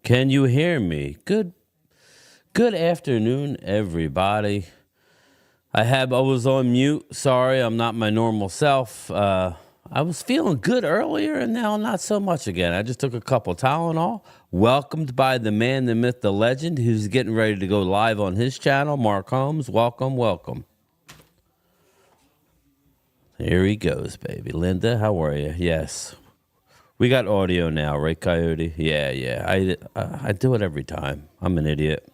Can you hear me? Good afternoon, everybody. I was on mute. Sorry, I'm not my normal self. I was feeling good earlier and now not so much again. I just took a couple Tylenol. Welcomed by the man, the myth, the legend, who's getting ready to go live on his channel, Mark Holmes. Welcome, welcome. Here he goes, baby. Linda, how are you? Yes. We got audio now, right, Coyote? Yeah. I do it every time. I'm an idiot.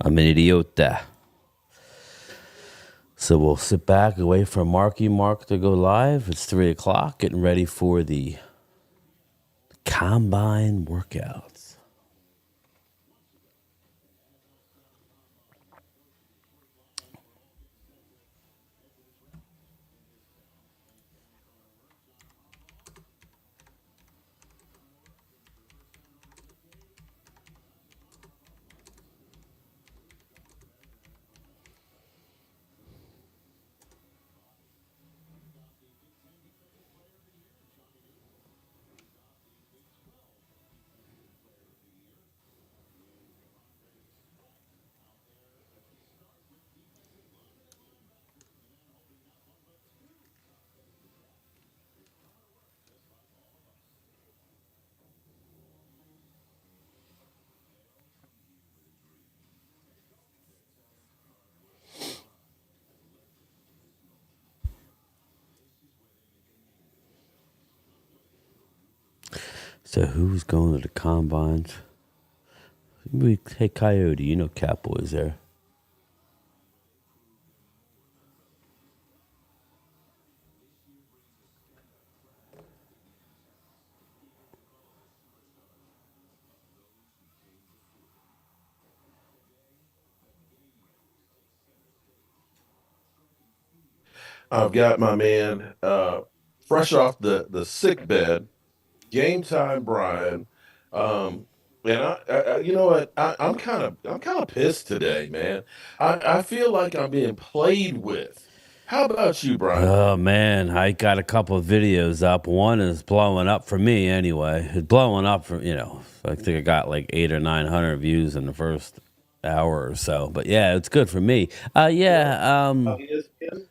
I'm an idiota. So we'll sit back, wait for Marky Mark to go live. It's 3 o'clock, getting ready for the combine workouts. So who's going to the combines? Hey, Coyote, you know Catboy's there. I've got my man fresh off the sick bed, game time, Brian. Um, and you know what? I'm kind of pissed today, man. I feel like I'm being played with. How about you, Brian? Oh, man, I got a couple of videos up. One is blowing up for me anyway. It's blowing up for, I think I got like 800 or 900 views in the first hour or so. But yeah, it's good for me. Yeah. Yeah, ESPN?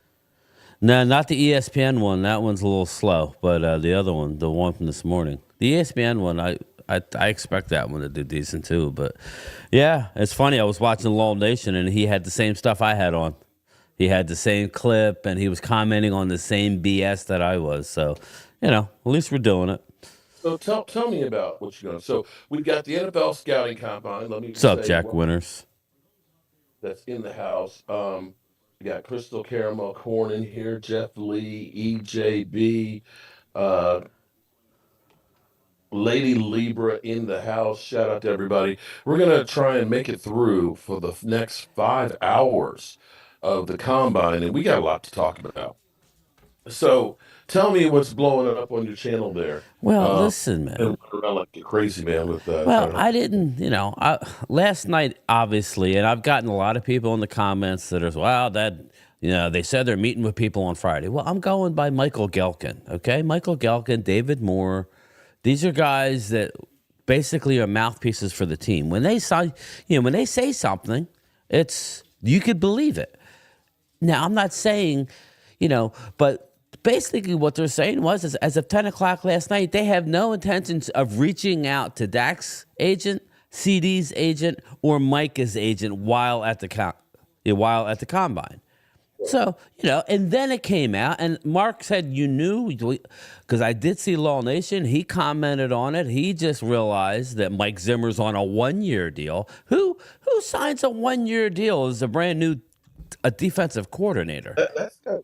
no, not the ESPN one. That one's a little slow. But the other one, the one from this morning, the ESPN one, I expect that one to do decent too. But yeah, it's funny. I was watching Law Nation and he had the same stuff I had on. He had the same clip and he was commenting on the same BS that I was. So, at least we're doing it. So tell me about what you're doing. So we've got the NFL scouting combine. Let me What's up, say Jack what Winters? that's in the house. We got Crystal Caramel Corn in here, Jeff Lee, EJB. Uh, Lady Libra in the house. Shout out to everybody. We're going to try and make it through for the next 5 hours of the combine, and we got a lot to talk about. So tell me what's blowing up on your channel there. Well, listen, man. And run around like a crazy man with Well, trying to. I didn't, last night, obviously, and I've gotten a lot of people in the comments that are, well, they said they're meeting with people on Friday. Well, I'm going by Michael Gelkin, okay? Michael Gelkin, David Moore. These are guys that basically are mouthpieces for the team. When they say something, you could believe it. Now, I'm not saying, but basically what they're saying was, is as of 10 o'clock last night, they have no intentions of reaching out to Dak's agent, CD's agent, or Micah's agent while at the combine. So, and then it came out, and Mark said, you knew, because I did see Law Nation. He commented on it. He just realized that Mike Zimmer's on a 1-year deal. Who signs a 1-year deal as a defensive coordinator?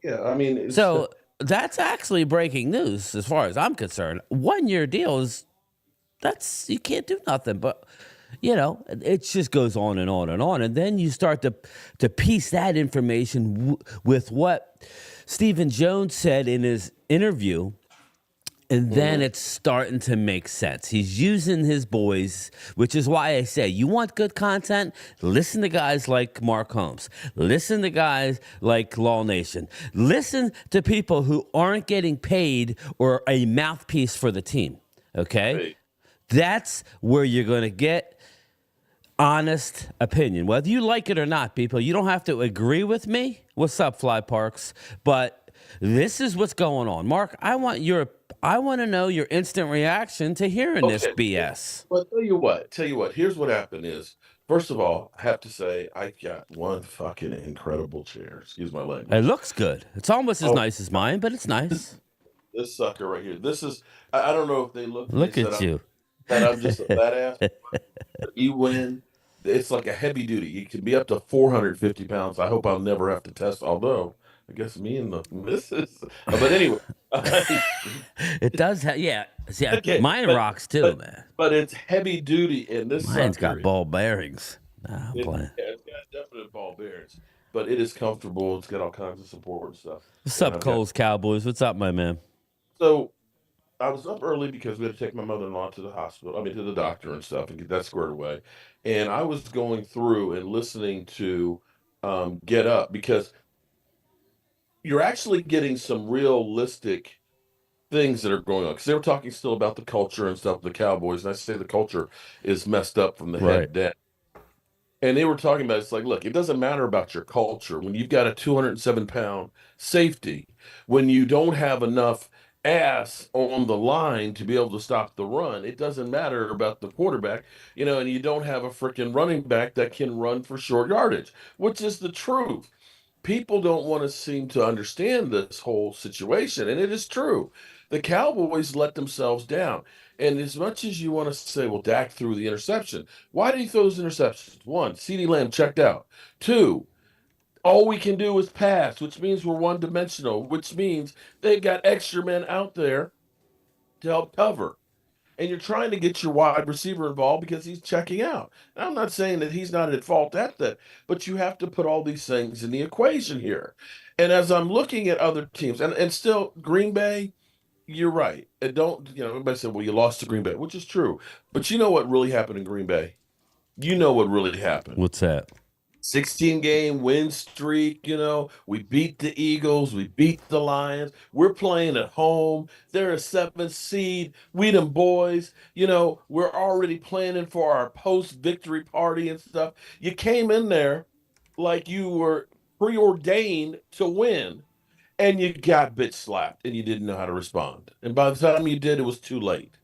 Yeah. I mean, So that's actually breaking news as far as I'm concerned. 1-year deal you can't do nothing, but it just goes on and on and on. And then you start to piece that information with what Stephen Jones said in his interview. And then it's starting to make sense. He's using his boys, which is why I say, you want good content? Listen to guys like Mark Holmes. Listen to guys like Law Nation. Listen to people who aren't getting paid or a mouthpiece for the team, okay? Hey, That's where you're going to get honest opinion, whether you like it or not, people. You don't have to agree with me. What's up, Fly Parks? But this is what's going on. Mark, I want to know your instant reaction to hearing this Okay. BS. Well, tell you what, here's what happened is, first of all, I have to say, I got one fucking incredible chair. Excuse my It language. looks good. It's almost as Oh, nice as mine, but it's nice. this sucker right here. This is, I don't know if they looked and they Look said at you. I'm just a badass. But you win. It's like a heavy duty. You can be up to 450 pounds. I hope I'll never have to test, although I guess me and the missus. But anyway, It does have, yeah. Yeah, okay, mine rocks too, man. but it's heavy duty, and this Mine's sucker, got ball bearings. Nah, I'm playing. it's got definite ball bearings, but it is comfortable. It's got all kinds of support and stuff. What's And up, I've got Coles Cowboys? What's up, my man? so I was up early because we had to take my mother-in-law to the hospital. I mean, to the doctor and stuff, and get that squared away. And I was going through and listening to Get Up because you're actually getting some realistic things that are going on. Because they were talking still about the culture and stuff, the Cowboys, and I say the culture is messed up from the Right. head down. And they were talking about it's like, look, it doesn't matter about your culture when you've got a 207-pound safety, when you don't have enough ass on the line to be able to stop the run. It doesn't matter about the quarterback, and you don't have a freaking running back that can run for short yardage, which is the truth. People don't want to seem to understand this whole situation, and it is true. The Cowboys let themselves down. And as much as you want to say, well, Dak threw the interception, why did he throw those interceptions? One, CeeDee Lamb checked out. Two, all we can do is pass, which means we're one dimensional, which means they've got extra men out there to help cover. And you're trying to get your wide receiver involved because he's checking out. And I'm not saying that he's not at fault at that, but you have to put all these things in the equation here. And as I'm looking at other teams, and still Green Bay, you're right. And don't, everybody said, well, you lost to Green Bay, which is true. But you know what really happened in Green Bay? You know what really happened. What's that? 16-game win streak, we beat the Eagles, we beat the Lions. We're playing at home. They're a 7th seed. We them boys, we're already planning for our post-victory party and stuff. You came in there like you were preordained to win, and you got bitch slapped, and you didn't know how to respond. And by the time you did, it was too late.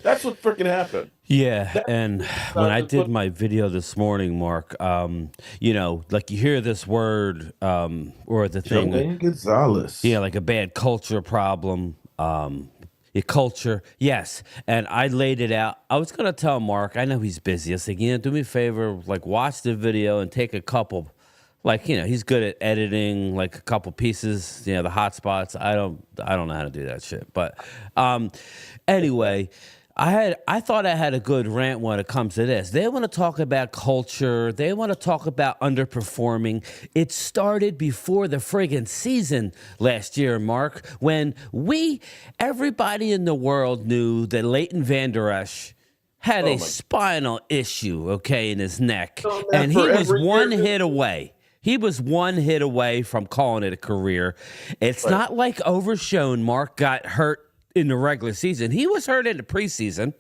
That's what freaking happened. Yeah, and when I did But my video this morning, Mark, like you hear this word or the thing, Joanne Gonzalez. yeah, like a bad culture problem. Your culture, yes. And I laid it out. I was gonna tell Mark, I know he's busy. I said, do me a favor, like watch the video and take a couple. Like, he's good at editing, like a couple pieces, the hot spots. I don't know how to do that shit. But anyway, I thought I had a good rant when it comes to this. They want to talk about culture. They want to talk about underperforming. It started before the friggin' season last year, Mark, when everybody in the world knew that Leighton Vander Esch had a spinal issue, in his neck. And he was one hit away. He was one hit away from calling it a career. It's not like Overshown Mark got hurt in the regular season. He was hurt in the preseason,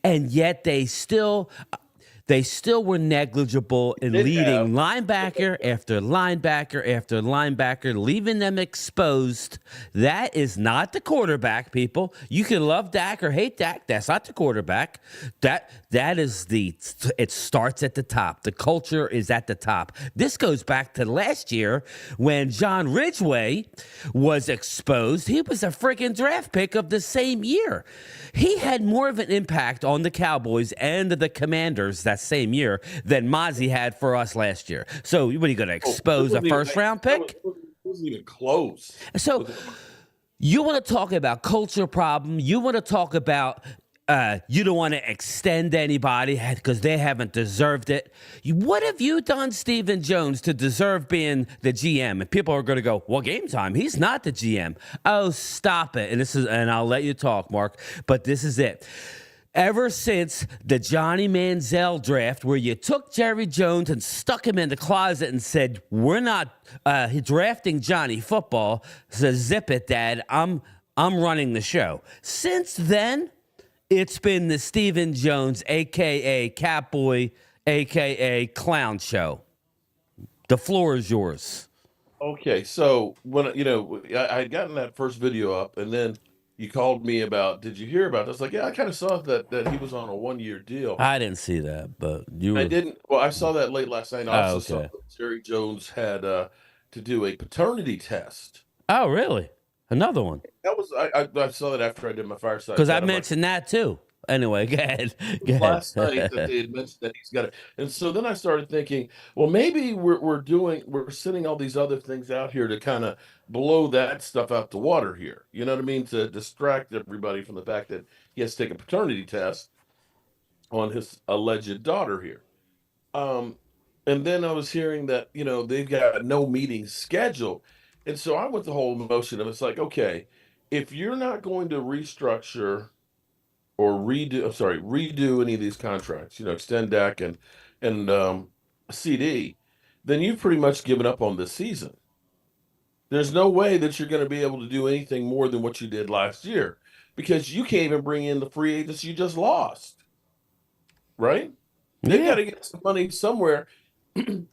and yet they still were negligible in leading linebacker after linebacker after linebacker, leaving them exposed. That is not the quarterback, people. You can love Dak or hate Dak. That's not the quarterback. That is it starts at the top. The culture is at the top. This goes back to last year when John Ridgway was exposed. He was a freaking draft pick of the same year. He had more of an impact on the Cowboys and the Commanders that same year than Mozzie had for us last year. So what are you going to expose a first-round pick? It wasn't even close. So you want to talk about culture problem. You want to talk about you don't want to extend anybody because they haven't deserved it. What have you done, Stephen Jones, to deserve being the GM? And people are going to go, well, game time. He's not the GM. Oh, stop it. And I'll let you talk, Mark. But this is it. Ever since the Johnny Manziel draft, where you took Jerry Jones and stuck him in the closet and said, we're not drafting Johnny football, so zip it, Dad. I'm running the show. Since then, It's been the Stephen Jones, a.k.a. Catboy, a.k.a. Clown Show. The floor is yours. Okay, so when I had gotten that first video up, and then you called me about, did you hear about this? Like, yeah, I kind of saw that he was on a 1 year deal. I didn't see that, but you I were. didn't. Well, I saw that late last night. And I Oh, also saw okay. that Jerry Jones had to do a paternity test. Oh, really? Another one. That was I saw that after I did my fireside Because I chat. I'm like, mentioned that too. Anyway, go ahead. Go last night that ahead. they had mentioned that he's got it. And so then I started thinking, well, maybe we're sending all these other things out here to kind of blow that stuff out the water here. You know what I mean? To distract everybody from the fact that he has to take a paternity test on his alleged daughter here. Um, and then I was hearing that, they've got no meetings scheduled. And so I went the whole motion of it's like, okay, if you're not going to restructure or redo any of these contracts, extend DAC and CD, then you've pretty much given up on this season. There's no way that you're going to be able to do anything more than what you did last year because you can't even bring in the free agents you just lost, right? They've got Yeah. to get some money somewhere.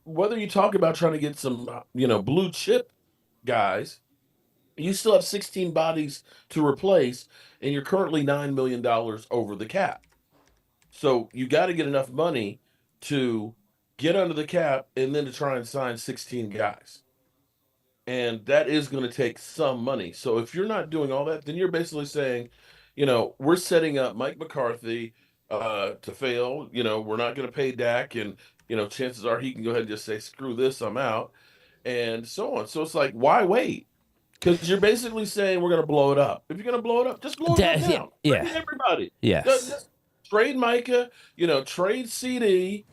Whether you talk about trying to get some, blue chip guys, you still have 16 bodies to replace, and you're currently $9 million over the cap. So you got to get enough money to get under the cap and then to try and sign 16 guys. And that is going to take some money. So if you're not doing all that, then you're basically saying, we're setting up Mike McCarthy to fail. We're not going to pay Dak, and chances are he can go ahead and just say, "Screw this, I'm out," and so on. So it's like, why wait? Because you're basically saying we're going to blow it up. If you're going to blow it up, just blow it up Yeah. now. Yeah. Trade everybody. Yes. Just trade Micah. Trade CD.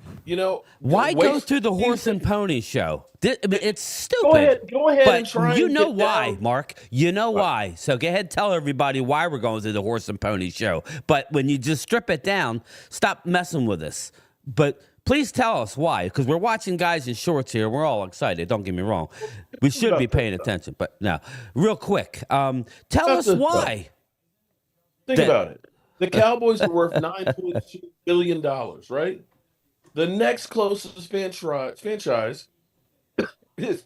Why go Waste through the the horse season. and pony show? I mean, it's Go stupid. ahead. Go ahead and But try you and know get why, down. Mark. You know why. So go ahead, tell everybody why we're going through the horse and pony show. But when you just strip it down, stop messing with us. But please tell us why, because we're watching guys in shorts here. We're all excited. Don't get me wrong. We should be About this paying stuff. attention. But now, real quick, tell About us this stuff. why. Think That about it. The Cowboys are worth $9.2 billion, right? The next closest franchise is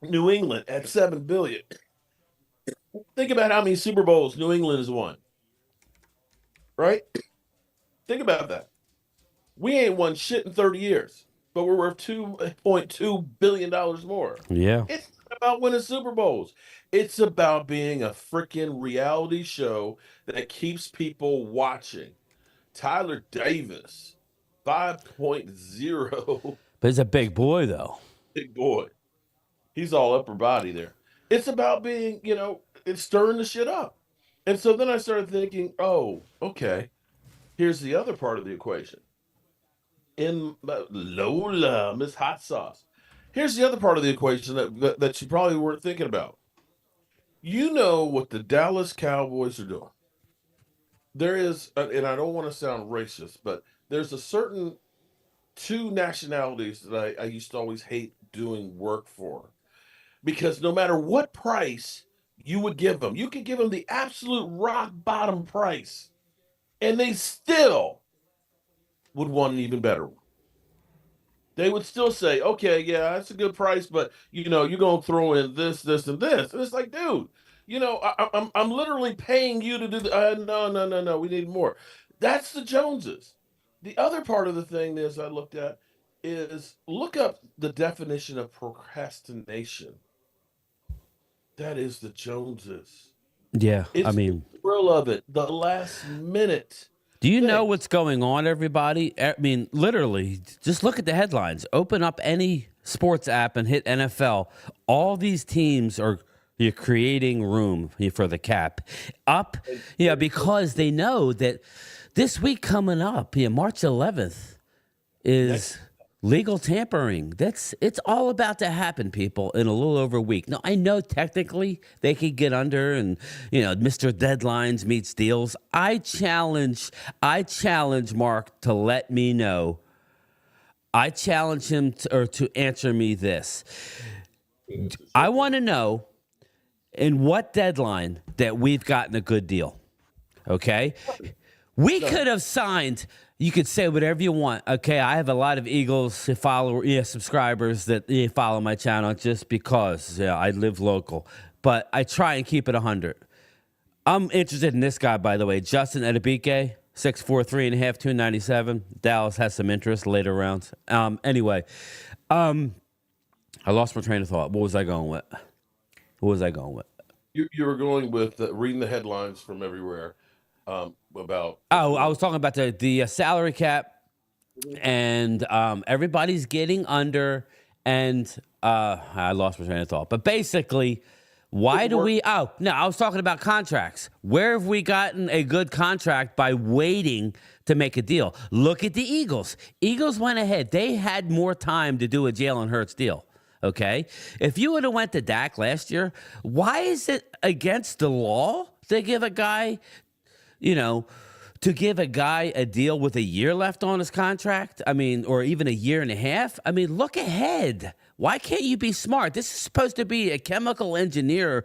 New England at $7 billion. Think about how many Super Bowls New England has won, right? Think about that. We ain't won shit in 30 years, but we're worth $2.2 billion more. yeah. It's not about winning Super Bowls. It's about being a freaking reality show that keeps people watching. Tyler Davis, 5.0, But he's a big boy, though. big boy. He's all upper body there. It's about being, it's stirring the shit up. And so then I started thinking, oh, okay, here's the other part of the equation. In Lola, Miss Hot Sauce. Here's the other part of the equation that you probably weren't thinking about. You know what the Dallas Cowboys are doing. There is, and I don't want to sound racist, but there's a certain two nationalities that I used to always hate doing work for because no matter what price you would give them, you could give them the absolute rock bottom price, and they still would want an even better one. They would still say, "Okay, yeah, that's a good price, but you're gonna throw in this, this, and this." And it's like, dude, I'm literally paying you to do the. No, no, no, no. We need more. That's the Joneses. The other part of the thing is I looked at is look up the definition of procrastination. That is the Joneses. Yeah. I It's the mean, thrill of it, the last minute do you know thing. what's going on, everybody? I mean, literally, just look at the headlines. Open up any sports app and hit NFL. All these teams are you're creating room for the cap up, because they know that this week coming up, March 11th, is Next, legal tampering. It's all about to happen, people, in a little over a week. Now, I know technically they could get under and Mr. Deadlines meets deals. I challenge Mark to let me know. I challenge him to answer me this. I want to know in what deadline that we've gotten a good deal. Okay? We could have signed. You could say whatever you want. Okay, I have a lot of Eagles subscribers that follow my channel just because I live local. But I try and keep it 100. I'm interested in this guy, by the way, Justin Edebike, 6'4", 3.5", 297. Dallas has some interest later rounds. Anyway, I lost my train of thought. What was I going with? You were going with reading the headlines from everywhere about. Oh, I was talking about the salary cap, and everybody's getting under, and I lost my train of thought. But basically, why do we? Oh no, I was talking about contracts. Where have we gotten a good contract by waiting to make a deal? Look at the Eagles. Eagles went ahead. They had more time to do a Jalen Hurts deal. Okay, if you would have went to Dak last year, why is it against the law to give a guy, to give a guy a deal with a year left on his contract? I mean, or even a year and a half? I mean, look ahead. Why can't you be smart? This is supposed to be a chemical engineer,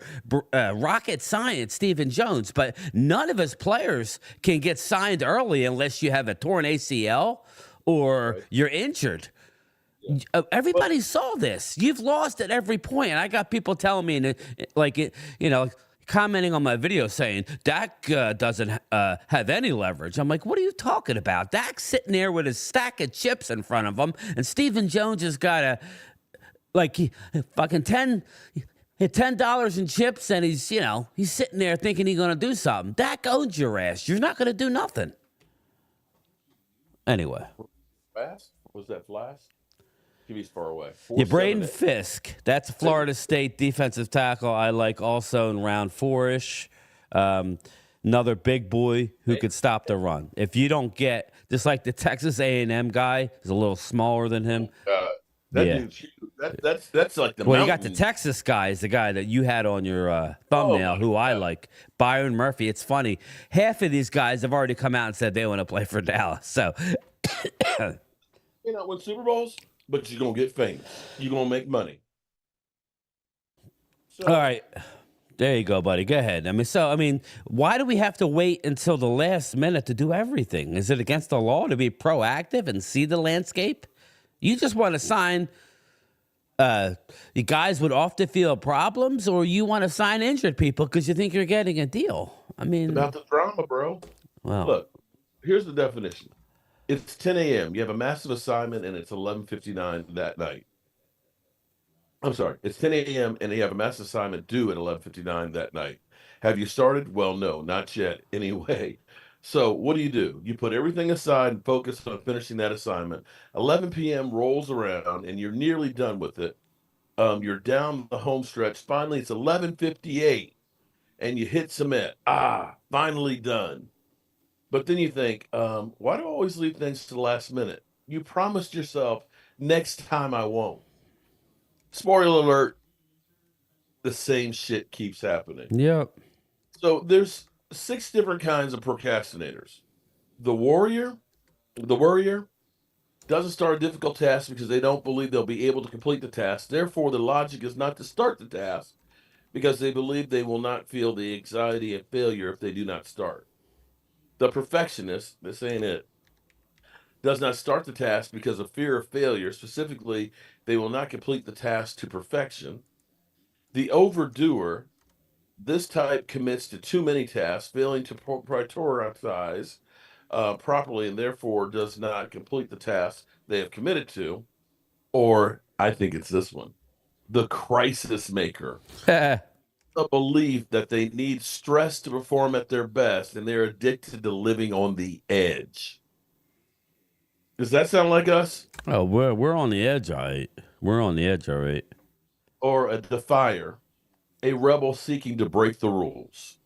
rocket science, Stephen Jones, but none of his players can get signed early unless you have a torn ACL or you're injured. Everybody saw this. You've lost at every point. And I got people telling me, commenting on my video saying, Dak doesn't have any leverage. I'm like, what are you talking about? Dak's sitting there with his stack of chips in front of him, and Stephen Jones has got fucking $10 in chips, and he's sitting there thinking he's going to do something. Dak owns your ass. You're not going to do nothing. Anyway. Fast? Was that flash? TV's far away. Braden Fisk. That's Florida State defensive tackle. I like also in round 4-ish. Another big boy who could stop the run. If you don't get, just like the Texas A&M guy is a little smaller than him. Dude's huge. That's like the Well, you got the Texas guy is the guy that you had on your thumbnail, who I like, Byron Murphy. It's funny. Half of these guys have already come out and said they want to play for Dallas. So, win Super Bowls, but you're going to get famous. You're going to make money. So, all right. There you go, buddy. Go ahead. I mean, why do we have to wait until the last minute to do everything? Is it against the law to be proactive and see the landscape? You just want to sign you guys with off the field problems, or you want to sign injured people because you think you're getting a deal? I mean, it's about the drama, bro. Well, look, here's the definition. It's 10 a.m. You have a massive assignment, and it's 11:59 that night. I'm sorry. It's 10 a.m. and you have a massive assignment due at 11:59 that night. Have you started? Well, no, not yet. Anyway. So what do? You put everything aside and focus on finishing that assignment. 11 p.m. rolls around, and you're nearly done with it. You're down the home stretch. Finally, it's 11:58, and you hit submit. Finally done. But then you think, why do I always leave things to the last minute? You promised yourself, next time I won't. Spoiler alert, the same shit keeps happening. Yep. So there's 6 different kinds of procrastinators. The worrier doesn't start a difficult task because they don't believe they'll be able to complete the task. Therefore, the logic is not to start the task because they believe they will not feel the anxiety of failure if they do not start. The perfectionist, this ain't it, does not start the task because of fear of failure. Specifically, they will not complete the task to perfection. The overdoer, this type commits to too many tasks, failing to prioritize properly, and therefore does not complete the task they have committed to. Or I think it's this one, the crisis maker. A belief that they need stress to perform at their best, and they're addicted to living on the edge. Does that sound like us? Oh, we're on the edge, all right. We're on the edge, all right. Or a defier, a rebel seeking to break the rules.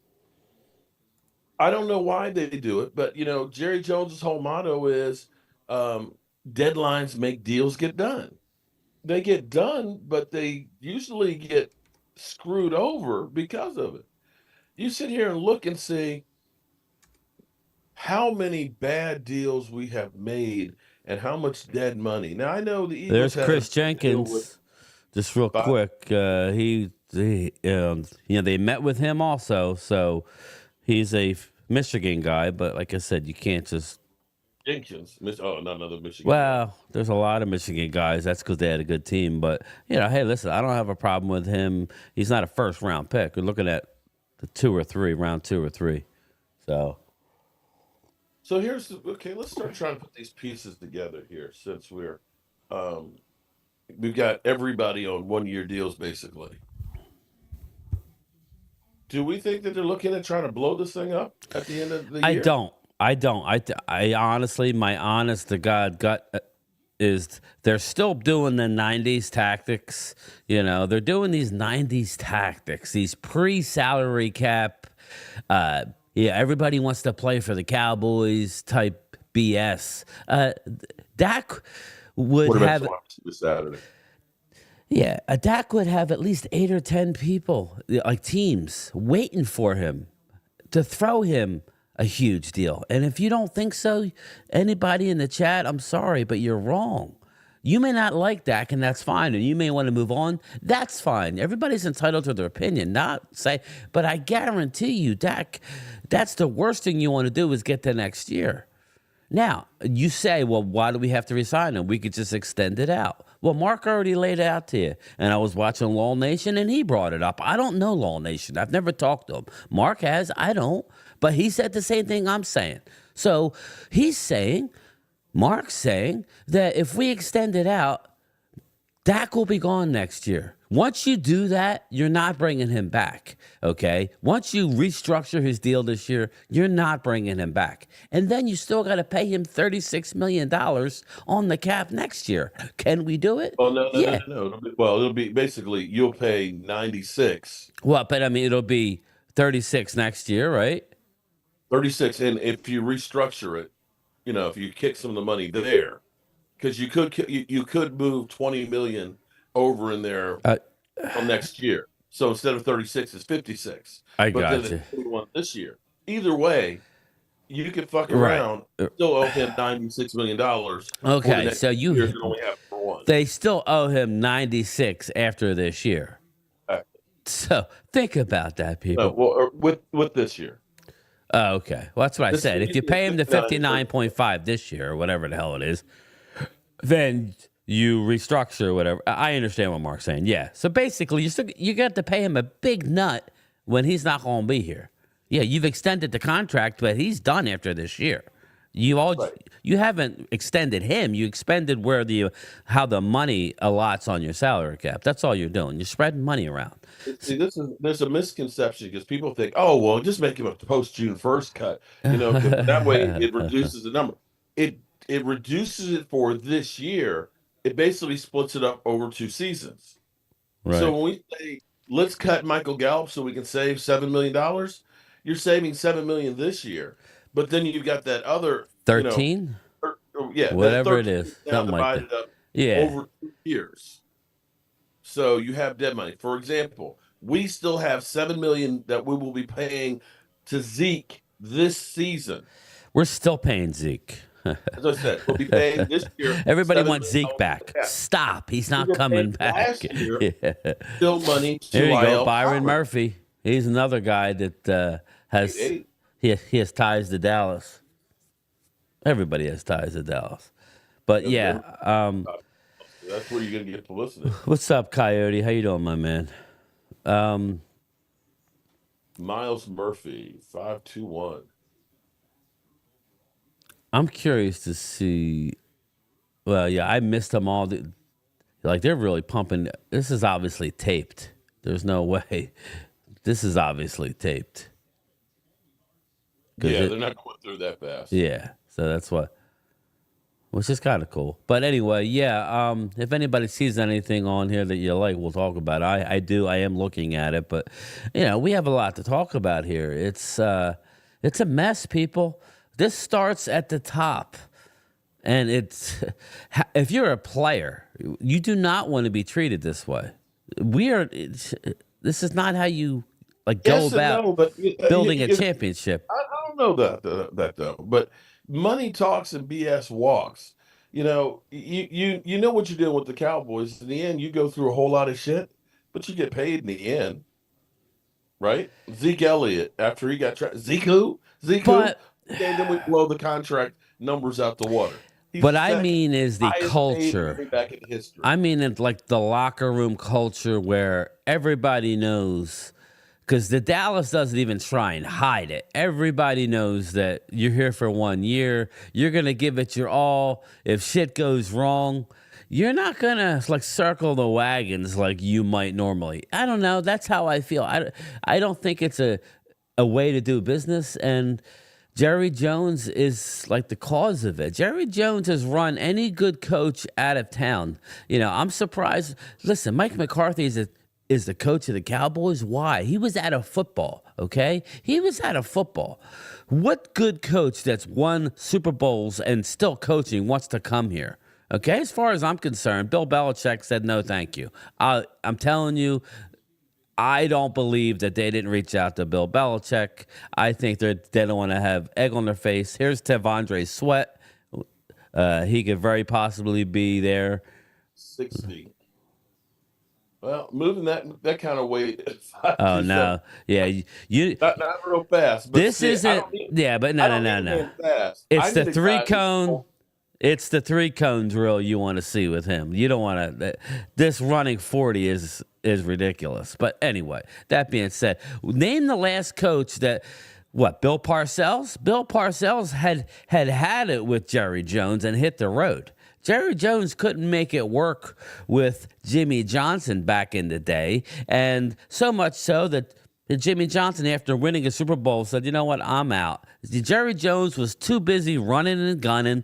I don't know why they do it, but Jerry Jones's whole motto is deadlines make deals get done. They get done, but they usually get screwed over because of it. You sit here and look and see how many bad deals we have made and how much dead money. Now I know the Eagles. There's Chris Jenkins. Just real quick, they met with him also, so he's a Michigan guy, but like I said, you can't just. Jenkins. Oh, not another Michigan guy. Well, there's a lot of Michigan guys. That's because they had a good team. But hey, listen, I don't have a problem with him. He's not a first round pick. We're looking at the round 2 or 3. So So okay. Let's start trying to put these pieces together here, since um, we've got everybody on 1 year deals basically. Do we think that they're looking at trying to blow this thing up at the end of the I year? don't. I don't. I honestly, my honest to God gut is they're still doing the 90s tactics. They're doing these 90s tactics, these pre-salary cap. Everybody wants to play for the Cowboys type BS. Dak would What about have. this Saturday? Yeah, a Dak would have at least 8 or 10 people, like teams, waiting for him to throw him a huge deal. And if you don't think so, anybody in the chat, I'm sorry, but you're wrong. You may not like Dak, and that's fine. And you may want to move on. That's fine. Everybody's entitled to their opinion. But I guarantee you, Dak, that's the worst thing you want to do is get to next year. Now, you say, well, why do we have to resign him? We could just extend it out. Well, Mark already laid it out to you. And I was watching Law Nation, and he brought it up. I don't know Law Nation. I've never talked to him. Mark has. I don't. But he said the same thing I'm saying. So Mark's saying that if we extend it out, Dak will be gone next year. Once you do that, you're not bringing him back, okay? Once you restructure his deal this year, you're not bringing him back. And then you still got to pay him $36 million on the cap next year. Can we do it? Oh, no, no, no, Yeah. no, no. It'll be basically you'll pay 96. Well, but I mean, it'll be 36 next year, right? 36, and if you restructure it, if you kick some of the money there, because you could move 20 million over in there Uh, from next year. So instead of 36, it's 56. I But then got it's you. 41 this year. Either way, you can fuck Right. around, still owe him $96 million for the Okay, next so years and only have for one. they still owe him 96 after this year. So think about that, people. Well, with this year. Oh, okay. Well, that's what I said. If you pay him the 59.5 this year or whatever the hell it is, then you restructure whatever. I understand what Mark's saying. Yeah. So basically, you got to pay him a big nut when he's not going to be here. Yeah, you've extended the contract, but he's done after this year. You haven't extended him. You expended how the money allots on your salary cap. That's all you're doing. You're spreading money around. See, there's a misconception because people think, oh, well, just make him a post June 1st cut, 'cause that way it reduces the number. It reduces it for this year. It basically splits it up over 2 seasons. Right. So when we say let's cut Michael Gallup so we can save $7 million, you're saving $7 million this year, but then you've got that other 13? yeah, Whatever that it is. now Something like divided that. up Yeah. over 2 years. So you have dead money. For example, we still have $7 million that we will be paying to Zeke this season. We're still paying Zeke. As I said, we'll be paying this year. Everybody $7 wants million Zeke back. back. Stop. He's We not were coming paying back. last year. Yeah. Still money to There you go. IL Byron Coward. Murphy. He's another guy that has Hey, he has ties to Dallas. Everybody has ties to Dallas. But yeah, that's where you're gonna get publicity. what's up, Coyote? How you doing, my man? Miles Murphy, 521. I'm curious to see. Well, yeah, I missed them all. Like they're really pumping. This is obviously taped. There's no way. This is obviously taped. Yeah, they're not going through that fast. Yeah, so that's which is kind of cool. But anyway, yeah. If anybody sees anything on here that you like, we'll talk about it. I do. I am looking at it, but we have a lot to talk about here. It's a mess, people. This starts at the top, and it's if you're a player, you do not want to be treated this way. This is not how you go about building a championship. I don't know that though, but money talks and BS walks. You know what you're doing with the Cowboys. In the end, you go through a whole lot of shit, but you get paid in the end, right? Zeke Elliott, after he got Zeke who? Zeke who? But Okay, and then we blow the contract numbers out the water. He's what the I second mean is the highest paid culture. running back in history. I mean it's like the locker room culture where everybody knows. Because the Dallas doesn't even try and hide it. Everybody knows that you're here for 1 year. You're going to give it your all. If shit goes wrong, you're not going to like circle the wagons like you might normally. I don't know. That's how I feel. I don't think it's a way to do business. And Jerry Jones is like the cause of it. Jerry Jones has run any good coach out of town. I'm surprised. Listen, Mike McCarthy is the coach of the Cowboys. Why? He was out of football, okay? He was out of football. What good coach that's won Super Bowls and still coaching wants to come here? Okay, as far as I'm concerned, Bill Belichick said no thank you. I'm telling you, I don't believe that they didn't reach out to Bill Belichick. I think they don't want to have egg on their face. Here's Tevondre Sweat. He could very possibly be there. 60. Well, moving that kind of weight, Oh 5'7", no, yeah, you not real fast. But this see, isn't. Yeah, but no, I no, don't no, need a no. man fast. It's I the need a three guy who's cone. It's the 3-cone drill you want to see with him. You don't want to. This running 40 is ridiculous. But anyway, that being said, name the last coach that. What, Bill Parcells? Bill Parcells had it with Jerry Jones and hit the road. Jerry Jones couldn't make it work with Jimmy Johnson back in the day, and so much so that Jimmy Johnson, after winning a Super Bowl, said, "You know what? I'm out." Jerry Jones was too busy running and gunning,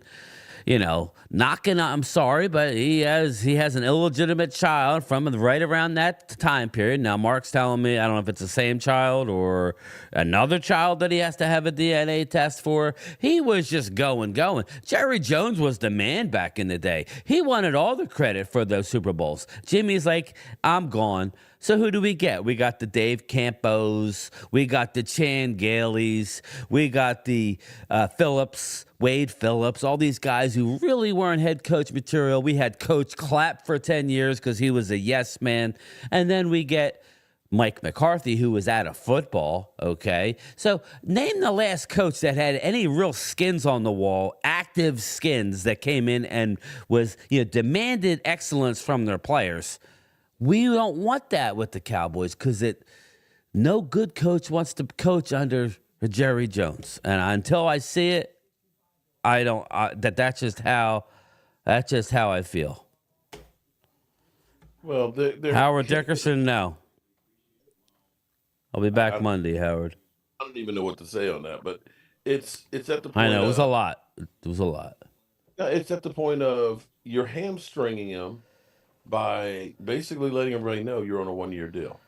knocking. I'm sorry, but he has an illegitimate child from right around that time period. Now, Mark's telling me I don't know if it's the same child or another child that he has to have a DNA test for. He was just going. Jerry Jones was the man back in the day. He wanted all the credit for those Super Bowls. Jimmy's like, I'm gone. So who do we get? We got the Dave Campos. We got the Chan Galeys. We got the Wade Phillips, all these guys who really weren't head coach material. We had Coach Clapp for 10 years because he was a yes man. And then we get Mike McCarthy, who was out of football, okay? So name the last coach that had any real skins on the wall, active skins that came in and was, demanded excellence from their players. We don't want that with the Cowboys because no good coach wants to coach under Jerry Jones. And until I see it, I don't. That's just how I feel. Well, Howard Dickerson, no. I'll be back Monday, Howard. I don't even know what to say on that, but it's at the point. I know it was a lot. It was a lot. It's at the point of you're hamstringing him by basically letting everybody know you're on a 1-year deal.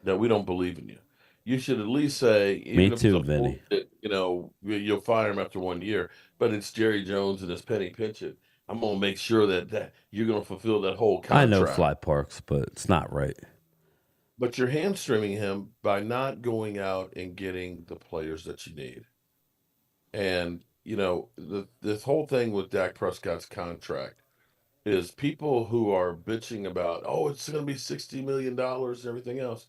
That we don't believe in you. You should at least say, even Me if too, it's Vinny. you'll fire him after 1 year. But it's Jerry Jones and his penny pension. I'm gonna make sure that you're gonna fulfill that whole contract. I know Fly Parks, but it's not right. But you're hamstringing him by not going out and getting the players that you need. And this whole thing with Dak Prescott's contract is people who are bitching about, oh, it's going to be $60 million and everything else,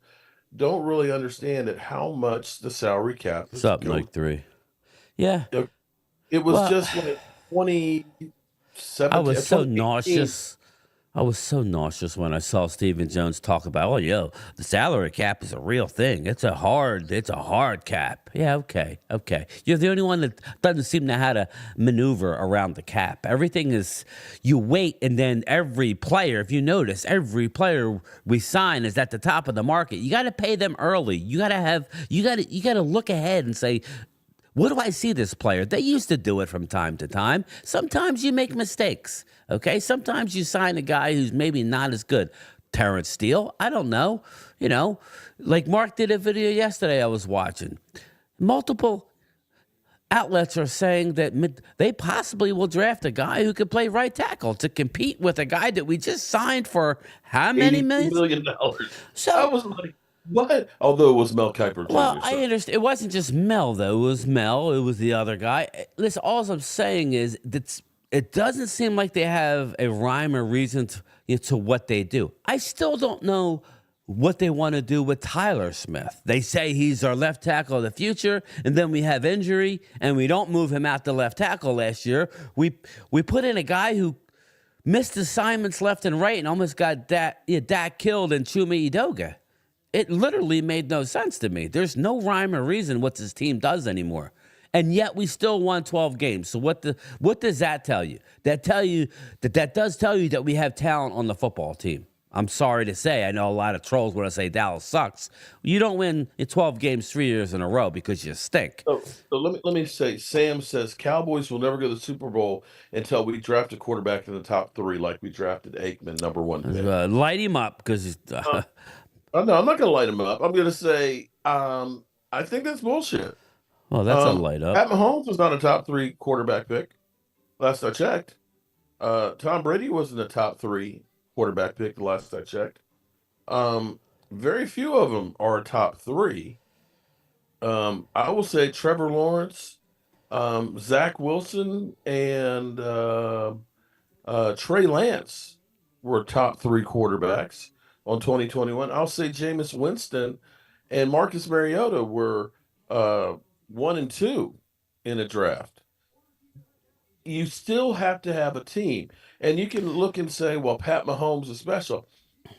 don't really understand at how much the salary cap is Something like 3. Yeah. It was just like 2017. I was so nauseous. I was so nauseous when I saw Stephen Jones talk about, the salary cap is a real thing. It's a hard cap. Yeah, okay. You're the only one that doesn't seem to know how to maneuver around the cap. Everything is, you wait, and then every player, if you notice, every player we sign is at the top of the market. You got to pay them early. You got to look ahead and say, what do I see this player? They used to do it from time to time. Sometimes you make mistakes, okay? Sometimes you sign a guy who's maybe not as good. Terrence Steele, I don't know. Like Mark did a video yesterday I was watching. Multiple outlets are saying that they possibly will draft a guy who could play right tackle to compete with a guy that we just signed for how many millions? $82 million. So I was like, what? Although it was Mel Kiper Jr. Well, I understand. It wasn't just Mel, though. It was Mel. It was the other guy. Listen, all I'm saying is that it doesn't seem like they have a rhyme or reason to what they do. I still don't know what they want to do with Tyler Smith. They say he's our left tackle of the future, and then we have injury, and we don't move him out to left tackle last year. We put in a guy who missed assignments left and right and almost got Dak killed in Chuma Edoga. It literally made no sense to me. There's no rhyme or reason what this team does anymore. And yet we still won 12 games. So what does that tell you? That does tell you that we have talent on the football team. I'm sorry to say, I know a lot of trolls want to say Dallas sucks. You don't win in 12 games 3 years in a row because you stink. So let me say, Sam says Cowboys will never go to the Super Bowl until we draft a quarterback in the top 3, like we drafted Aikman, number 1 pick. Light him up because no, I'm not going to light him up. I'm going to say I think that's bullshit. Well, that's a light up. Pat Mahomes was not a top 3 quarterback pick last I checked. Tom Brady wasn't a top 3 quarterback pick the last I checked. Very few of them are a top 3. I will say Trevor Lawrence, Zach Wilson, and Trey Lance were top 3 quarterbacks on 2021. I'll say Jameis Winston and Marcus Mariota were 1 and 2 in a draft. You still have to have a team, and you can look and say, well, Pat Mahomes is special.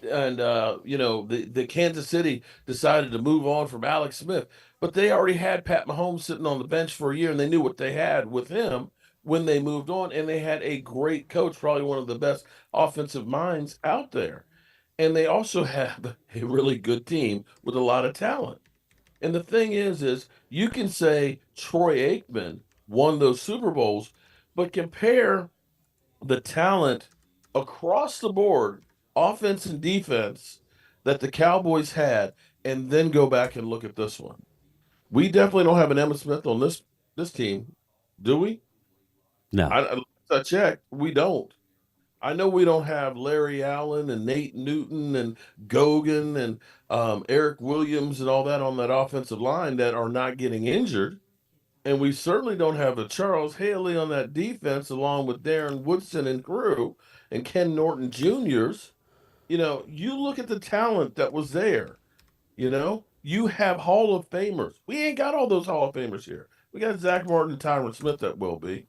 And the Kansas City decided to move on from Alex Smith, but they already had Pat Mahomes sitting on the bench for a year, and they knew what they had with him when they moved on, and they had a great coach, probably one of the best offensive minds out there. And they also have a really good team with a lot of talent. And the thing is you can say Troy Aikman won those Super Bowls, but compare the talent across the board, offense and defense, that the Cowboys had, and then go back and look at this one. We definitely don't have an Emmitt Smith on this team, do we? No. I checked. We don't. I know we don't have Larry Allen and Nate Newton and Gogan and Eric Williams and all that on that offensive line that are not getting injured. And we certainly don't have a Charles Haley on that defense, along with Darren Woodson and crew and Ken Norton Jr.'s. You look at the talent that was there. You have Hall of Famers. We ain't got all those Hall of Famers here. We got Zach Martin and Tyron Smith that will be.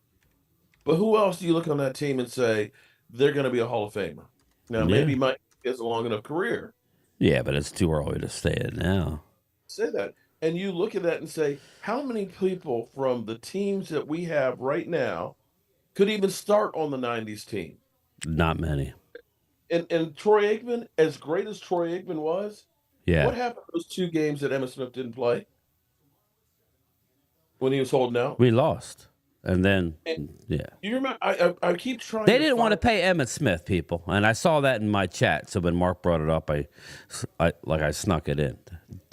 But who else do you look on that team and say they're going to be a Hall of Famer? Now, maybe Mike has a long enough career. Yeah, but it's too early to say it now. Say that. And you look at that and say, how many people from the teams that we have right now could even start on the 90s team? Not many. And Troy Aikman, as great as Troy Aikman was, what happened to those 2 games that Emmitt Smith didn't play when he was holding out? We lost. And then, You remember, I keep trying. They didn't want to pay Emmitt Smith, people, and I saw that in my chat. So when Mark brought it up, I snuck it in.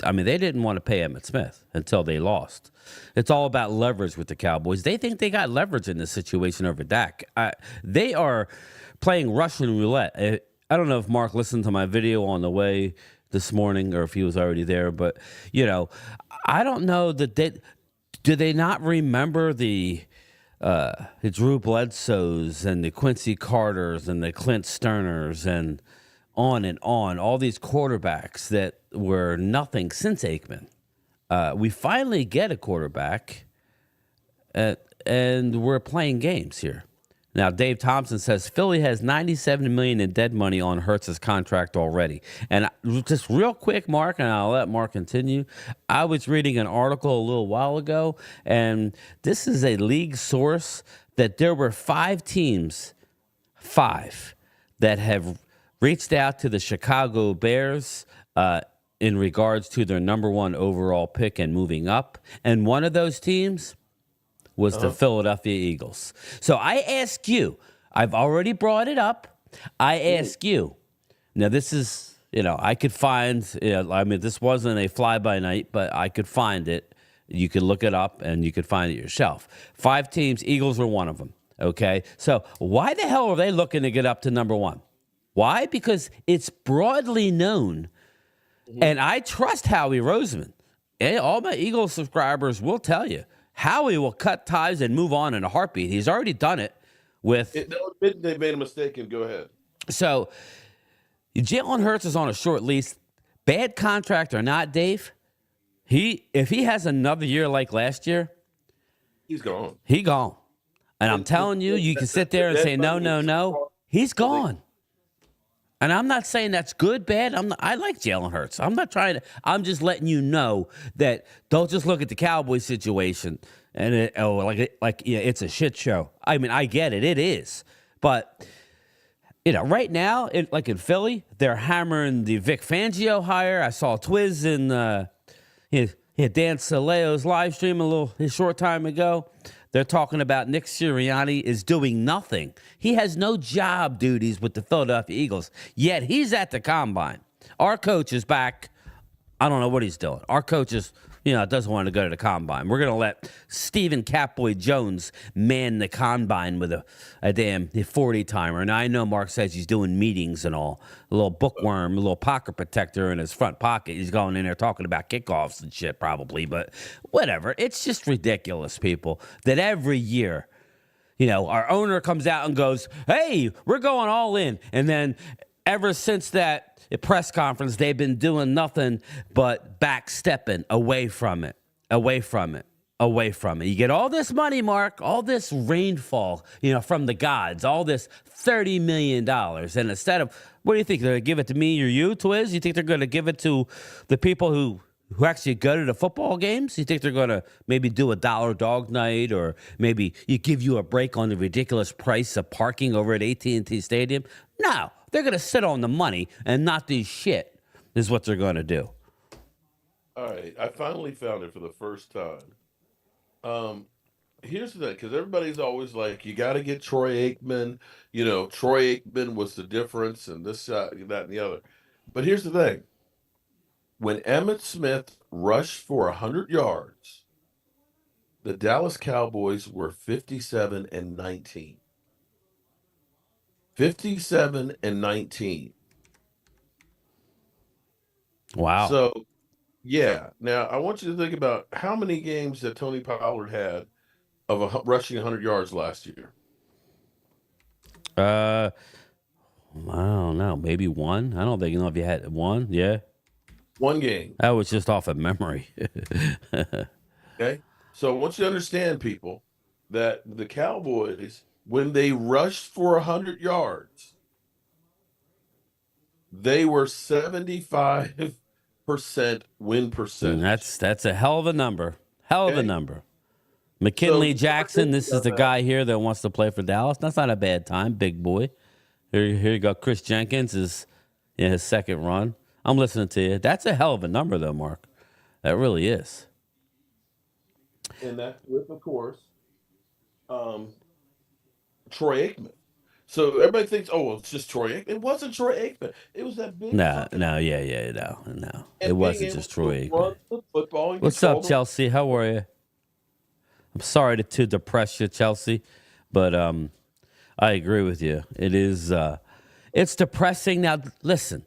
I mean, they didn't want to pay Emmitt Smith until they lost. It's all about leverage with the Cowboys. They think they got leverage in this situation over Dak. They are playing Russian roulette. I don't know if Mark listened to my video on the way this morning or if he was already there, but I don't know that do they not remember the Drew Bledsoes and the Quincy Carters and the Clint Sterners and on, all these quarterbacks that were nothing since Aikman. We finally get a quarterback, and we're playing games here. Now, Dave Thompson says Philly has $97 million in dead money on Hurts's contract already. And just real quick, Mark, and I'll let Mark continue. I was reading an article a little while ago, and this is a league source that there were 5 teams, that have reached out to the Chicago Bears in regards to their number 1 overall pick and moving up. And one of those teams was the Philadelphia Eagles. So I ask you, I've already brought it up. I ask you, now this is, I could find, this wasn't a fly-by-night, but I could find it. You could look it up and you could find it yourself. 5 teams, Eagles were one of them, okay? So why the hell are they looking to get up to number 1? Why? Because it's broadly known, and I trust Howie Roseman. And all my Eagles subscribers will tell you, Howie will cut ties and move on in a heartbeat. He's already done it with. They made a mistake, and go ahead. So Jalen Hurts is on a short lease. bad contract or not, Dave, if he has another year like last year, He's gone. he gone. And I'm And the, telling you, you can sit the there and say no, deadline is no, so no. far. He's So they, gone. And I'm not saying that's good, bad. I like Jalen Hurts. I'm not trying to. I'm just letting you know that don't just look at the Cowboys situation and yeah, it's a shit show. I mean, I get it, it is, but right now, like in Philly, they're hammering the Vic Fangio hire. I saw Twiz in Dan Saleo's live stream a short time ago. They're talking about Nick Sirianni is doing nothing. He has no job duties with the Philadelphia Eagles, yet he's at the combine. Our coach is back. I don't know what he's doing. Our coach doesn't want to go to the combine. We're going to let Stephen Catboy Jones man the combine with a damn 40 timer. And I know Mark says he's doing meetings and all. A little bookworm, a little pocket protector in his front pocket. He's going in there talking about kickoffs and shit, probably. But whatever. It's just ridiculous, people, that every year, our owner comes out and goes, hey, we're going all in. And then ever since that press conference, they've been doing nothing but backstepping away from it, away from it, away from it. You get all this money, Mark, all this rainfall, from the gods, all this $30 million. And instead of, what do you think? They're going to give it to me or you, Twiz? You think they're going to give it to the people who actually go to the football games? You think they're going to maybe do a dollar dog night, or maybe give you a break on the ridiculous price of parking over at AT&T Stadium? No, they're going to sit on the money and not do shit is what they're going to do. all right, I finally found it for the first time. Um, Here's the thing, because everybody's always like, you got to get Troy Aikman. Troy Aikman was the difference, and this, that, and the other. But here's the thing: when Emmitt Smith rushed for 100 yards, the Dallas Cowboys were 57-19. 57-19. Wow. So, yeah. Now, I want you to think about how many games that Tony Pollard had of rushing 100 yards last year. I don't know. Maybe one. I don't think if you had one. Yeah. One game. That was just off of memory. Okay. So I want you to understand, people, that the Cowboys, when they rushed for 100 yards, they were 75% win percentage. That's a hell of a number. Hell of a Okay. number. So McKinley you start Jackson, thinking this is about the that. guy here that wants to play for Dallas. That's not a bad time, big boy. Here you go. Chris Jenkins is in his second run. I'm listening to you. That's a hell of a number, though, Mark. That really is. And that's with, of course, um, Troy Aikman. So everybody thinks, oh, well, it's just Troy Aikman. It wasn't Troy Aikman. It was that big No, fucking no, yeah, no. It and being wasn't able just to Troy run Aikman. the football and What's up, control the. Chelsea? How are you? I'm sorry to depress you, Chelsea, but I agree with you. It is. It's depressing. Now, listen.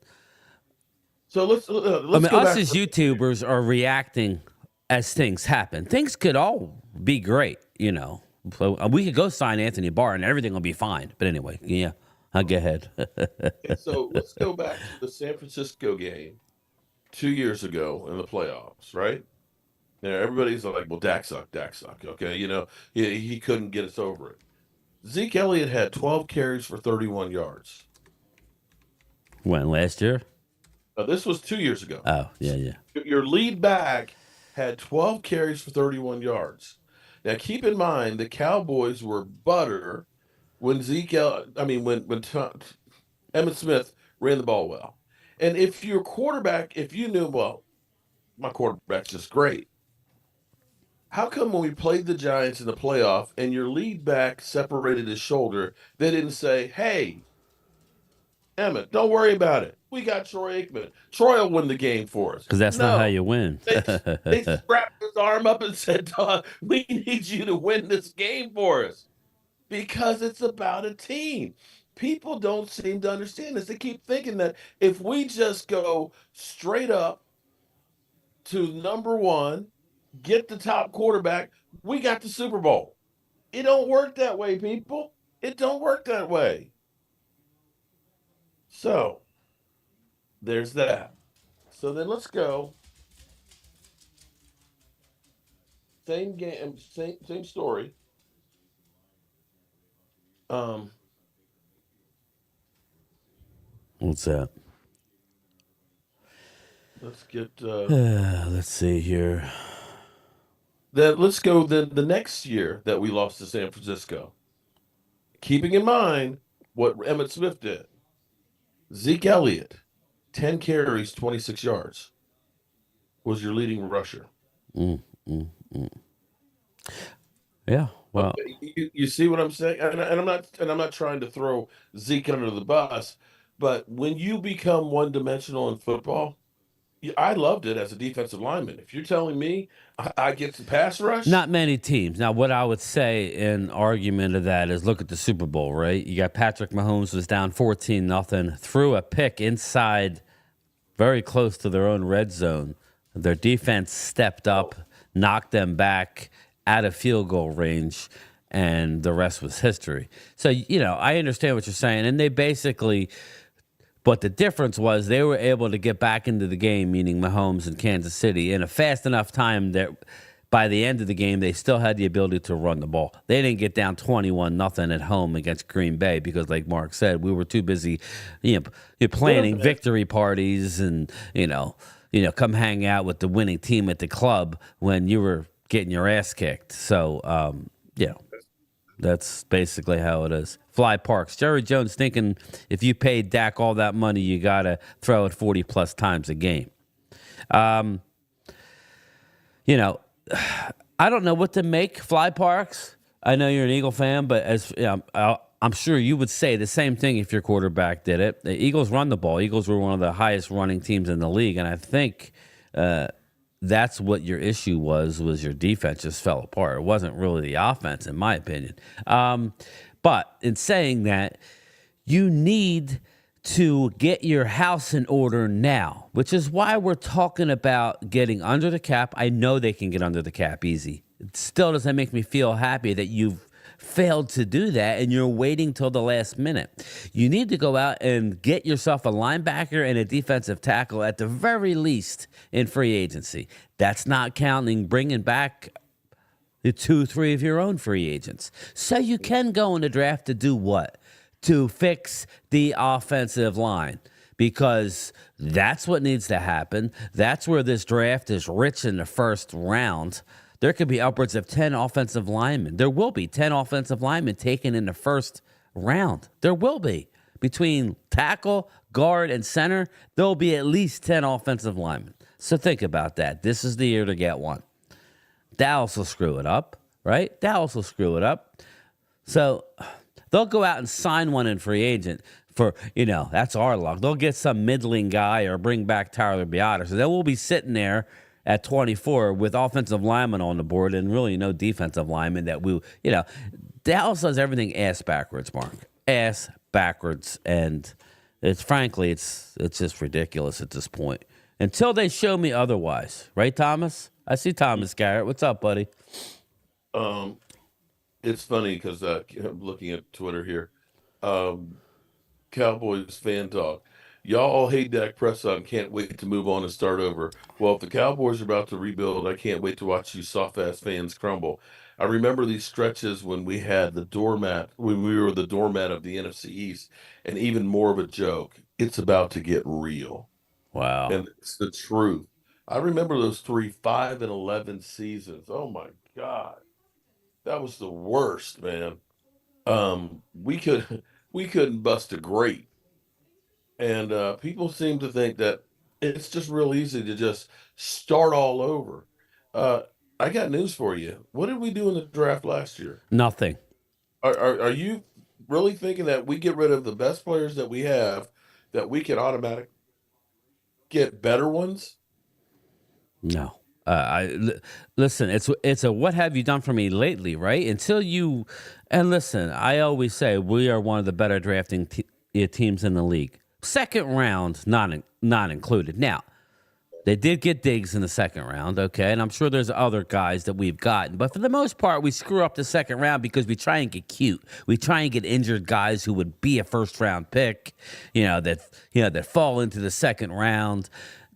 So let's I mean, go us back. as YouTubers are reacting as things happen. Things could all be great, So, we could go sign Anthony Barr and everything will be fine. But anyway, yeah, I'll go ahead. So let's go back to the San Francisco game 2 years ago in the playoffs, right? Now everybody's like, "Well, Dak sucked, Dak sucked." Okay, he couldn't get us over it. Zeke Elliott had 12 carries for 31 yards. When last year? Now this was 2 years ago. Oh, yeah, yeah. Your lead back had 12 carries for 31 yards. Now keep in mind the Cowboys were butter when Emmitt Smith ran the ball well. And if your quarterback, if you knew, well, my quarterback's just great. How come when we played the Giants in the playoff and your lead back separated his shoulder, they didn't say, hey, Emmett, don't worry about it. We got Troy Aikman. Troy will win the game for us. Because that's not how No, you win. they strapped his arm up and said, we need you to win this game for us because it's about a team. People don't seem to understand this. They keep thinking that if we just go straight up to number one, get the top quarterback, we got the Super Bowl. It don't work that way, people. It don't work that way. So there's that. So then let's go. Same game, same story. Um, What's that? let's get Let's see here. then let's go the next year that we lost to San Francisco. Keeping in mind what Emmitt Smith did. Zeke Elliott, 10 carries, 26 yards, was your leading rusher. Mm, mm, mm. Yeah. Well, Okay, you see what I'm saying? And I'm not trying to throw Zeke under the bus, but when you become one dimensional in football, I loved it as a defensive lineman. If you're telling me I get the pass rush, not many teams. Now, what I would say in argument of that is look at the Super Bowl, right? You got Patrick Mahomes was down 14-0, threw a pick inside very close to their own red zone. Their defense stepped up, knocked them back out of field goal range, and the rest was history. So, I understand what you're saying. And they basically, but the difference was they were able to get back into the game, meaning Mahomes and Kansas City, in a fast enough time that by the end of the game, they still had the ability to run the ball. They didn't get down 21-0 at home against Green Bay because, like Mark said, we were too busy, planning victory parties and, come hang out with the winning team at the club when you were getting your ass kicked. So, that's basically how it is. Fly Parks. Jerry Jones thinking if you paid Dak all that money, you got to throw it 40-plus times a game. I don't know what to make, Fly Parks. I know you're an Eagle fan, but I'm sure you would say the same thing if your quarterback did it. The Eagles run the ball. Eagles were one of the highest running teams in the league, and I think that's what your issue was your defense just fell apart. It wasn't really the offense, in my opinion. But in saying that, you need to get your house in order now, which is why we're talking about getting under the cap. I know they can get under the cap easy. It still doesn't make me feel happy that you've failed to do that and you're waiting till the last minute. You need to go out and get yourself a linebacker and a defensive tackle at the very least in free agency. That's not counting bringing back the 2-3 of your own free agents. So you can go in the draft to do what? To fix the offensive line, because that's what needs to happen. That's where this draft is rich in the first round. There could be upwards of 10 offensive linemen. There will be 10 offensive linemen taken in the first round. There will be. Between tackle, guard, and center, there'll be at least 10 offensive linemen. So think about that. This is the year to get one. Dallas will screw it up, right? Dallas will screw it up. So they'll go out and sign one in free agent for, that's our luck. They'll get some middling guy or bring back Tyler Biadasz. So then we'll be sitting there at 24 with offensive linemen on the board and really no defensive linemen that Dallas does everything ass backwards, Mark. Ass backwards. And it's just ridiculous at this point. Until they show me otherwise. Right, Thomas? I see Thomas Garrett. What's up, buddy? It's funny because I'm looking at Twitter here. Cowboys fan talk. Y'all all hate Dak Prescott and can't wait to move on and start over. Well, if the Cowboys are about to rebuild, I can't wait to watch you soft-ass fans crumble. I remember these stretches when we had when we were the doormat of the NFC East, and even more of a joke. It's about to get real. Wow. And it's the truth. I remember those 5-11 seasons. Oh my God. That was the worst, man. We could we couldn't bust a grape. And people seem to think that it's just real easy to just start all over. Uh, I got news for you. What did we do in the draft last year? Nothing. Are you really thinking that we get rid of the best players that we have, that we can automatically get better ones? No. Listen, it's a what have you done for me lately, right? And listen, I always say we are one of the better drafting teams in the league. Second round, not included. Now, they did get Diggs in the second round, okay? And I'm sure there's other guys that we've gotten. But for the most part, we screw up the second round because we try and get cute. We try and get injured guys who would be a first round pick, that fall into the second round.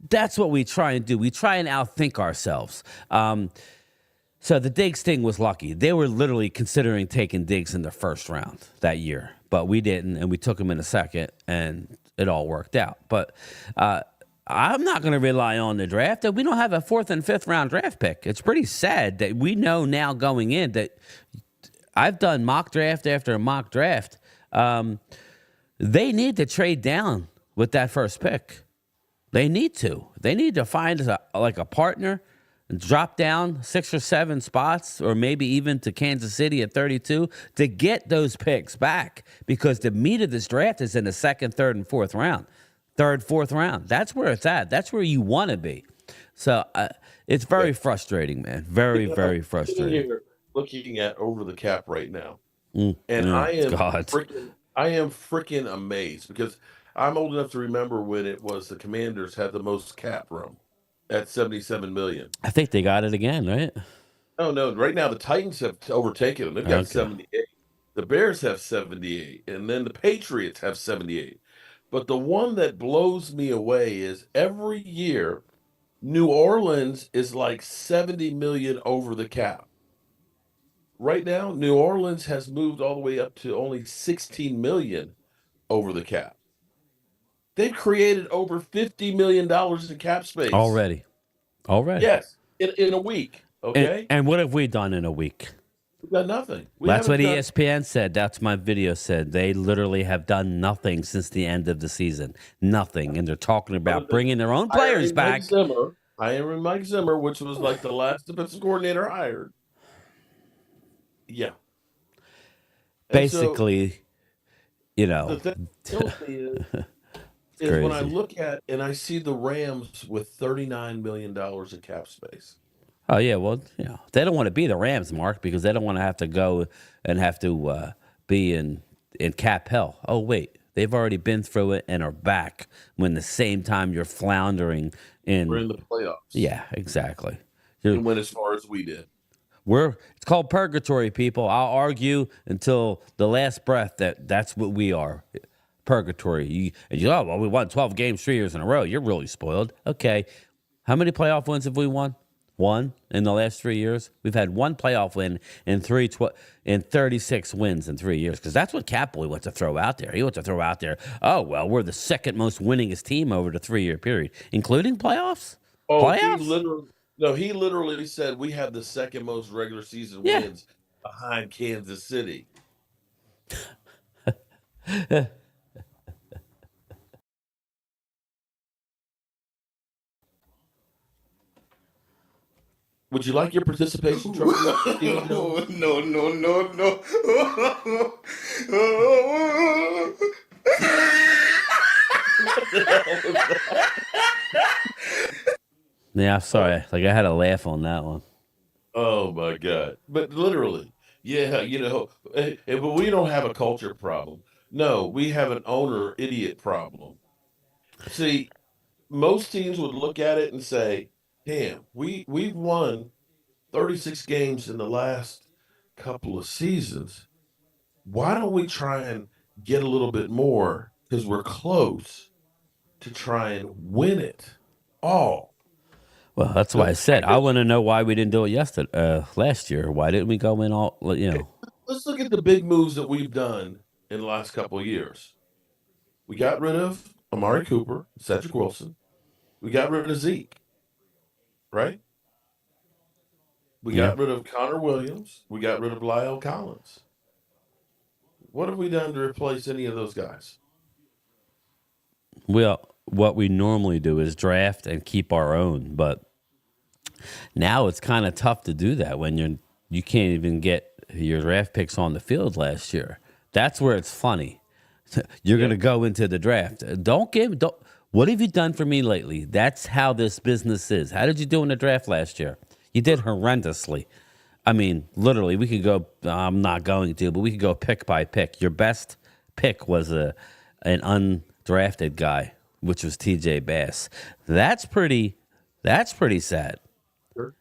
that's what we try and do. We try and outthink ourselves. So the Diggs thing was lucky. They were literally considering taking Diggs in the first round that year, but we didn't, and we took him in the second, and it all worked out. But I'm not going to rely on the draft. We don't have a 4th and 5th round draft pick. It's pretty sad that we know now going in that I've done mock draft after mock draft. They need to trade down with that first pick. They need to. They need to find a partner, drop down 6 or 7 spots, or maybe even to Kansas City at 32 to get those picks back, because the meat of this draft is in the 2nd, 3rd, and 4th round. 3rd, 4th round. That's where it's at. That's where you want to be. So it's very frustrating, man. Very, very frustrating. Here looking at over the cap right now, and I am freaking amazed, because I'm old enough to remember when it was the Commanders had the most cap room at $77 million. I think they got it again, right? Oh no! Right now the Titans have overtaken them. They've got 78. The Bears have 78, and then the Patriots have 78. But the one that blows me away is every year New Orleans is like 70 million over the cap. Right now, New Orleans has moved all the way up to only 16 million over the cap. They've created over $50 million in cap space. Already. Yes, in a week. Okay. And what have we done in a week? We've got nothing. That's what ESPN said. That's my video said. They literally have done nothing since the end of the season. Nothing. And they're talking about bringing their own players back. Hiring Mike Zimmer, which was like the last defensive coordinator hired. Yeah. Basically, the thing that kills me is when I look at and I see the Rams with $39 million in cap space. Oh, yeah. Well, they don't want to be the Rams, Mark, because they don't want to have to go and have to be in cap hell. Oh, wait. They've already been through it and are back when the same time you're floundering in. We're in the playoffs. Yeah, exactly. And went as far as we did. It's called purgatory, people. I'll argue until the last breath that's what we are. Purgatory. We won 12 games 3 years in a row. You're really spoiled. Okay. How many playoff wins have we won? 1 in the last 3 years. We've had 1 playoff win in 36 wins in 3 years, because that's what Catboy wants to throw out there. He wants to throw out there, oh, well, we're the 2nd most winningest team over the 3-year period, including playoffs. Oh, playoffs? He literally said we have the 2nd most regular season wins behind Kansas City. Would you like your participation trophy? No. Yeah, sorry. I had a laugh on that one. Oh my God! But literally, but we don't have a culture problem. No, we have an owner idiot problem. See, most teams would look at it and say, "Damn, we've won 36 games in the last couple of seasons. Why don't we try and get a little bit more, because we're close to try and win it all?" Well, that's why I said I want to know why we didn't do it last year. Why didn't we go in all? Let's look at the big moves that we've done in the last couple of years. We got rid of Amari Cooper, Cedric Wilson. We got rid of Zeke, right? We got rid of Connor Williams. We got rid of Lyle Collins. What have we done to replace any of those guys? Well, what we normally do is draft and keep our own, but now it's kind of tough to do that when you can't even get your draft picks on the field last year. That's where it's funny. You're going to go into the draft. What have you done for me lately? That's how this business is. How did you do in the draft last year? You did horrendously. I mean, literally, we could go, I'm not going to, but we could go pick by pick. Your best pick was an undrafted guy, which was TJ Bass. That's pretty sad. Sure.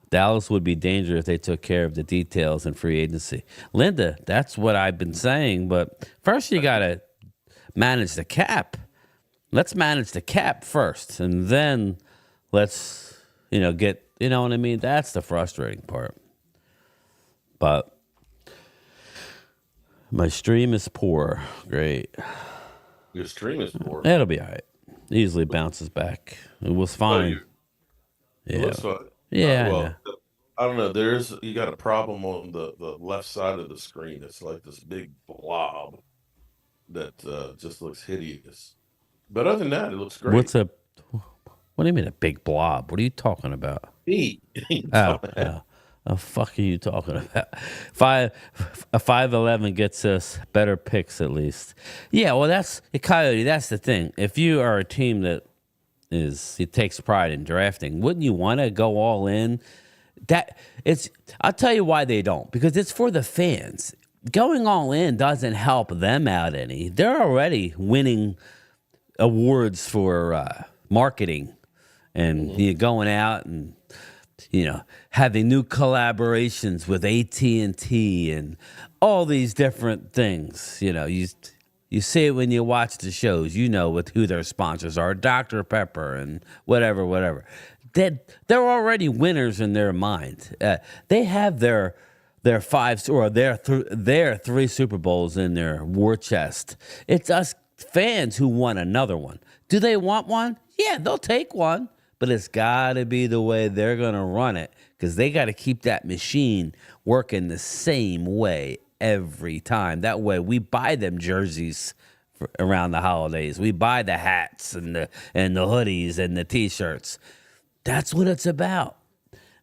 Dallas would be dangerous if they took care of the details in free agency. Linda, that's what I've been saying, but first you got to manage the cap. Let's manage the cap first, and then let's, get, you know what I mean? That's the frustrating part. But my stream is poor. Great. Your stream is poor. It'll be all right. Easily bounces back. It was Oh, fine. it Yeah. looks fine. Yeah, I Well, know. I don't know. You got a problem on the left side of the screen. It's like this big blob that just looks hideous. But other than that, it looks great. What do you mean a big blob? What are you talking about? Me. Oh, yeah. The fuck are you talking about? A 5'11" gets us better picks at least. Yeah, well, that's Coyote. That's the thing. If you are a team that it takes pride in drafting, wouldn't you want to go all in? I'll tell you why they don't, because it's for the fans. Going all in doesn't help them out any. They're already winning awards for marketing, and you're going out and having new collaborations with AT&T and all these different things. You see it when you watch the shows. With who their sponsors are, Dr. Pepper and whatever. They're already winners in their mind. They have their five or their three Super Bowls in their war chest. It's us fans who want another one. Do they want one? Yeah, they'll take one, but it's got to be the way they're going to run it, because they got to keep that machine working the same way every time. That way we buy them jerseys around the holidays. We buy the hats and the hoodies and the T-shirts. That's what it's about.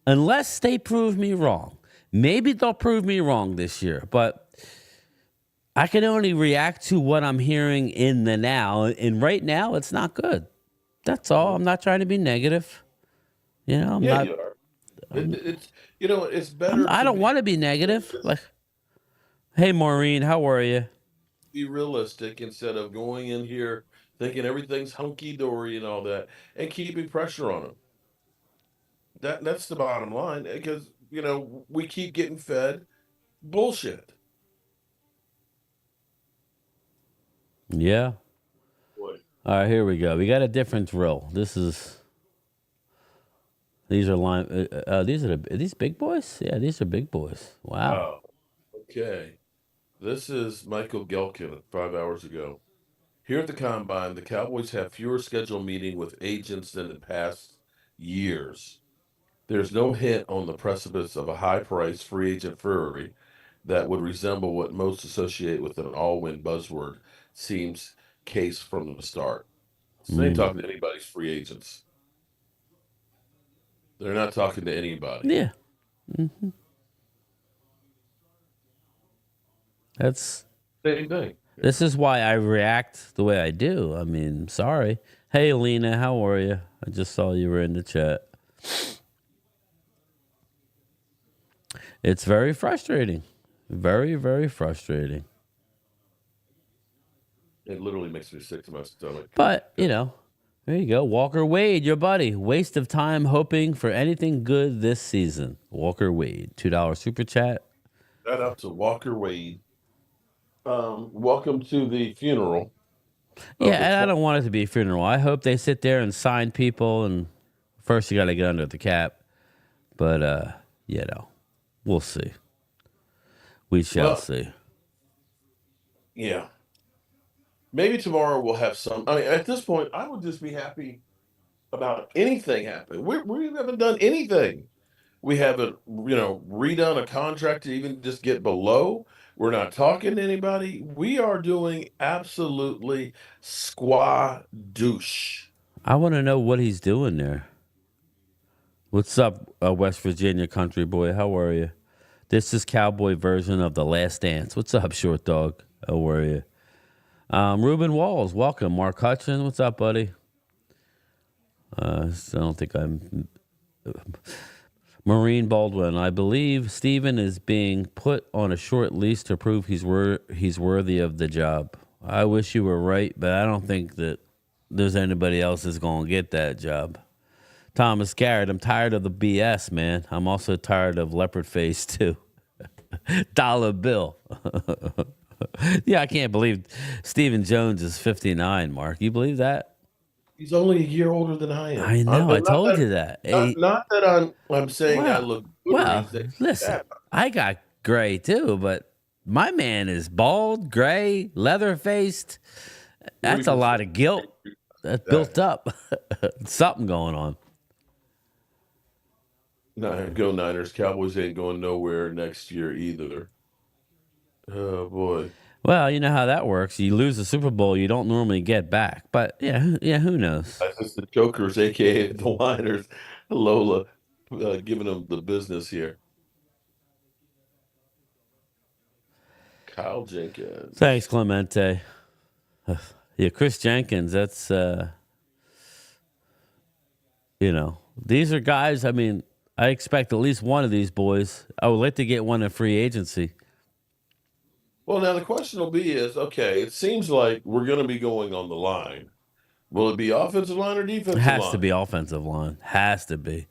Unless they prove me wrong. Maybe they'll prove me wrong this year, but I can only react to what I'm hearing in the now. And right now, it's not good. That's all. I'm not trying to be negative. I'm Yeah, not. you are. It's better. I don't want to be negative. Like, hey, Maureen, how are you? Be realistic instead of going in here thinking everything's hunky dory and all that, and keeping pressure on them. That's the bottom line, because we keep getting fed bullshit. Yeah. Boy. All right, here we go. We got a different drill. These are these big boys? Yeah, these are big boys. Wow. Oh, okay. This is Michael Gelkin 5 hours ago. Here at the Combine, the Cowboys have fewer scheduled meetings with agents than in past years. There's no hint on the precipice of a high-priced free agent fury that would resemble what most associate with an all-win buzzword seems case from the start. So they ain't talking to anybody's free agents. They're not talking to anybody. Yeah. Mm-hmm. That's Same thing. This is why I react the way I do. I mean, sorry. Hey, Alina, how are you? I just saw you were in the chat. It's very frustrating. Very, very frustrating. It literally makes me sick to my stomach. But, there you go. Walker Wade, your buddy. Waste of time hoping for anything good this season. Walker Wade, $2 super chat. Shout out to Walker Wade. Welcome to the funeral. Yeah, and I don't want it to be a funeral. I hope they sit there and sign people, and first you got to get under the cap. But, we'll see. We shall see. Yeah. Maybe tomorrow we'll have some. I mean, at this point, I would just be happy about anything happening. We haven't done anything. We haven't, redone a contract to even just get below. We're not talking to anybody. We are doing absolutely squadouche. I want to know what he's doing there. What's up, West Virginia country boy? How are you? This is Cowboy version of The Last Dance. What's up, short dog? How are you? Ruben Walls, welcome. Mark Hutchin, what's up, buddy? I don't think I'm... Maureen Baldwin, I believe Steven is being put on a short lease to prove he's worthy of the job. I wish you were right, but I don't think that there's anybody else that's going to get that job. Thomas Garrett, I'm tired of the BS, man. I'm also tired of leopard face, too. Dollar bill. Yeah, I can't believe Stephen Jones is 59, Mark. You believe that? He's only a year older than I am. I know. I And not told that you that. Hey, I'm saying I well, look good or well, anything like listen, that. I got gray too, but my man is bald, gray, leather faced. That's a 3%. lot of guilt that's built That. up. Something going on. Go Niners. Cowboys ain't going nowhere next year either. Oh boy. Well, you know how that works. You lose the Super Bowl, you don't normally get back. But yeah, yeah, who knows? That's just the Chokers, aka the Niners. Lola giving them the business here. Kyle Thanks, Jenkins. Clemente. Yeah, Chris Jenkins. That's these are guys. I mean, I expect at least one of these boys. I would like to get one in free agency. Well, now the question will be is, okay, it seems like we're going to be going on the line. Will it be offensive line or It defensive has to line? be offensive line. Has to be.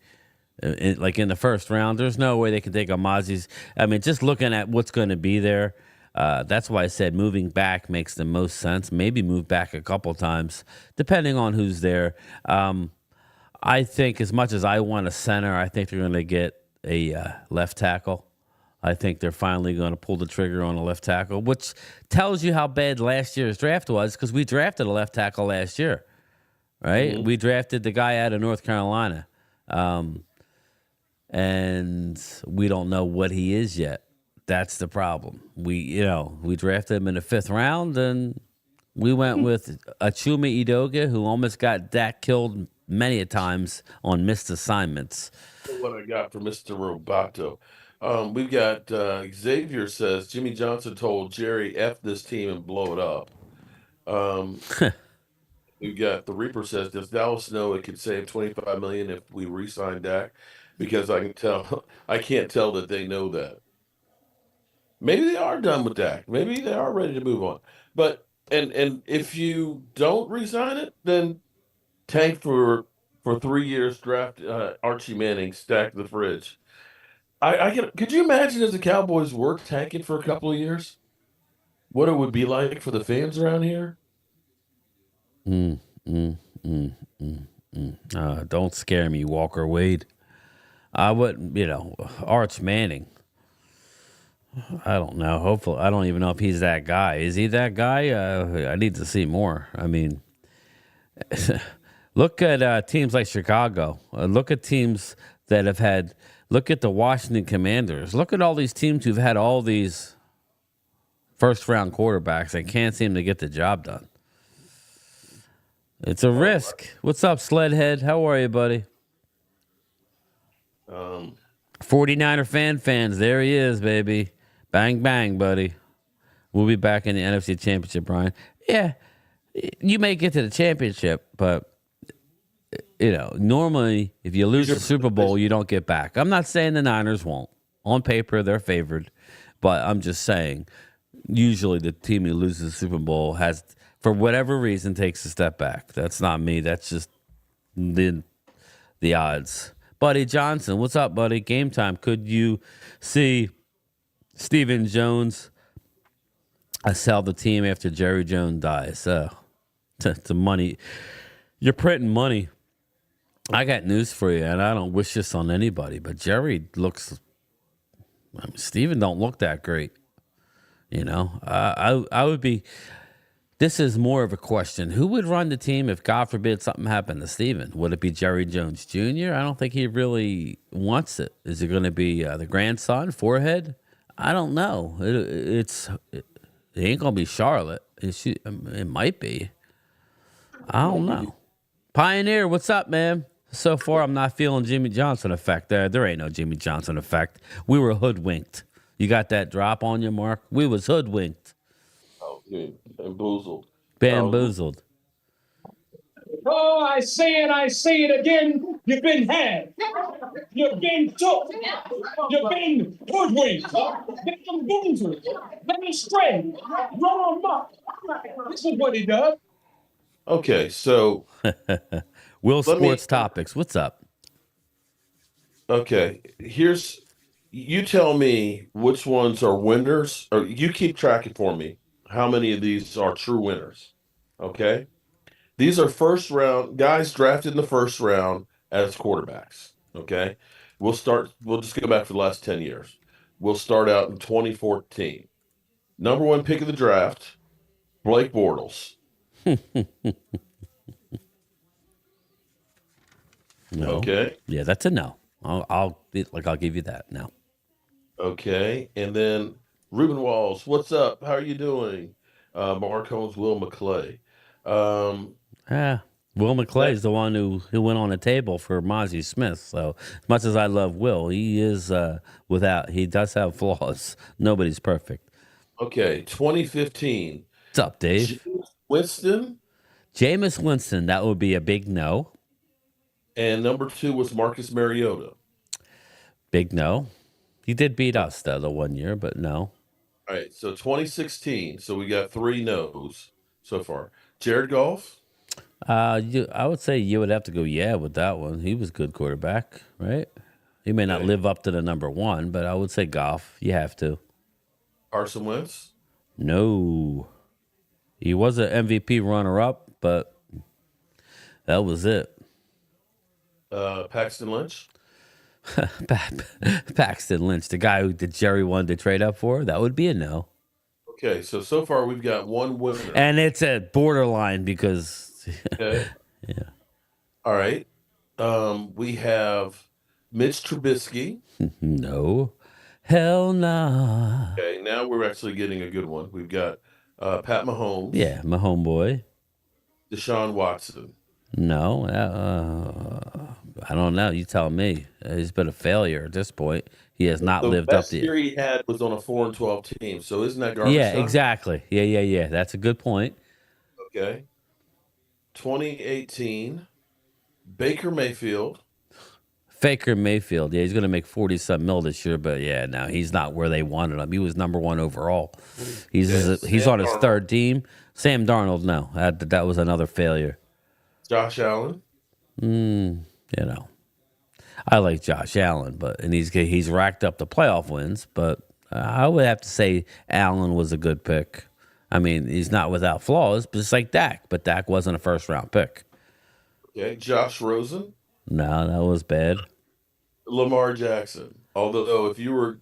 Like in the first round, there's no way they can take Amazi's. I mean, just looking at what's going to be there, that's why I said moving back makes the most sense. Maybe move back a couple times, depending on who's there. I think as much as I want a center, I think they're going to get a left tackle. I think they're finally going to pull the trigger on a left tackle, which tells you how bad last year's draft was because we drafted a left tackle last year, right? Hmm. We drafted the guy out of North Carolina. And we don't know what he is yet. That's the problem. We drafted him in the fifth round, and we went with Achuma Idoga, who almost got Dak killed many a times on missed assignments. What I got for Mr. Roboto. We've got Xavier says Jimmy Johnson told Jerry F this team and blow it up. Um, we've got the Reaper says, does Dallas know it could save 25 million if we re-sign Dak? Because I can tell I can't tell that they know that. Maybe they are done with Dak. Maybe they are ready to move on. But and if you don't resign it, then tank for 3 years, draft Archie Manning, stack the fridge. Could you imagine as the Cowboys were tanking for a couple of years? What it would be like for the fans around here? Mm, mm, mm, mm, don't scare me, Walker Wade. I wouldn't, Arch Manning. I don't know. Hopefully, I don't even know if he's that guy. Is he that guy? I need to see more. I mean, look at teams like Chicago. Look at teams that have had. Look at the Washington Commanders. Look at all these teams who've had all these first round quarterbacks and can't seem to get the job done. It's a risk. What's up, Sledhead? How are you, buddy? Um, 49er fans. There he is, baby. Bang, bang, buddy. We'll be back in the NFC Championship, Brian. Yeah, you may get to the championship, but normally if you lose the Super Bowl, you don't get back. I'm not saying the Niners won't. On paper, they're favored, but I'm just saying usually the team who loses the Super Bowl has, for whatever reason, takes a step back. That's not me. That's just the odds. Buddy Johnson, what's up, buddy? Game time. Could you see Stephen Jones sell the team after Jerry Jones dies? The money. You're printing money. I got news for you, and I don't wish this on anybody, but Jerry looks. I mean, Stephen don't look that great. I would be. This is more of a question. Who would run the team if, God forbid, something happened to Steven? Would it be Jerry Jones Jr.? I don't think he really wants it. Is it going to be the grandson, Forehead? I don't know. It ain't going to be Charlotte. It might be. I don't know. Pioneer, what's up, man? So far, I'm not feeling Jimmy Johnson effect. There ain't no Jimmy Johnson effect. We were hoodwinked. You got that drop on you, Mark? We was hoodwinked. oh, dude, bamboozled. Bamboozled. Oh, I say it again. You've been had. You've been took. You've been hoodwinked. Bamboozled. Let me straight. Run amok. This is what he does. Okay, so Will let me. Sports Topics. What's up? Okay, you tell me which ones are winners, or you keep tracking for me how many of these are true winners. Okay, These are first round guys drafted in the first round as quarterbacks. Okay. We'll just go back for the last 10 years. We'll start out in 2014. Number one pick of the draft, Blake Bortles. No. Okay. Yeah, that's a no. I'll give you that. No. Okay. And then Ruben Walls, what's up? How are you doing? Mark Holmes, Will McClay. Will McClay is the one who went on the table for Mozzie Smith. So as much as I love Will, he is he does have flaws. Nobody's perfect. Okay, 2015. What's up, Dave? James Winston. Jameis Winston, that would be a big no. And number 2 was Marcus Mariota. Big no. He did beat us though the one year, but no. All right, so 2016. So we got 3 no's so far. Jared Goff. I would say you would have to go with that one. He was a good quarterback, right? He may not live up to the number 1, but I would say Goff. You have to. Carson Wentz. No. He was an MVP runner-up, but that was it. Paxton Lynch. Paxton Lynch, the guy who Jerry wanted to trade up for, that would be a no. Okay, so far we've got one winner. And it's a borderline because... Okay. Yeah. All right. We have Mitch Trubisky. No. Hell nah. Okay, now we're actually getting a good one. We've got Pat Mahomes. Yeah, my homeboy. Deshaun Watson. No. I don't know. You tell me. He's been a failure at this point. He has not lived up to the best year he had was on a 4-12 team. So isn't that garbage? Yeah, exactly. Yeah. That's a good point. Okay. 2018, Baker Mayfield. Faker Mayfield. Yeah, he's going to make 40-some mil this year, but yeah, no, he's not where they wanted him. He was number 1 overall. He's on his third team. Sam Darnold, no. That was another failure. Josh Allen. I like Josh Allen, and he's racked up the playoff wins, but I would have to say Allen was a good pick. I mean, he's not without flaws, but it's like Dak, but Dak wasn't a first-round pick. Okay, Josh Rosen. No, that was bad. Lamar Jackson. Although if you were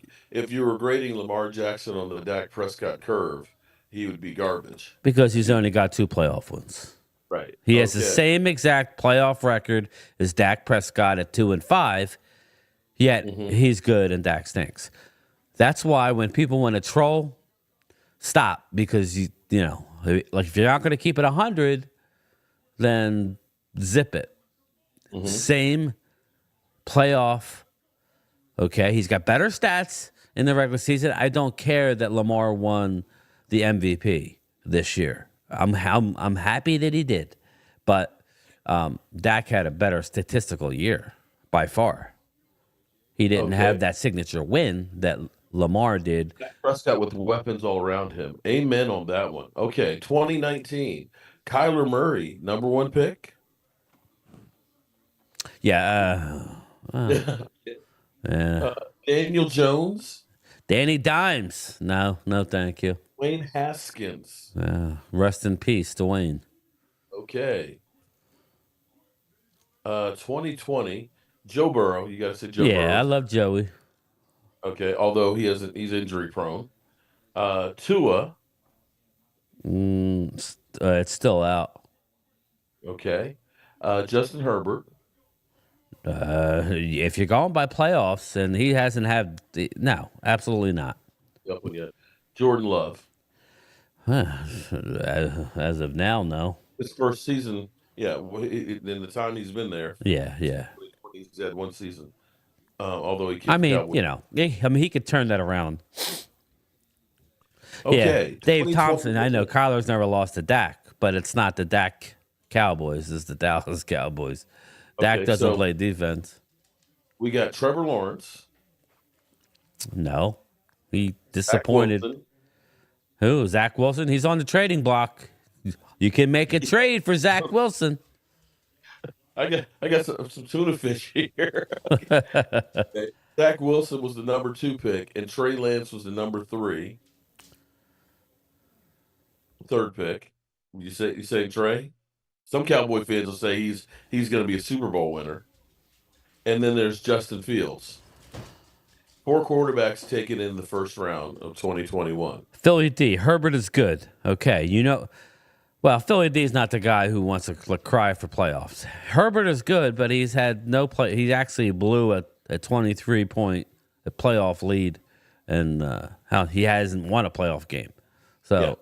grading Lamar Jackson on the Dak Prescott curve, he would be garbage. Because he's only got 2 playoff wins. Right. He has the same exact playoff record as Dak Prescott at 2-5, yet he's good and Dak stinks. That's why when people want to troll, stop, because you know, like if you're not going to keep it 100, then zip it. Same playoff. Okay, he's got better stats in the regular season. I don't care that Lamar won the MVP this year. I'm happy that he did, but Dak had a better statistical year by far. He didn't have that signature win that Lamar did. Dak Prescott with weapons all around him. Amen on that one. Okay, 2019, Kyler Murray, number 1 pick. Yeah. Daniel Jones. Danny Dimes. No, thank you. Wayne Haskins. Rest in peace, Dwayne. Okay. 2020, Joe Burrow. You got to say Joe Burrow. Yeah, I love Joey. Okay, although he's injury prone. Tua. It's still out. Okay. Justin Herbert. If you're going by playoffs and he hasn't had no, absolutely not. Up one yet. Jordan Love. As of now, no. His first season, yeah. In the time he's been there, Yeah. he's had 1 season. Although he, he could turn that around. Okay, yeah. Dave Thompson. I know Kyler's never lost to Dak, but it's not the Dak Cowboys; it's the Dallas Cowboys. Dak doesn't play defense. We got Trevor Lawrence. No, he disappointed. Who? Zach Wilson? He's on the trading block. You can make a trade for Zach Wilson. I got some tuna fish here. Okay. Zach Wilson was the number 2 pick, and Trey Lance was the number 3. Third pick. You say Trey? Some Cowboy fans will say he's going to be a Super Bowl winner. And then there's Justin Fields. 4 quarterbacks taken in the first round of 2021. Philly D. Herbert is good. Okay, well, Philly D is not the guy who wants to cry for playoffs. Herbert is good, but he's had no play. He actually blew a 23-point playoff lead, and how he hasn't won a playoff game. So,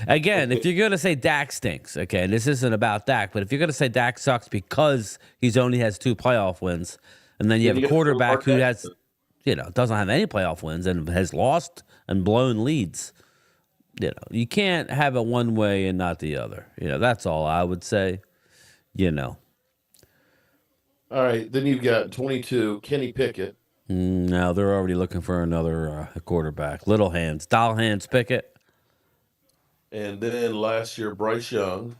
again, if you're going to say Dak stinks, okay, and this isn't about Dak, but if you're going to say Dak sucks because he's only has 2 playoff wins, and then you have a quarterback who has, doesn't have any playoff wins and has lost and blown leads. You can't have it one way and not the other. That's all I would say. All right, then you've got 22, Kenny Pickett. No, they're already looking for another quarterback. Little hands, doll hands, Pickett. And then last year, Bryce Young.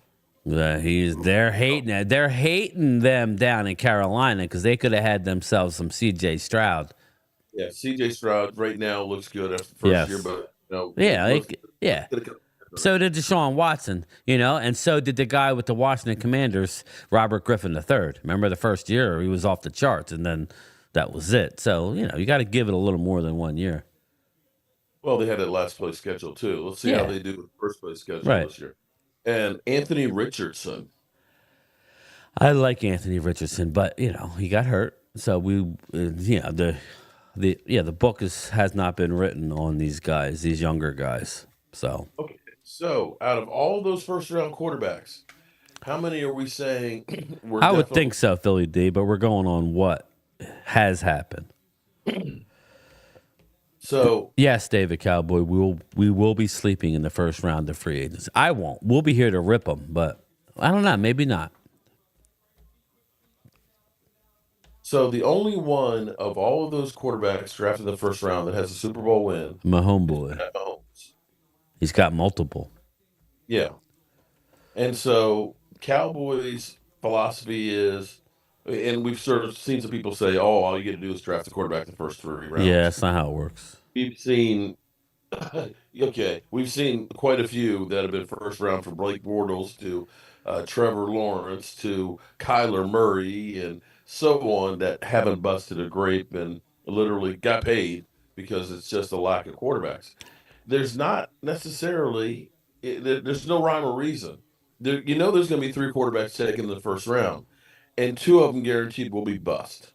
They're hating it. They're hating them down in Carolina because they could have had themselves some C.J. Stroud. Yeah, C.J. Stroud right now looks good after the first year, but yeah. So did Deshaun Watson, and so did the guy with the Washington Commanders, Robert Griffin III. Remember the first year he was off the charts, and then that was it. So you got to give it a little more than 1 year. Well, they had that last place schedule too. Let's see how they do with the first place schedule this year. And Anthony Richardson. I like Anthony Richardson, but he got hurt, so the book has not been written on these guys, these younger guys. So okay, so out of all those first round quarterbacks, how many are we saying I would think so, Philly D, but we're going on what has happened. So yes, David Cowboy, we will be sleeping in the first round of free agents. I won't. We'll be here to rip them, but I don't know. Maybe not. So the only one of all of those quarterbacks drafted in the first round that has a Super Bowl win, my homeboy, he's got multiple. Yeah, and so Cowboys' philosophy is. And we've sort of seen some people say, "Oh, all you get to do is draft the quarterback in the first 3 rounds." Yeah, that's not how it works. We've seen, we've seen quite a few that have been first round, from Blake Bortles to Trevor Lawrence to Kyler Murray and so on, that haven't busted a grape and literally got paid because it's just a lack of quarterbacks. There's not necessarily, there's no rhyme or reason. There's going to be 3 quarterbacks taken in the first round. And 2 of them guaranteed will be bust.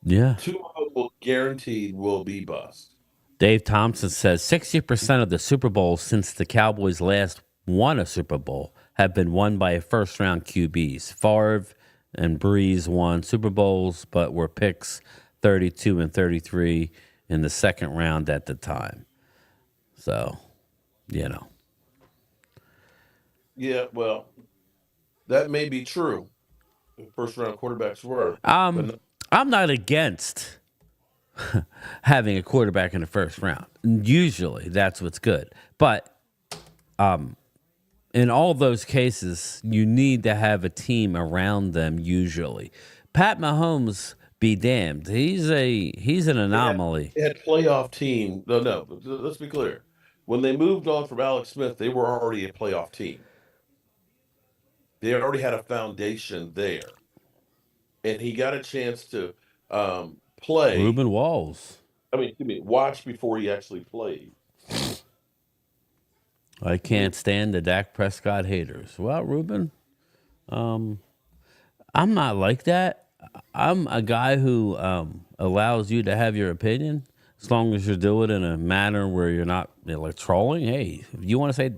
Yeah. 2 of them guaranteed will be bust. Dave Thompson says 60% of the Super Bowls since the Cowboys last won a Super Bowl have been won by first-round QBs. Favre and Breeze won Super Bowls, but were picks 32 and 33 in the second round at the time. So, Yeah, well, that may be true. First round quarterbacks were. I'm not against having a quarterback in the first round. Usually that's what's good. But in all those cases, you need to have a team around them usually. Pat Mahomes, be damned. He's an anomaly. They had playoff team. No, let's be clear. When they moved on from Alex Smith, they were already a playoff team. They already had a foundation there. And he got a chance to play. Ruben Walls. Watch before he actually played. I can't stand the Dak Prescott haters. Well, Ruben, I'm not like that. I'm a guy who allows you to have your opinion as long as you do it in a manner where you're not like trolling. Hey, if you want to say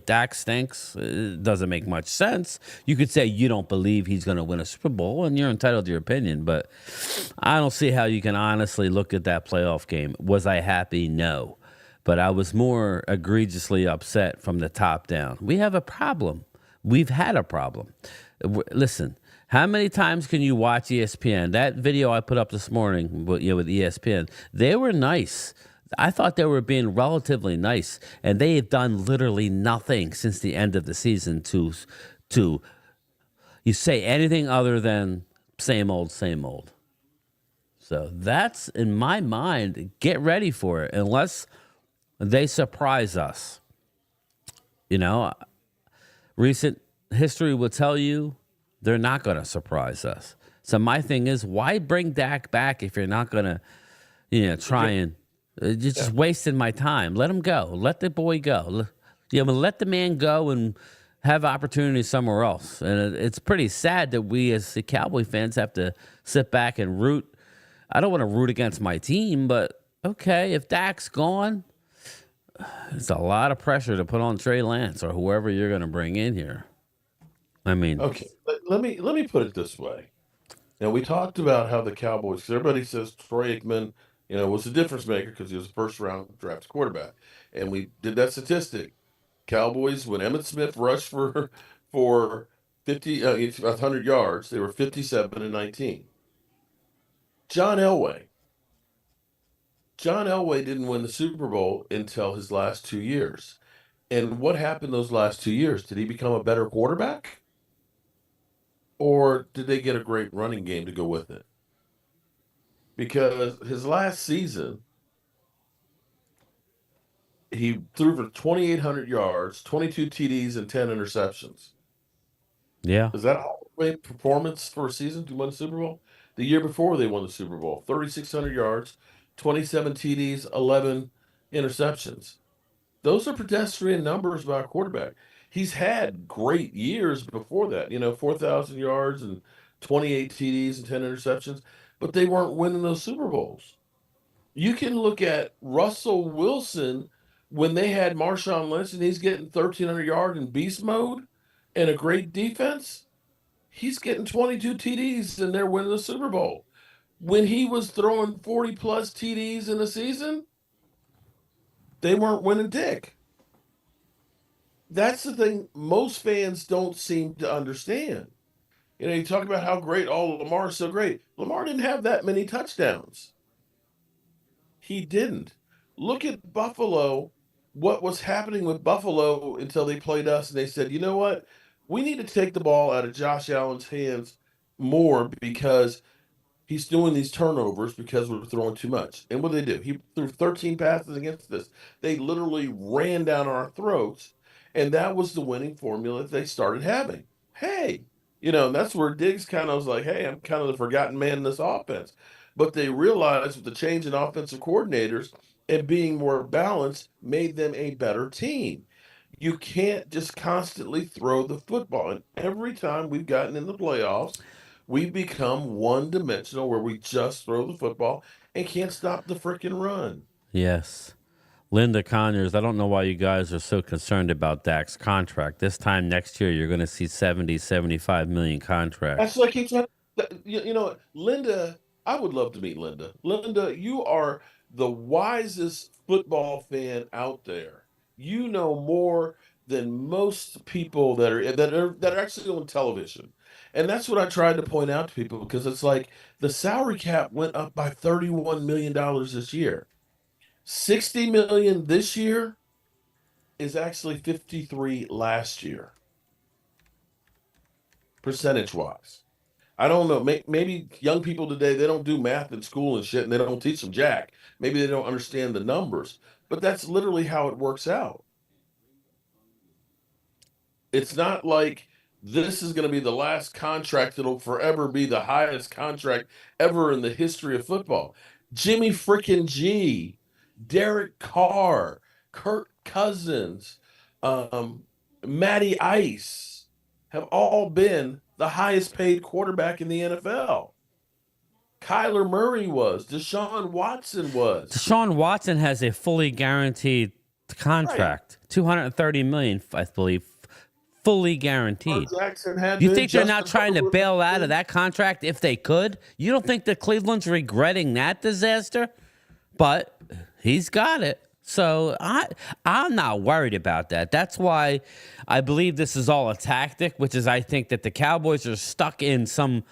Dak stinks, it doesn't make much sense. You could say you don't believe he's going to win a Super Bowl, and you're entitled to your opinion, but I don't see how you can honestly look at that playoff game. Was I happy? No. But I was more egregiously upset from the top down. We have a problem. We've had a problem. Listen, how many times can you watch ESPN? That video I put up this morning with ESPN, they were nice. I thought they were being relatively nice, and they have done literally nothing since the end of the season to you say anything other than same old, same old. So that's, in my mind, get ready for it, unless they surprise us. recent history will tell you they're not going to surprise us. So my thing is, why bring Dak back if you're not going to, try and you're just wasting my time. Let him go. Let the boy go. Let the man go and have opportunities somewhere else. And it's pretty sad that we as the Cowboy fans have to sit back and root. I don't want to root against my team, but okay, if Dak's gone, it's a lot of pressure to put on Trey Lance or whoever you're going to bring in here. I mean, Okay, let me put it this way. Now, we talked about how the Cowboys, everybody says Troy Aikman, was a difference maker because he was a first round draft quarterback. And we did that statistic. Cowboys, when Emmitt Smith rushed for 100 yards, they were 57-19. John Elway. John Elway didn't win the Super Bowl until his last 2 years. And what happened those last 2 years? Did he become a better quarterback? Or did they get a great running game to go with it? Because his last season, he threw for 2,800 yards, 22 TDs, and 10 interceptions. yeah. Is that a great performance for a season to win the Super Bowl? The year before they won the Super Bowl, 3,600 yards, 27 TDs, 11 interceptions. Those are pedestrian numbers by a quarterback. He's had great years before that, 4,000 yards and 28 TDs and 10 interceptions, but they weren't winning those Super Bowls. You can look at Russell Wilson when they had Marshawn Lynch and he's getting 1,300 yards in beast mode and a great defense. He's getting 22 TDs and they're winning the Super Bowl. When he was throwing 40 plus TDs in a season, they weren't winning dick. That's the thing most fans don't seem to understand. You talk about how great Lamar is so great. Lamar didn't have that many touchdowns. He didn't. Look at Buffalo, what was happening with Buffalo until they played us and they said, you know what? We need to take the ball out of Josh Allen's hands more because he's doing these turnovers because we're throwing too much. And what did they do? He threw 13 passes against us. They literally ran down our throats. And that was the winning formula that they started having. Hey, and that's where Diggs kind of was like, hey, I'm kind of the forgotten man in this offense. But they realized with the change in offensive coordinators and being more balanced made them a better team. You can't just constantly throw the football. And every time we've gotten in the playoffs, we've become one-dimensional where we just throw the football and can't stop the freaking run. Yes. Linda Conyers, I don't know why you guys are so concerned about Dak's contract. This time next year, you're going to see 70, 75 million contract. That's what I keep saying. Linda, I would love to meet Linda. Linda, you are the wisest football fan out there. You know more than most people that are actually on television. And that's what I tried to point out to people because it's like the salary cap went up by $31 million this year. 60 million this year is actually 53 last year. Percentage wise. I don't know. Maybe young people today, they don't do math in school and shit, and they don't teach them jack. Maybe they don't understand the numbers, but that's literally how it works out. It's not like this is going to be the last contract that'll forever be the highest contract ever in the history of football. Jimmy freaking G, Derek Carr, Kirk Cousins, Matty Ice have all been the highest paid quarterback in the NFL. Kyler Murray was. Deshaun Watson was. Deshaun Watson has a fully guaranteed contract, right. $230 million, I believe, fully guaranteed. You think they're not trying to bail out of that contract if they could? You don't think that Cleveland's regretting that disaster? But he's got it. So I'm not worried about that. That's why I believe this is all a tactic, which is I think that the Cowboys are stuck in some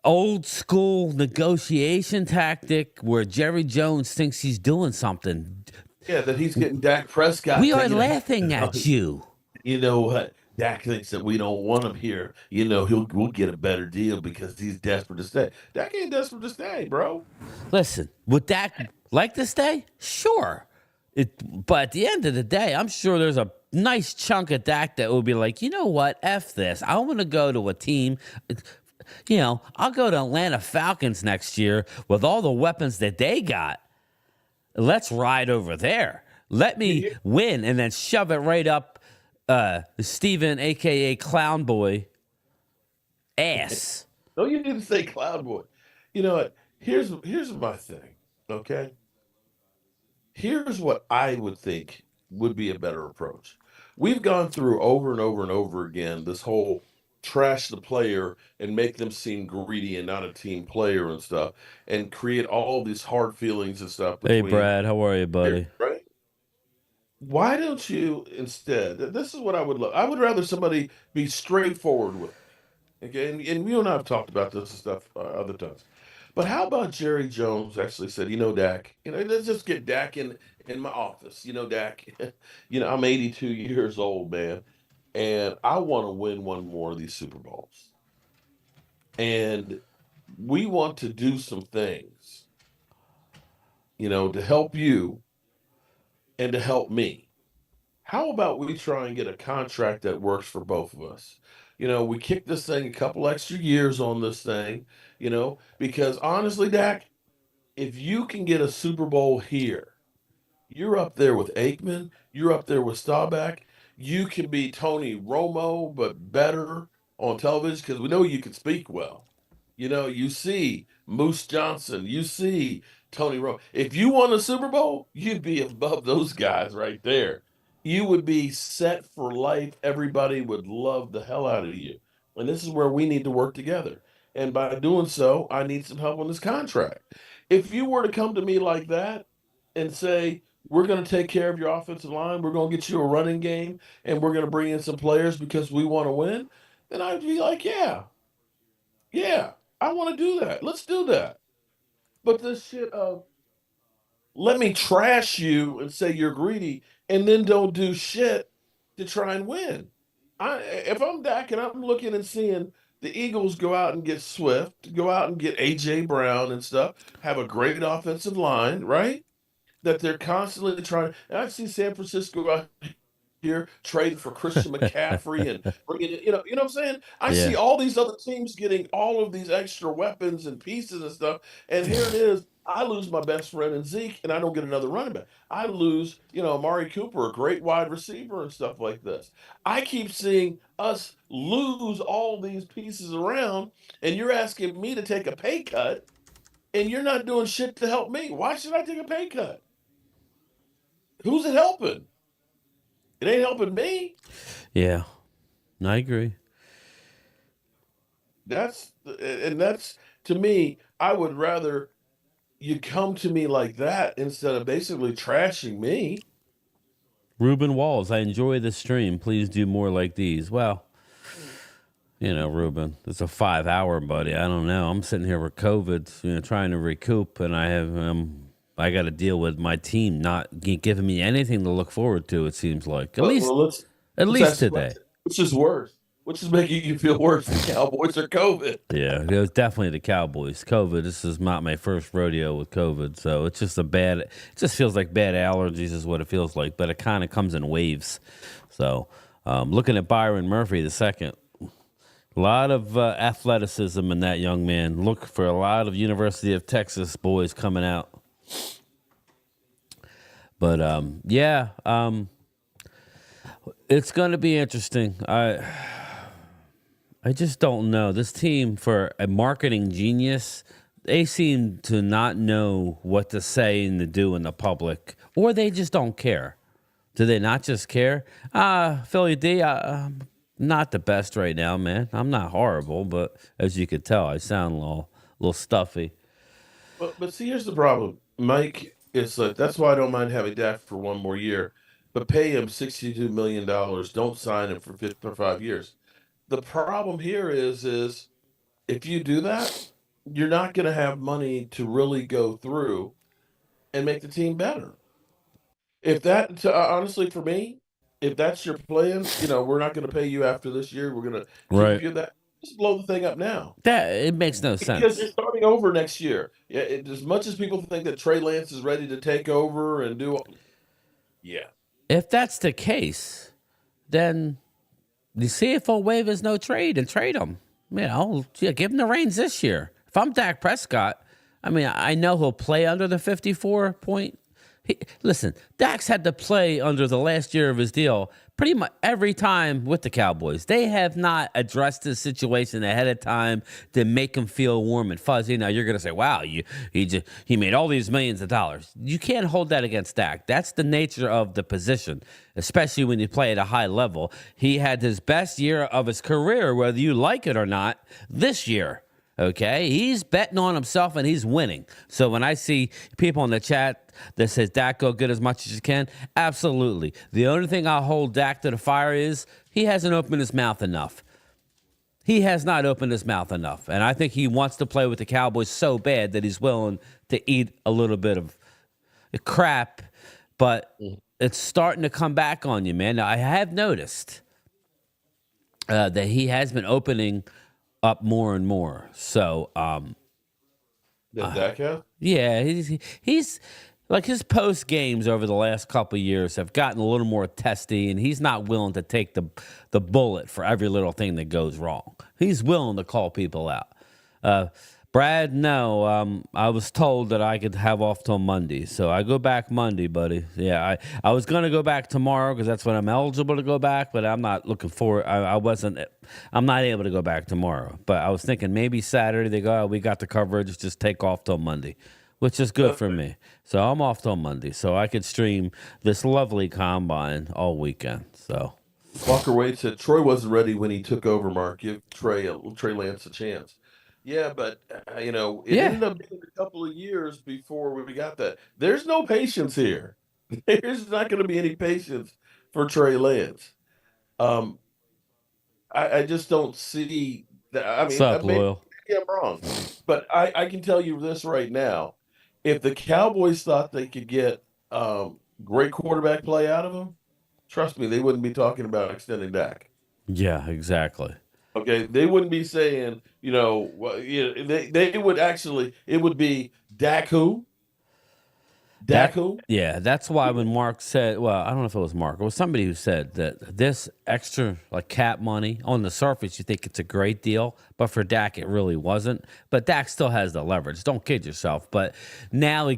old school negotiation tactic where Jerry Jones thinks he's doing something. Yeah, that he's getting Dak Prescott. We are laughing at you. You know what? Dak thinks that we don't want him here. We'll get a better deal because he's desperate to stay. Dak ain't desperate to stay, bro. Listen, would Dak like to stay? Sure. But at the end of the day, I'm sure there's a nice chunk of Dak that will be like, you know what, F this. I want to go to a team. I'll go to Atlanta Falcons next year with all the weapons that they got. Let's ride over there. Let me win and then shove it right up Steven, a.k.a. Clown Boy, ass. No, you didn't say Cloud Boy. You know what? Here's my thing. Okay. Here's what I would think would be a better approach. We've gone through over and over and over again this whole trash the player and make them seem greedy and not a team player and stuff, and create all these hard feelings and stuff Hey, between Brad, how are you, buddy? right? Why don't you instead? This is what I would love. I would rather somebody be straightforward with me. Okay, and you and I have talked about this and stuff other times. But how about Jerry Jones actually said, Dak, let's just get Dak in my office. Dak, I'm 82 years old, man, and I want to win one more of these Super Bowls. And we want to do some things, to help you and to help me. How about we try and get a contract that works for both of us? We kick this thing a couple extra years on this thing, because honestly, Dak, if you can get a Super Bowl here, you're up there with Aikman, you're up there with Staubach. You can be Tony Romo, but better on television because we know you can speak well. You see Moose Johnson, you see Tony Romo. If you won a Super Bowl, you'd be above those guys right there. You would be set for life. Everybody would love the hell out of you. And this is where we need to work together. And by doing so, I need some help on this contract. If you were to come to me like that and say, we're going to take care of your offensive line, we're going to get you a running game, and we're going to bring in some players because we want to win, then I'd be like, yeah, I want to do that. Let's do that. But this shit of let me trash you and say you're greedy and then don't do shit to try and win. If I'm Dak and I'm looking and seeing the Eagles go out and get Swift, go out and get AJ Brown and stuff, have a great offensive line, right? That they're constantly trying. And I've seen San Francisco out here trading for Christian McCaffrey and bringing it, you know what I'm saying? I Yeah. see all these other teams getting all of these extra weapons and pieces and stuff. And here it is. I lose my best friend in Zeke and I don't get another running back. I lose, Amari Cooper, a great wide receiver and stuff like this. I keep seeing us lose all these pieces around, and you're asking me to take a pay cut and you're not doing shit to help me. Why should I take a pay cut? Who's it helping? It ain't helping me. Yeah, I agree. That's to me, I would rather you come to me like that instead of basically trashing me. Ruben Walls, I enjoy the stream. Please do more like these. Well, Ruben, it's a 5 hour, buddy. I don't know. I'm sitting here with COVID, trying to recoup, and I got to deal with my team not giving me anything to look forward to. It seems like at least Let's ask the today. question. Which is worse? Which is making you feel worse, the Cowboys or COVID? Yeah, it was definitely the Cowboys. COVID. This is not my first rodeo with COVID, so it's just it just feels like bad allergies is what it feels like, but it kind of comes in waves. So, looking at Byron Murphy the second, a lot of athleticism in that young man. Look for a lot of University of Texas boys coming out. But it's going to be interesting. I just don't know. This team, for a marketing genius, they seem to not know what to say and to do in the public, or they just don't care. Do they not just care? Philly D, I'm not the best right now, man. I'm not horrible, but as you could tell, I sound a little stuffy. But see, here's the problem, Mike. It's like that's why I don't mind having Dak for one more year, but pay him $62 million. Don't sign him for 5 years. The problem here is if you do that, you're not going to have money to really go through and make the team better. If that, honestly, for me, if that's your plan, we're not going to pay you after this year. We're going to keep you that. Just blow the thing up now. That it makes no sense because you're starting over next year. Yeah, as much as people think that Trey Lance is ready to take over and do, Yeah. If that's the case, then the CFO waivers no trade and trade him. Yeah, give him the reins this year. If I'm Dak Prescott, I mean, I know he'll play under the 54 point. Listen, Dak's had to play under the last year of his deal pretty much every time with the Cowboys. They have not addressed this situation ahead of time to make him feel warm and fuzzy. Now you're going to say, "Wow, he made all these millions of dollars." You can't hold that against Dak. That's the nature of the position, especially when you play at a high level. He had his best year of his career, whether you like it or not, this year. Okay, he's betting on himself and he's winning. So when I see people in the chat that says Dak, go get as much as you can, absolutely. The only thing I'll hold Dak to the fire is he hasn't opened his mouth enough. He has not opened his mouth enough, and I think he wants to play with the Cowboys so bad that he's willing to eat a little bit of crap. But it's starting to come back on you, man. Now, I have noticed that he has been opening up more and more. So, Dak have? yeah, he's like his post games over the last couple of years have gotten a little more testy, and he's not willing to take the bullet for every little thing that goes wrong. He's willing to call people out. Brad, no, I was told that I could have off till Monday, so I go back Monday, buddy. Yeah, I was gonna go back tomorrow because that's when I'm eligible to go back, but I'm not looking forward. I'm not able to go back tomorrow. But I was thinking maybe Saturday they go, oh, we got the coverage, just take off till Monday, which is good for me. So I'm off till Monday, so I could stream this lovely combine all weekend. So Walker Wade said Troy wasn't ready when he took over. Mark, give Trey Lance a chance. Yeah, but it Yeah. ended up being a couple of years before we got that. There's no patience here. There's not going to be any patience for Trey Lance. I just don't see that. I mean, what's up, maybe Loyal? I'm wrong, but I can tell you this right now: if the Cowboys thought they could get great quarterback play out of him, trust me, they wouldn't be talking about extending Dak. Yeah, exactly. Okay, they wouldn't be saying, they would actually. It would be Dak who? Dak who? Yeah, that's why when Mark said, well, I don't know if it was Mark, it was somebody who said that this extra like cap money on the surface, you think it's a great deal, but for Dak, it really wasn't. But Dak still has the leverage. Don't kid yourself. But now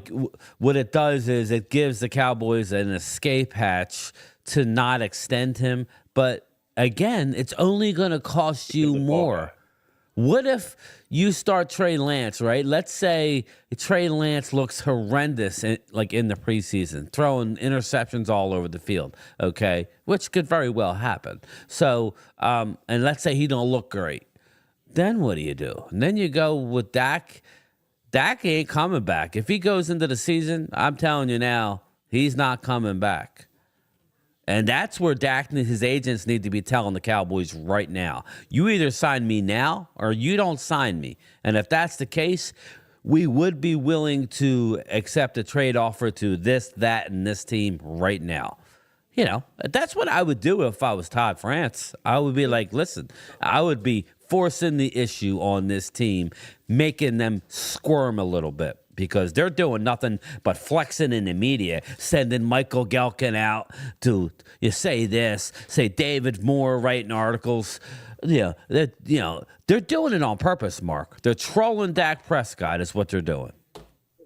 what it does is it gives the Cowboys an escape hatch to not extend him. But again, it's only going to cost you more. What if you start Trey Lance, right? Let's say Trey Lance looks horrendous in the preseason, throwing interceptions all over the field, okay? Which could very well happen. So, and let's say he don't look great. Then what do? And then you go with Dak. Dak ain't coming back. If he goes into the season, I'm telling you now, he's not coming back. And that's where Dak and his agents need to be telling the Cowboys right now. You either sign me now or you don't sign me. And if that's the case, we would be willing to accept a trade offer to this, that, and this team right now. That's what I would do if I was Todd France. I would be like, listen, I would be forcing the issue on this team, making them squirm a little bit. Because they're doing nothing but flexing in the media, sending Michael Gelkin out to say this, say David Moore writing articles. They're doing it on purpose, Mark. They're trolling Dak Prescott is what they're doing.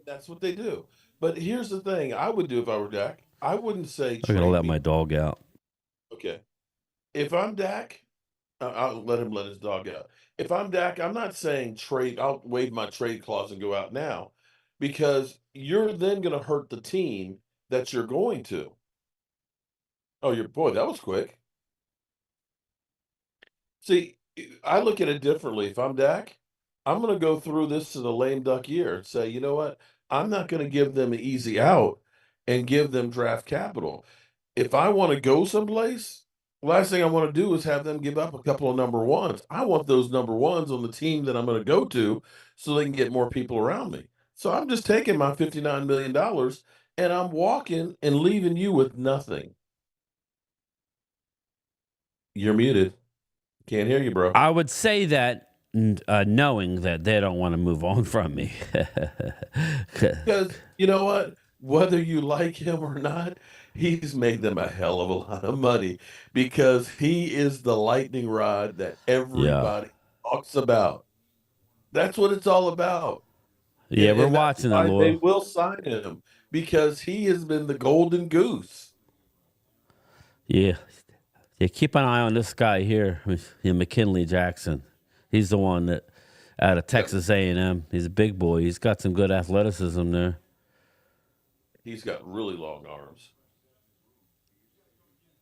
That's what they do. But here's the thing I would do if I were Dak. I wouldn't say I'm going to let my dog out. Okay. If I'm Dak, I'll let him let his dog out. If I'm Dak, I'm not saying trade. I'll waive my trade clause and go out now. Because you're then going to hurt the team that you're going to. Oh, boy, that was quick. See, I look at it differently. If I'm Dak, I'm going to go through this as a lame duck year and say, you know what? I'm not going to give them an easy out and give them draft capital. If I want to go someplace, last thing I want to do is have them give up a couple of number ones. I want those number ones on the team that I'm going to go to so they can get more people around me. So I'm just taking my $59 million and I'm walking and leaving you with nothing. You're muted. Can't hear you, bro. I would say that knowing that they don't want to move on from me. Because you know what? whether you like him or not, he's made them a hell of a lot of money because he is the lightning rod that Yeah. everybody talks about. That's what it's all about. Yeah, we're And that's watching him, why they Lou. will sign him because he has been the golden goose. Yeah. Yeah, keep an eye on this guy here, McKinley Jackson. He's the one that out of Yep. Texas A&M. He's a big boy. He's got some good athleticism there. He's got really long arms.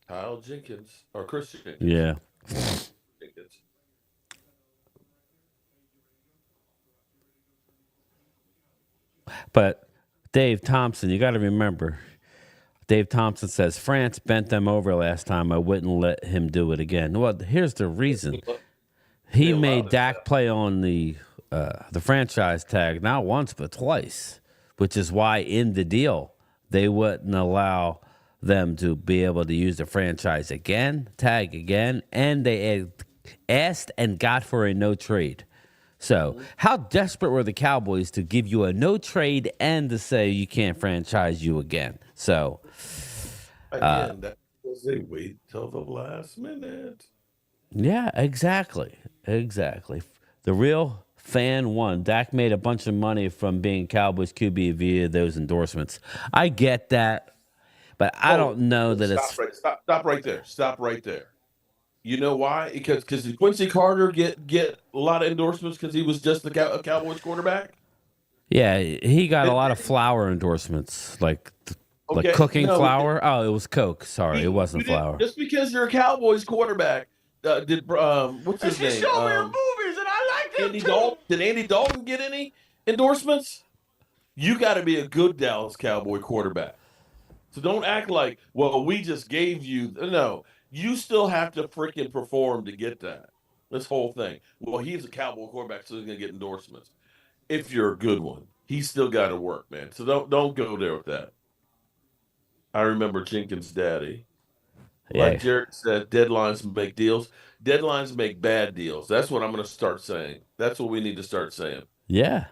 Kyle Jenkins or Chris Jenkins. Yeah. Jenkins. But Dave Thompson, you got to remember, Dave Thompson says, France bent them over last time. I wouldn't let him do it again. Well, here's the reason. He They allowed made it. Dak play on the franchise tag not once but twice, which is why in the deal they wouldn't allow them to be able to use the franchise again, tag again, and they asked and got for a no trade. So, how desperate were the Cowboys to give you a no trade and to say you can't franchise you again? So, Again, that's because they wait till the last minute. yeah, exactly. Exactly. The real fan won. Dak made a bunch of money from being Cowboys QB via those endorsements. I get that, but I don't know that it's. Stop right there. Stop right there. You know why? Because did Quincy Carter get a lot of endorsements because he was just a Cowboys quarterback? Yeah, he got a Did- lot of flour endorsements, like Okay, cooking no, flour. Oh, it was Coke. Sorry, it wasn't you didn't- flour. Just because you're a Cowboys quarterback, did what's his name? Show me her movies, and I like them Andy too. Dalton. Did Andy Dalton get any endorsements? You got to be a good Dallas Cowboy quarterback. So don't act like, well, we just gave you. No, you still have to freaking perform to get that. This whole thing. Well, he's a Cowboy quarterback, so he's gonna get endorsements. If you're a good one, he's still got to work, man. So don't go there with that. I remember Jenkins' daddy. Like Yeah, Jared said, deadlines make deals. Deadlines make bad deals. That's what I'm going to start saying. That's what we need to start saying. yeah.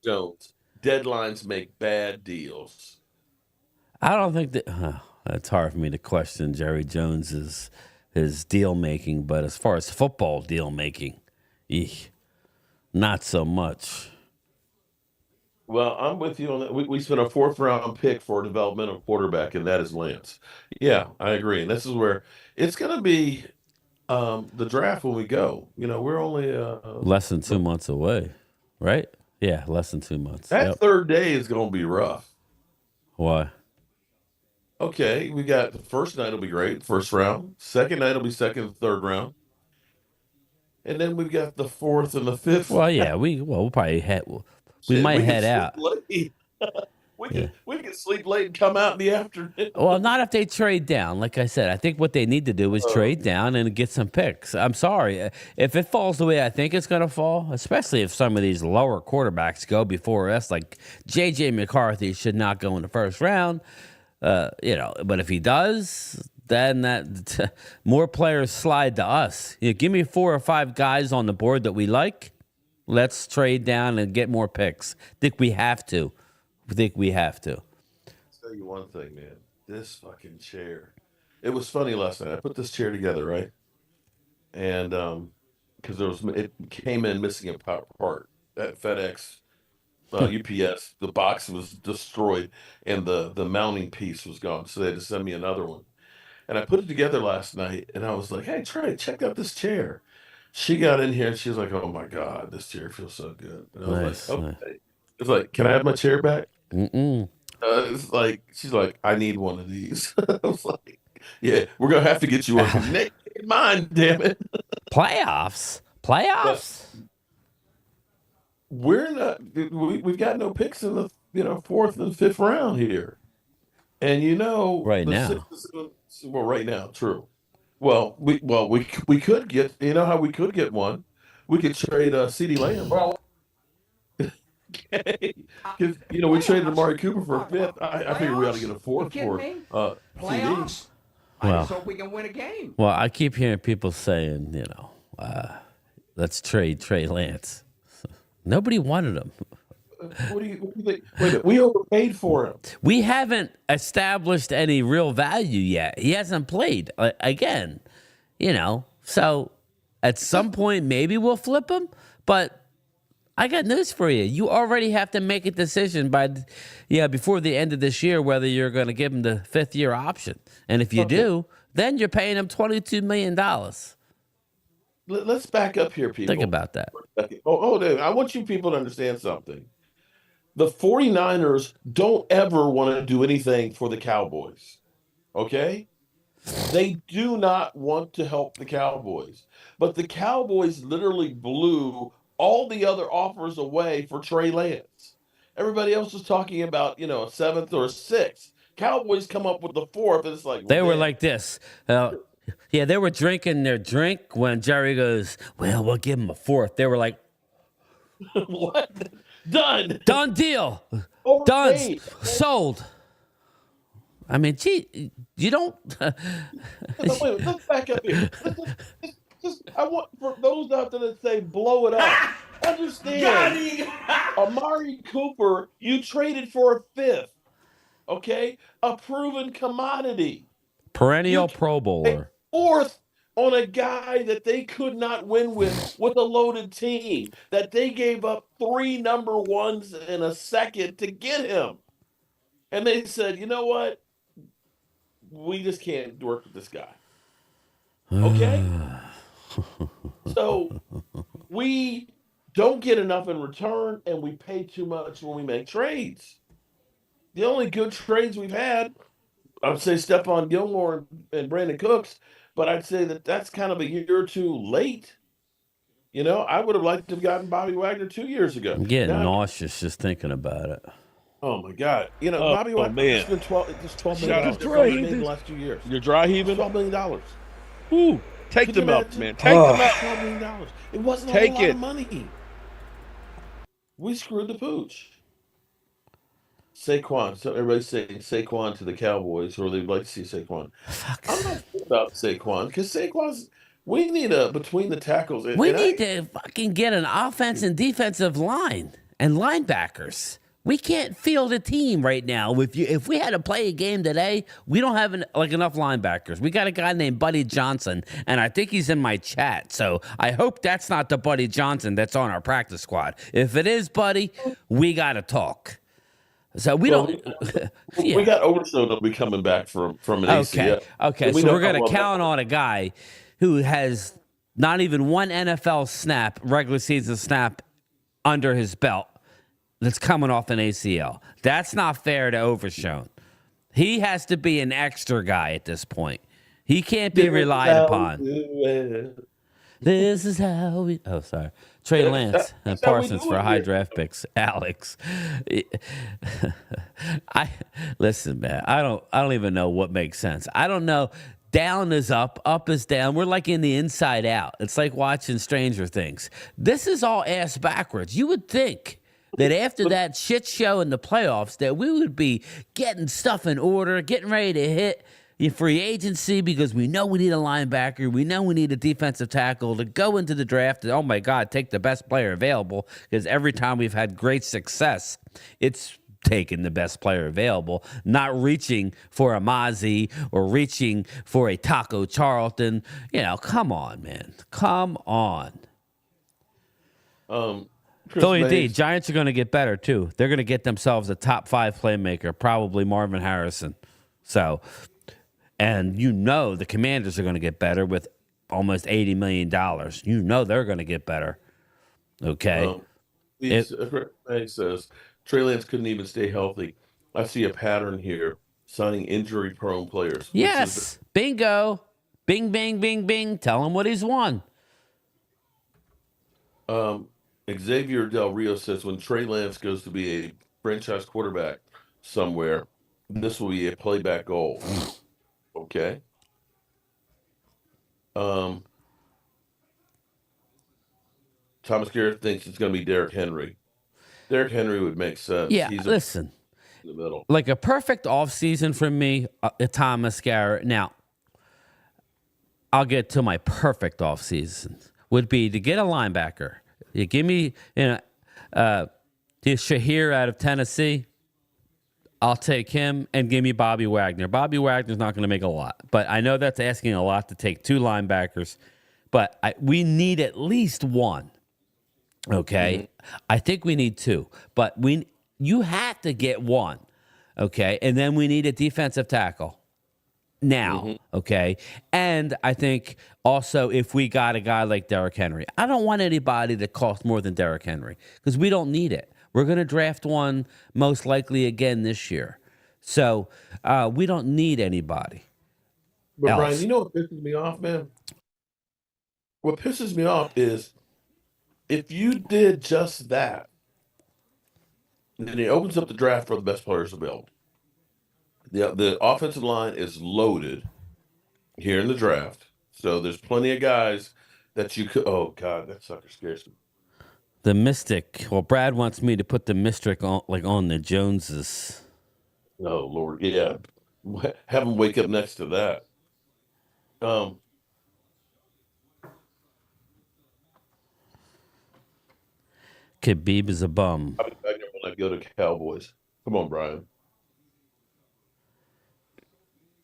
Jones, deadlines make bad deals. I don't think that. It's hard for me to question Jerry Jones's his deal making, but as far as football deal making, not so much. Well, I'm with you on that. We spent a fourth round pick for a developmental quarterback, and that is Lance. Yeah, I agree. And this is where it's going to be the draft when we go. You know, we're only Less than 2 months away, right? Yeah, less than 2 months. that Yep. third day is going to be rough. Why? Okay, we got the first night will be great, first round. Second night will be second and third round. And then we've got the fourth and the fifth. Well, yeah, we'll probably head. We Shit, might can head sleep out. late. we can sleep late and come out in the afternoon. Well, not if they trade down. Like I said, I think what they need to do is trade down and get some picks. I'm sorry. If it falls the way I think it's going to fall, especially if some of these lower quarterbacks go before us, like J.J. McCarthy should not go in the first round. But if he does, then more players slide to us. Give me 4 or 5 guys on the board that we like. Let's trade down and get more picks. Think we have to. I'll tell you one thing, man. This fucking chair. It was funny last night. I put this chair together, right? And because it came in missing a part at FedEx, UPS. The box was destroyed, and the mounting piece was gone. So they had to send me another one. And I put it together last night, and I was like, "Hey, Trey, check out this chair." She got in here, and she was like, "Oh my god, this chair feels so good." And I was Nice. like, "Okay." It's like, "Can I have my chair back?" Mm-mm. It's like she's like, "I need one of these." I was like, "Yeah, we're gonna have to get you one because Nick, mine, damn it." Playoffs. We're not. We've got no picks in the fourth and fifth round here, and Right the now. sixth. Well, right now, true. Well, we could get. You know how we could get one. We could trade CeeDee Lamb. Well, Because we traded Amari Cooper for a fifth. I figure we ought to get a fourth You kidding for me? CD. Playoffs? I Well. just hope we can win a game. Well, I keep hearing people saying, let's trade Trey Lance. Nobody wanted him. What do you think? Wait a minute. We overpaid for him. We haven't established any real value yet. He hasn't played again, So at some point, maybe we'll flip him. But I got news for you. You already have to make a decision before the end of this year whether you're going to give him the 5th-year option. And if you do, then you're paying him $22 million. Let's back up here, people. Think about that. Dude, I want you people to understand something. The 49ers don't ever want to do anything for the Cowboys. Okay? They do not want to help the Cowboys. But the Cowboys literally blew all the other offers away for Trey Lance. Everybody else was talking about, a 7th or a 6th. Cowboys come up with the 4th, and it's like... They were like this. They were drinking their drink when Jerry goes, well, we'll give him a 4th. They were like... What? Done. Done deal. Done. Sold. I mean, gee, you don't... Wait, let's back up here. I want, for those out there that say blow it up, understand, Amari Cooper, you traded for a 5th, okay? A proven commodity. Perennial Pro Bowler. 4th on a guy that they could not win with a loaded team, that they gave up 3 number 1s in a second to get him. And they said, you know what? We just can't work with this guy. Okay? So we don't get enough in return, and we pay too much when we make trades. The only good trades we've had, I would say Stephon Gilmore and Brandon Cooks, but I'd say that's kind of a year or two late. I would have liked to have gotten Bobby Wagner 2 years ago. I'm getting nauseous just thinking about it. Oh my God! Bobby Wagner spent $12 million in the last 2 years. You're dry heaving. $12 million. Ooh, take them out, man. Take them out. $12 million. It wasn't Take a lot it. of money. We screwed the pooch. Saquon. So everybody's saying Saquon to the Cowboys, or they'd like to see Saquon. I'm not sure about Saquon because Saquon's. We need a between the tackles. We need to fucking get an offense and defensive line and linebackers. We can't field a team right now. If we had to play a game today, we don't have enough linebackers. We got a guy named Buddy Johnson, and I think he's in my chat. So I hope that's not the Buddy Johnson that's on our practice squad. If it is, Buddy, we got to talk. So we don't. We got Overshow that'll be coming back from an ACL. Okay. So we're going to count on a guy who has not even one NFL regular season snap under his belt. That's coming off an ACL. That's not fair to Overshown. He has to be an extra guy at this point. He can't be relied upon. This is how we... Oh, sorry. Trey Lance and Parsons for high draft picks. Alex. Listen, man. I don't even know what makes sense. I don't know. Down is up is down. We're like in the inside out. It's like watching Stranger Things. This is all ass backwards. You would think that after that shit show in the playoffs that we would be getting stuff in order, getting ready to hit free agency because we know we need a linebacker. We know we need a defensive tackle to go into the draft. And, oh, my God, take the best player available because every time we've had great success, it's taking the best player available, not reaching for a Mozzie or reaching for a Taco Charlton. Come on, man. Come on. Philly D, Giants are going to get better, too. They're going to get themselves a top 5 playmaker, probably Marvin Harrison. So, and the Commanders are going to get better with almost $80 million. They're going to get better. Okay? It says, Trey Lance couldn't even stay healthy. I see a pattern here, signing injury-prone players. Yes. Bingo. Bing, bing, bing, bing. Tell him what he's won. Xavier Del Rio says when Trey Lance goes to be a franchise quarterback somewhere, this will be a playback goal. Okay. Thomas Garrett thinks it's going to be Derrick Henry. Derrick Henry would make sense. Yeah, listen. In the middle. Like a perfect offseason for me, Thomas Garrett. Now, I'll get to my perfect offseason would be to get a linebacker. You give me, to Shahir out of Tennessee. I'll take him and give me Bobby Wagner. Bobby Wagner's not going to make a lot, but I know that's asking a lot to take 2 linebackers, but we need at least one. Okay. I think we need 2, but you have to get one. Okay. And then we need a defensive tackle now. Okay. And I think also if we got a guy like Derrick Henry, I don't want anybody that costs more than Derrick Henry because we don't need it. We're going to draft one most likely again this year. So we don't need anybody. But else. Brian, you know what pisses me off, man? What pisses me off is if you did just that, then it opens up the draft for the best players available. The offensive line is loaded here in the draft. So there's plenty of guys that you could. Oh, God, that sucker scares me. The Mystic. Well, Brad wants me to put the Mystic on the Joneses. Oh, Lord. Yeah. Have them wake up next to that. Khabib is a bum. I never want to go to Cowboys. Come on, Brian.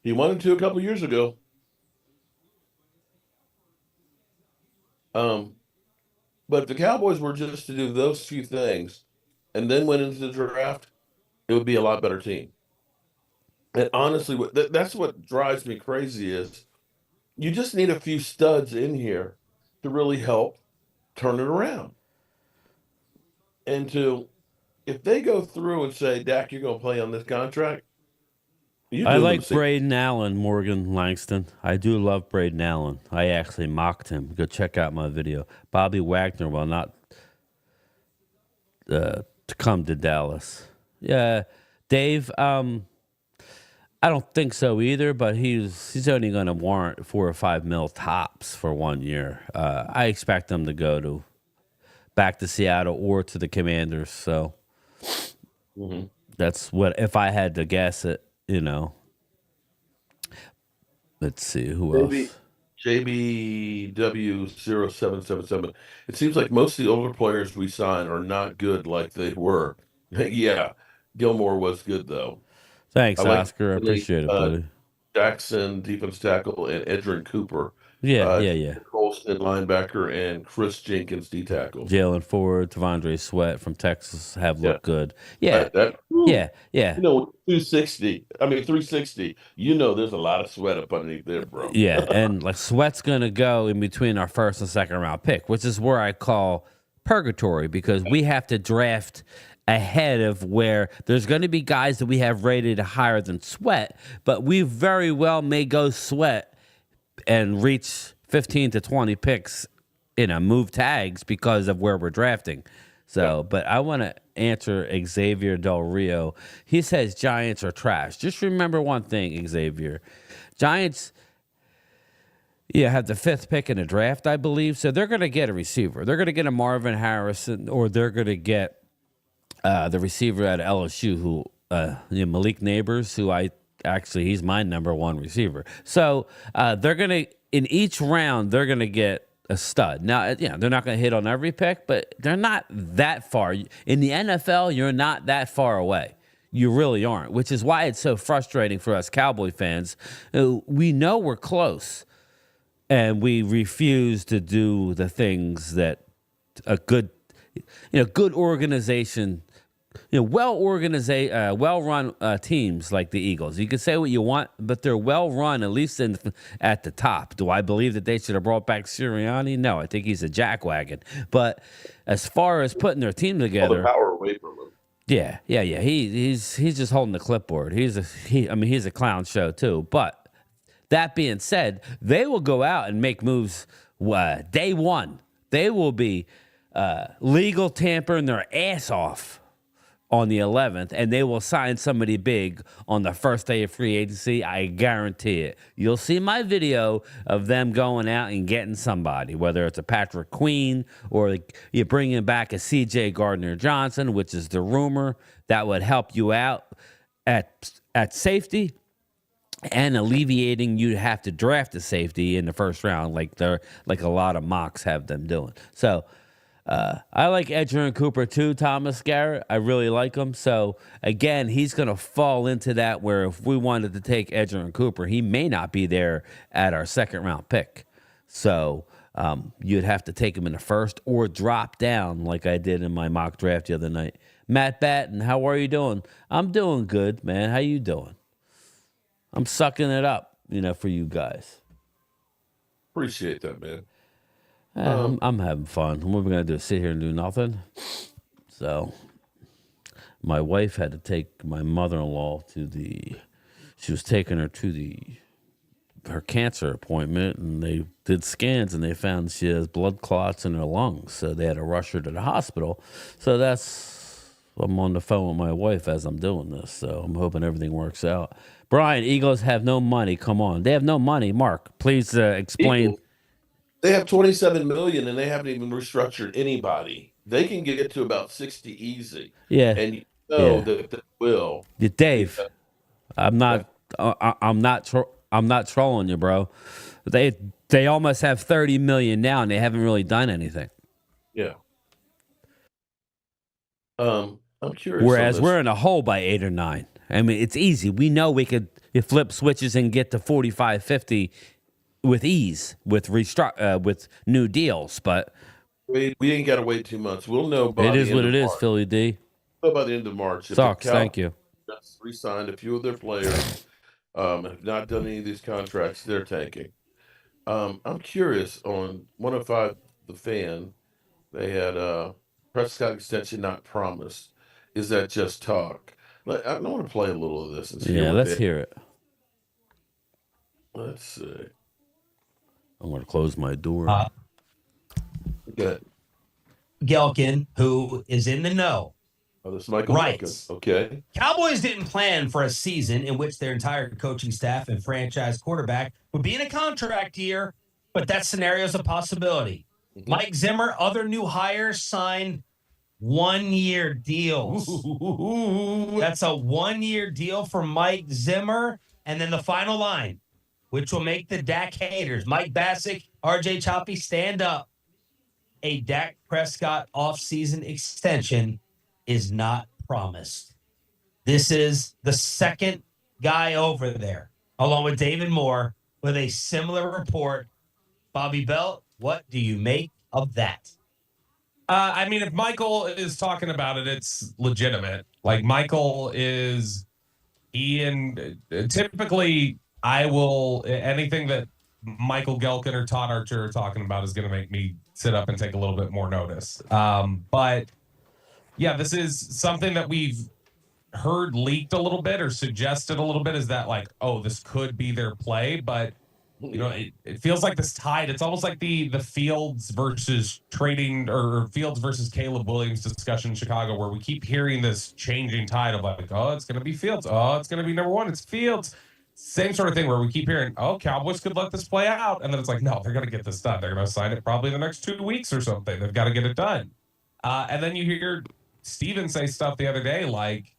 He wanted to a couple years ago. But if the Cowboys were just to do those few things and then went into the draft, it would be a lot better team. And honestly, that's what drives me crazy is you just need a few studs in here to really help turn it around. And if they go through and say, Dak, you're going to play on this contract, I like Braden Allen, Morgan Langston. I do love Braden Allen. I actually mocked him. Go check out my video. Bobby Wagner will not to come to Dallas. Yeah, Dave, I don't think so either, but he's only going to warrant $4 or $5 mil tops for 1 year. I expect him to go back to Seattle or to the Commanders. So that's what, if I had to guess it, Let's see who else. JBW0777. It seems like most of the older players we sign are not good like they were. Yeah, Gilmore was good though. Thanks, Oscar. I appreciate it, buddy. Jackson, defense tackle, and Edrin Cooper. Yeah. Colston, linebacker, and Chris Jenkins, D tackle. Jalen Ford, Tavondre Sweat from Texas have looked good. Yeah. Yeah. 260. I mean, 360. There's a lot of sweat up underneath there, bro. Yeah, and like Sweat's going to go in between our first and second round pick, which is where I call purgatory because we have to draft ahead of where there's going to be guys that we have rated higher than Sweat, but we very well may go Sweat and reach 15 to 20 picks, move tags because of where we're drafting. So, but I want to answer Xavier Del Rio. He says Giants are trash. Just remember one thing, Xavier. Giants, have the 5th pick in the draft, I believe. So they're going to get a receiver. They're going to get a Marvin Harrison, or they're going to get the receiver at LSU, who Malik Neighbors, who he's my number 1 receiver. So they're going to, in each round, they're going to get a stud. Now, they're not going to hit on every pick, but they're not that far. In the NFL, you're not that far away. You really aren't, which is why it's so frustrating for us Cowboy fans. We know we're close, and we refuse to do the things that a good organization, well-run teams like the Eagles. You can say what you want, but they're well-run, at least at the top. Do I believe that they should have brought back Sirianni? No, I think he's a jackwagon. But as far as putting their team together, all the power away from him. Yeah. He's just holding the clipboard. He's a clown show too. But that being said, they will go out and make moves day one. They will be legal tampering their ass off on the 11th, and they will sign somebody big on the first day of free agency. I guarantee it. You'll see my video of them going out and getting somebody, whether it's a Patrick Queen or you're bringing back a C.J. Gardner-Johnson, which is the rumor that would help you out at safety and alleviating you to have to draft a safety in the first round like a lot of mocks have them doing. So I like Edgerrin Cooper too, Thomas Garrett. I really like him. So again, he's going to fall into that where if we wanted to take Edgerrin Cooper, he may not be there at our second round pick. So you'd have to take him in the first or drop down like I did in my mock draft the other night. Matt Batten, how are you doing? I'm doing good, man. How you doing? I'm sucking it up, for you guys. Appreciate that, man. I'm having fun. What are we going to do? Sit here and do nothing? So my wife had to take my mother-in-law she was taking her to her cancer appointment, and they did scans, and they found she has blood clots in her lungs. So they had to rush her to the hospital. So I'm on the phone with my wife as I'm doing this. So I'm hoping everything works out. Brian, Eagles have no money. Come on. They have no money. Mark, please explain. They have 27 million, and they haven't even restructured anybody. They can get to about 60 easy. Yeah. And that they will. Dave, I'm not trolling you, bro. They almost have 30 million now, and they haven't really done anything. Yeah. I'm curious. Whereas we're in a hole by 8 or 9. I mean, it's easy. We know we could flip switches and get to 45, 50 with ease with new deals, but we ain't got to wait 2 months. We'll know by it is what it is, March. Philly D. We'll know by the end of March. Sucks. Thank you. Just re-signed a few of their players. Have not done any of these contracts. They're tanking. I'm curious on 105 The Fan. They had a Prescott extension not promised. Is that just talk? I want to play a little of this. Yeah, let's hear it. Let's see. I'm going to close my door. Good. Gelkin, who is in the know, Oh, this is Michael writes, okay. Cowboys didn't plan for a season in which their entire coaching staff and franchise quarterback would be in a contract year, but that scenario is a possibility. Mm-hmm. Mike Zimmer, other new hires signed 1-year deals. That's a 1-year deal for Mike Zimmer. And then the final line, which will make the Dak haters, Mike Bassick, RJ Choppy, stand up. A Dak Prescott offseason extension is not promised. This is the second guy over there, along with David Moore, with a similar report. Bobby Belt, what do you make of that? I mean, if Michael is talking about it, it's legitimate. Like, Michael is, typically I will, anything that Michael Gelkin or Todd Archer are talking about is going to make me sit up and take a little bit more notice. But yeah, this is something that we've heard leaked a little bit or suggested a little bit, is that like, oh, this could be their play, but it feels like this tide. It's almost like the Fields versus trading, or Fields versus Caleb Williams discussion in Chicago, where we keep hearing this changing tide of like, oh, it's going to be Fields. Oh, it's going to be number one. It's Fields. Same sort of thing where we keep hearing, oh, Cowboys could let this play out. And then it's like, no, they're going to get this done. They're going to sign it probably in the next 2 weeks or something. They've got to get it done. And then you hear Steven say stuff the other day like,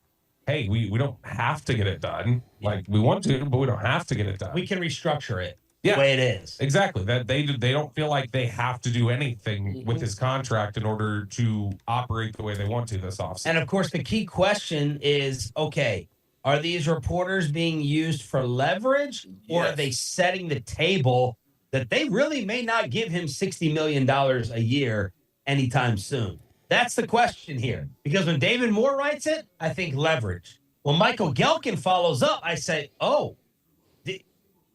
hey, we don't have to get it done. Like, we want to, but we don't have to get it done. We can restructure it. Yeah, the way it is. Exactly. That they don't feel like they have to do anything with his contract in order to operate the way they want to this offseason. And of course, the key question is, okay, are these reporters being used for leverage, or are they setting the table that they really may not give him $60 million a year anytime soon? That's the question here. Because when David Moore writes it, I think leverage. When Michael Gelkin follows up, I say, oh,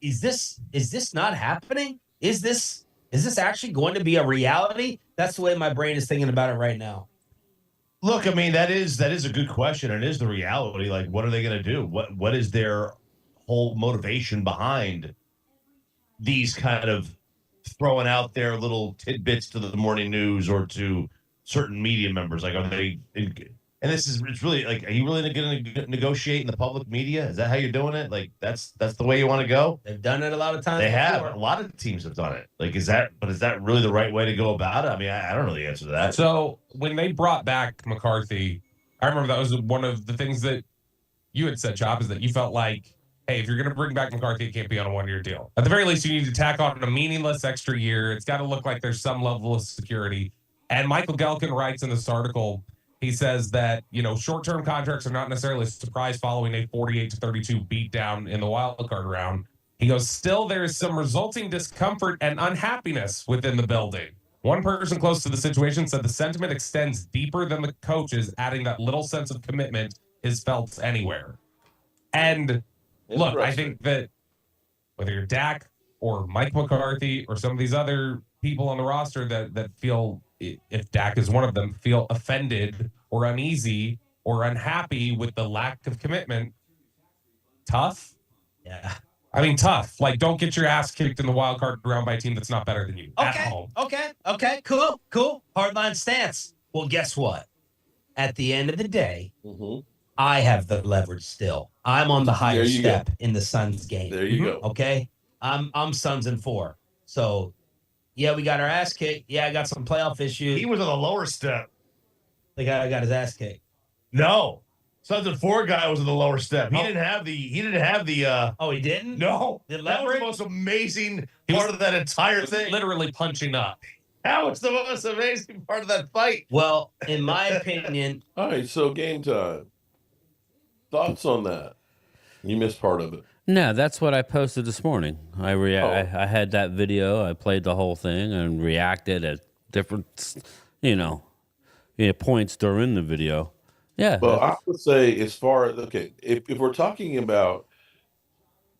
is this not happening? Is this actually going to be a reality? That's the way my brain is thinking about it right now. Look, I mean, that is a good question, and it is the reality. Like, what are they going to do? What is their whole motivation behind these kind of throwing out their little tidbits to the morning news or to certain media members? Like, are they? And it's really like, are you really going to negotiate in the public media? Is that how you're doing it? Like, that's the way you want to go? They've done it a lot of times. They before. have. A lot of teams have done it. Like, is that really the right way to go about it? I mean, I don't know the answer to that. So when they brought back McCarthy, I remember that was one of the things that you had said, Chop, is that you felt like, hey, if you're going to bring back McCarthy, it can't be on a 1-year deal. At the very least, you need to tack on a meaningless extra year. It's got to look like there's some level of security. And Michael Gelkin writes in this article, he says that, short-term contracts are not necessarily a surprise following a 48-32 beatdown in the wild card round. He goes, still, there is some resulting discomfort and unhappiness within the building. One person close to the situation said the sentiment extends deeper than the coaches, adding that little sense of commitment is felt anywhere. And look, I think that whether you're Dak or Mike McCarthy or some of these other people on the roster that feel, if Dak is one of them, feel offended or uneasy or unhappy with the lack of commitment, tough. Yeah. I mean, tough. Like, don't get your ass kicked in the wild card round by a team that's not better than you at home. Okay. Cool. Hardline stance. Well, guess what? At the end of the day, I have the leverage still. I'm on the higher step in the Suns game. There you go. Okay. I'm Suns in 4. So yeah, we got our ass kicked. Yeah, I got some playoff issues. He was on the lower step. The guy got his ass kicked. No. Suns and 4 guy was in the lower step. He didn't have the Oh, he didn't? No. The That was the most amazing part of that entire thing. Literally punching up. That was the most amazing part of that fight. Well, in my opinion. All right, so game time. Thoughts on that? You missed part of it. No, that's what I posted this morning. I had that video. I played the whole thing and reacted at different, points during the video. Yeah. Well, I would say as far as, if we're talking about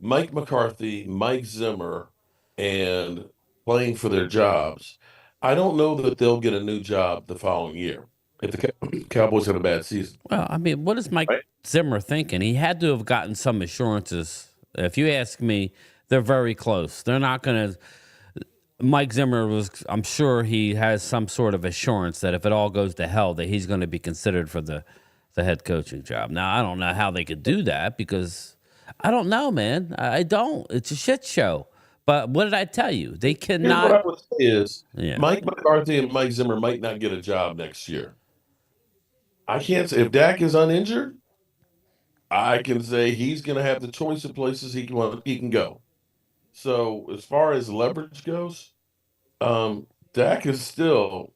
Mike McCarthy, Mike Zimmer, and playing for their jobs, I don't know that they'll get a new job the following year if the Cowboys have a bad season. Well, I mean, what is Mike Zimmer thinking? He had to have gotten some assurances. If you ask me, they're very close. They're not going to. Mike Zimmer I'm sure he has some sort of assurance that if it all goes to hell, that he's going to be considered for the head coaching job. Now, I don't know how they could do that because I don't know, man. I don't. It's a shit show. But what did I tell you? They cannot. What I would say is Mike McCarthy and Mike Zimmer might not get a job next year. I can't say if Dak is uninjured, I can say he's going to have the choice of places he can go. So as far as leverage goes, Dak is still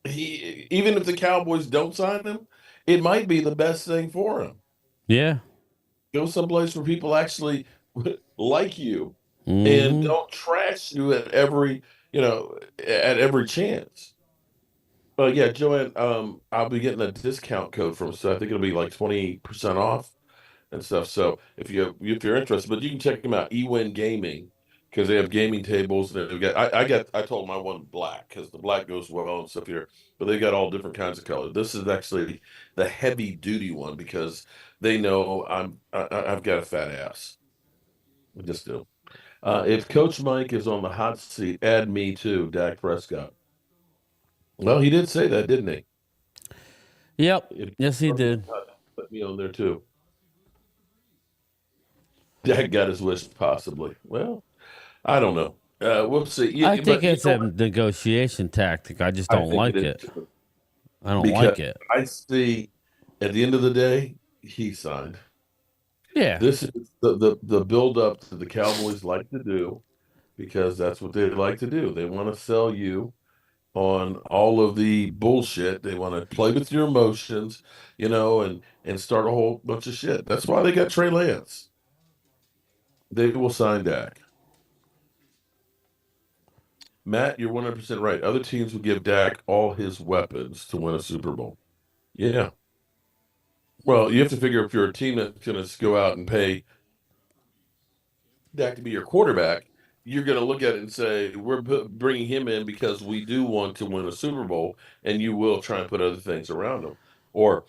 even if the Cowboys don't sign him, it might be the best thing for him. Yeah, go someplace where people actually like you and don't trash you at every chance. But yeah, Joanne, I'll be getting a discount code from, so I think it'll be like 20% off and stuff. So if you're interested, but you can check them out, eWin Gaming, because they have gaming tables. And they've got I told them I want black because the black goes well and stuff here. But they got all different kinds of colors. This is actually the heavy duty one because they know I've got a fat ass. I just do. If Coach Mike is on the hot seat, add me too, Dak Prescott. Well, he did say that, didn't he? Yep. Yes, he did. Put me on there too. Dak got his wish, possibly. Well, I don't know. We'll see. I think it's a negotiation tactic. I just don't like it. I don't like it. I see. At the end of the day, he signed. Yeah. This is the build up that the Cowboys like to do because that's what they like to do. They want to sell you on all of the bullshit. They want to play with your emotions, and start a whole bunch of shit. That's why they got Trey Lance. They will sign Dak. Matt, you're 100% right. Other teams would give Dak all his weapons to win a Super Bowl. Yeah. Well, you have to figure if you're a team that's going to go out and pay Dak to be your quarterback, you're going to look at it and say, we're bringing him in because we do want to win a Super Bowl, and you will try and put other things around him. Or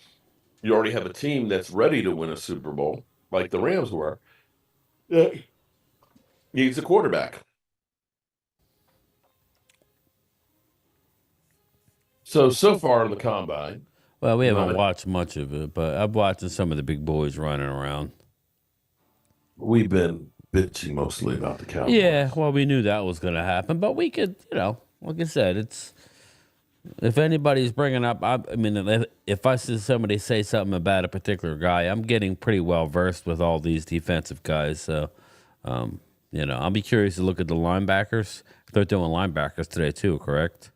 you already have a team that's ready to win a Super Bowl, like the Rams were. He's a quarterback. So far in the combine. Well, we haven't watched much of it, but I'm watching some of the big boys running around. We've been bitching mostly about the Cowboys. Yeah, well, we knew that was going to happen, but we could, like I said, it's if anybody's bringing up, I mean, if I see somebody say something about a particular guy, I'm getting pretty well versed with all these defensive guys. So, I'll be curious to look at the linebackers. They're doing linebackers today too, correct?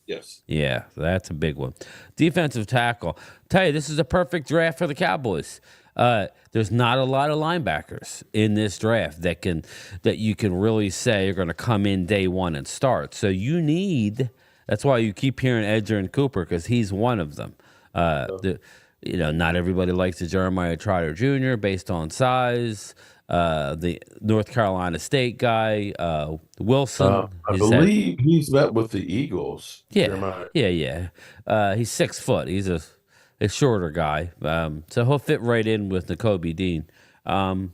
Yes. Yeah, that's a big one. Defensive tackle. Tell you, this is a perfect draft for the Cowboys. There's not a lot of linebackers in this draft that you can really say are going to come in day one and start. So you need. That's why you keep hearing Edger and Cooper, because he's one of them. Not everybody likes the Jeremiah Trotter Jr. based on size. The North Carolina State guy, Wilson. I believe he's met with the Eagles. Yeah. He's 6 foot. He's a shorter guy, so he'll fit right in with Nakobe Dean. But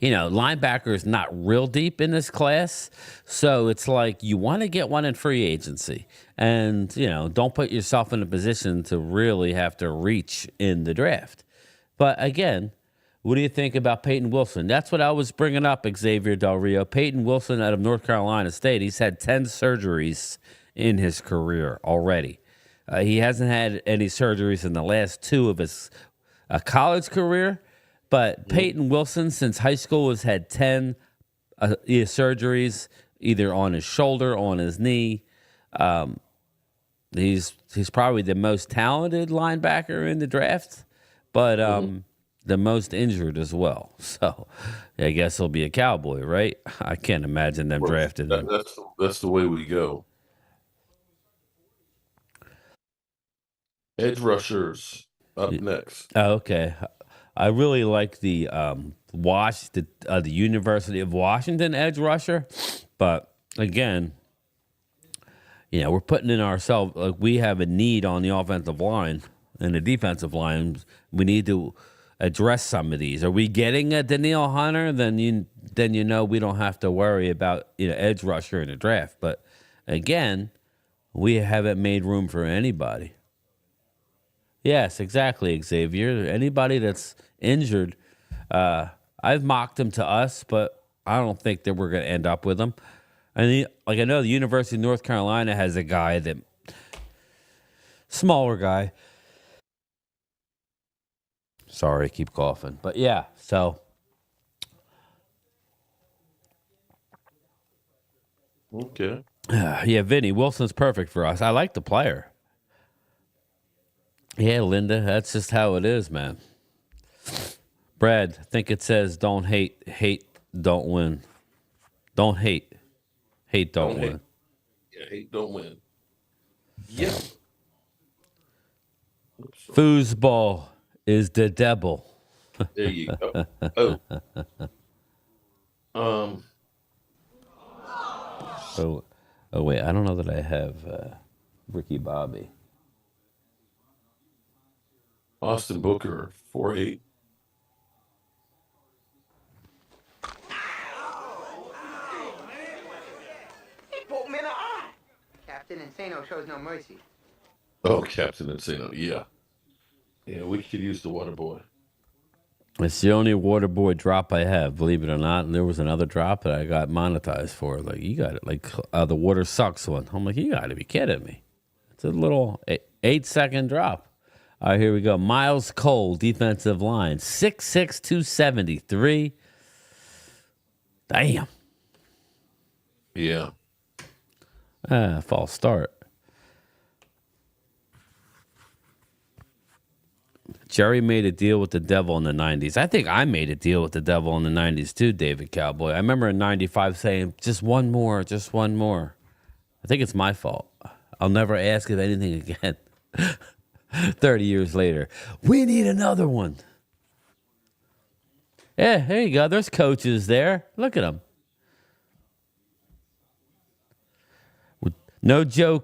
linebacker is not real deep in this class, so it's like you want to get one in free agency, and don't put yourself in a position to really have to reach in the draft. But again, what do you think about Peyton Wilson? That's what I was bringing up, Xavier Del Rio. Peyton Wilson out of North Carolina State. He's had 10 surgeries in his career already. He hasn't had any surgeries in the last 2 of his college career. But Peyton Wilson, since high school, has had 10 surgeries, either on his shoulder, on his knee. He's probably the most talented linebacker in the draft, but the most injured as well. So I guess he'll be a Cowboy, right? I can't imagine them drafting him. That's the way we go. Edge rushers up next. Oh, okay. I really like the University of Washington edge rusher, but again, we're putting in ourselves, like, we have a need on the offensive line and the defensive line. We need to address some of these. Are we getting a Danielle Hunter? Then we don't have to worry about edge rusher in the draft. But again, we haven't made room for anybody. Yes, exactly, Xavier. Anybody that's injured, I've mocked him to us, but I don't think that we're going to end up with him. I know the University of North Carolina has a guy smaller guy. Sorry, keep coughing. But yeah, so. Okay. Yeah, Vinny, Wilson's perfect for us. I like the player. Yeah, Linda, that's just how it is, man. Brad, I think it says don't hate, don't win. Don't hate, don't win. Yeah, hate, don't win. Yeah. Foosball is the devil. There you go. Oh, wait, I don't know that I have Ricky Bobby. Austin Booker, 4'8". He poked me in the eye. Captain Insano shows no mercy. Oh, Captain Insano, yeah. Yeah, we could use the water boy. It's the only water boy drop I have, believe it or not. And there was another drop that I got monetized for. Like, you got it. Like, the water sucks one. I'm like, you got to be kidding me. It's a little 8-second drop. All right, here we go. Miles Cole, defensive line, 6'6", 273. Damn. Yeah. False start. Jerry made a deal with the devil in the 90s. I think I made a deal with the devil in the 90s too, David Cowboy. I remember in 95 saying, just one more. I think it's my fault. I'll never ask of anything again. 30 years later, we need another one. Yeah, there you go. There's coaches there. Look at them. No Joe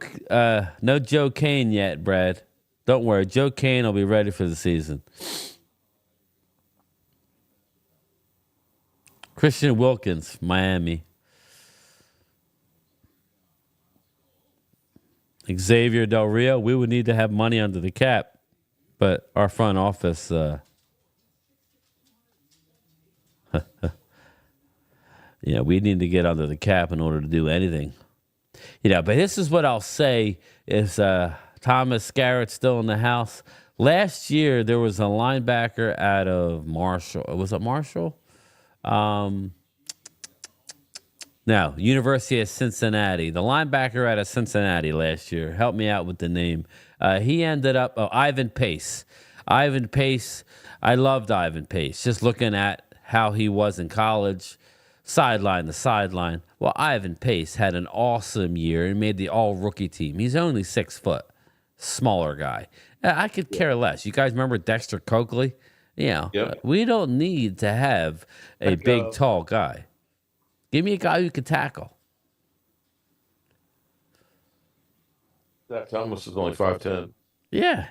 Kane yet, Brad. Don't worry. Joe Kane will be ready for the season. Christian Wilkins, Miami. Xavier Del Rio, we would need to have money under the cap, but our front office, we need to get under the cap in order to do anything. But this is what I'll say is Thomas Scarrett's still in the house. Last year, there was a linebacker out of Marshall. Was it Marshall? No, University of Cincinnati. The linebacker out of Cincinnati last year. Help me out with the name. He ended up, Ivan Pace. Ivan Pace, I loved Ivan Pace. Just looking at how he was in college, sideline to sideline. Well, Ivan Pace had an awesome year and made the all-rookie team. He's only 6 foot, smaller guy. I could care less. You guys remember Dexter Coakley? We don't need to have a big, tall guy. Give me a guy who can tackle. Zach Thomas is only 5'10". Yeah.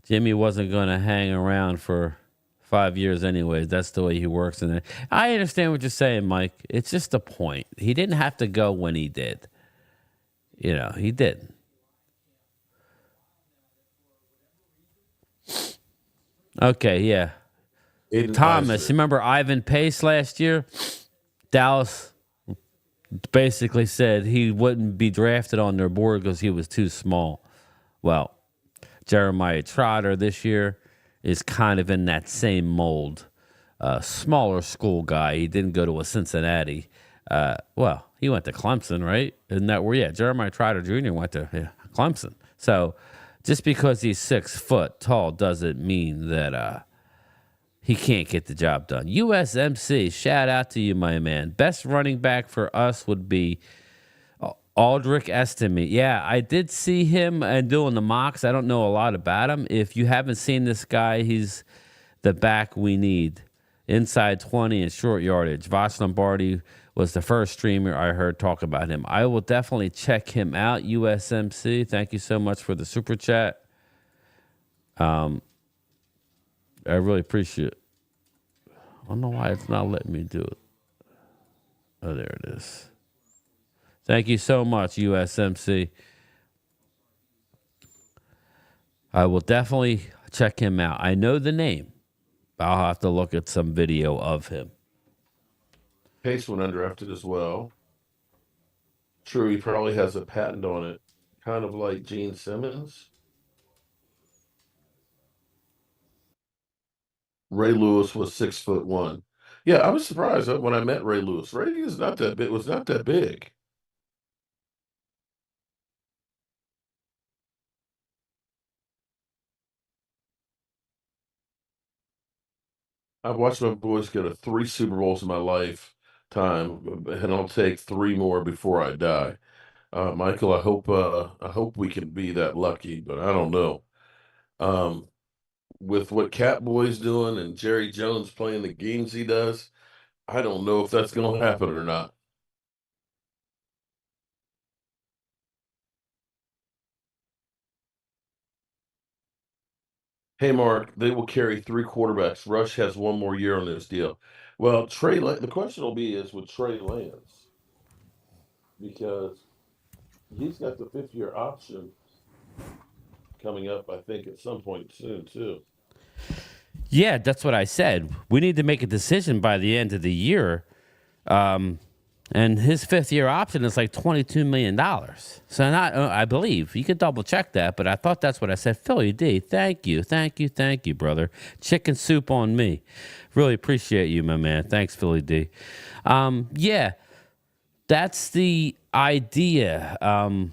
Jimmy wasn't going to hang around for 5 years anyways. That's the way he works. And I understand what you're saying, Mike. It's just a point. He didn't have to go when he did. He didn't. Okay, yeah. Thomas, remember Ivan Pace last year? Dallas basically said he wouldn't be drafted on their board because he was too small. Well, Jeremiah Trotter this year is kind of in that same mold. Smaller school guy. He didn't go to a Cincinnati. He went to Clemson, right? Isn't that where? Yeah, Jeremiah Trotter Jr. went to Clemson. So just because he's 6 foot tall doesn't mean that he can't get the job done. USMC, shout out to you, my man. Best running back for us would be Aldrich Estime. Yeah, I did see him doing the mocks. I don't know a lot about him. If you haven't seen this guy, he's the back we need. Inside 20 and short yardage. Voss Lombardi was the first streamer I heard talk about him. I will definitely check him out, USMC. Thank you so much for the super chat. I really appreciate it. I don't know why it's not letting me do it. Oh, there it is. Thank you so much, USMC. I will definitely check him out. I know the name. I'll have to look at some video of him. Pace went undrafted as well. True, he probably has a patent on it, kind of like Gene Simmons. Ray Lewis was 6'1". Yeah, I was surprised when I met Ray Lewis. Ray is not that big. Was not that big. I've watched my boys go to 3 Super Bowls in my lifetime, and I'll take 3 more before I die. Michael, I hope we can be that lucky, but I don't know. With what Catboy's doing and Jerry Jones playing the games he does, I don't know if that's going to happen or not. Hey, Mark, they will carry 3 quarterbacks. Rush has 1 more year on this deal. Well, the question will be is with Trey Lance, because he's got the 5th-year option coming up, I think, at some point soon, too. Yeah, that's what I said. We need to make a decision by the end of the year. And his 5th-year option is like $22 million. So I believe. You could double check that, but I thought that's what I said. Philly D, thank you, brother. Chicken soup on me. Really appreciate you, my man. Thanks, Philly D. Yeah, that's the idea.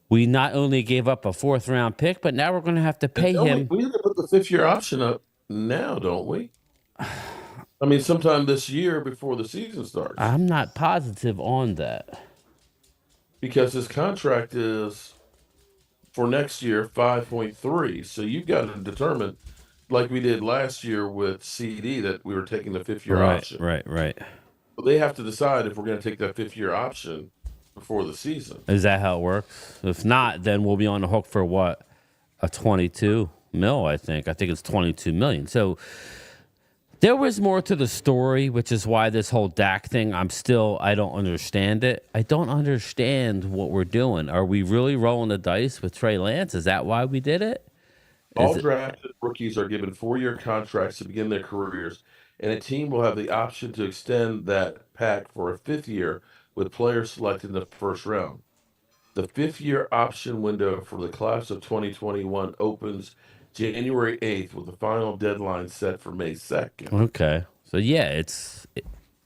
We not only gave up a 4th-round pick, but now we're going to have to pay him. We have to put the 5th-year option up now, don't we? I mean, sometime this year before the season starts. I'm not positive on that. Because his contract is for next year 5.3. So you've got to determine, like we did last year with CD, that we were taking the 5th-year option. Right. But they have to decide if we're going to take that 5th-year option before the season. Is that how it works? If not, then we'll be on the hook for what? A 22 mil, I think. I think it's 22 million. So there was more to the story, which is why this whole Dak thing, I don't understand it. I don't understand what we're doing. Are we really rolling the dice with Trey Lance? Is that why we did it? All drafted rookies are given 4-year contracts to begin their careers, and a team will have the option to extend that pact for a 5th year with players selected in the 1st round. The 5th-year option window for the class of 2021 opens January 8th with the final deadline set for May 2nd. Okay. So, yeah, it's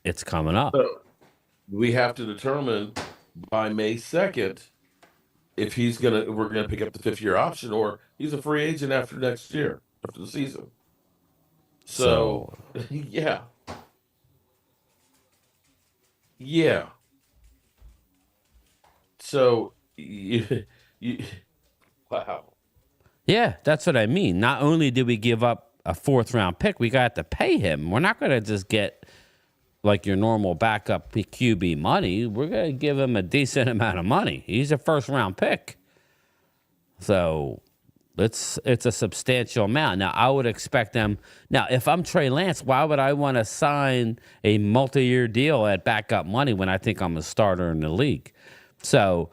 It's coming up. So we have to determine by May 2nd if we're gonna pick up the 5th-year option, or he's a free agent after next year, after the season. So yeah. Yeah. So you wow. Yeah, that's what I mean. Not only did we give up a 4th-round pick, we got to pay him. We're not going to just get like your normal backup QB money. We're going to give him a decent amount of money. He's a 1st-round pick. So it's a substantial amount. Now, I would expect them. Now, if I'm Trey Lance, why would I want to sign a multi-year deal at backup money when I think I'm a starter in the league? So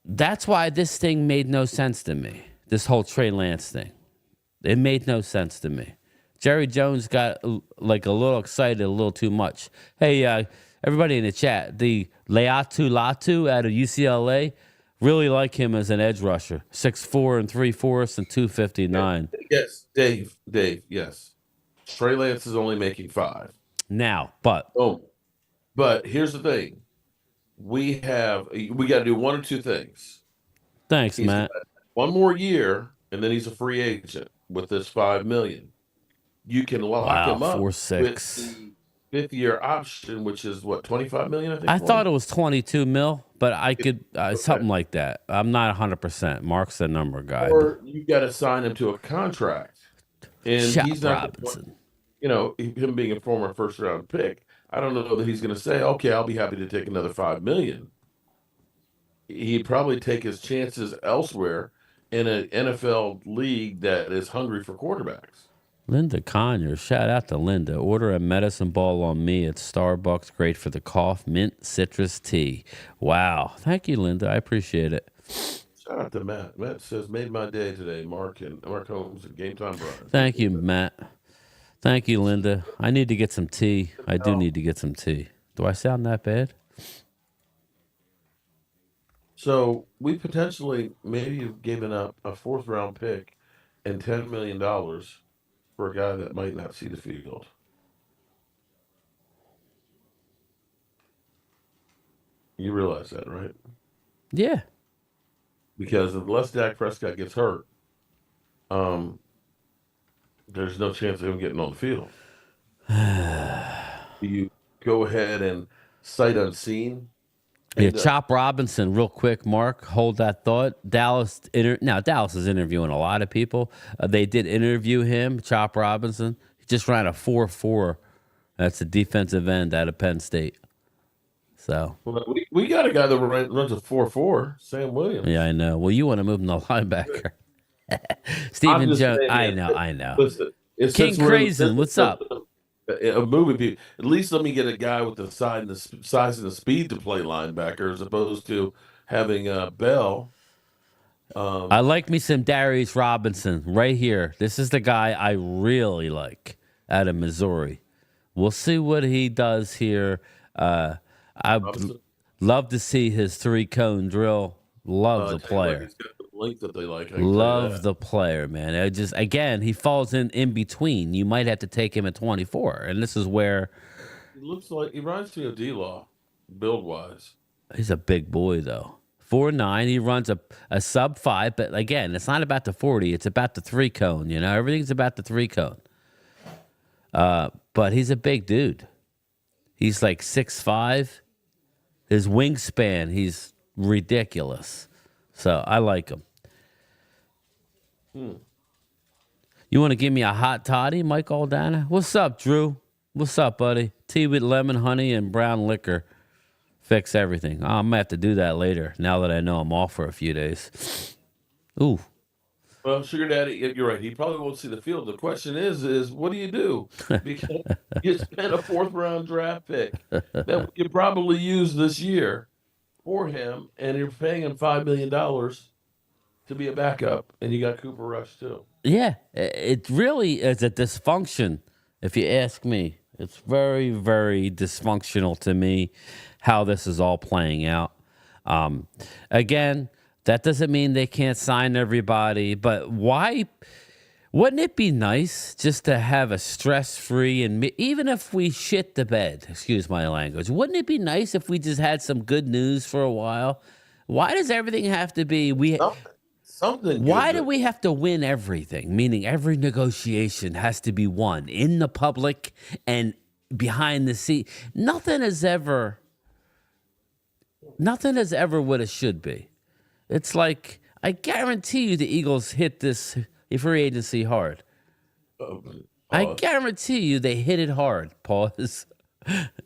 that's why this thing made no sense to me. This whole Trey Lance thing. It made no sense to me. Jerry Jones got like a little excited a little too much. Hey, everybody in the chat, the Leatu Latu out of UCLA, really like him as an edge rusher. 6'4" and 3/4 and 259. Yes, Dave, yes. Trey Lance is only making 5. Now, but here's the thing. We got to do one or two things. Thanks, Matt. One more year, and then he's a free agent with this $5 million. You can lock him up 4-6 with the 5th-year option, which is what, $25 million? I think. I thought it was 22 mil, but I could something like that. I'm not 100%. Mark's the number guy. Or you got to sign him to a contract, and he's not Robinson. Him being a former 1st-round pick. I don't know that he's going to say, "Okay, I'll be happy to take another $5 million." He'd probably take his chances elsewhere in an NFL league that is hungry for quarterbacks. Linda Conyer, shout out to Linda. Order a medicine ball on me at Starbucks. Great for the cough. Mint citrus tea. Wow. Thank you, Linda. I appreciate it. Shout out to Matt. Matt says, made my day today, Mark Holmes and Game Time Brian. Thank you, Matt. Thank you, Linda. I need to get some tea. I do need to get some tea. Do I sound that bad? So we potentially maybe have given up a 4th-round pick and $10 million for a guy that might not see the field. You realize that, right? Yeah. Because unless Dak Prescott gets hurt, there's no chance of him getting on the field. Do you go ahead and sight unseen? Yeah, Chop Robinson, real quick, Mark. Hold that thought. Dallas is interviewing a lot of people. They did interview him, Chop Robinson. He just ran a 4.4. That's a defensive end out of Penn State. So we got a guy that runs a 4.4, Sam Williams. Yeah, I know. Well, you want to move him to linebacker. Stephen Jones. I know. Listen, King Crazen, what's up? Moving people. At least let me get a guy with the size and the speed to play linebacker, as opposed to having Bell. I like me some Darius Robinson right here. This is the guy I really like out of Missouri. We'll see what he does here. I'd love to see his 3-cone drill. Love the player. He's got the length that they like. Love the player, man. Again, he falls in between. You might have to take him at 24, and this is where he looks like he reminds me of D-Law, build wise. He's a big boy though. 4'9". He runs a sub 5, but again, it's not about the 40. It's about the 3-cone. Everything's about the 3-cone. But he's a big dude. He's like 6'5". His wingspan, he's ridiculous. So I like him. You want to give me a hot toddy, Mike Aldana? What's up, Drew? What's up, buddy? Tea with lemon, honey, and brown liquor. Fix everything. I'm going to have to do that later, now that I know I'm off for a few days. Ooh. Well, Sugar Daddy, you're right. He probably won't see the field. The question is what do you do? Because you spent a 4th-round draft pick that we could probably use this year for him, and you're paying him $5 million to be a backup, and you got Cooper Rush too. Yeah, it really is a dysfunction, if you ask me. It's very, very dysfunctional to me how this is all playing out. Again, that doesn't mean they can't sign everybody, but why Wouldn't it be nice just to have a stress-free and even if we shit the bed, excuse my language, wouldn't it be nice if we just had some good news for a while? Why does everything have to be Something Why good. do we have to win everything? Meaning every negotiation has to be won in the public and behind the scene. Nothing is ever what it should be. It's like I guarantee you the Eagles hit this free agency hard. I guarantee you they hit it hard, pause.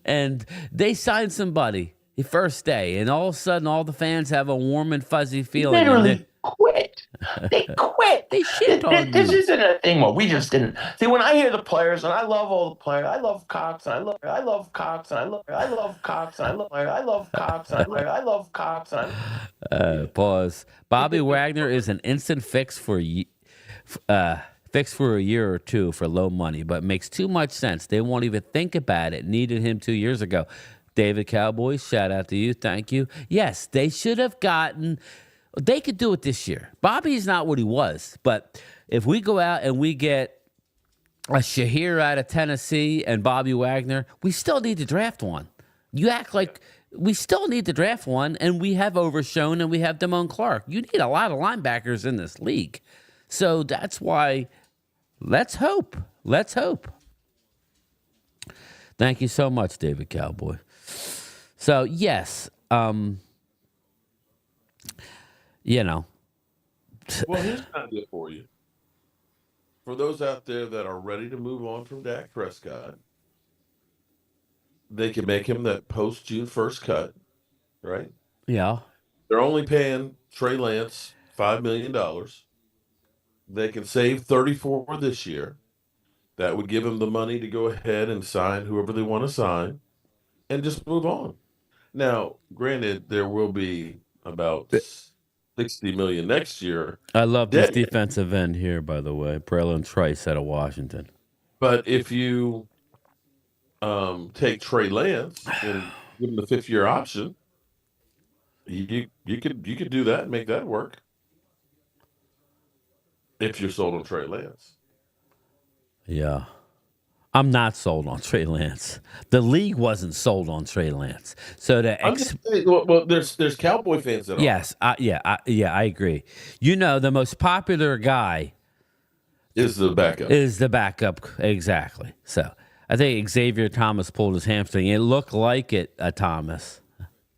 And they signed somebody the first day, and all of a sudden all the fans have a warm and fuzzy feeling. Literally quit. They quit. They shit on This you. isn't a thing where we just didn't see. When I hear the players, and I love all the players, I love Cox, and I love Cox, and I love Cox, and I love Cox, and I love Cox, and Pause. Bobby Wagner is an instant fix for a year or two for low money, but makes too much sense. They won't even think about it. Needed him 2 years ago. David Cowboys, shout out to you. Thank you. Yes, they should have gotten. They could do it this year. Bobby's not what he was, but if we go out and we get a Shahir out of Tennessee and Bobby Wagner, we still need to draft one. You act like we still need to draft one, and we have Overshone and we have Damone Clark. You need a lot of linebackers in this league. So that's why let's hope. Let's hope. Thank you so much, David Cowboy. So, yes, you know. Well, here's an idea for you. For those out there that are ready to move on from Dak Prescott, they can make him that post June 1st cut, right? Yeah. They're only paying Trey Lance $5 million. They can save 34 this year. That would give him the money to go ahead and sign whoever they want to sign and just move on. Now, granted, there will be about $60 million next year. I love this defensive end here, by the way. Braylon Trice out of Washington. But if you take Trey Lance and give him the 5th-year option, you could do that and make that work. If you're sold on Trey Lance. Yeah. I'm not sold on Trey Lance. The league wasn't sold on Trey Lance. So there's Cowboy fans that are. Yes, I agree. You know, the most popular guy is the backup. Exactly. So I think Xavier Thomas pulled his hamstring. It looked like it, Thomas.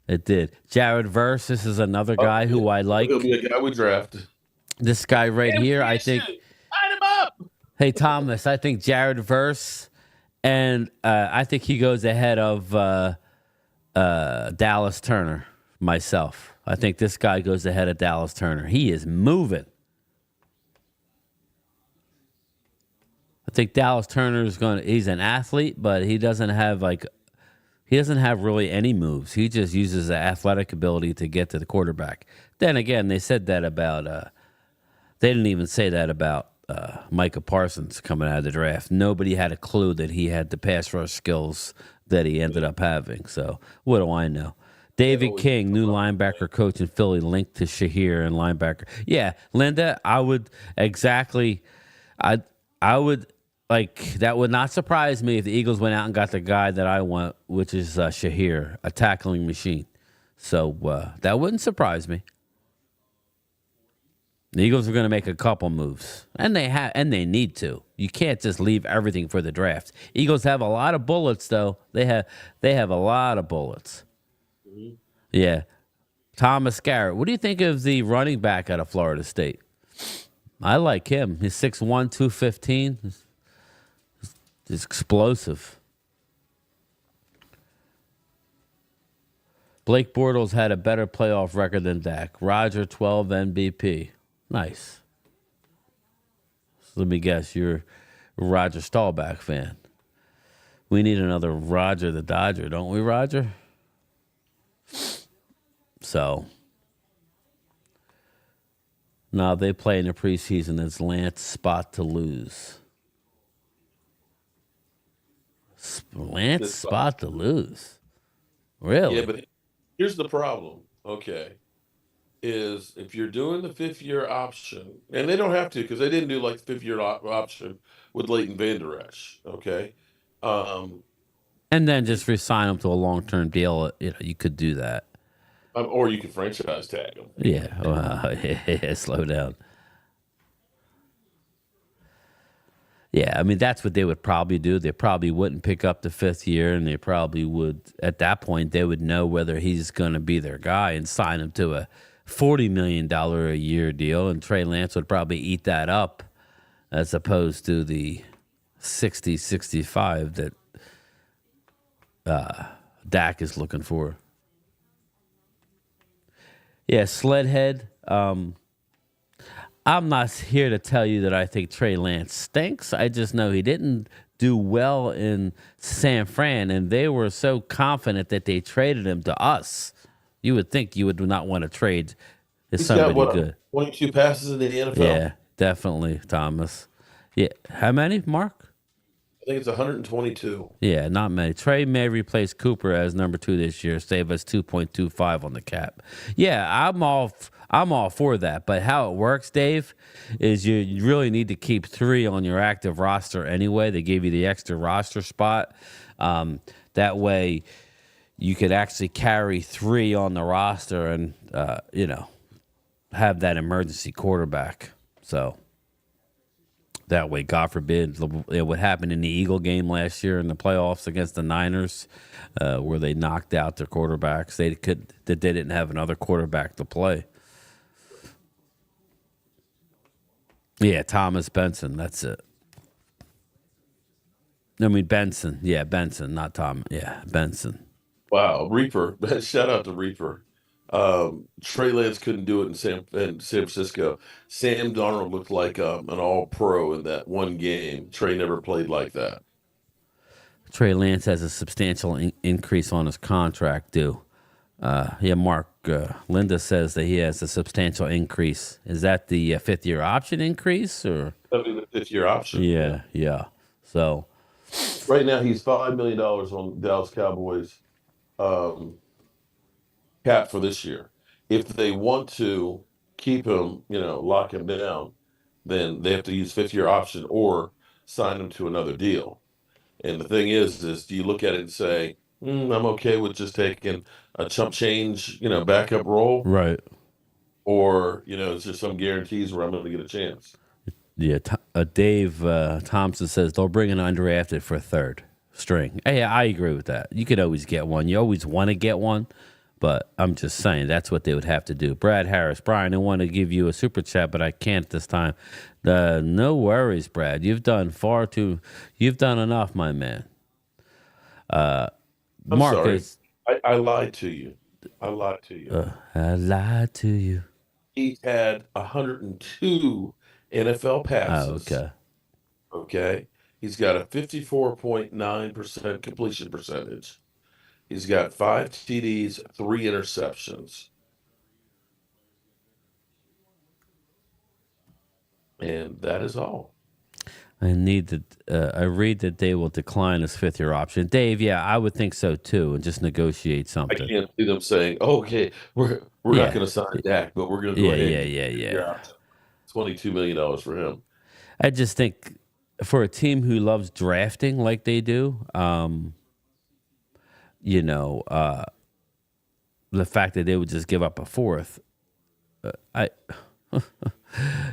It did. Jared Verse, this is another guy who I like. He'll be a guy we draft. This guy right here, I think. Line him up. Hey, Thomas, I think Jared Verse, and I think he goes ahead of Dallas Turner, myself. I think this guy goes ahead of Dallas Turner. He is moving. I think Dallas Turner is he's an athlete, but he doesn't have really any moves. He just uses the athletic ability to get to the quarterback. Then again, they said that about, they didn't even say that about Micah Parsons coming out of the draft. Nobody had a clue that he had the pass rush skills that he ended up having. So what do I know? David King, new linebacker coach in Philly, linked to Shahir and linebacker. Yeah, Linda, I would that would not surprise me if the Eagles went out and got the guy that I want, which is Shahir, a tackling machine. So that wouldn't surprise me. The Eagles are going to make a couple moves, and they need to. You can't just leave everything for the draft. Eagles have a lot of bullets, though. They have a lot of bullets. Mm-hmm. Yeah. Thomas Garrett. What do you think of the running back out of Florida State? I like him. He's 6'1", 215. He's explosive. Blake Bortles had a better playoff record than Dak. Roger, 12 MVP. Nice. So let me guess, you're a Roger Staubach fan. We need another Roger the Dodger, don't we, Roger? So, now they play in the preseason. It's Lance's spot to lose. Lance's spot to lose. Really? Yeah, but here's the problem. Okay. is if you're doing the 5th-year option, and they don't have to because they didn't do like the 5th-year option with Leighton Vander Esch, okay? And then just resign him to a long-term deal. You could do that. Or you can franchise tag him. Yeah. Well, slow down. Yeah, I mean, that's what they would probably do. They probably wouldn't pick up the 5th year, and they probably would, at that point, they would know whether he's going to be their guy and sign him to a $40 million a year deal, and Trey Lance would probably eat that up as opposed to the 60, 65 that Dak is looking for. Yeah, Sledhead. I'm not here to tell you that I think Trey Lance stinks. I just know he didn't do well in San Fran, and they were so confident that they traded him to us. You would think you would not want to trade somebody good. 22 passes in the NFL? Yeah, definitely, Thomas. Yeah, how many, Mark? I think it's 122. Yeah, not many. Trey may replace Cooper as number 2 this year, save us 2.25 on the cap. Yeah, I'm all for that. But how it works, Dave, is you really need to keep 3 on your active roster anyway. They gave you the extra roster spot. That way, you could actually carry 3 on the roster and have that emergency quarterback. So that way, God forbid, what happened in the Eagle game last year in the playoffs against the Niners, where they knocked out their quarterbacks. They didn't have another quarterback to play. Yeah, Thomas Benson. That's it. I mean Benson. Yeah, Benson, not Tom. Yeah, Benson. Wow, Reaper. Shout out to Reaper. Trey Lance couldn't do it in San Francisco. Sam Darnold looked like an all-pro in that one game. Trey never played like that. Trey Lance has a substantial increase on his contract due. Mark, Linda says that he has a substantial increase. Is that the 5th-year option increase? Or That'd be the 5th-year option. Yeah. So right now he's $5 million on Dallas Cowboys cap for this year. If they want to keep him, lock him down, then they have to use 5th-year option or sign him to another deal. And the thing is do you look at it and say, I'm okay with just taking a chump change, backup role? Right. Or, is there some guarantees where I'm going to get a chance? Yeah, Dave Thompson says they'll bring an undrafted for a 3rd string. Hey, I agree with that. You could always get one. You always want to get one, but I'm just saying that's what they would have to do. Brad Harris, Brian, I want to give you a super chat, but I can't this time. No worries, Brad. You've done enough, my man. I'm sorry. I lied to you. I lied to you. He had 102 NFL passes. Oh, okay. Okay. He's got a 54.9% completion percentage. He's got 5 TDs, 3 interceptions. And that is all. I read that they will decline his 5th-year option. Dave, yeah, I would think so too, and just negotiate something. I can't see them saying, okay, we're not going to sign Dak, but we're going to go ahead. Yeah. $22 million for him. I just think for a team who loves drafting like they do, the fact that they would just give up a 4th,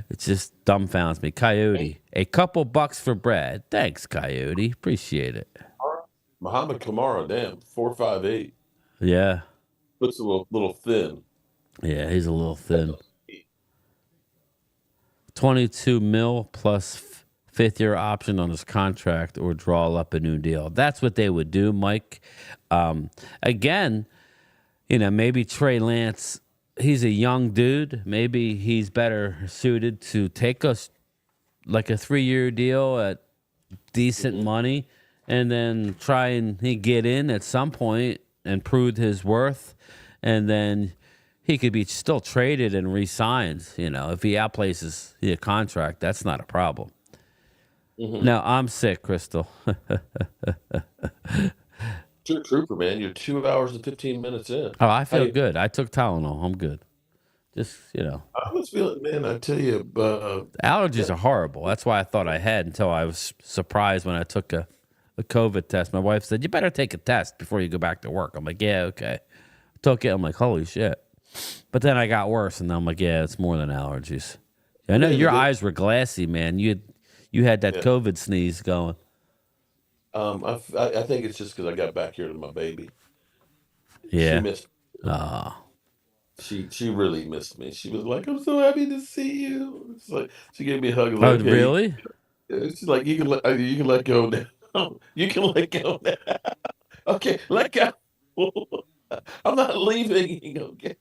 it just dumbfounds me. Coyote, a couple bucks for Brad. Thanks, Coyote. Appreciate it. Muhammad Kamara, damn, 4.58. Yeah. Looks a little thin. Yeah, he's a little thin. 22 mil plus 5th-year option on his contract or draw up a new deal. That's what they would do, Mike. Again, maybe Trey Lance, he's a young dude. Maybe he's better suited to take us like a 3-year deal at decent money and then try and get in at some point and prove his worth. And then he could be still traded and re-signed. If he outplaces the contract, that's not a problem. Mm-hmm. Now, I'm sick, Crystal. You're a trooper, man. You're 2 hours and 15 minutes in. Oh, I feel good. I took Tylenol. I'm good. Just, you know. I was feeling, man, I tell you, Allergies are horrible. That's why I thought I had until I was surprised when I took a COVID test. My wife said, "You better take a test before you go back to work." I'm like, "Yeah, okay." Took it. I'm like, "Holy shit!" But then I got worse, and I'm like, "Yeah, it's more than allergies." I know your eyes were glassy, man. You had that COVID sneeze going. I think it's just because I got back here to my baby. She Yeah. missed. Oh. She really missed me. She was like, "I'm so happy to see you." It's like she gave me a hug. Oh, Like, "Hey," really? she's like, you can let go now. You can let go now. Okay, let go. I'm not leaving. Okay.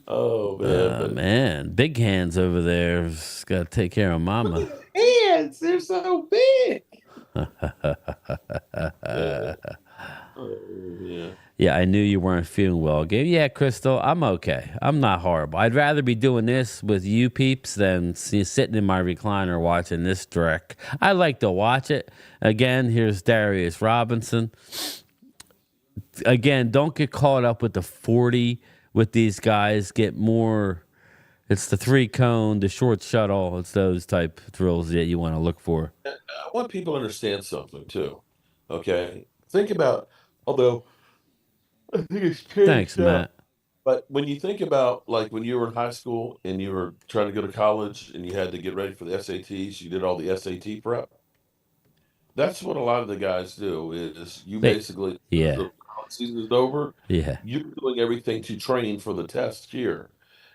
Oh man, but Man, big hands over there. Got to take care of mama. hands, they're so big. Oh yeah. Yeah, I knew you weren't feeling well. Yeah, Crystal, I'm okay. I'm not horrible. I'd rather be doing this with you peeps than sitting in my recliner watching this dreck. I like to watch it. Again, here's Darius Robinson. Again, don't get caught up with the 40 with these guys. Get more. It's the 3-cone, the short shuttle. It's those type drills that you want to look for. I want people to understand something too. Okay, think about, although I think it's Thanks, changed now. Matt. But when you think about like when you were in high school and you were trying to go to college and you had to get ready for the SATs, you did all the SAT prep. That's what a lot of the guys do is you basically, as Yeah. the college season is over, Yeah. you're doing everything to train for the test here.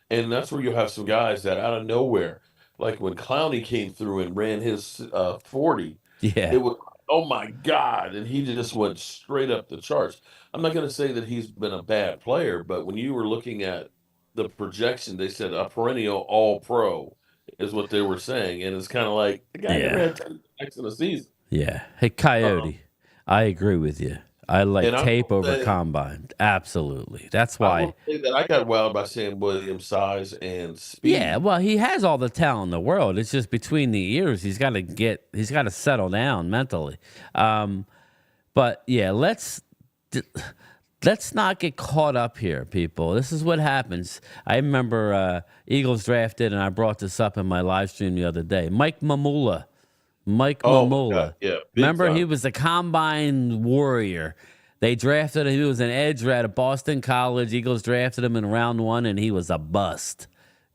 And that's where you'll have some guys that out of nowhere, like when Clowney came through and ran his 40, Yeah. it was, oh my God. And he just went straight up the charts. I'm not going to say that he's been a bad player, but when you were looking at the projection, they said a perennial all pro is what they were saying. And it's kind of like the guy never had 10 sacks in a season. Yeah. Hey, Coyote, I agree with you. I like And I tape will over say, combine. Absolutely. That's I why. will say that I got wowed by Sam Williams' size and speed. Yeah, well, he has all the talent in the world. It's just between the ears. He's got to settle down mentally. But yeah, let's not get caught up here, people. This is what happens. I remember Eagles drafted, and I brought this up in my live stream the other day. Mike Mamula. Oh my God, yeah, big Remember, he time. was the combine warrior. They drafted him. He was an edge out of Boston College. Eagles drafted him in round 1, and he was a bust.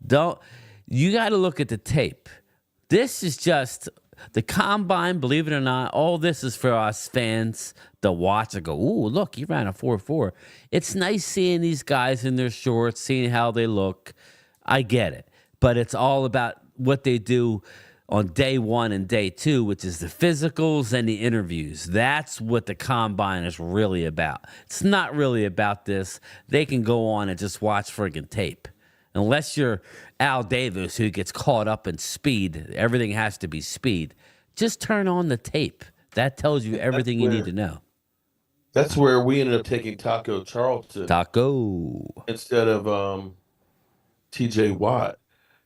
You got to look at the tape. This is just the combine, believe it or not. All this is for us fans to watch and go, ooh, look, he ran a 4.4. It's nice seeing these guys in their shorts, seeing how they look. I get it. But it's all about what they do on day 1 and day 2, which is the physicals and the interviews. That's what the combine is really about. It's not really about this. They can go on and just watch friggin' tape. Unless you're Al Davis, who gets caught up in speed, everything has to be speed. Just turn on the tape. That tells you everything you need to know. That's where we ended up taking Taco Charlton instead of TJ Watt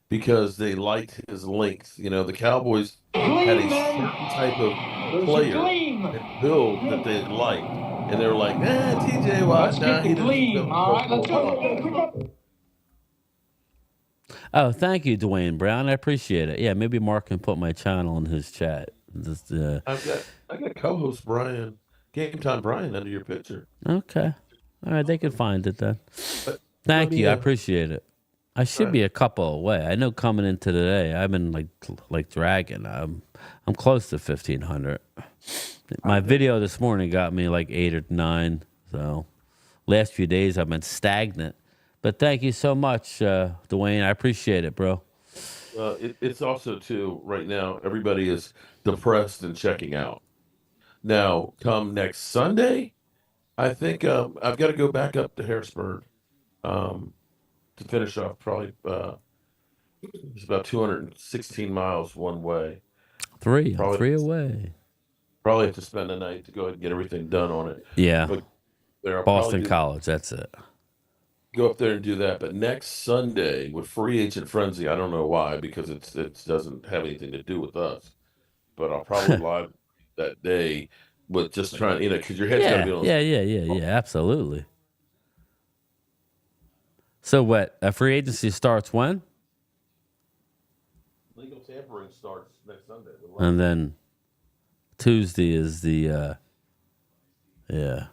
because they liked his length. You know, the Cowboys had a certain type of player and build that they liked. And they were like, TJ Watt, nah, he doesn't. All right, let's go. Oh, thank you, Dwayne Brown. I appreciate it. Yeah, maybe Mark can put my channel in his chat. Just, I got co-host Brian, Game Time Brian, under your picture. Okay. All right, they can find it then. But Thank you. I appreciate it. I should be a couple away. I know coming into today, I've been like dragging. I'm close to 1,500. My video this morning got me like 8 or 9. So last few days I've been stagnant. But thank you so much, Dwayne. I appreciate it, bro. It's also too right now. Everybody is depressed and checking out. Now, come next Sunday, I think I've got to go back up to Harrisburg to finish off. Probably it's about 216 miles one way. Three away. Probably have to spend the night to go ahead and get everything done on it. Yeah. But there, Boston College. That's it. Go up there and do that. But next Sunday with Free Agent Frenzy, I don't know why because it doesn't have anything to do with us. But I'll probably live that day with just trying, because your head's got to be on. Yeah. Absolutely. So what? A free agency starts when? Legal tampering starts next Sunday. And then Tuesday is the yeah.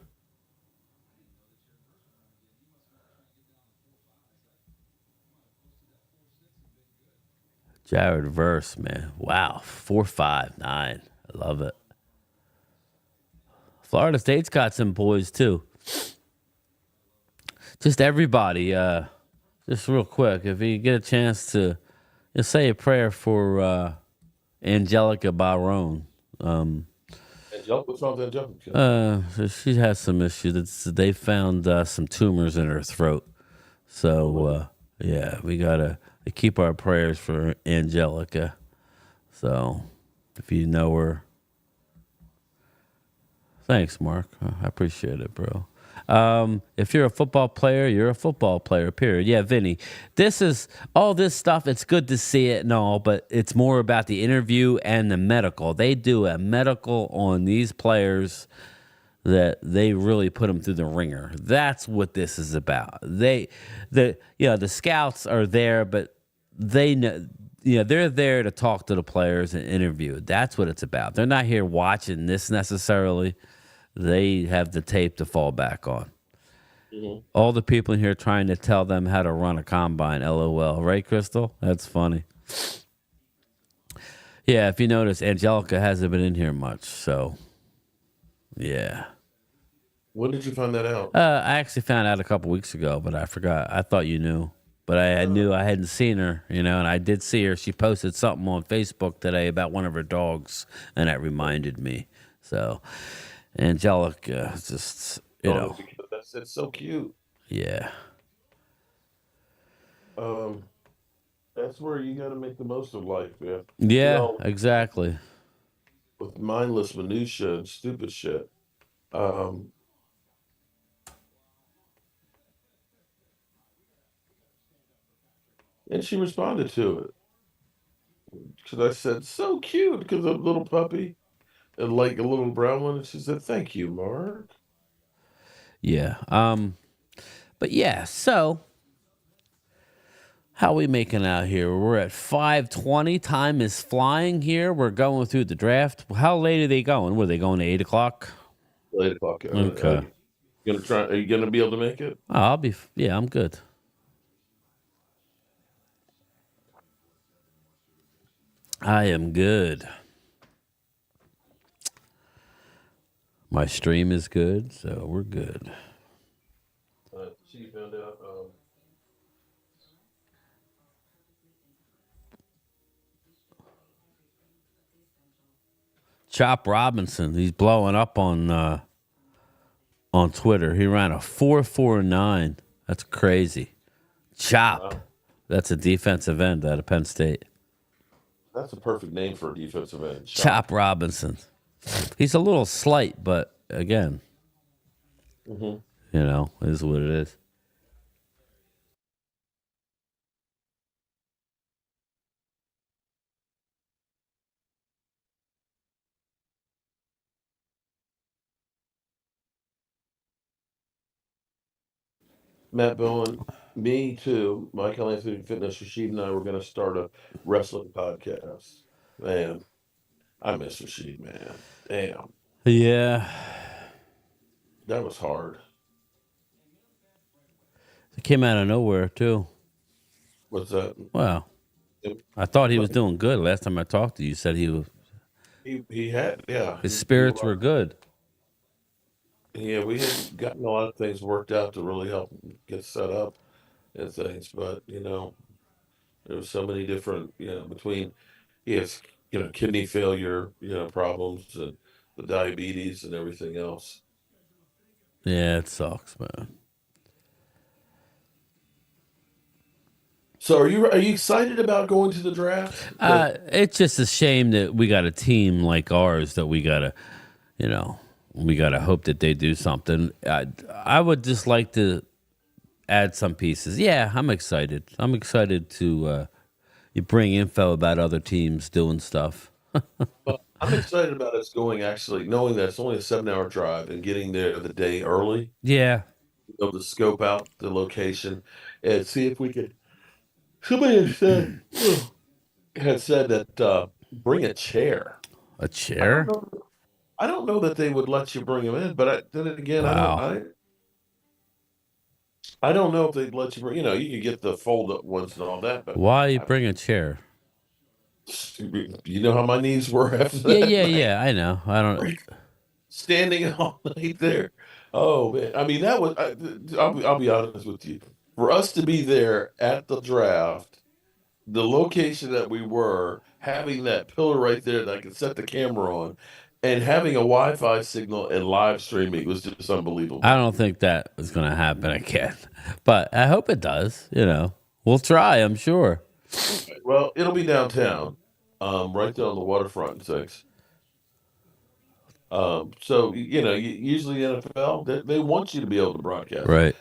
Jared Verse, man. Wow. 4.59. I love it. Florida State's got some boys too. Just everybody, just real quick, if you get a chance to just say a prayer for Angelica Barone. Angelica, what's wrong with Angelica? She has some issues. They found some tumors in her throat. So, yeah, we got to keep our prayers for Angelica. So, if you know her, thanks, Mark. I appreciate it, bro. If you're a football player, you're a football player, period. Yeah, Vinny, this is all this stuff. It's good to see it and all, but it's more about the interview and the medical. They do a medical on these players that they really put them through the ringer. That's what this is about. The scouts are there, but they know, they're there to talk to the players and interview. That's what it's about. They're not here watching this necessarily. They have the tape to fall back on. Mm-hmm. All the people in here trying to tell them how to run a combine, LOL. Right, Crystal? That's funny. Yeah, if you notice, Angelica hasn't been in here much, so yeah. When did you find that out? I actually found out a couple weeks ago, but I forgot. I thought you knew. But I knew I hadn't seen her, and I did see her. She posted something on Facebook today about one of her dogs, and that reminded me. So... Angelica, just it's so cute. Yeah. That's where you got to make the most of life, man. Yeah, exactly. With mindless minutia and stupid shit. And she responded to it because I said so cute because of a little puppy. And like a little brown one, and she said, "Thank you, Mark." Yeah. But yeah, so how we making out here? We're at 5:20. Time is flying here. We're going through the draft. How late are they going? Were they going to 8 o'clock? 8 o'clock. Okay. Are you gonna be able to make it? Oh, I'm good. I am good. My stream is good, so we're good. She found out. Chop Robinson, he's blowing up on Twitter. He ran a 4.49. That's crazy. Chop. Wow. That's a defensive end out of Penn State. That's a perfect name for a defensive end. Chop Robinson. He's a little slight, but again, is what it is. Matt Bowen, me too. Michael Anthony Fitness, Rashid and I were going to start a wrestling podcast. Man, I miss Rashid, man. Damn. Yeah. That was hard. It came out of nowhere, too. What's that? Wow. I thought he was doing good. Last time I talked to you, you said he was. He had, yeah. His spirits were good. Yeah, we had gotten a lot of things worked out to really help get set up and things, but there was so many different, between he has, kidney failure, problems and the diabetes and everything else. Yeah, it sucks, man. So are you excited about going to the draft? It's just a shame that we got a team like ours that we gotta hope that they do something. I would just like to add some pieces. Yeah, I'm excited. I'm excited to you bring info about other teams doing stuff. Well, I'm excited about us going, actually, knowing that it's only a 7-hour drive and getting there the day early. Yeah. to scope out the location and see if we could. Somebody had said that bring a chair. A I don't chair? know. I don't know that they would let you bring them in, but then again, Wow. I don't know if they'd let you bring. You can get the fold up ones and all that, but Why you bring a chair? you know how my knees were after Yeah, that yeah, night. yeah. I know. I don't. Standing all night there. Oh man, I mean that was. I'll be honest with you. For us to be there at the draft, the location that we were, having that pillar right there that I could set the camera on, and having a Wi-Fi signal and live streaming was just I unbelievable. don't think that is going to happen again, but I hope it does. We'll try. I'm sure. Well, it'll be downtown, right there on the waterfront and things. So usually NFL they want you to be able to broadcast, Right.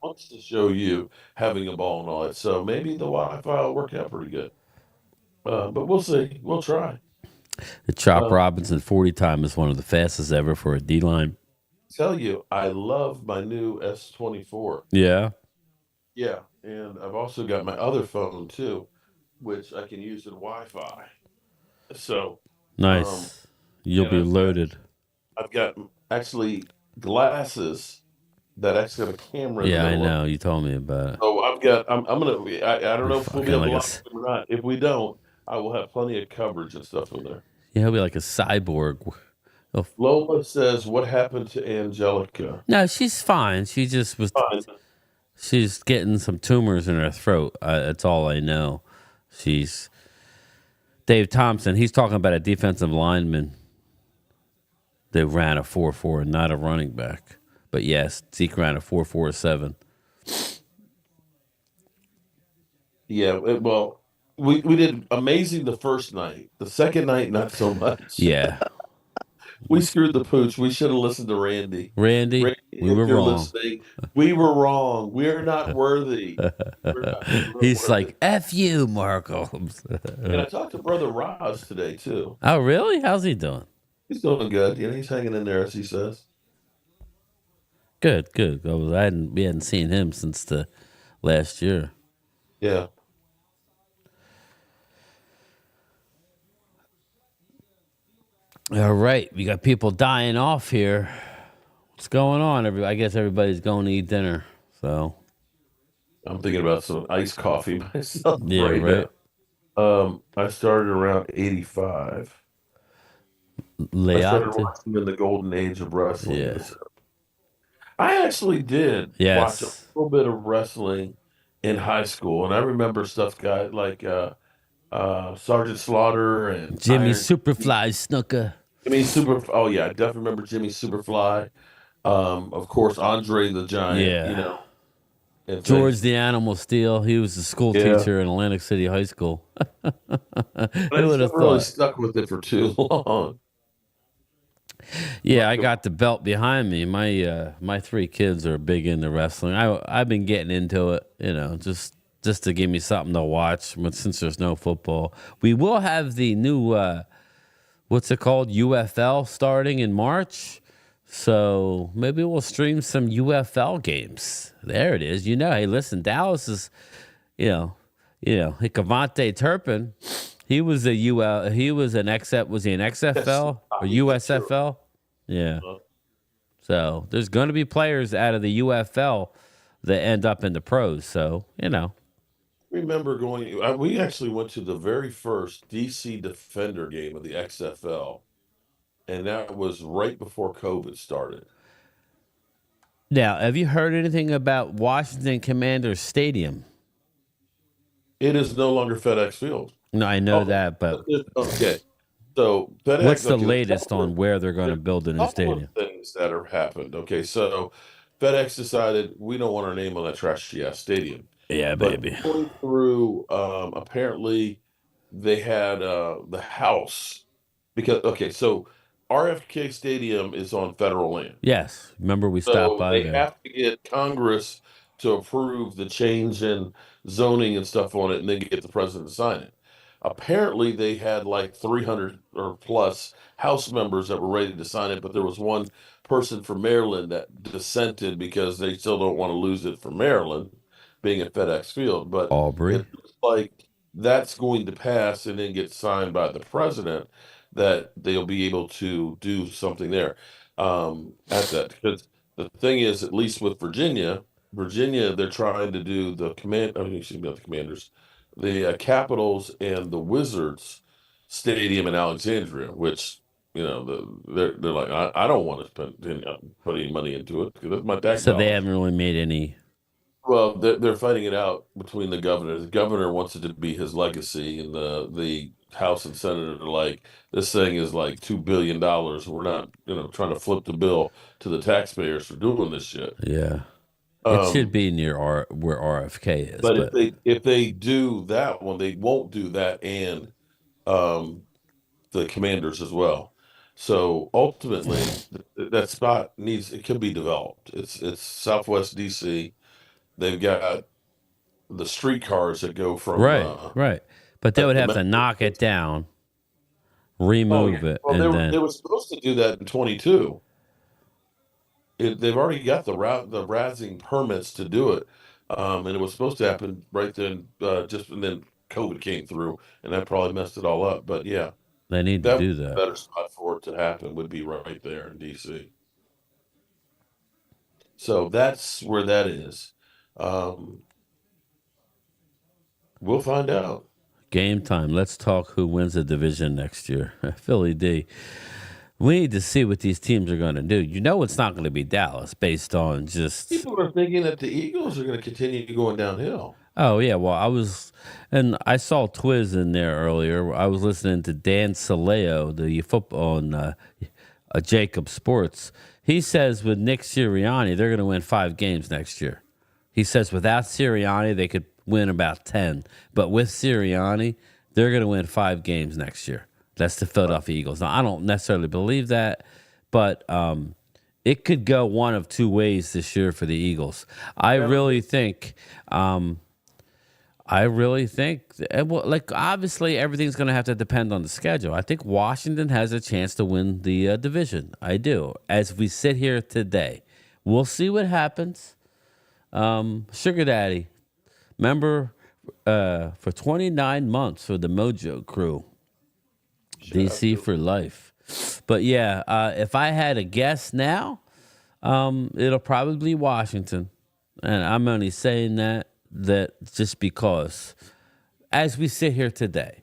wants to show you having a ball and all that. So maybe the Wi-Fi will work out pretty good. But we'll see. We'll try. The Chop Um, Robinson 40 time is one of the fastest ever for a D line. tell you, I love my new S24. Yeah. Yeah, and I've also got my other phone too, which I can use in Wi-Fi. So, um, Nice. You'll and be loaded. I've got actually glasses that actually have a camera in the Yeah, I middle of. know. You told me about it. So I'm gonna. I don't You're know if we'll be fucking able to like a. lock them or not. If we don't, I will have plenty of coverage and stuff in there. He'll be like a cyborg. Oh, Lola says, "What happened to Angelica?" no, she's fine. She just was. Fine. She's getting some tumors in her throat. That's all I know. She's Dave Thompson. He's talking about a defensive lineman. They ran a 4.4 and not a running back. But yes, Zeke ran a 4.47. Yeah. Well, we did amazing the first night. The second night, not so much. Yeah, We screwed the pooch. We should have listened to Randy. Randy, Randy, we were if you're wrong. listening, we were wrong. We're not worthy. We weren't He's worthy. like, F you, Markham. And I talked to Brother Roz today too. Oh, really? How's he doing? He's doing good. He's hanging in there, as he says. Good, good. We hadn't seen him since the last year. Yeah. All right, we got people dying off here. What's going on? I guess everybody's going to eat dinner. So I'm thinking about some iced coffee myself yeah, right right. now. I started around 85. I started Leate. watching in the golden age of wrestling. Yeah. I actually did watch a Yes. little bit of wrestling in high school, and I remember stuff guy like Sergeant Slaughter and Jimmy Iron Superfly Snooker. Jimmy Super. Oh yeah, I definitely remember Jimmy Superfly. Of course, Andre the Giant. Yeah. And George things. the Animal Steel. He was a school Yeah, teacher in Atlantic City High School. but I Who just would have never really thought? stuck with it for too long. Yeah, I got the belt behind me. My three kids are big into wrestling. I've been getting into it, just to give me something to watch. But since there's no football, we will have the new what's it called, UFL starting in March. So maybe we'll stream some UFL games. There it is. Hey, listen, Dallas is, Cavante Turpin. He was he was an XF. Was he an XFL or USFL? Yeah. So there's going to be players out of the UFL that end up in the pros. So Remember going? We actually went to the very first DC Defender game of the XFL, and that was right before COVID started. Now, have you heard anything about Washington Commanders Stadium? It is no longer FedEx Field. No, I know Oh, that, but okay. So what's FedEx. the Okay, latest on where they're going to build a new couple of stadium? things that have happened. Okay, so FedEx decided we don't want our name on that trashy ass stadium. Yeah, But baby. going through, apparently they had the house because okay, so RFK Stadium is on federal land. Yes. Remember we stopped So by they there. have to get Congress to approve the change in zoning and stuff on it and then get the president to sign it. Apparently, they had like 300 or plus House members that were ready to sign it, but there was one person from Maryland that dissented because they still don't want to lose it for Maryland being at FedEx Field. But Aubrey. it looks like that's going to pass and then get signed by the president that they'll be able to do something there at that. Because the thing is, at least with Virginia, they're trying to do the excuse me, not the Commanders, the Capitals and the Wizards stadium in Alexandria, which they're like, I don't want to put any money into it because that's my tax So they dollars. haven't really made any. Well, they're fighting it out between the governor. The governor wants it to be his legacy, and the House and Senate are like, this thing is like $2 billion. We're not, trying to flip the bill to the taxpayers for doing this shit. Yeah. It should Um, be near where RFK is, but but if they do that one, they won't do that and the Commanders as well. So ultimately, that spot it can be developed. It's Southwest DC. They've got the streetcars that go from right. But they would the have to metro. knock it down, Oh remove yeah. it, Well, and they then were supposed to do that in 22. They've already got the razzing permits to do it, and it was supposed to happen right then. Just and then COVID came through, and that probably messed it all up. But yeah, they need to that do would be a that. better spot for it to happen would be right there in DC. So that's where that is. Um, we'll find out. Game time. Let's talk who wins the division next year. Philly D. We need to see what these teams are going to do. It's not going to be Dallas based on just. People are thinking that the Eagles are going to continue going downhill. Oh, yeah. Well, I saw Twiz in there earlier. I was listening to Dan Saleo, the football on Jacob Sports. He says with Nick Sirianni, they're going to win 5 games next year. He says without Sirianni, they could win about 10. But with Sirianni, they're going to win 5 games next year. That's the Philadelphia Eagles. Now, I don't necessarily believe that, but it could go one of 2 ways this year for the Eagles. I really think, obviously everything's going to have to depend on the schedule. I think Washington has a chance to win the division. I do. As we sit here today, we'll see what happens. Sugar Daddy, member for 29 months for the Mojo Crew. DC for life. But yeah, if I had a guess now, it'll probably be Washington. And I'm only saying that just because as we sit here today,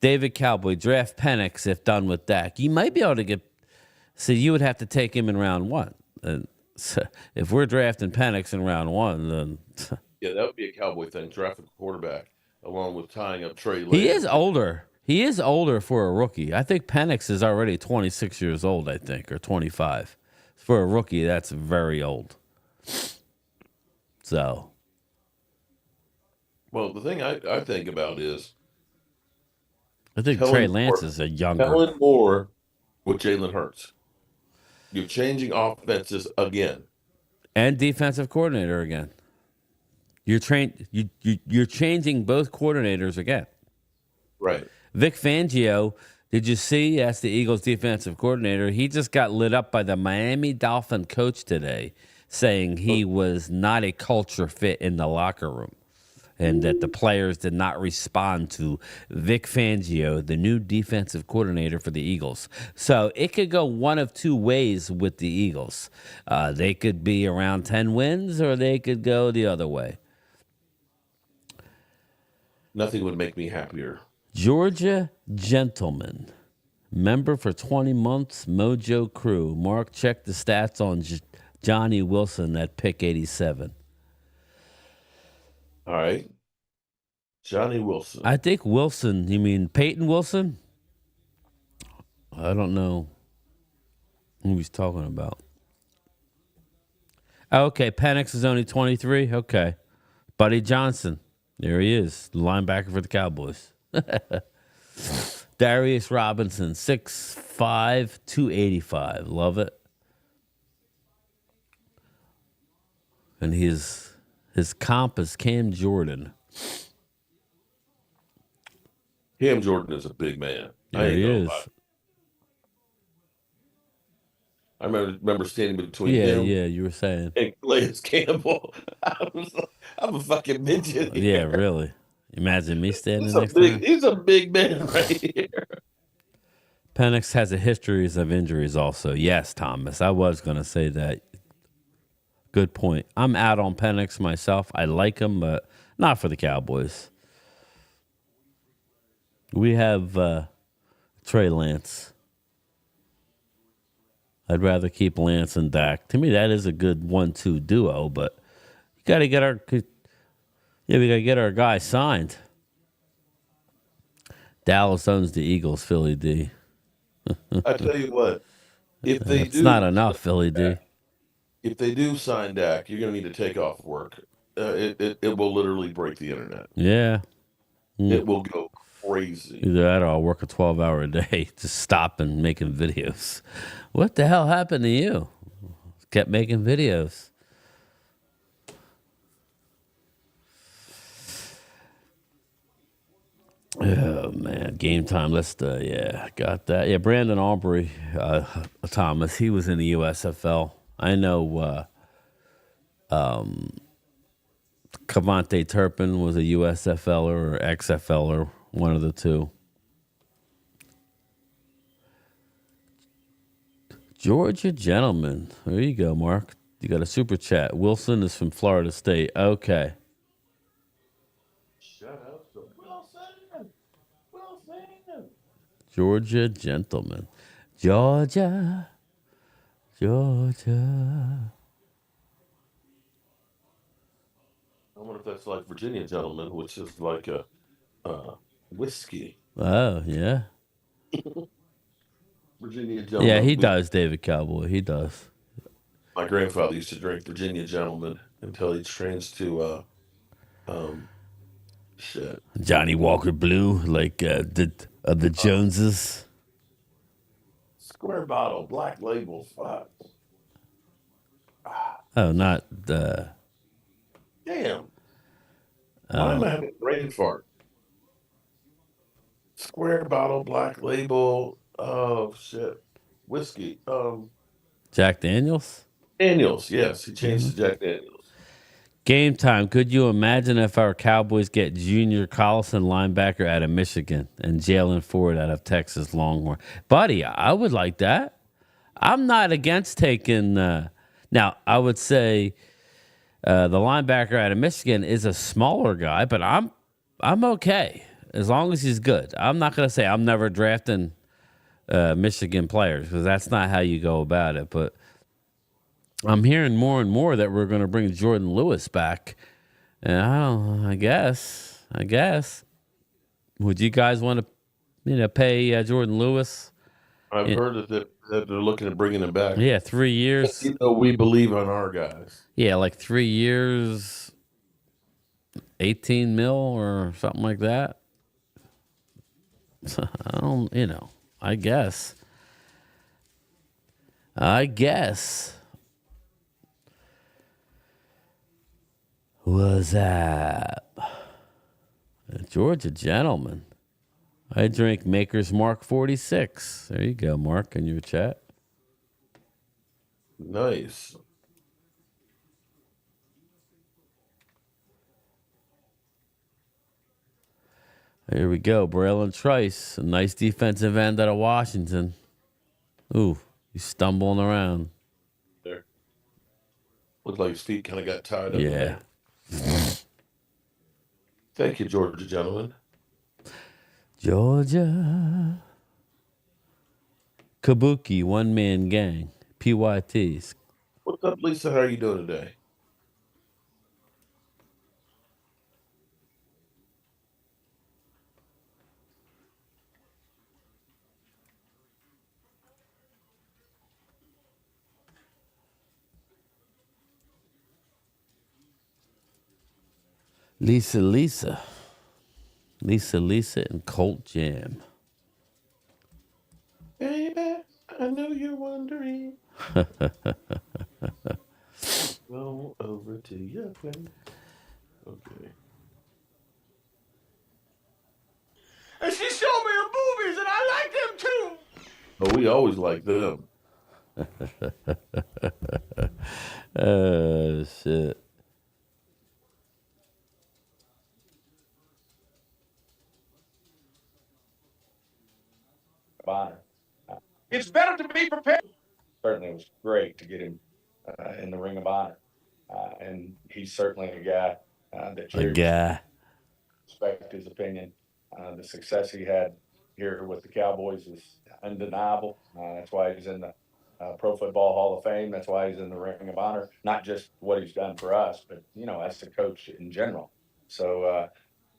David Cowboy, draft Penix if done with Dak. You might be able to get, so you would have to take him in round 1. And so if we're drafting Penix in round 1, then yeah, that would be a Cowboy thing. Draft a quarterback along with tying up Trey Lance. He is older. He is older for a rookie. I think Penix is already 26 years old, I think, or 25. For a rookie, that's very old. So. Well, the thing I think about is I think Trey Lance is a younger. Kellen Moore with Jalen Hurts. You're changing offenses again. And defensive coordinator again. You're changing both coordinators again. Right. Vic Fangio, did you see? That's the Eagles defensive coordinator. He just got lit up by the Miami Dolphin coach today, saying he was not a culture fit in the locker room and that the players did not respond to Vic Fangio, the new defensive coordinator for the Eagles. So it could go one of 2 ways with the Eagles. They could be around 10 wins or they could go the other way. Nothing would make me happier. Georgia Gentleman, member for 20 months, Mojo Crew. Mark, check the stats on Johnny Wilson at pick 87. All right. Johnny Wilson. I think Wilson, you mean Peyton Wilson? I don't know who he's talking about. Okay, Penix is only 23. Okay. Buddy Johnson. There he is, the linebacker for the Cowboys. Darius Robinson, 6'5", 285. Love it. And his comp is Cam Jordan. Cam Jordan is a big man. There he is. I remember standing between Yeah, him yeah, you were saying. and Calais Campbell. I'm a fucking midget here. Yeah, really. Imagine me standing next to him. He's a big man right here. Penix has a history of injuries also. Yes, Thomas. I was going to say that. Good point. I'm out on Penix myself. I like him, but not for the Cowboys. We have Trey Lance. I'd rather keep Lance and Dak. To me, that is a good 1-2 duo, but you got to get we got to get our guy signed. Dallas owns the Eagles, Philly D. I tell you what, if they It's not enough, Philly D. If they do sign Dak, you're going to need to take off work. It will literally break the internet. Yeah. It will go crazy. Either that or I'll work a 12-hour day to stop and making videos. What the hell happened to you? Kept making videos. Oh, man. Game time. Got that. Yeah, Brandon Aubrey, Thomas, he was in the USFL. I know Cavante Turpin was a USFLer or XFLer, one of the two. Georgia Gentleman. There you go, Mark. You got a super chat. Wilson is from Florida State. Okay. Shout out to Wilson. Georgia Gentleman. Georgia. I wonder if that's like Virginia Gentleman, which is like a whiskey. Oh, yeah. Virginia Gentleman. Yeah, he does, David Cowboy. He does. My grandfather used to drink Virginia Gentleman until he changed to shit. Johnny Walker Blue, like the Joneses. Square bottle, black label, fuck. Oh, not the. Damn. Why am I having a brain fart? Square bottle, black label. Oh shit. Whiskey. Jack Daniels? Daniels, yes. He changed to Jack Daniels. Game time. Could you imagine if our Cowboys get Junior Collison linebacker out of Michigan and Jalen Ford out of Texas Longhorn? Buddy, I would like that. I'm not against taking. Now, I would say the linebacker out of Michigan is a smaller guy, but I'm okay as long as he's good. I'm not going to say I'm never drafting Michigan players because that's not how you go about it. But I'm hearing more and more that we're going to bring Jordan Lewis back. And I guess. Would you guys want to, pay Jordan Lewis? I've heard that they're looking at bringing him back. Yeah, 3 years. We believe on our guys. Yeah, like 3 years, 18 mil or something like that. I don't, I guess. What's up? Georgia Gentleman. I drink Maker's Mark 46. There you go, Mark, in your chat. Nice. Here we go. Braylon Trice, a nice defensive end out of Washington. Ooh, he's stumbling around. There. Looked like his feet kind of got tied up. Yeah. Thank you, Georgia Gentleman. Georgia. Kabuki, One Man Gang. PYTs. What's up, Lisa? How are you doing today? Lisa, and Colt Jam. Baby, I know you're wondering. Go over to your place. Okay. And she showed me her boobies, and I like them too. Oh, we always like them. Oh, shit. Bonner. It's better to be prepared. Certainly, it was great to get him in the Ring of Honor, and he's certainly a guy that A Jerry guy. respect his opinion. The success he had here with the Cowboys is undeniable. That's why he's in the Pro Football Hall of Fame. That's why he's in the Ring of Honor. Not just what he's done for us, but as a coach in general. So,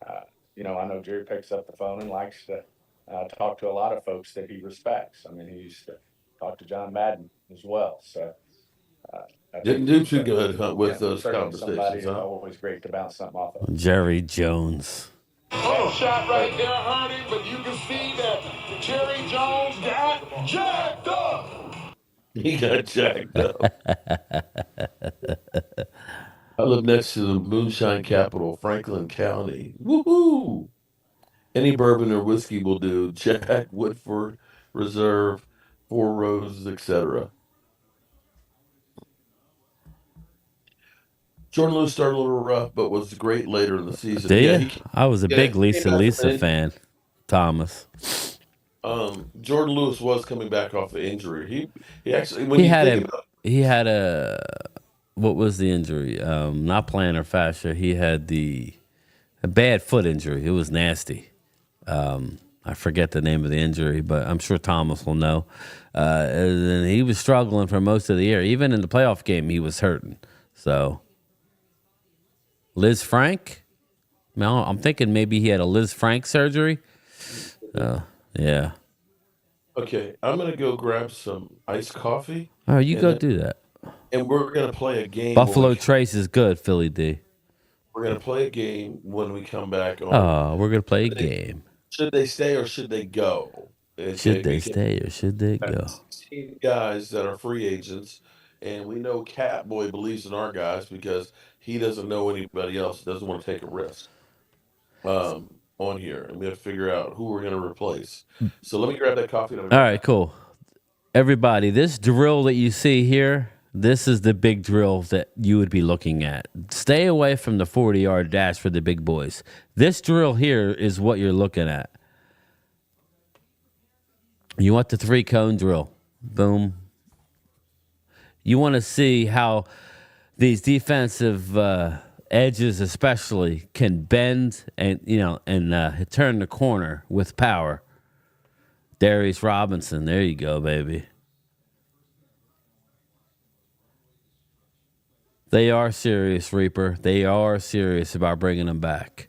I know Jerry picks up the phone and likes to talk to a lot of folks that he respects. I mean, he used to talk to John Madden as well. So. I Didn't think do too good with those certainly somebody conversations, huh? always great to bounce something off of. Jerry Jones. Little shot right there hurt him, but you can see that Jerry Jones got jacked up. He got jacked up. I live next to the moonshine capital, Franklin County. Woohoo! Any bourbon or whiskey will do. Jack, Woodford, Reserve, Four Roses, etc. Jordan Lewis started a little rough, but was great later in the season. Do Yeah, you? I was a big he came back from Lisa injury. fan. Thomas. Jordan Lewis was coming back off the injury. He actually He had a what was the injury? Not plantar fascia. He had a bad foot injury. It was nasty. I forget the name of the injury, but I'm sure Thomas will know. And he was struggling for most of the year. Even in the playoff game, he was hurting. So, Liz Frank? No, I'm thinking maybe he had a Liz Frank surgery. Yeah. Okay, I'm gonna go grab some iced coffee. Oh, you go do that. And we're gonna play a game. Buffalo Trace is good, Philly D. We're gonna play a game when we come back on. Oh, we're gonna play a game. Should they stay or should they go? Okay, Should they stay or should they go? 16 guys that are free agents, and we know Catboy believes in our guys because he doesn't know anybody else. Doesn't want to take a risk. On here, and we have to figure out who we're going to replace. So let me grab that coffee. All right, cool. Everybody, this drill that you see here, this is the big drill that you would be looking at. Stay away from the 40-yard dash for the big boys. This drill here is what you're looking at. You want the 3-cone drill. Boom. You want to see how these defensive edges especially can bend and turn the corner with power. Darius Robinson, there you go, baby. They are serious, Reaper. They are serious about bringing him back.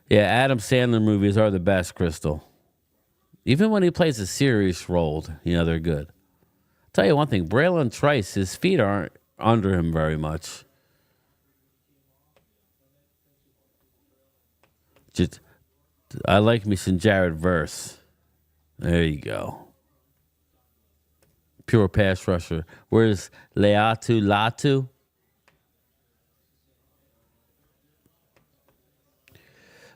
Yeah, Adam Sandler movies are the best, Crystal. Even when he plays a serious role, they're good. I'll tell you one thing, Braylon Trice, his feet aren't under him very much. I like me some Jared Verse. There you go. Pure pass rusher. Where's Leatu Latu?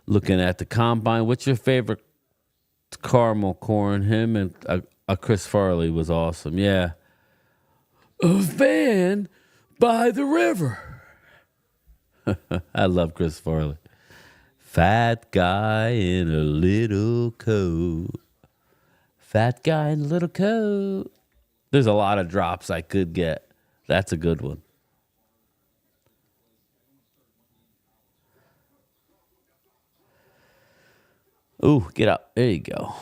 Looking at the combine, what's your favorite caramel corn? Him and Chris Farley was awesome. Yeah. A van by the river. I love Chris Farley. Fat guy in a little coat. Fat guy in a little coat. There's a lot of drops I could get. That's a good one. Ooh, get up. There you go.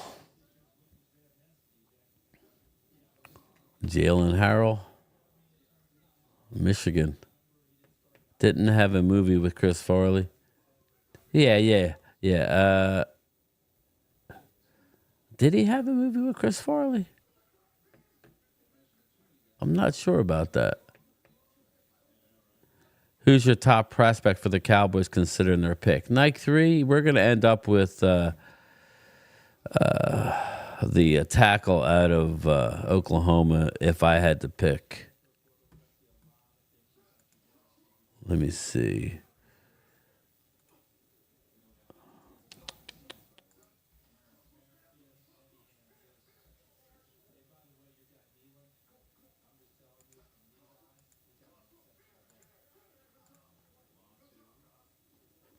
Jalen Harrell, Michigan. Didn't have a movie with Chris Farley. Yeah. Did he have a movie with Chris Farley? I'm not sure about that. Who's your top prospect for the Cowboys considering their pick? Nike 3, we're going to end up with the tackle out of Oklahoma if I had to pick. Let me see.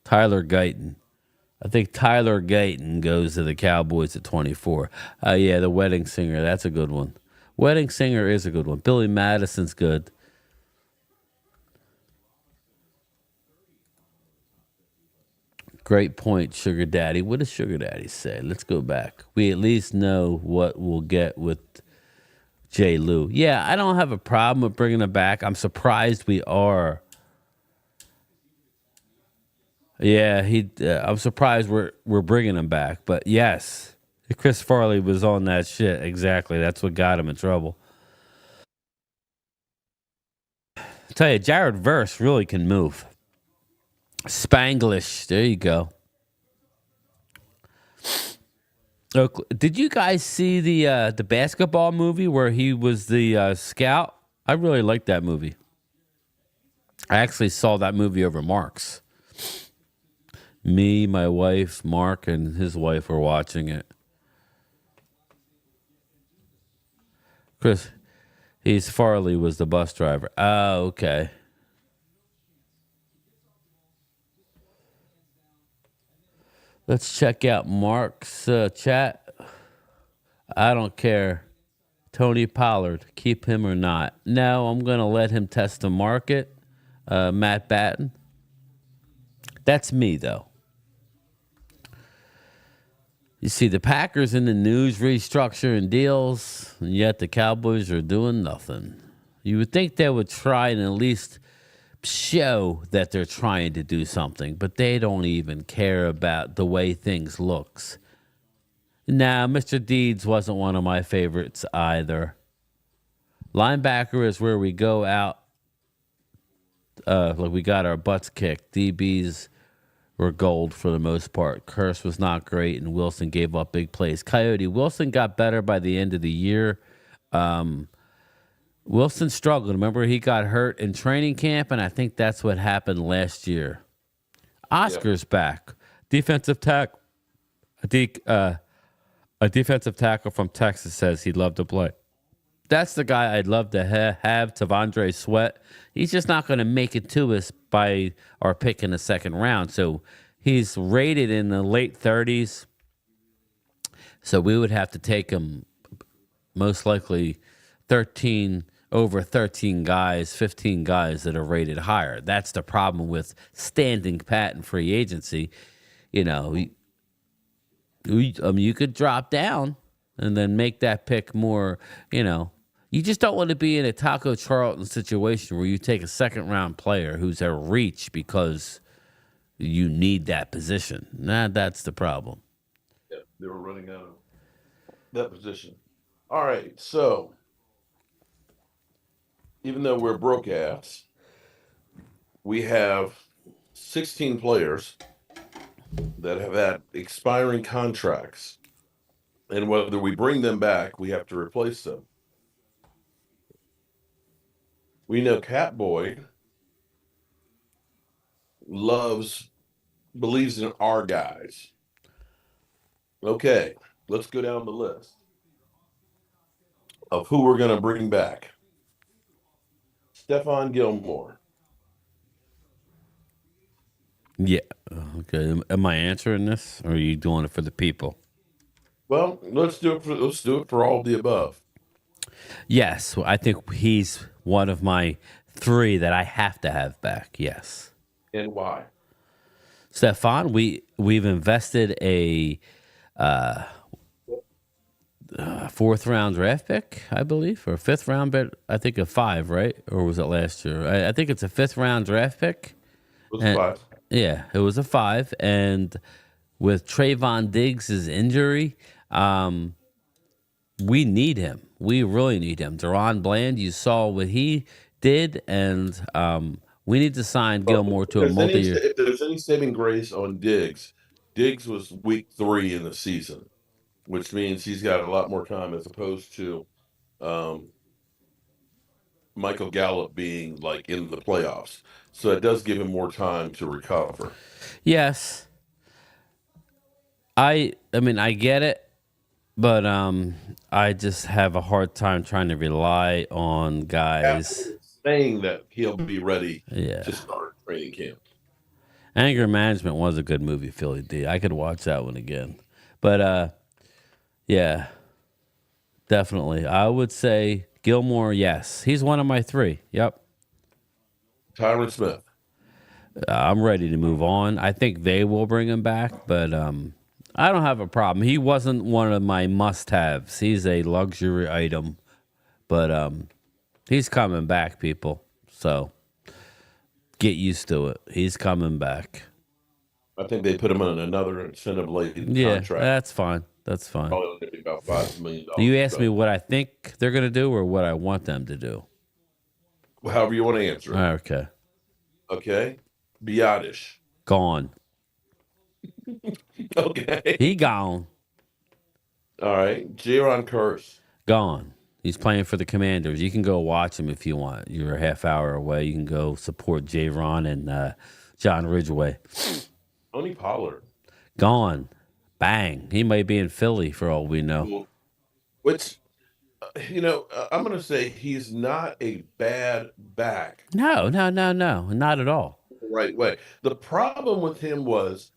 Tyler Guyton. I think Tyler Guyton goes to the Cowboys at 24. Yeah, the Wedding Singer. That's a good one. Wedding Singer is a good one. Billy Madison's good. Great point, Sugar Daddy. What does Sugar Daddy say? Let's go back. We at least know what we'll get with J. Lou. Yeah, I don't have a problem with bringing him back. I'm surprised we are. Yeah, I'm surprised we're bringing him back. But yes, Chris Farley was on that shit. Exactly. That's what got him in trouble. I tell you, Jared Verse really can move. Spanglish. There you go. Did you guys see the basketball movie where he was the scout? I really liked that movie. I actually saw that movie over Mark's. Me, my wife, Mark, and his wife were watching it. Chris, Farley was the bus driver. Oh, okay. Let's check out Mark's chat. I don't care. Tony Pollard, keep him or not? No, I'm going to let him test the market. Matt Batten. That's me, though. You see the Packers in the news restructuring deals, and yet the Cowboys are doing nothing. You would think they would try and at least show that they're trying to do something, but they don't even care about the way things looks. Now, Mr. Deeds wasn't one of my favorites either. Linebacker is where we go out like we got our butts kicked. DBs were gold for the most part. Curse was not great, and Wilson gave up big plays. Coyote, Wilson got better by the end of the year. Wilson struggled. Remember, he got hurt in training camp, and I think that's what happened last year. Oscar's back. Defensive tackle. A defensive tackle from Texas says he'd love to play. That's the guy I'd love to have, Tavondre Sweat. He's just not going to make it to us by our pick in the second round. So he's rated in the late 30s. So we would have to take him most likely 13 guys, 15 guys that are rated higher. That's the problem with standing pat in free agency. You know, you could drop down and then make that pick more, you know. You just don't want to be in a Taco Charlton situation where you take a second-round player who's a reach because you need that position. That's the problem. Yeah, they were running out of that position. All right, so even though we're broke ass, we have 16 players that have had expiring contracts. And whether we bring them back, we have to replace them. We know Catboy believes in our guys. Okay, let's go down the list of who we're going to bring back. Stephon Gilmore. Yeah. Okay. Am I answering this, or are you doing it for the people? Well, let's do it for all of the above. Yes, I think he's one of my 3 that I have to have back. Yes. And why? Stephon, we've invested a 4th round draft pick, I believe, or 5th round, but I think a 5, right? Or was it last year? I think it's a 5th round draft pick. It was 5. Yeah, it was a 5. And with Trayvon Diggs' injury, we need him. We really need him. Deron Bland, you saw what he did, and we need to sign Gilmore to a multi-year. If there's any saving grace on Diggs was week 3 in the season, which means he's got a lot more time as opposed to Michael Gallup being like in the playoffs. So it does give him more time to recover. Yes. I mean, I get it, but I just have a hard time trying to rely on guys saying that he'll be ready to start training camp. Anger Management was a good movie, Philly D. I could watch that one again. But yeah, definitely. I would say Gilmore, yes. He's one of my three. Yep. Tyron Smith. I'm ready to move on. I think they will bring him back, but I don't have a problem. He wasn't one of my must-haves. He's a luxury item, but he's coming back, people. So get used to it. He's coming back. I think they put him on another incentive-laden Yeah, contract. that's fine. That's fine. Probably going to be about $5 million. You ask me what I think they're going to do or what I want them to do. However you want to answer it. Okay. Okay. Biotish. Gone. Okay. He gone. All right. Jaron Curse. Gone. He's playing for the Commanders. You can go watch him if you want. You're a half hour away. You can go support J-Ron and John Ridgeway. Tony Pollard. Gone. Bang. He might be in Philly for all we know. Which, I'm going to say he's not a bad back. No. Not at all. The right way. The problem with him was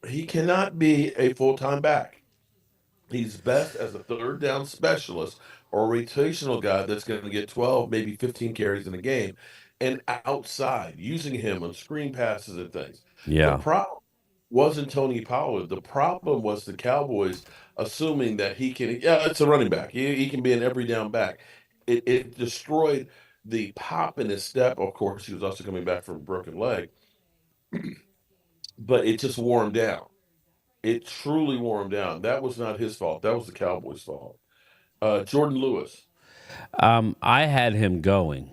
he cannot be a full-time back. He's best as a third down specialist or a rotational guy that's going to get 12, maybe 15 carries in a game and outside, using him on screen passes and things. Yeah. The problem wasn't Tony Pollard. The problem was the Cowboys assuming that he can, it's a running back. He can be an every down back. It destroyed the pop in his step. Of course, he was also coming back from a broken leg, but it just wore him down. It truly wore him down. That was not his fault. That was the Cowboys' fault. Jordan Lewis. I had him going,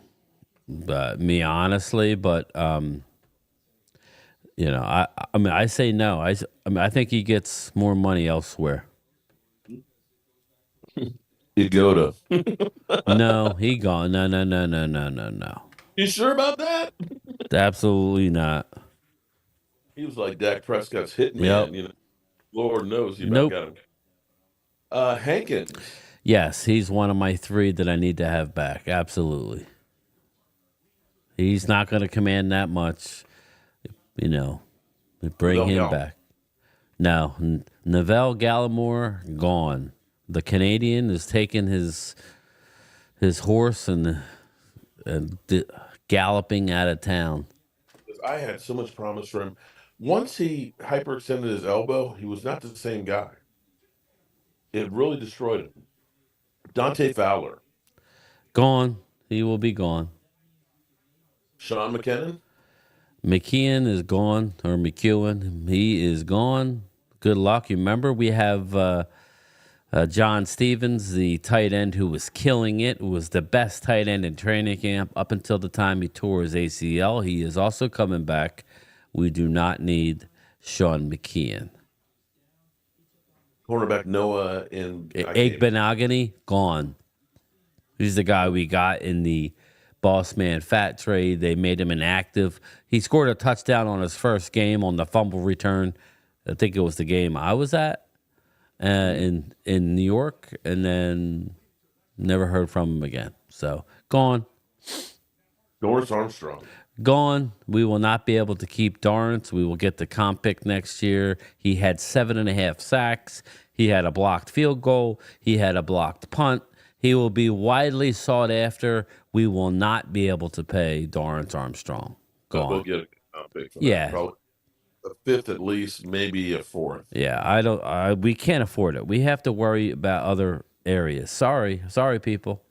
but I say no. I think he gets more money elsewhere. You go to. No, he gone. No. You sure about that? Absolutely not. He was like Dak Prescott's hitman. Yep. Lord knows you Nope. got him. Hankins. Yes, he's one of my three that I need to have back. Absolutely. He's not going to command that much. Bring him back. No, Neville Gallimore gone. The Canadian is taking his horse and galloping out of town. I had so much promise for him. Once he hyperextended his elbow, he was not the same guy. It really destroyed him. Dante Fowler. Gone. He will be gone. Sean McKinnon. McKeon is gone, or McEwen. He is gone. Good luck. You remember we have John Stevens, the tight end who was killing it, who was the best tight end in training camp up until the time he tore his ACL. He is also coming back. We do not need Sean McKeon. Cornerback Noah in Igbenogany, gone. He's the guy we got in the Boss Man Fat trade. They made him inactive. He scored a touchdown on his first game on the fumble return. I think it was the game I was at in New York, and then never heard from him again. So gone. Dorrance Armstrong. Gone. We will not be able to keep Dorrance. We will get the comp pick next year. He had 7.5 sacks. He had a blocked field goal. He had a blocked punt. He will be widely sought after. We will not be able to pay Dorrance Armstrong. Gone. We'll get a comp pick for Yeah. that. Probably a fifth at least, maybe a fourth. Yeah, we can't afford it. We have to worry about other areas. Sorry, people.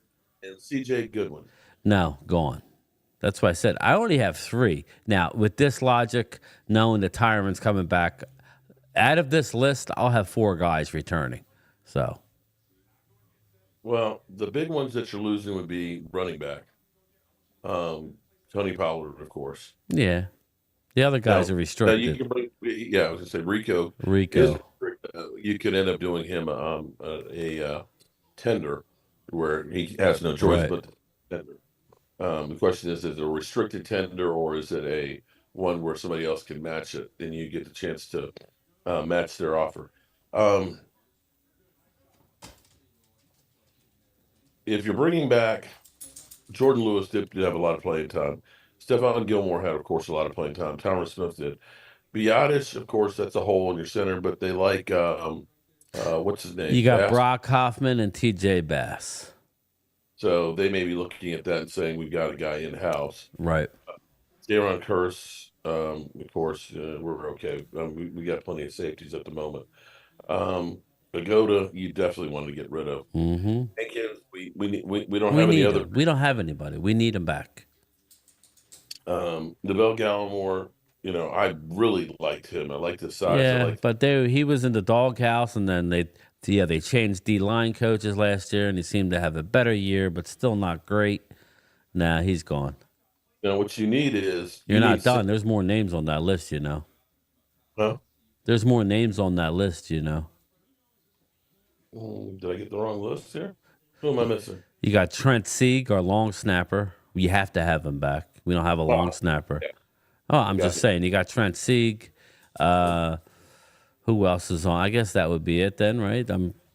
And CJ Goodwin. No, gone. That's why I said I only have 3. Now, with this logic, knowing that Tyron's coming back, out of this list, I'll have 4 guys returning. So, well, the big ones that you're losing would be running back. Tony Pollard, of course. Yeah. The other guys are restricted. You can bring, I was going to say Rico. You could end up doing him a tender where he has no choice but tender. The question is it a restricted tender or is it a one where somebody else can match it and you get the chance to match their offer? If you're bringing back, Jordan Lewis did have a lot of playing time. Stephon Gilmore had, of course, a lot of playing time. Tyron Smith did. Biotis, of course, that's a hole in your center, but they like what's his name? You got Bass. Brock Hoffman and T.J. Bass. So they may be looking at that and saying we've got a guy in house. Right. Daron Curse, of course, we're okay. We got plenty of safeties at the moment. Pagoda, you definitely want to get rid of. Mm-hmm. Jenkins, we don't have any other. Him. We don't have anybody. We need him back. Neville Gallimore, I really liked him. I liked his size. Yeah, but he was in the doghouse, and then they changed D-line coaches last year, and he seemed to have a better year, but still not great. Nah, he's gone. What you need is you're not done. There's more names on that list, Huh? There's more names on that list, Did I get the wrong list here? Who am I missing? You got Trent Sieg, our long snapper. We have to have him back. We don't have a long snapper. Yeah. Oh, I'm just saying. You got Trent Sieg. Who else is on? I guess that would be it then, right?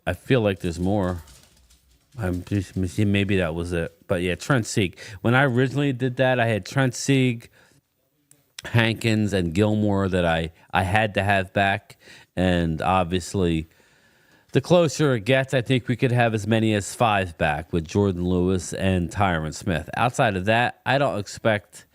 I feel like there's more. Maybe that was it. But yeah, Trent Sieg. When I originally did that, I had Trent Sieg, Hankins, and Gilmore that I had to have back. And obviously, the closer it gets, I think we could have as many as 5 back with Jordan Lewis and Tyron Smith. Outside of that, I don't expect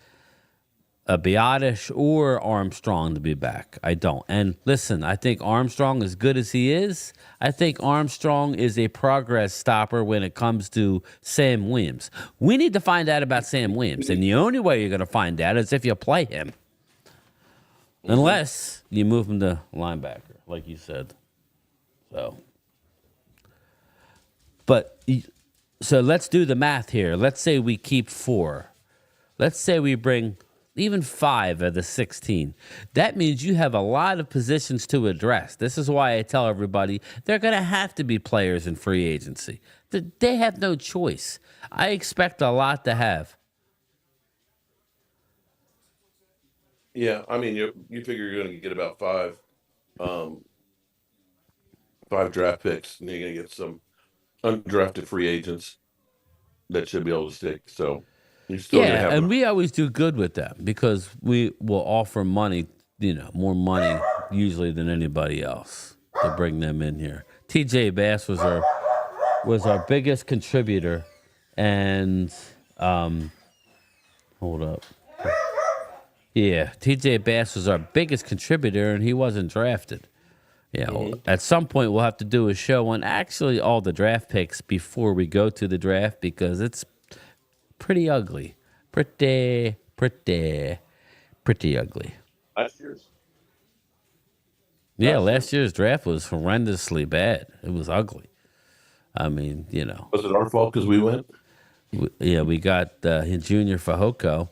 a Biotish or Armstrong to be back. I don't. And listen, I think Armstrong, as good as he is, I think Armstrong is a progress stopper when it comes to Sam Williams. We need to find out about Sam Williams, and the only way you're going to find out is if you play him. Unless you move him to linebacker, like you said. So let's do the math here. Let's say we keep 4. Let's say we bring even 5 of the 16. That means you have a lot of positions to address. This is why I tell everybody they're going to have to be players in free agency. They have no choice. I expect a lot to have. Yeah, I mean, you figure you're going to get about 5 draft picks, and you're going to get some undrafted free agents that should be able to stick. So you're still going to have. And we always do good with them because we will offer money, more money usually than anybody else to bring them in here. T.J. Bass was our biggest contributor, and hold up. Yeah, T.J. Bass was our biggest contributor, and he wasn't drafted. Yeah, at some point we'll have to do a show on actually all the draft picks before we go to the draft because it's pretty ugly. Pretty ugly. Last year's. Yeah, last year's draft was horrendously bad. It was ugly. I mean, Was it our fault because we went? We got Junior Fajoko,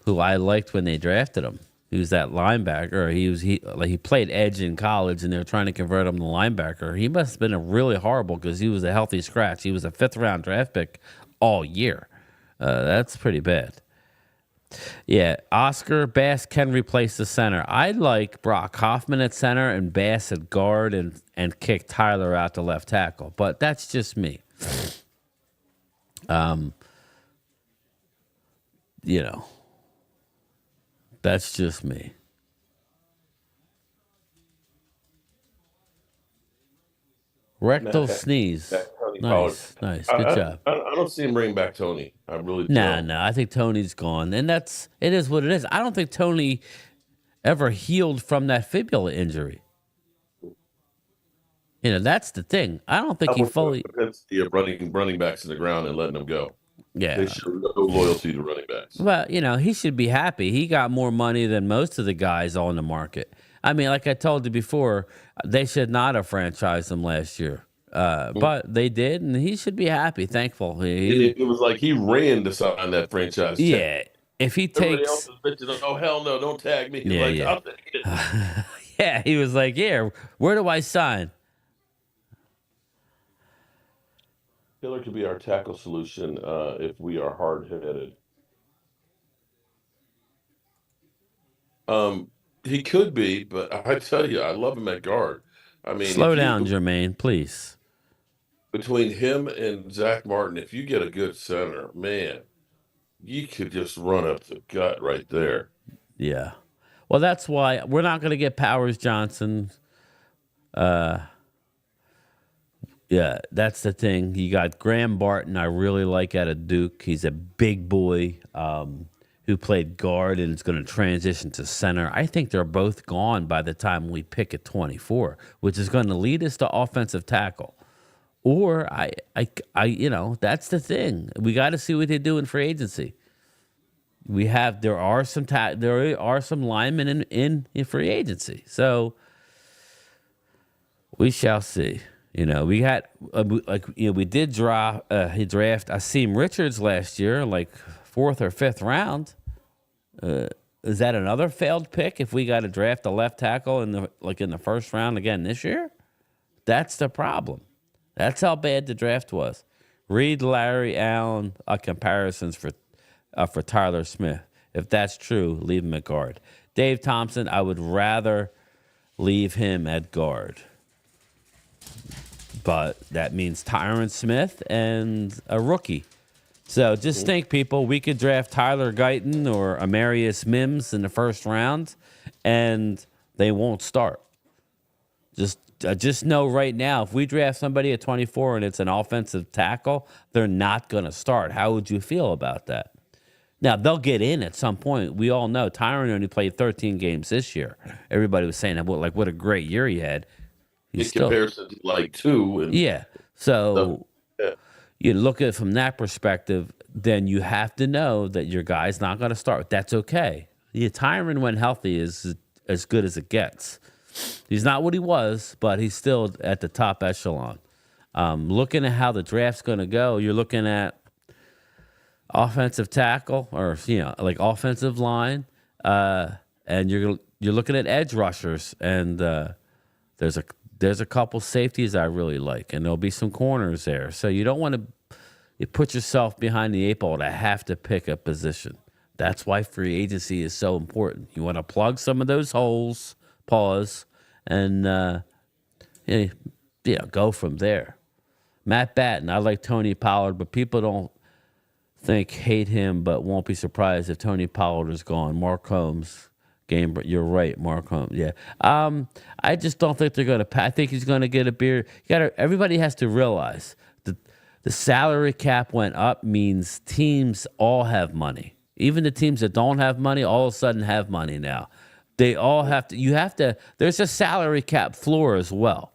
who I liked when they drafted him. He was that linebacker. He played edge in college, and they were trying to convert him to linebacker. He must have been a really horrible because he was a healthy scratch. He was a 5th-round draft pick all year. That's pretty bad. Yeah, Oscar Bass can replace the center. I like Brock Hoffman at center and Bass at guard and kick Tyler out to left tackle. But that's just me. That's just me. Rectal sneeze. Nice. Good job. I don't see him bring back Tony. I really don't. No. I think Tony's gone. And it is what it is. I don't think Tony ever healed from that fibula injury. That's the thing. I don't think he fully. Running backs in the ground and letting them go. Yeah. They show no loyalty to running backs. Well, he should be happy. He got more money than most of the guys on the market. I mean, like I told you before, they should not have franchised him last year. But they did, and he should be happy, thankful. It was like he ran to sign that franchise. Yeah. If he Everybody takes. else is bitching, oh, hell no, don't tag me. Yeah. I'll take it. Yeah, he was like, yeah, where do I sign? Taylor could be our tackle solution if we are hard-headed. He could be, but I tell you, I love him at guard. I mean, slow down, Jermaine, please. Between him and Zach Martin, if you get a good center, man, you could just run up the gut right there. Yeah. Well, that's why we're not going to get Powers Johnson. Yeah, that's the thing. You got Graham Barton, I really like out of Duke. He's a big boy who played guard and is going to transition to center. I think they're both gone by the time we pick at 24, which is going to lead us to offensive tackle. Or that's the thing. We got to see what they do in free agency. There are some linemen in free agency, so we shall see. We had we did draft. Asim Richards last year, like 4th or 5th round. Is that another failed pick? If we got to draft a left tackle in the 1st round again this year, that's the problem. That's how bad the draft was. Reed, Larry, Allen, comparisons for Tyler Smith. If that's true, leave him at guard. Dave Thompson, I would rather leave him at guard. But that means Tyron Smith and a rookie. So just think, people, we could draft Tyler Guyton or Amarius Mims in the 1st round, and they won't start. Just know right now, if we draft somebody at 24 and it's an offensive tackle, they're not going to start. How would you feel about that? Now, they'll get in at some point. We all know Tyron only played 13 games this year. Everybody was saying, what a great year he had. In comparison to like 2. And yeah. So you look at it from that perspective, then you have to know that your guy's not going to start. That's okay. Tyron, when healthy, is as good as it gets. He's not what he was, but he's still at the top echelon. Looking at how the draft's going to go, you're looking at offensive tackle or offensive line, and you're looking at edge rushers, and there's a couple safeties I really like, and there'll be some corners there. So you don't want to put yourself behind the 8 ball to have to pick a position. That's why free agency is so important. You want to plug some of those holes, pause, and go from there. Matt Batten, I like Tony Pollard, but people don't hate him, but won't be surprised if Tony Pollard is gone. Mark Holmes, you're right, Mark Holmes. Yeah, I just don't think they're going to. I think he's going to get a beer. Everybody has to realize that the salary cap went up means teams all have money. Even the teams that don't have money all of a sudden have money now. They all have to. There's a salary cap floor as well.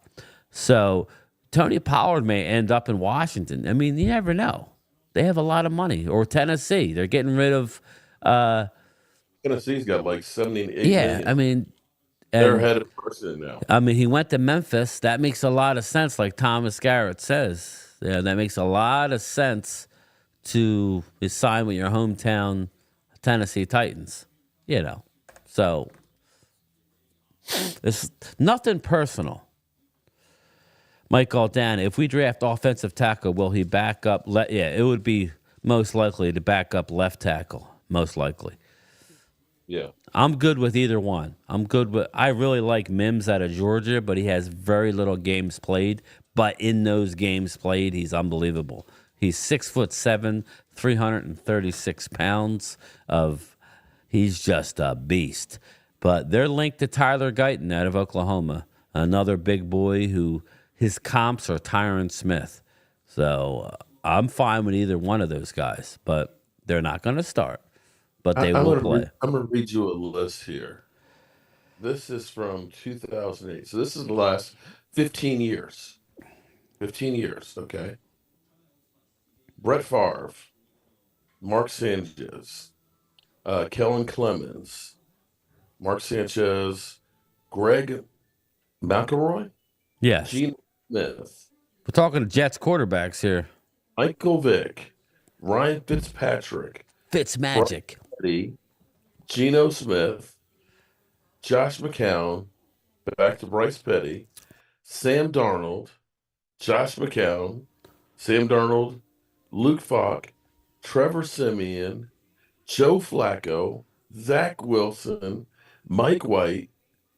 So Tony Pollard may end up in Washington. I mean, you never know. They have a lot of money. Or Tennessee. They're getting rid of. Tennessee's got like 78 million. I mean. They're ahead of person now. I mean, he went to Memphis. That makes a lot of sense, like Thomas Garrett says. Yeah, that makes a lot of sense to sign with your hometown Tennessee Titans. So it's nothing personal. Mike Aldana, if we draft offensive tackle, will he back up? It would be most likely to back up left tackle, most likely. Yeah. I'm good with either one. I really like Mims out of Georgia, but he has very little games played. But in those games played, he's unbelievable. He's 6'7", 336 pounds he's just a beast. But they're linked to Tyler Guyton out of Oklahoma, another big boy who his comps are Tyron Smith. So I'm fine with either one of those guys, but they're not going to start. But they will play. I'm going to read you a list here. This is from 2008. So this is the last 15 years. 15 years, okay? Brett Favre, Mark Sanchez, Kellen Clemens, Mark Sanchez, Greg McElroy, yes, Gene Smith. We're talking Jets quarterbacks here. Michael Vick, Ryan Fitzpatrick, Fitzmagic, Geno Smith, Josh McCown, back to Bryce Petty, Sam Darnold, Josh McCown, Sam Darnold, Luke Falk, Trevor Siemian, Joe Flacco, Zach Wilson, Mike White,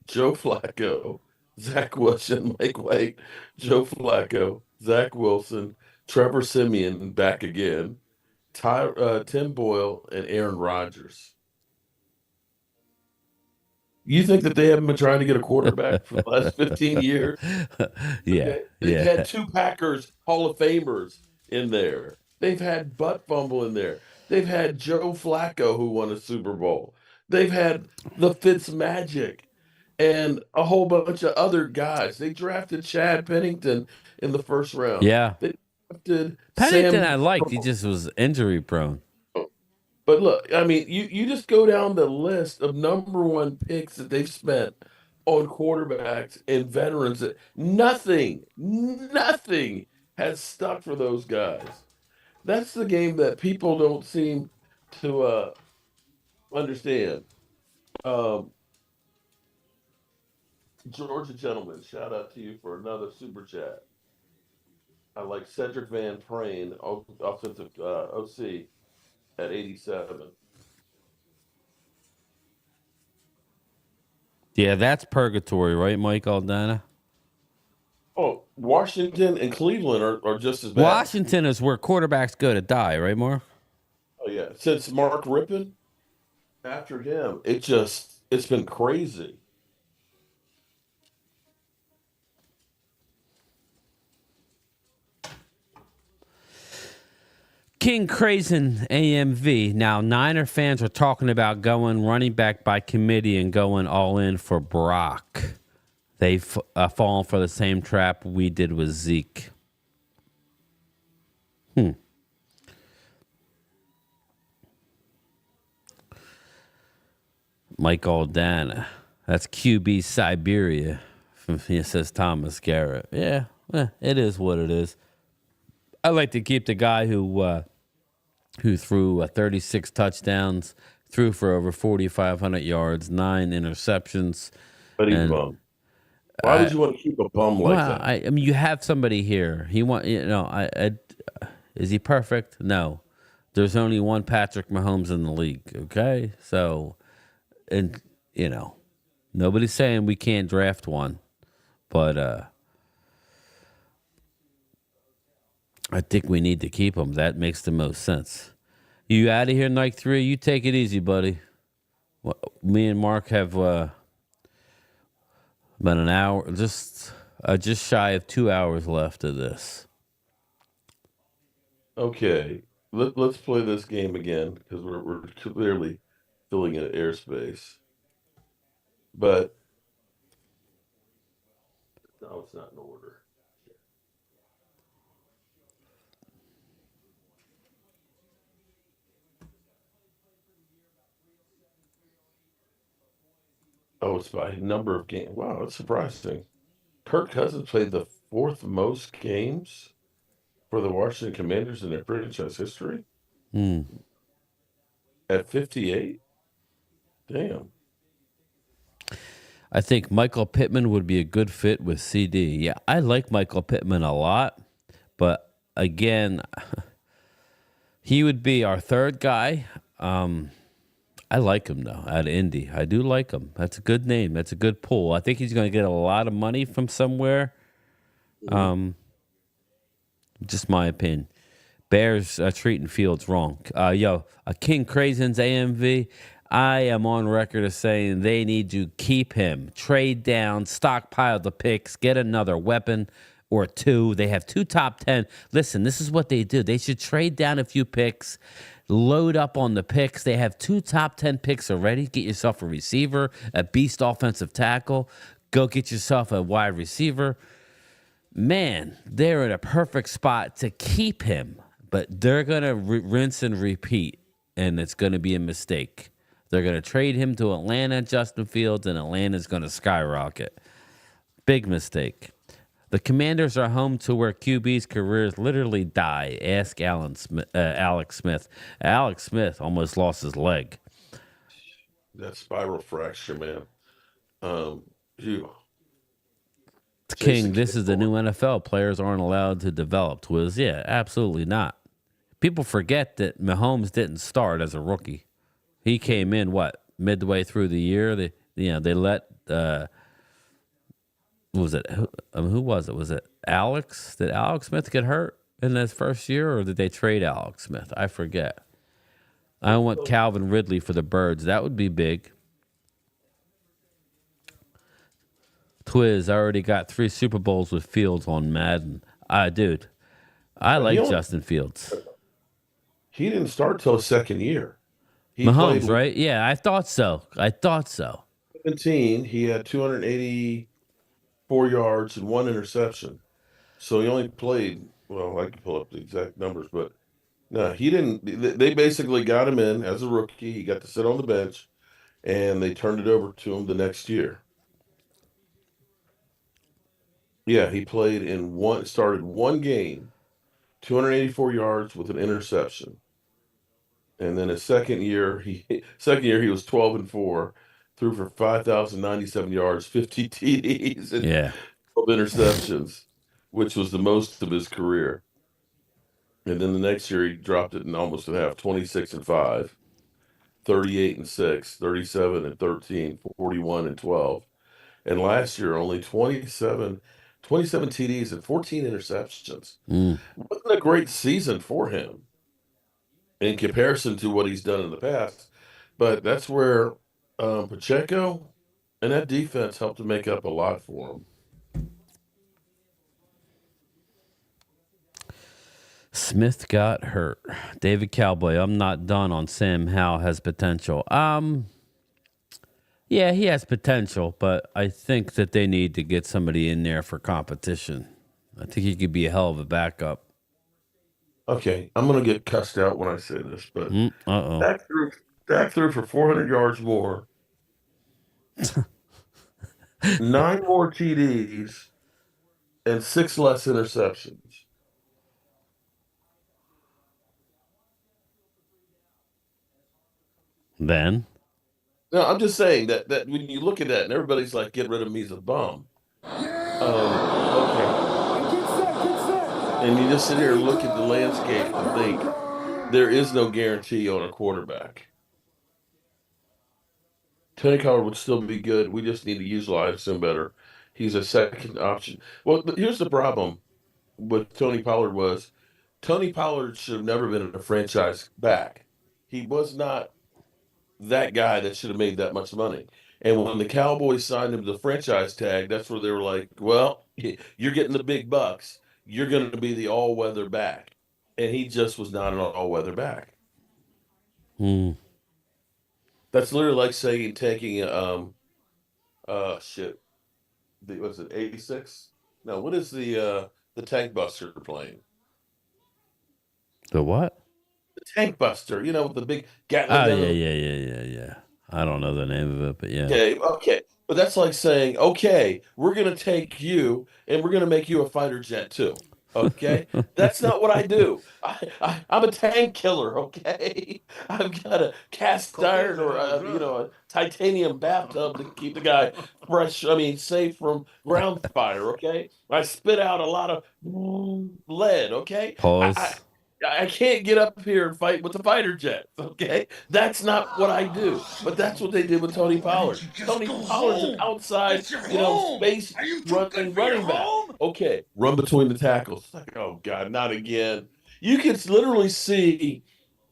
Joe Flacco, Zach Wilson, Mike White, Joe Flacco, Zach Wilson, Trevor Siemian, back again, Tim Boyle, and Aaron Rodgers. You think that they haven't been trying to get a quarterback for the last 15 years? Yeah, Okay. They've yeah. had 2 Packers Hall of Famers in there. They've had butt fumble in there. They've had Joe Flacco who won a Super Bowl. They've had the Fitz Magic and a whole bunch of other guys. They drafted Chad Pennington in the first round. Yeah. They drafted Pennington Sam I liked. He Darnold. just was injury prone. But look, I mean, you just go down the list of number 1 picks that they've spent on quarterbacks and veterans. Nothing has stuck for those guys. That's the game that people don't seem to understand. Um, Georgia Gentleman, shout out to you for another super chat. I like Cedric Van Prain, offensive OC at 87. Yeah, that's purgatory, right, Mike Aldana? Oh, Washington and Cleveland are just as bad. Washington is where quarterbacks go to die, right, Mark? Oh yeah, since Mark Rippon, after him, it's been crazy. King Crazen AMV. Now, Niner fans are talking about going running back by committee and going all in for Brock. They've fallen for the same trap we did with Zeke. Mike Aldana. That's QB Siberia. It says Thomas Garrett. Yeah, it is what it is. I like to keep the guy who threw 36 touchdowns, threw for over 4,500 yards, 9 interceptions. But he's and, bum. Why would you want to keep a bum like well, that? I mean, you have somebody here. Is he perfect? No. There's only one Patrick Mahomes in the league. Okay, so, and nobody's saying we can't draft one, but I think we need to keep him. That makes the most sense. You out of here, Nike 3? You take it easy, buddy. Well, me and Mark have about an hour, just shy of 2 hours left of this. Okay, let's play this game again because we're clearly filling in airspace. But no, it's not in order. Oh, it's by number of games. Wow, that's surprising. Kirk Cousins played the 4th most games for the Washington Commanders in their franchise history at 58. Damn. I think Michael Pittman would be a good fit with CD. Yeah, I like Michael Pittman a lot, but again, he would be our 3rd guy. I like him, though, out of Indy. I do like him. That's a good name. That's a good pull. I think he's going to get a lot of money from somewhere. Just my opinion. Bears treating Fields wrong. King Crazen's AMV, I am on record as saying they need to keep him. Trade down, stockpile the picks, get another weapon or 2. They have 2 top 10. Listen, this is what they do. They should trade down a few picks, load up on the picks. They have 2 top 10 picks already. Get yourself a receiver, a beast offensive tackle. Go get yourself a wide receiver. Man, they're in a perfect spot to keep him, but they're going to rinse and repeat, and it's going to be a mistake. They're going to trade him to Atlanta, Justin Fields, and Atlanta's going to skyrocket. Big mistake. The Commanders are home to where QB's careers literally die. Ask Alex Smith. Alex Smith almost lost his leg. That spiral fracture, man. King, this is the new NFL. Players aren't allowed to develop. Twiz, yeah, absolutely not. People forget that Mahomes didn't start as a rookie. He came in midway through the year. They let who was it? Who was it? Was it Alex? Did Alex Smith get hurt in his first year, or did they trade Alex Smith? I forget. I want Calvin Ridley for the Birds. That would be big. Twiz, I already got 3 Super Bowls with Fields on Madden. Dude, I He like only- Justin Fields. He didn't start till his second year. He Mahomes, played right? Yeah, I thought so. 17. He had 284 yards and 1 interception. So he only played, well, I can pull up the exact numbers, but no, he didn't. They basically got him in as a rookie. He got to sit on the bench, and they turned it over to him the next year. Yeah, he played started one game, 284 yards with an interception. And then his second year, he was 12-4, threw for 5,097 yards, 50 TDs, and Yeah. 12 interceptions, which was the most of his career. And then the next year, he dropped it in almost at half, 26-5, 38-6, 37-13, 41-12. And last year, only 27 TDs and 14 interceptions. Wasn't a great season for him in comparison to what he's done in the past. But that's where Pacheco and that defense helped to make up a lot for him. Smith got hurt. David Cowboy, I'm not done on Sam Howell has potential. Yeah, he has potential, but I think that they need to get somebody in there for competition. I think he could be a hell of a backup. Okay, I'm going to get cussed out when I say this, but Uh-oh. Dak threw for 400 yards more, 9 more TDs, and 6 less interceptions. Then? No, I'm just saying that when you look at that and everybody's like, get rid of me, he's a bum. Okay. And you just sit here and look at the landscape and think there is no guarantee on a quarterback. Tony Pollard would still be good. We just need to utilize him better. He's a second option. Well, here's the problem with Tony Pollard was Tony Pollard should have never been a franchise back. He was not that guy that should have made that much money. And when the Cowboys signed him to the franchise tag, that's where they were like, well, you're getting the big bucks. You're going to be the all-weather back. And he just was not an all-weather back. That's literally like saying taking shit. Was it 86? No, what is the tank buster plane? The what? The tank buster, with the big Gatling gun. Yeah. I don't know the name of it, but yeah. Okay. But that's like saying, okay, we're going to take you and we're going to make you a fighter jet too. Okay? That's not what I do. I'm a tank killer, okay? I've got a cast iron or a titanium bathtub to keep the guy safe from ground fire, okay? I spit out a lot of lead, okay? Pause. I can't get up here and fight with the fighter jets, okay? That's not what I do. But that's what they did with Tony Pollard. Tony Pollard's an outside, space running back. Okay, run between the tackles. Like, oh, God, not again. You can literally see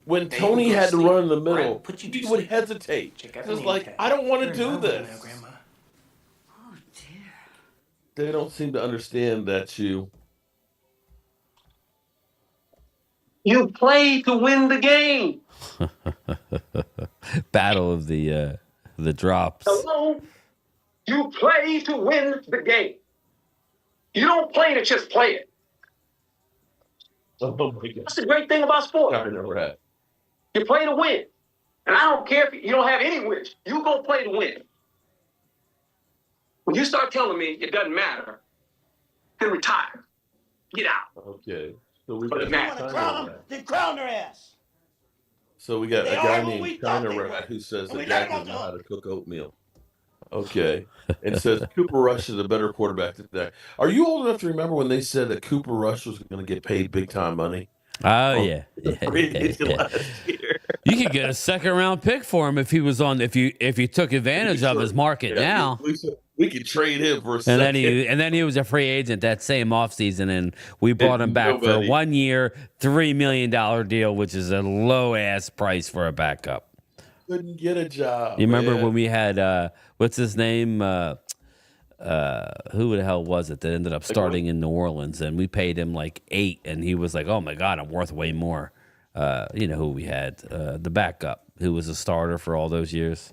when Tony had to run in the middle, he would hesitate. It's like, I don't want to do this. Oh, dear. They don't seem to understand that you play to win the game. Battle of the drops. Hello? You play to win the game. You don't play to just play it. Oh my God. That's the great thing about sports. I know that. You play to win. And I don't care if you don't have any wins. You go play to win. When you start telling me it doesn't matter, then retire. Get out. Okay. So we But it matters. Then crown their ass. So we got They a guy are what we named thought China they Rat were. who says And we that never Dak doesn't got know to- how to cook oatmeal. Okay. And says Cooper Rush is a better quarterback than Dak. Are you old enough to remember when they said that Cooper Rush was going to get paid big time money? Oh, yeah. Last year. You could get a second round pick for him if he was on if you took advantage of his market now. We could trade him for a And second. then he was a free agent that same offseason, and we brought him back for a nobody- 1 year, $3 million deal, which is a low ass price for a backup. Couldn't get a job. You remember man. when we had what's his name? who the hell was it that ended up starting in New Orleans, and we paid him like 8, and he was like, "Oh my God, I'm worth way more." You know who we had, the backup, who was a starter for all those years,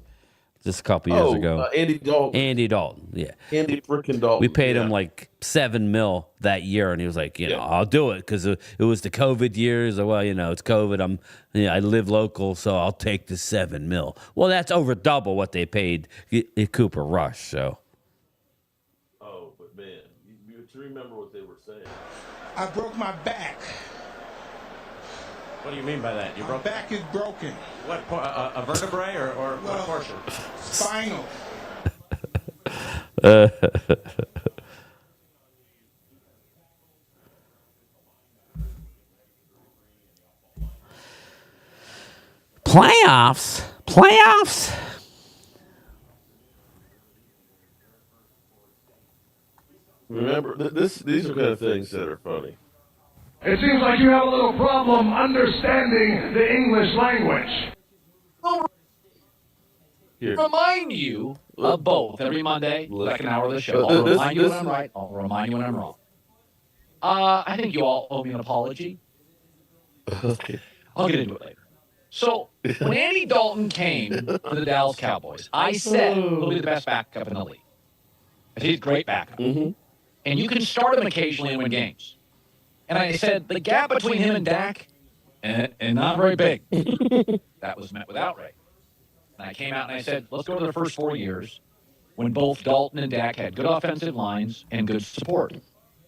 just a couple years ago. Andy Dalton. Andy Dalton, yeah. Andy freaking Dalton. We paid yeah. him like $7 million that year, and he was like, you know, I'll do it because it was the COVID years. Or, well, you know, it's COVID. I live local, so I'll take the $7 million. Well, that's over double what they paid Cooper Rush. So. Oh, but man, you remember what they were saying. I broke my back. What do you mean by that? My back is broken. What, a vertebrae or what portion? Spinal. Playoffs. Remember, these are kind of things that are funny. It seems like you have a little problem understanding the English language. Here. Remind you of both every Monday, second hour of the show. I'll remind you when I'm right. I'll remind you when I'm wrong. I think you all owe me an apology. Okay. I'll get into it later. So, when Andy Dalton came to the Dallas Cowboys, I said he'll be the best backup in the league. I said he's a great backup. Mm-hmm. And you can start him occasionally and win games. And I said the gap between him and Dak, and not very big. That was met with outrage. And I came out and I said, let's go to the first 4 years when both Dalton and Dak had good offensive lines and good support.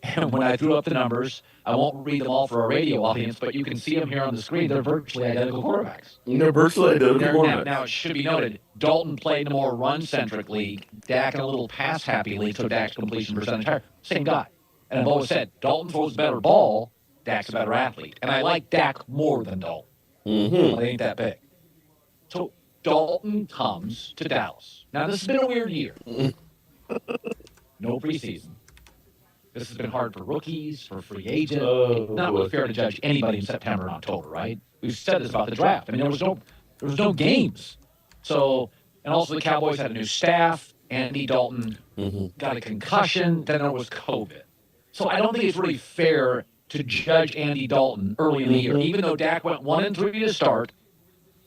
And when I threw up the numbers, I won't read them all for a radio audience, but you can see them here on the screen. They're virtually identical quarterbacks. They're virtually identical quarterbacks. Now, it should be noted, Dalton played in a more run-centric league, Dak in a little pass-happy league, so Dak's completion percentage higher. Same guy. And I've always said, Dalton throws a better ball, Dak's a better athlete. And I like Dak more than Dalton. Mm-hmm. It ain't that big. So Dalton comes to Dallas. Now, this has been a weird year. No preseason. This has been hard for rookies, for free agents. Not really fair to judge anybody in September and October, right? We've said this about the draft. I mean, there was no games. So, and also the Cowboys had a new staff. Andy Dalton got a concussion. Then there was COVID. So I don't think it's really fair to judge Andy Dalton early in the year, even though Dak went 1-3 to start.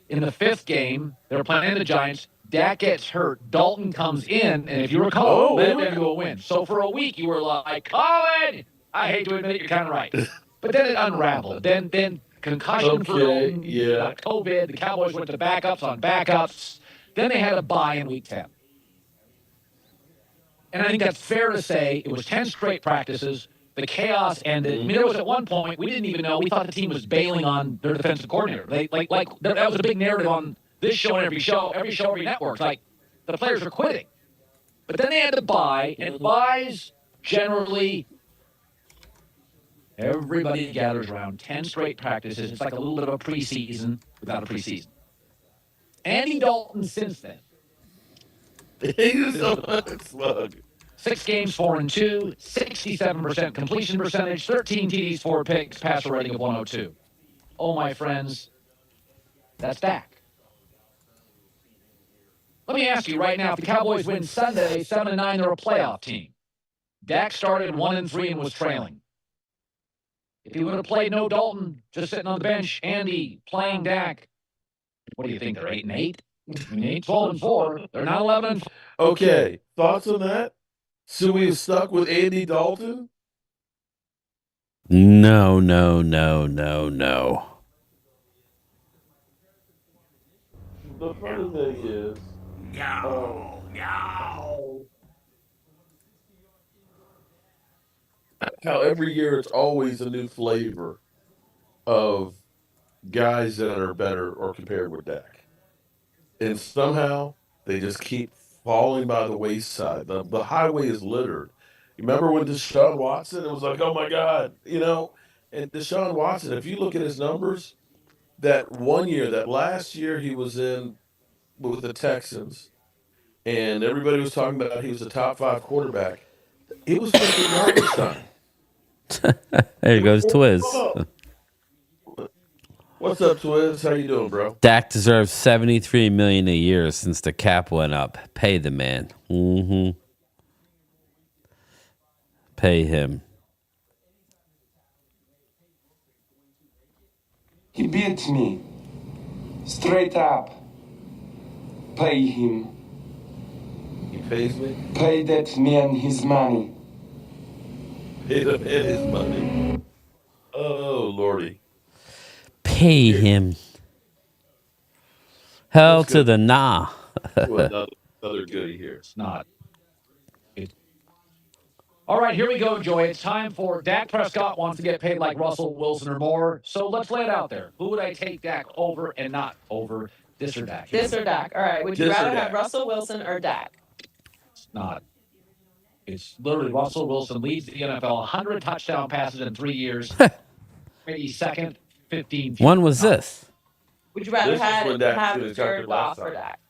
In the 5th game, they were playing the Giants. Dak gets hurt. Dalton comes in, and if you recall, led them to a win. So for a week, you were like, Colin, I hate to admit it, you're kind of right. But then it unraveled. Then concussion for Dalton, got COVID. The Cowboys went to backups on backups. Then they had a bye in week 10. And I think that's fair to say. It was 10 straight practices. The chaos ended. I mean, there was at one point, we didn't even know. We thought the team was bailing on their defensive coordinator. That was a big narrative on this show and every network. Like, the players are quitting. But then they had to buy, and buys generally, everybody gathers around 10 straight practices. It's like a little bit of a preseason without a preseason. Andy Dalton since then. He's a slug. 6 games, 4-2, 67% completion percentage, 13 TDs, 4 picks, passer rating of 102. Oh, my friends, that's Dak. Let me ask you right now, if the Cowboys win Sunday, 7-9, they're a playoff team. Dak started 1-3 and was trailing. If he would have played no Dalton, just sitting on the bench, Andy playing Dak, what do you think? They're 8-8? 12-4. They're not 11-4. Okay, thoughts on that? So we stuck with Andy Dalton? No. The funny thing is, how every year it's always a new flavor of guys that are better or compared with Dak. And somehow they just keep falling by the wayside. The highway is littered. You remember when Deshaun Watson, it was like, oh my God, and Deshaun Watson, if you look at his numbers, that last year he was in with the Texans, and everybody was talking about he was a top 5 quarterback. It was freaking garbage time. There goes Twiz. What's up, Twiz? How you doing, bro? Dak deserves $73 million a year since the cap went up. Pay the man. Mm-hmm. Pay him. He beat me. Straight up. Pay him. He pays me. Pay that man his money. Pay the man his money. Oh, Lordy. Pay him. Hell to the nah. Another goodie here. It's not. All right, here we go, Joy. It's time for Dak Prescott wants to get paid like Russell Wilson or more. So let's lay it out there. Who would I take Dak over and not over? This or Dak? This or Dak. All right. Would you rather have Russell Wilson or Dak? It's not. It's literally Russell Wilson leads the NFL 100 touchdown passes in 3 years. Maybe second, 15. When was this? Would you rather have Jared Goff or Dak?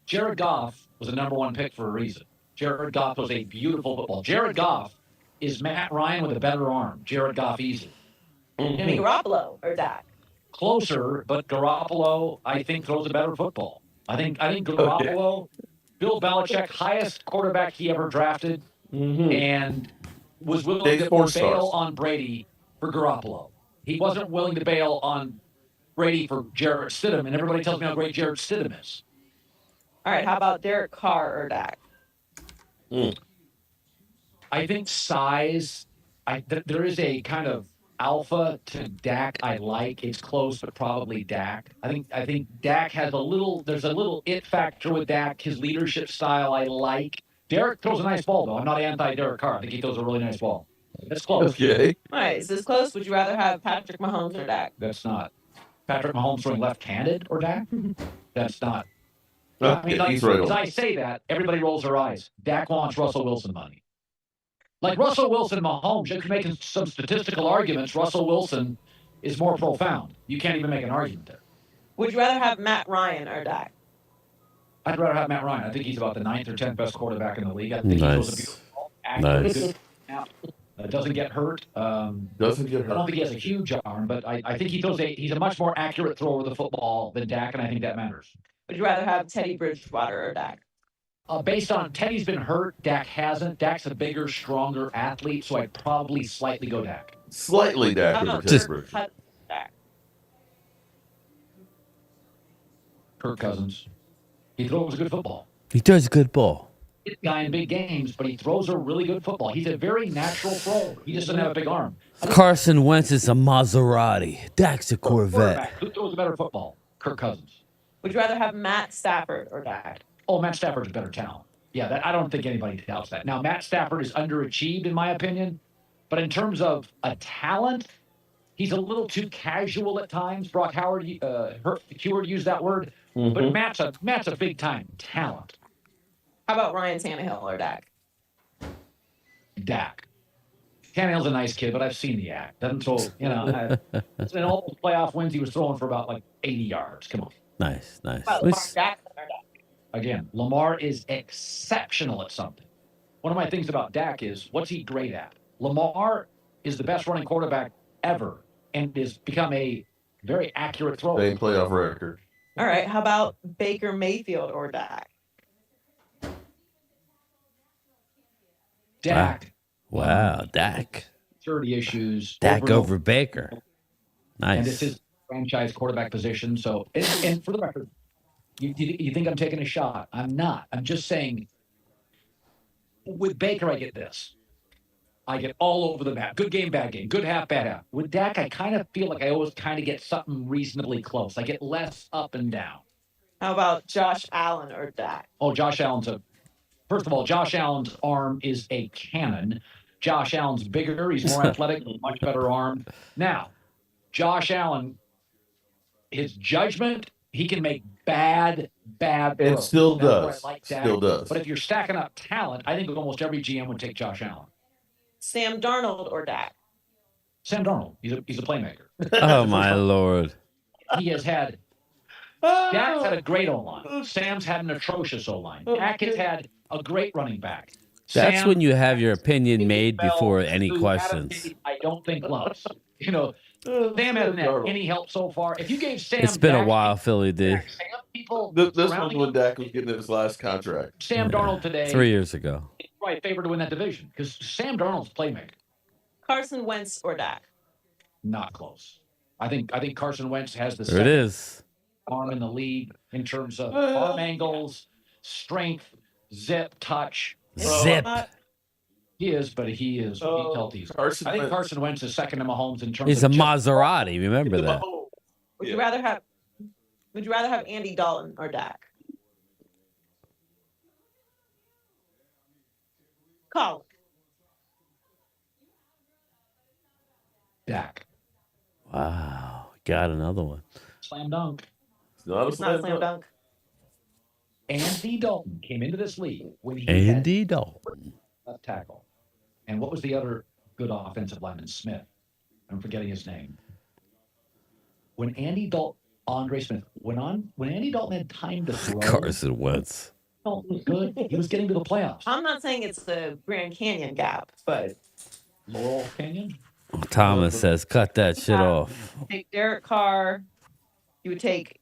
Jared Goff was the #1 pick for a reason. Jared Goff was a beautiful football. Jared Goff is Matt Ryan with a better arm. Jared Goff easy. Jimmy Garoppolo or Dak? Closer, but Garoppolo, I think, throws a better football. I think Garoppolo, Bill Belichick, highest quarterback he ever drafted, and was willing to bail on Brady for Garoppolo. He wasn't willing to bail on Brady for Jarrett Stidham, and everybody tells me how great Jarrett Stidham is. All right, how about Derek Carr or Dak? I think size. There is a kind of alpha to Dak I like. It's close, but probably Dak. I think Dak has a little. There's a little it factor with Dak. His leadership style I like. Derek throws a nice ball though. I'm not anti Derek Carr. I think he throws a really nice ball. That's close. Okay. All right, is this close? Would you rather have Patrick Mahomes or Dak? That's not. Patrick Mahomes throwing left-handed or Dak? That's not. I mean, like, as I say that, everybody rolls their eyes. Dak wants Russell Wilson money. Like Russell Wilson and Mahomes, you can make some statistical arguments. Russell Wilson is more profound. You can't even make an argument there. Would you rather have Matt Ryan or Dak? I'd rather have Matt Ryan. I think he's about the 9th or 10th best quarterback in the league. I think he throws a beautiful, accurate, good snap. Doesn't get hurt. Doesn't get hurt. I don't think he has a huge arm, but I think he's a much more accurate thrower of the football than Dak, and I think that matters. Would you rather have Teddy Bridgewater or Dak? Based on Teddy's been hurt, Dak hasn't. Dak's a bigger, stronger athlete, so I'd probably slightly go Dak. Slightly Dak. Dak. Kirk Cousins. He throws a good football. He throws a good ball. He's a guy in big games, but he throws a really good football. He's a very natural thrower. He just doesn't have a big arm. Carson Wentz is a Maserati. Dak's a Corvette. Who throws a better football? Kirk Cousins. Would you rather have Matt Stafford or Dak? Oh, Matt Stafford's a better talent. Yeah, I don't think anybody doubts that. Now, Matt Stafford is underachieved, in my opinion. But in terms of a talent, he's a little too casual at times. Brock Howard, Heward used that word. But Matt's a big-time talent. How about Ryan Tannehill or Dak? Dak. Tannehill's a nice kid, but I've seen the act. Doesn't throw, it's been all the playoff wins he was throwing for about like 80 yards. Come on. Nice. Again, Lamar is exceptional at something. One of my things about Dak is, what's he great at? Lamar is the best running quarterback ever and has become a very accurate thrower. Same playoff record. All right, how about Baker Mayfield or Dak? Dak. Wow, Dak. 30 issues. Dak over Baker. Nice. And this is franchise quarterback position. So, and for the record, you think I'm taking a shot? I'm not. I'm just saying, with Baker, I get this. I get all over the map. Good game, bad game. Good half, bad half. With Dak, I kind of feel like I always kind of get something reasonably close. I get less up and down. How about Josh Allen or Dak? Oh, Josh Allen's first of all, Josh Allen's arm is a cannon. Josh Allen's bigger. He's more athletic, much better arm. Now, Josh Allen, his judgment, he can make bad throws. And still does. Like Dak. Still does. But if you're stacking up talent, I think almost every GM would take Josh Allen. Sam Darnold or Dak? Sam Darnold. He's a playmaker. Oh, my Lord. He has had Dak's had a great O-line. Sam's had an atrocious O-line. Dak has had a great running back. That's when you have your opinion made before any questions. I don't think loves. Sam hasn't had any help so far. If you gave Sam, it's been a while, Philly D. This was when Dak was getting his last contract. Sam Darnold today. 3 years ago. Right, favored to win that division because Sam Darnold's playmaker. Carson Wentz or Dak? Not close. I think Carson Wentz has the There it second is. arm in the league in terms of arm angles, strength, zip, touch. Zip. He is, but he is healthy. I think Carson Wentz is second to Mahomes in terms He's of a Maserati. Remember that. Would you rather have Andy Dalton or Dak? Call. Dak. Wow. Got another one. Slam dunk. It's not It's not a slam dunk. Andy Dalton came into this league when he Andy Dalton. left tackle. And what was the other good offensive lineman? Smith. I'm forgetting his name. When Andy Dalton, Andre Smith, when Andy Dalton had time to throw, Carson Wentz. Dalton was good. He was getting to the playoffs. I'm not saying it's the Grand Canyon gap, but Laurel Canyon. Thomas says, cut that shit off. take Derek Carr. You would take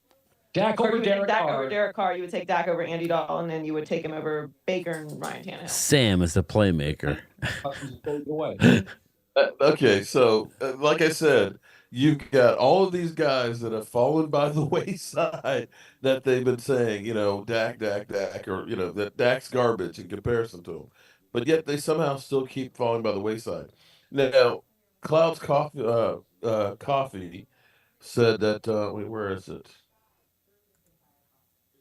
Dak over Derek Carr. over Derek Carr. You would take Dak over Andy Dalton, and you would take him over Baker and Ryan Tannehill. Sam is the playmaker. Okay, so like I said, you've got all of these guys that have fallen by the wayside that they've been saying, Dak, or, that Dak's garbage in comparison to him. But yet they somehow still keep falling by the wayside. Now, Cloud's Coffee said that, where is it?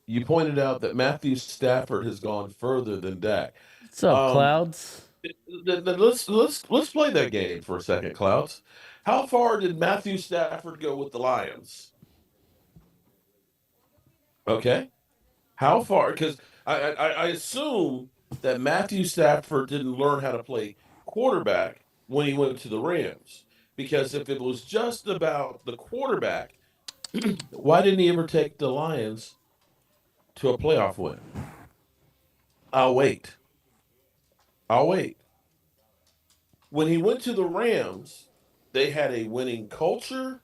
You pointed out that Matthew Stafford has gone further than Dak. What's up, Clouds? Let's play that game for a second, Clouds. How far did Matthew Stafford go with the Lions? Okay, how far? Because I assume that Matthew Stafford didn't learn how to play quarterback when he went to the Rams. Because if it was just about the quarterback, why didn't he ever take the Lions to a playoff win? I'll wait. When he went to the Rams, they had a winning culture.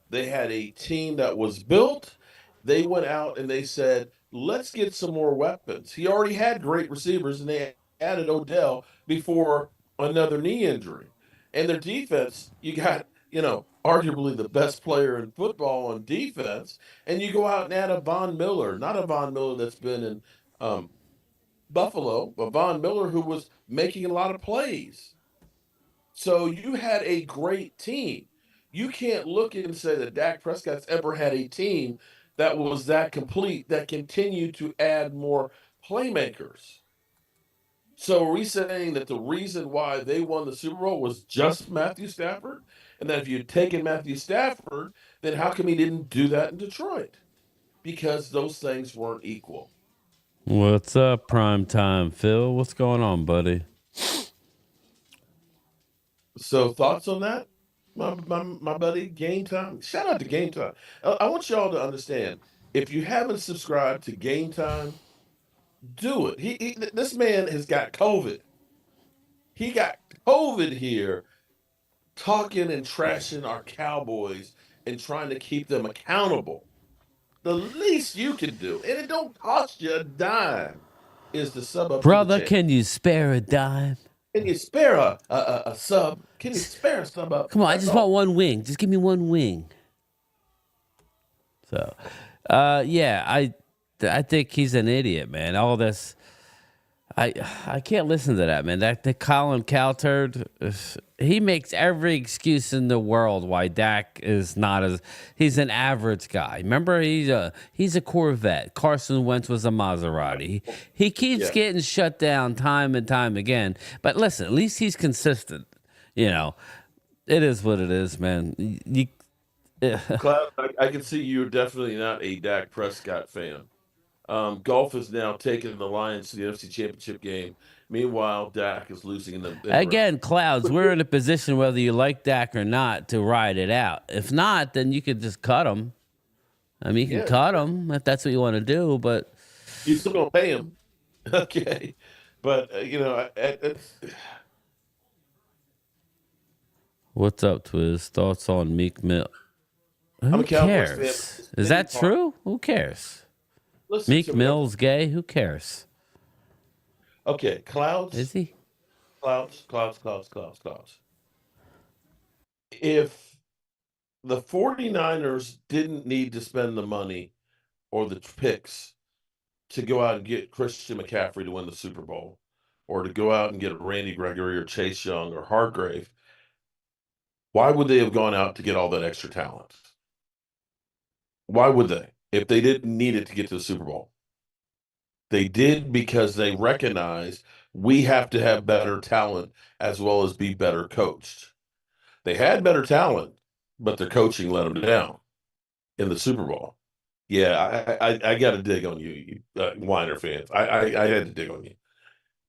They had a team that was built. They went out and they said, let's get some more weapons. He already had great receivers, and they added Odell before another knee injury. And their defense, you got, arguably the best player in football on defense, and you go out and add a Von Miller, not a Von Miller that's been in Buffalo, but Von Miller who was making a lot of plays. So you had a great team. You can't look and say that Dak Prescott's ever had a team that was that complete, that continued to add more playmakers. So are we saying that the reason why they won the Super Bowl was just Matthew Stafford? And that if you'd taken Matthew Stafford, then how come he didn't do that in Detroit? Because those things weren't equal. What's up, Primetime Phil? What's going on, buddy? So thoughts on that, my buddy? Game Time. Shout out to Game Time. I want y'all to understand, if you haven't subscribed to Game Time, do it. This man has got COVID. He got COVID here, talking and trashing our Cowboys and trying to keep them accountable. The least you can do, and it don't cost you a dime, is to sub up. Brother, can you spare a dime? Can you spare a sub? Can you spare a sub up? Come on, I just want one wing. Just give me one wing. So, yeah, I think he's an idiot, man. All this, I can't listen to that, man. That the Colin Cowherd, he makes every excuse in the world why Dak is not as, he's an average guy. Remember, he's a Corvette. Carson Wentz was a Maserati. He keeps getting shut down time and time again. But listen, at least he's consistent. It is what it is, man. Cloud, I can see you're definitely not a Dak Prescott fan. Golf is now taking the Lions to the NFC Championship game. Meanwhile, Dak is losing in the again. Clouds, we're in a position whether you like Dak or not to ride it out. If not, then you could just cut him. I mean, you can cut him if that's what you want to do, but you're still gonna pay him, okay? But it's... What's up, Twiz? Thoughts on Meek Mill? Who cares? Is that true? Who cares? Meek Mill's gay. Who cares? Okay, clouds. Is he? Clouds. If the 49ers didn't need to spend the money or the picks to go out and get Christian McCaffrey to win the Super Bowl, or to go out and get Randy Gregory or Chase Young or Hargrave, why would they have gone out to get all that extra talent? Why would they? If they didn't need it to get to the Super Bowl. They did because they recognize we have to have better talent as well as be better coached. They had better talent, but their coaching let them down in the Super Bowl. Yeah, I got to dig on you, Weiner fans. I had to dig on you.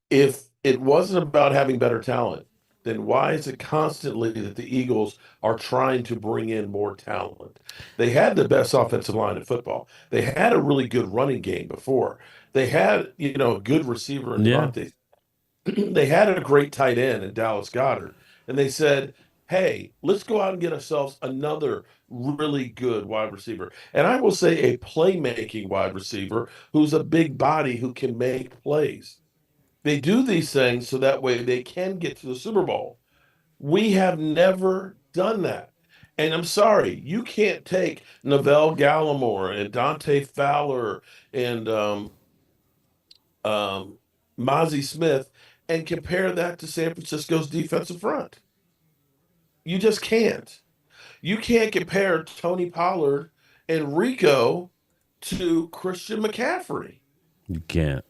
If it wasn't about having better talent, then why is it constantly that the Eagles are trying to bring in more talent? They had the best offensive line in football. They had a really good running game before. They had, a good receiver in Yeah. Devontae. They had a great tight end in Dallas Goedert. And they said, hey, let's go out and get ourselves another really good wide receiver. And I will say a playmaking wide receiver who's a big body who can make plays. They do these things so that way they can get to the Super Bowl. We have never done that. And I'm sorry, you can't take Neville Gallimore and Dante Fowler and Mozzie Smith and compare that to San Francisco's defensive front. You just can't. You can't compare Tony Pollard and Rico to Christian McCaffrey. You can't.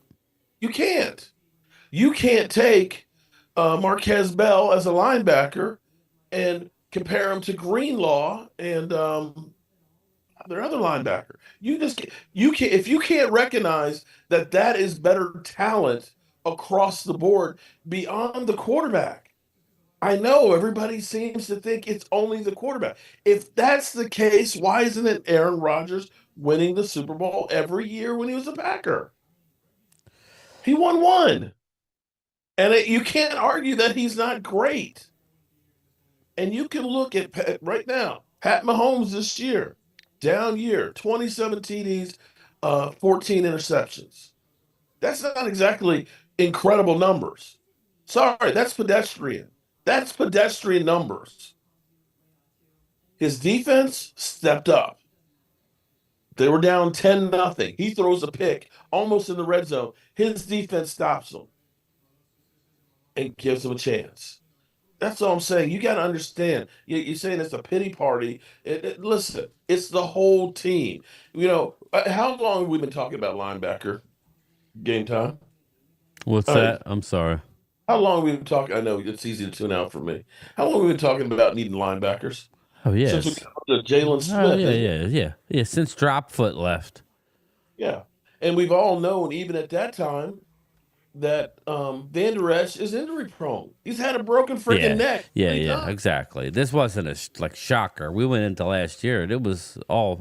You can't. You can't take Marquez Bell as a linebacker and compare him to Greenlaw and their other linebacker. You can't if you can't recognize that is better talent across the board beyond the quarterback. I know everybody seems to think it's only the quarterback. If that's the case, why isn't it Aaron Rodgers winning the Super Bowl every year when he was a Packer? He won one. And you can't argue that he's not great. And you can look at right now, Pat Mahomes this year, down year, 27 TDs, 14 interceptions. That's not exactly incredible numbers. Sorry, that's pedestrian. That's pedestrian numbers. His defense stepped up. They were down 10-0. He throws a pick almost in the red zone. His defense stops him and gives them a chance. That's all I'm saying. You got to understand. You're saying it's a pity party. Listen, it's the whole team. How long have we been talking about linebacker game time? What's that? I'm sorry. How long have we been talking? I know it's easy to tune out for me. How long have we been talking about needing linebackers? Oh, yes. Since we got to Jalen Smith. Oh, yeah. Since Dropfoot left. Yeah. And we've all known, even at that time, that Van Der Esch is injury prone. He's had a broken freaking neck. Yeah, exactly. This wasn't a shocker. We went into last year. It's all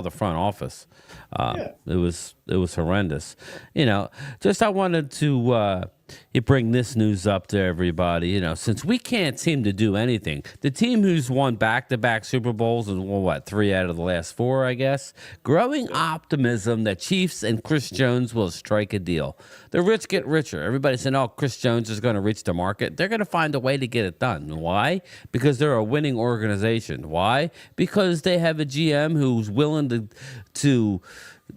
the front office. It was horrendous. Just I wanted to bring this news up to everybody. Since we can't seem to do anything, the team who's won back-to-back Super Bowls and won 3 out of the last 4, I guess. Growing optimism that Chiefs and Chris Jones will strike a deal. The rich get richer. Everybody's saying, "Oh, Chris Jones is going to reach the market." They're going to find a way to get it done. Why? Because they're a winning organization. Why? Because they have a GM who's willing to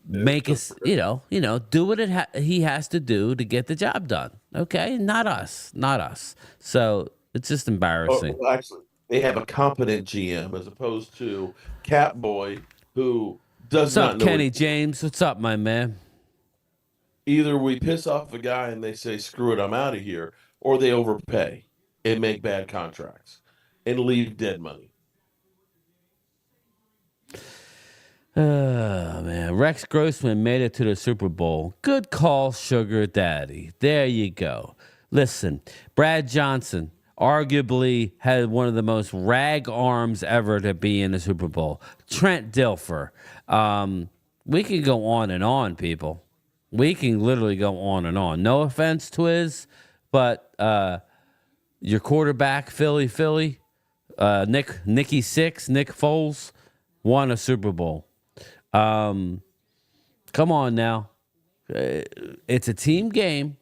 make us, do what he has to do to get the job done. Okay, not us. So it's just embarrassing. Well, actually, they have a competent GM as opposed to Catboy, who does not know. Kenny James? What's up, my man? Either we piss off a guy and they say, "Screw it, I'm out of here," or they overpay and make bad contracts and leave dead money. Oh, man. Rex Grossman made it to the Super Bowl. Good call, Sugar Daddy. There you go. Listen, Brad Johnson arguably had one of the most rag arms ever to be in the Super Bowl. Trent Dilfer. We can go on and on, people. We can literally go on and on. No offense, Twiz, but your quarterback, Philly, Nicky Six, Nick Foles, won a Super Bowl. Come on now. It's a team game.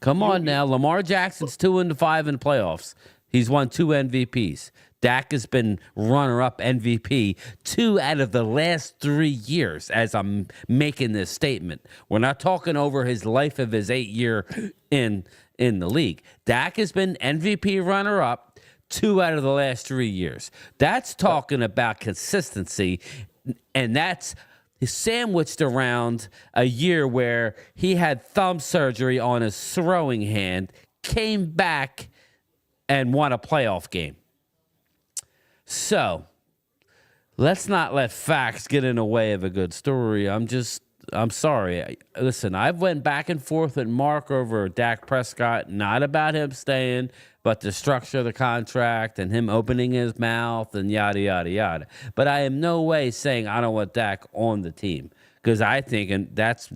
Come on now. Lamar Jackson's 2-5 in playoffs. He's won 2 MVPs. Dak has been runner-up MVP 2 out of the last 3 years as I'm making this statement. We're not talking over his life of his 8-year in the league. Dak has been MVP runner-up 2 out of the last 3 years. That's talking about consistency, and that's sandwiched around a year where he had thumb surgery on his throwing hand, came back, and won a playoff game. So, let's not let facts get in the way of a good story. I'm sorry. Listen, I've went back and forth with Mark over Dak Prescott, not about him staying, but the structure of the contract and him opening his mouth and yada, yada, yada. But I am no way saying I don't want Dak on the team, because I think and that's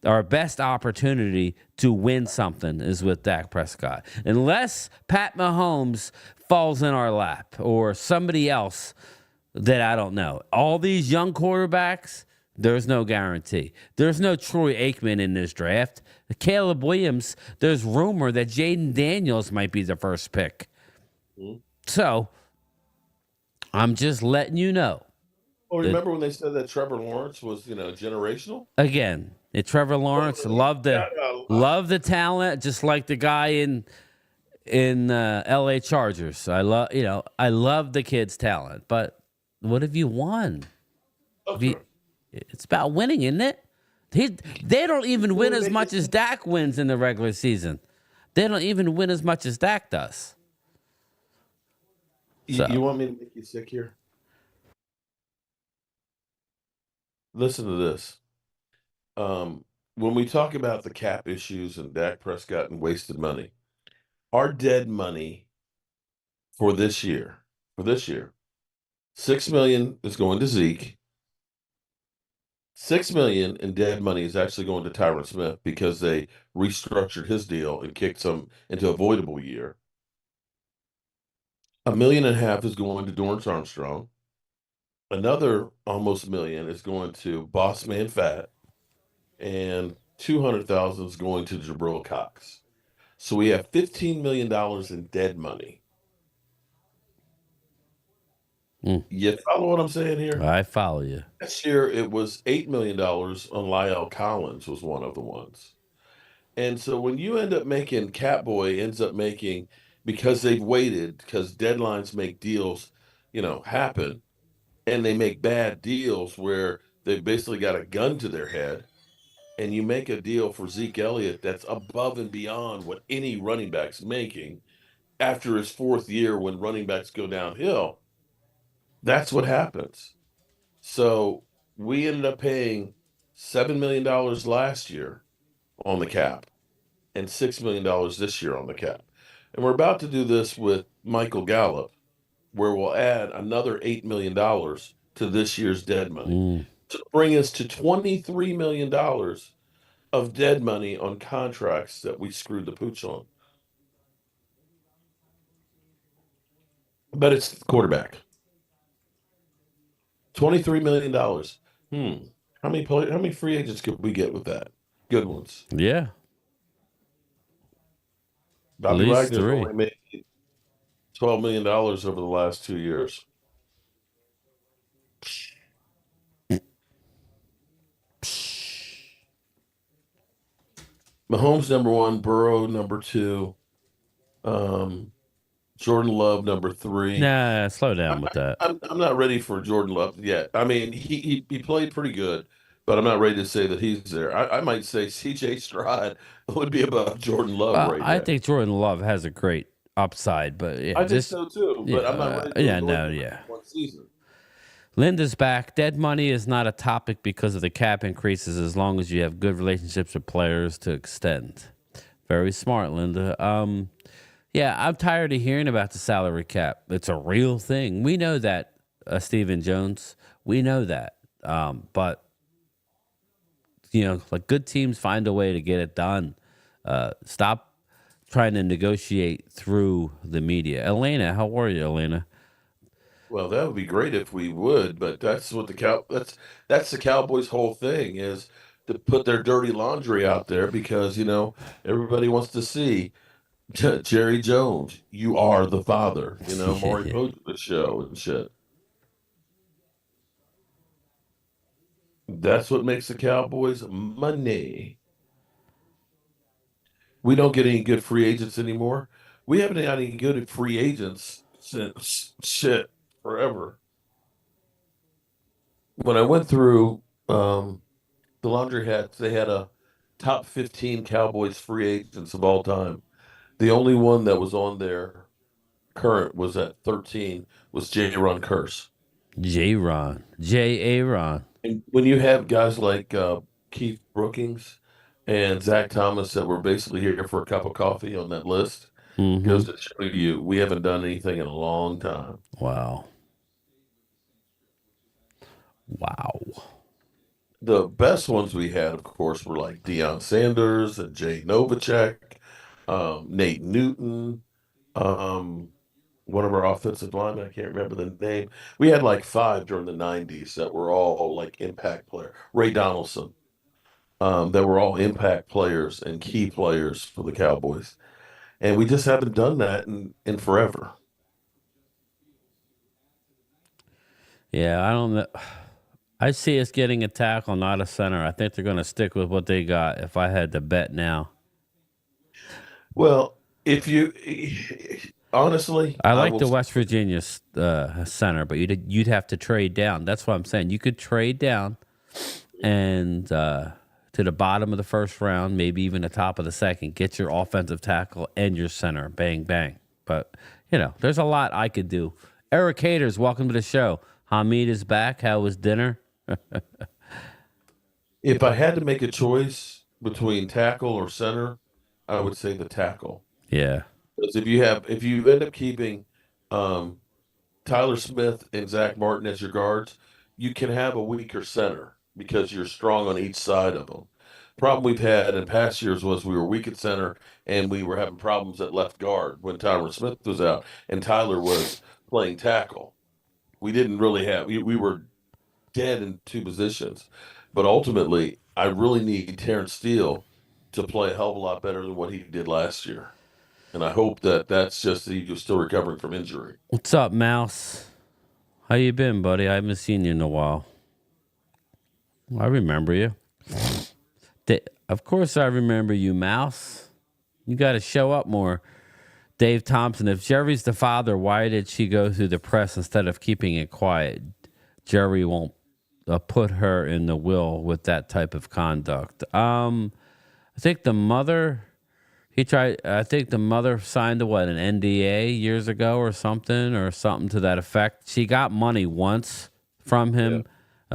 our best opportunity to win something is with Dak Prescott. Unless Pat Mahomes falls in our lap or somebody else that I don't know. All these young quarterbacks, there's no guarantee. There's no Troy Aikman in this draft. Caleb Williams, there's rumor that Jaden Daniels might be the first pick. So, I'm just letting you know. Oh, remember when they said that Trevor Lawrence was, generational? Again, Trevor Lawrence, love the talent, just like the guy in LA Chargers. I love the kid's talent, but what have you won? Okay. It's about winning, isn't it? They don't even win as much as Dak wins in the regular season. They don't even win as much as Dak does. You want me to make you sick here? Listen to this. When we talk about the cap issues and Dak Prescott and wasted money, our dead money for this year, $6 million is going to Zeke. $6 million in dead money is actually going to Tyron Smith because they restructured his deal and kicked some into a voidable year. $1.5 million is going to Dorrance Armstrong. Another almost $1 million is going to Boss Man Fat, and $200,000 is going to Jabril Cox. So we have $15 million in dead money. You follow what I'm saying here? I follow you. Last year, it was $8 million on Lyle Collins was one of the ones. And so when you end up making, Catboy ends up making, because they've waited, because deadlines make deals, happen, and they make bad deals where they've basically got a gun to their head, and you make a deal for Zeke Elliott that's above and beyond what any running back's making after his 4th year when running backs go downhill. That's what happens. So we ended up paying $7 million last year on the cap and $6 million this year on the cap. And we're about to do this with Michael Gallup, where we'll add another $8 million to this year's dead money to bring us to $23 million of dead money on contracts that we screwed the pooch on. But it's the quarterback. $23 million. How many free agents could we get with that? Good ones. Yeah. Bobby At least Wagner's 3. only made $12 million over the last 2 years. Mahomes number 1, Burrow number 2, Jordan Love number 3. Nah, slow down with that. I'm not ready for Jordan Love yet. I mean, he played pretty good, but I'm not ready to say that he's there. I might say C.J. Stroud would be above Jordan Love right now. I think Jordan Love has a great upside, but yeah, I think so too. But I'm not ready. One season. Linda's back. Dead money is not a topic because of the cap increases, as long as you have good relationships with players to extend. Very smart, Linda. Yeah, I'm tired of hearing about the salary cap. It's a real thing. We know that, Stephen Jones. We know that. But, like good teams find a way to get it done. Stop trying to negotiate through the media. Elena, how are you, Elena? Well, that would be great if we would, but that's what that's the Cowboys' whole thing is. to put their dirty laundry out there because everybody wants to see Jerry Jones. You are the father. Maury Povich the show and shit. That's what makes the Cowboys money. We don't get any good free agents anymore. We haven't had any good free agents since forever. When I went through the laundry hats, they had a top 15 Cowboys free agents of all time. The only one that was on there current was at 13 was J-Ron Curse. J-Ron. J-A-Ron. And when you have guys like Keith Brookings and Zach Thomas that were basically here for a cup of coffee on that list, goes to show you we haven't done anything in a long time. Wow. The best ones we had, of course, were like Deion Sanders and Jay Novacek, Nate Newton, one of our offensive linemen, I can't remember the name. We had like 5 during the 90s that were all like impact players. Ray Donaldson, that were all impact players and key players for the Cowboys. And we just haven't done that in forever. Yeah, I don't know. I see us getting a tackle, not a center. I think they're going to stick with what they got if I had to bet now. Well, if you honestly, I like the West Virginia center, but you'd have to trade down. That's what I'm saying. You could trade down and to the bottom of the first round, maybe even the top of the second, get your offensive tackle and your center. Bang, bang. But, there's a lot I could do. Eric Haters, welcome to the show. Hamid is back. How was dinner? If I had to make a choice between tackle or center, I would say the tackle. Yeah. Because if you end up keeping Tyler Smith and Zach Martin as your guards, you can have a weaker center because you're strong on each side of them. Problem we've had in past years was we were weak at center and we were having problems at left guard when Tyler Smith was out and Tyler was playing tackle. We didn't really have we were dead in 2 positions. But ultimately, I really need Terrence Steele to play a hell of a lot better than what he did last year. And I hope that's just he was still recovering from injury. What's up, Mouse? How you been, buddy? I haven't seen you in a while. I remember you. Of course I remember you, Mouse. You got to show up more. Dave Thompson, if Jerry's the father, why did she go through the press instead of keeping it quiet? Jerry won't put her in the will with that type of conduct. I think the mother... I think the mother signed an NDA years ago or something to that effect. She got money once from him. Yeah.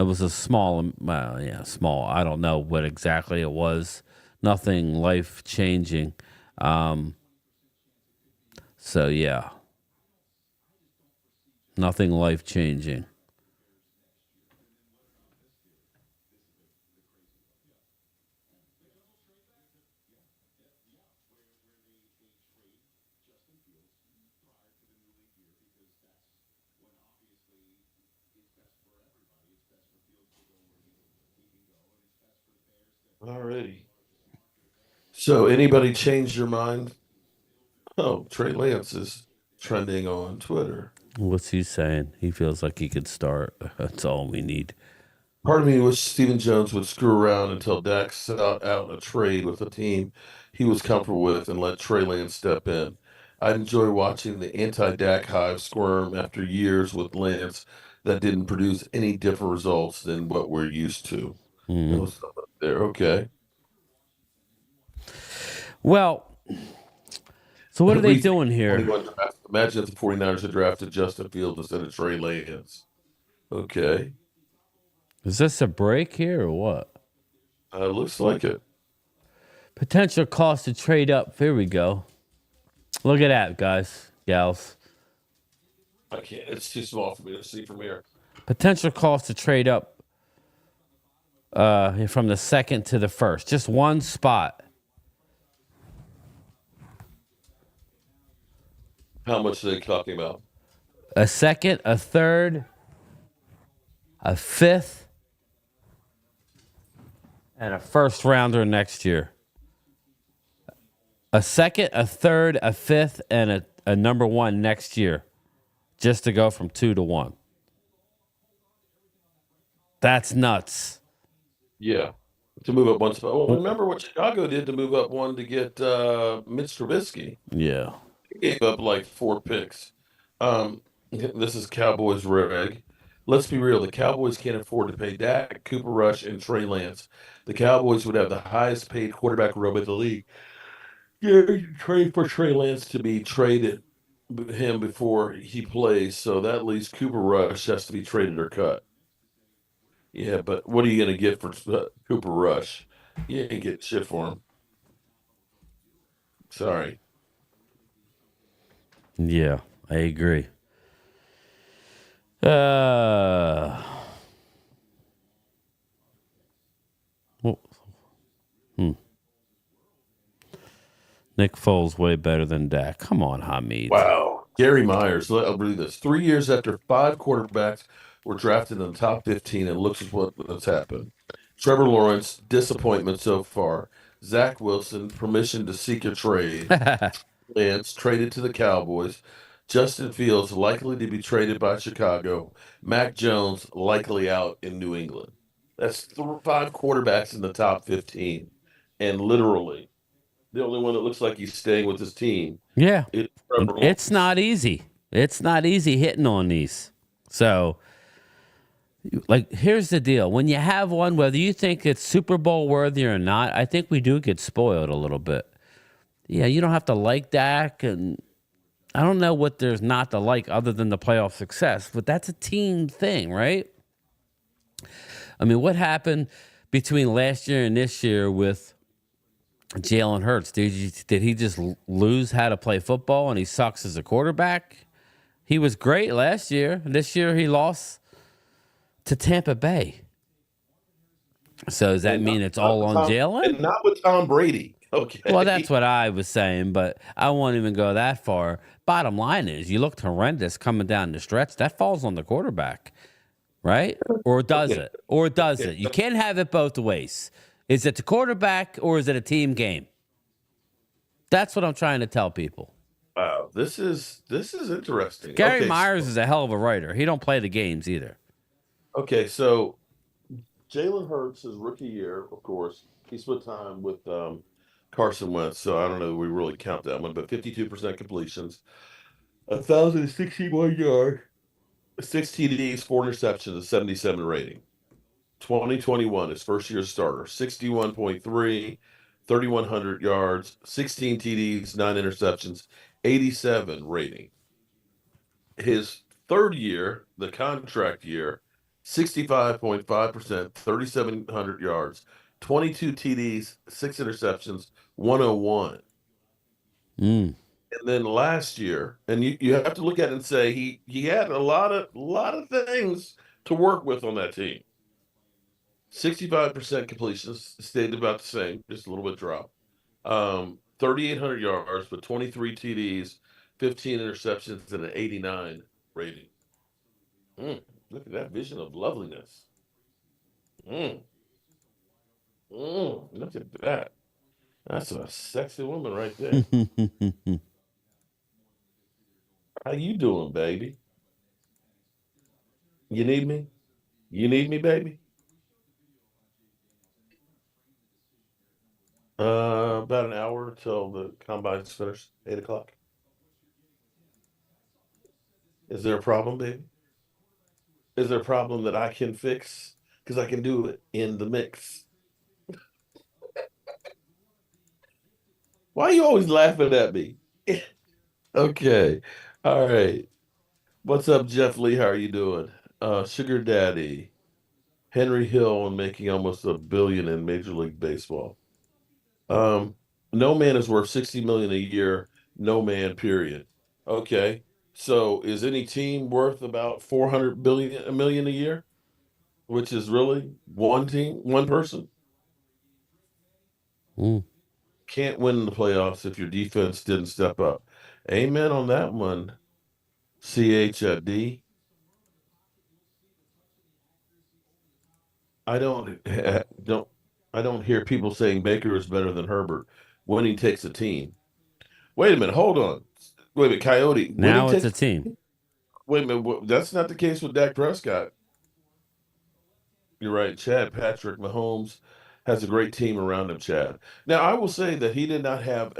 It was a small. I don't know what exactly it was. Nothing life-changing. So, yeah. Nothing life-changing. Alrighty. So, anybody changed your mind? Oh, Trey Lance is trending on Twitter. What's he saying? He feels like he could start. That's all we need. Part of me wish Stephen Jones would screw around until Dak set out a trade with a team he was comfortable with and let Trey Lance step in. I enjoy watching the anti-Dak hive squirm after years with Lance that didn't produce any different results than what we're used to. No stuff up there. Okay. Well, so what are they doing here? Imagine if the 49ers had drafted Justin Fields instead of Trey Lance. Okay. Is this a break here or what? Looks like it. Potential cost to trade up. Here we go. Look at that, guys, gals. I can't. It's too small for me to see from here. Potential cost to trade up from the second to the first. Just one spot. How much are they talking about? A second, a third, a fifth, And a first rounder next year. A second, a third, a fifth, and a number one next year. Just to go from 2 to 1. That's nuts. Yeah. To move up one spot. Well, remember what Chicago did to move up one to get Mitch Trubisky. Yeah. He gave up like 4 picks. This is Cowboys reg. Let's be real. The Cowboys can't afford to pay Dak, Cooper Rush, and Trey Lance. The Cowboys would have the highest paid quarterback room in the league. Yeah, trade for Trey Lance to be traded him before he plays. So that leaves Cooper Rush has to be traded or cut. Yeah, but what are you going to get for Cooper Rush? You ain't getting shit for him. Sorry. Yeah, I agree. Well, Nick Foles way better than Dak. Come on, Hamid. Wow. Gary Myers, I'll read this. 3 years after 5 quarterbacks were drafted in the top 15, and looks at what's happened. Trevor Lawrence, disappointment so far. Zach Wilson, permission to seek a trade. Lance, traded to the Cowboys. Justin Fields, likely to be traded by Chicago. Mac Jones, likely out in New England. That's 5 quarterbacks in the top 15. And literally, the only one that looks like he's staying with his team. Yeah. Is Trevor Lawrence. It's not easy. It's not easy hitting on these. So, like, here's the deal. When you have one, whether you think it's Super Bowl worthy or not, I think we do get spoiled a little bit. Yeah, you don't have to like Dak, and I don't know what there's not to like other than the playoff success, but that's a team thing, right? I mean, what happened between last year and this year with Jalen Hurts? Did he just lose how to play football and he sucks as a quarterback? He was great last year. This year he lost to Tampa Bay. So does that mean it's all on Jalen? And not with Tom Brady. Okay. Well, that's what I was saying, but I won't even go that far. Bottom line is, you looked horrendous coming down the stretch. That falls on the quarterback, right? Or does it? Or does it? You can't have it both ways. Is it the quarterback or is it a team game? That's what I'm trying to tell people. Wow, this is interesting. Gary Myers is a hell of a writer. He don't play the games either. Okay, so Jalen Hurts, his rookie year, of course, he split time with Carson Wentz, so I don't know if we really count that one, but 52% completions, 1,061 yards, 6 TDs, 4 interceptions, a 77 rating. 2021, his first year starter, 61.3, 3,100 yards, 16 TDs, 9 interceptions, 87 rating. His third year, the contract year, 65.5%, 3,700 yards, 22 TDs, 6 interceptions, 101. And then last year, and you have to look at it and say he had a lot of things to work with on that team. 65% completions, stayed about the same, just a little bit drop. 3,800 yards, but 23 TDs, 15 interceptions, and an 89 rating. Look at that vision of loveliness. Look at that. That's a sexy woman right there. How you doing, baby? You need me? You need me, baby? About an hour till the combine's finished, 8 o'clock. Is there a problem, baby? Is there a problem that I can fix? Because I can do it in the mix. Why are you always laughing at me? Okay. All right. What's up, Jeff Lee? How are you doing? Sugar Daddy. Henry Hill and making almost $1 billion in Major League Baseball. No man is worth $60 million a year. No man, period. Okay. So is any team worth about $400 million a year? Which is really one team, one person. Can't win in the playoffs if your defense didn't step up. Amen on that one, CHD. I I don't hear people saying Baker is better than Herbert. Winning takes a team. Wait a minute. Hold on. Wait a minute, Coyote. Winning Now it's takes a team. Wait a minute. That's not the case with Dak Prescott. You're right. Chad Patrick Mahomes has a great team around him, Chad. Now, I will say that he did not have,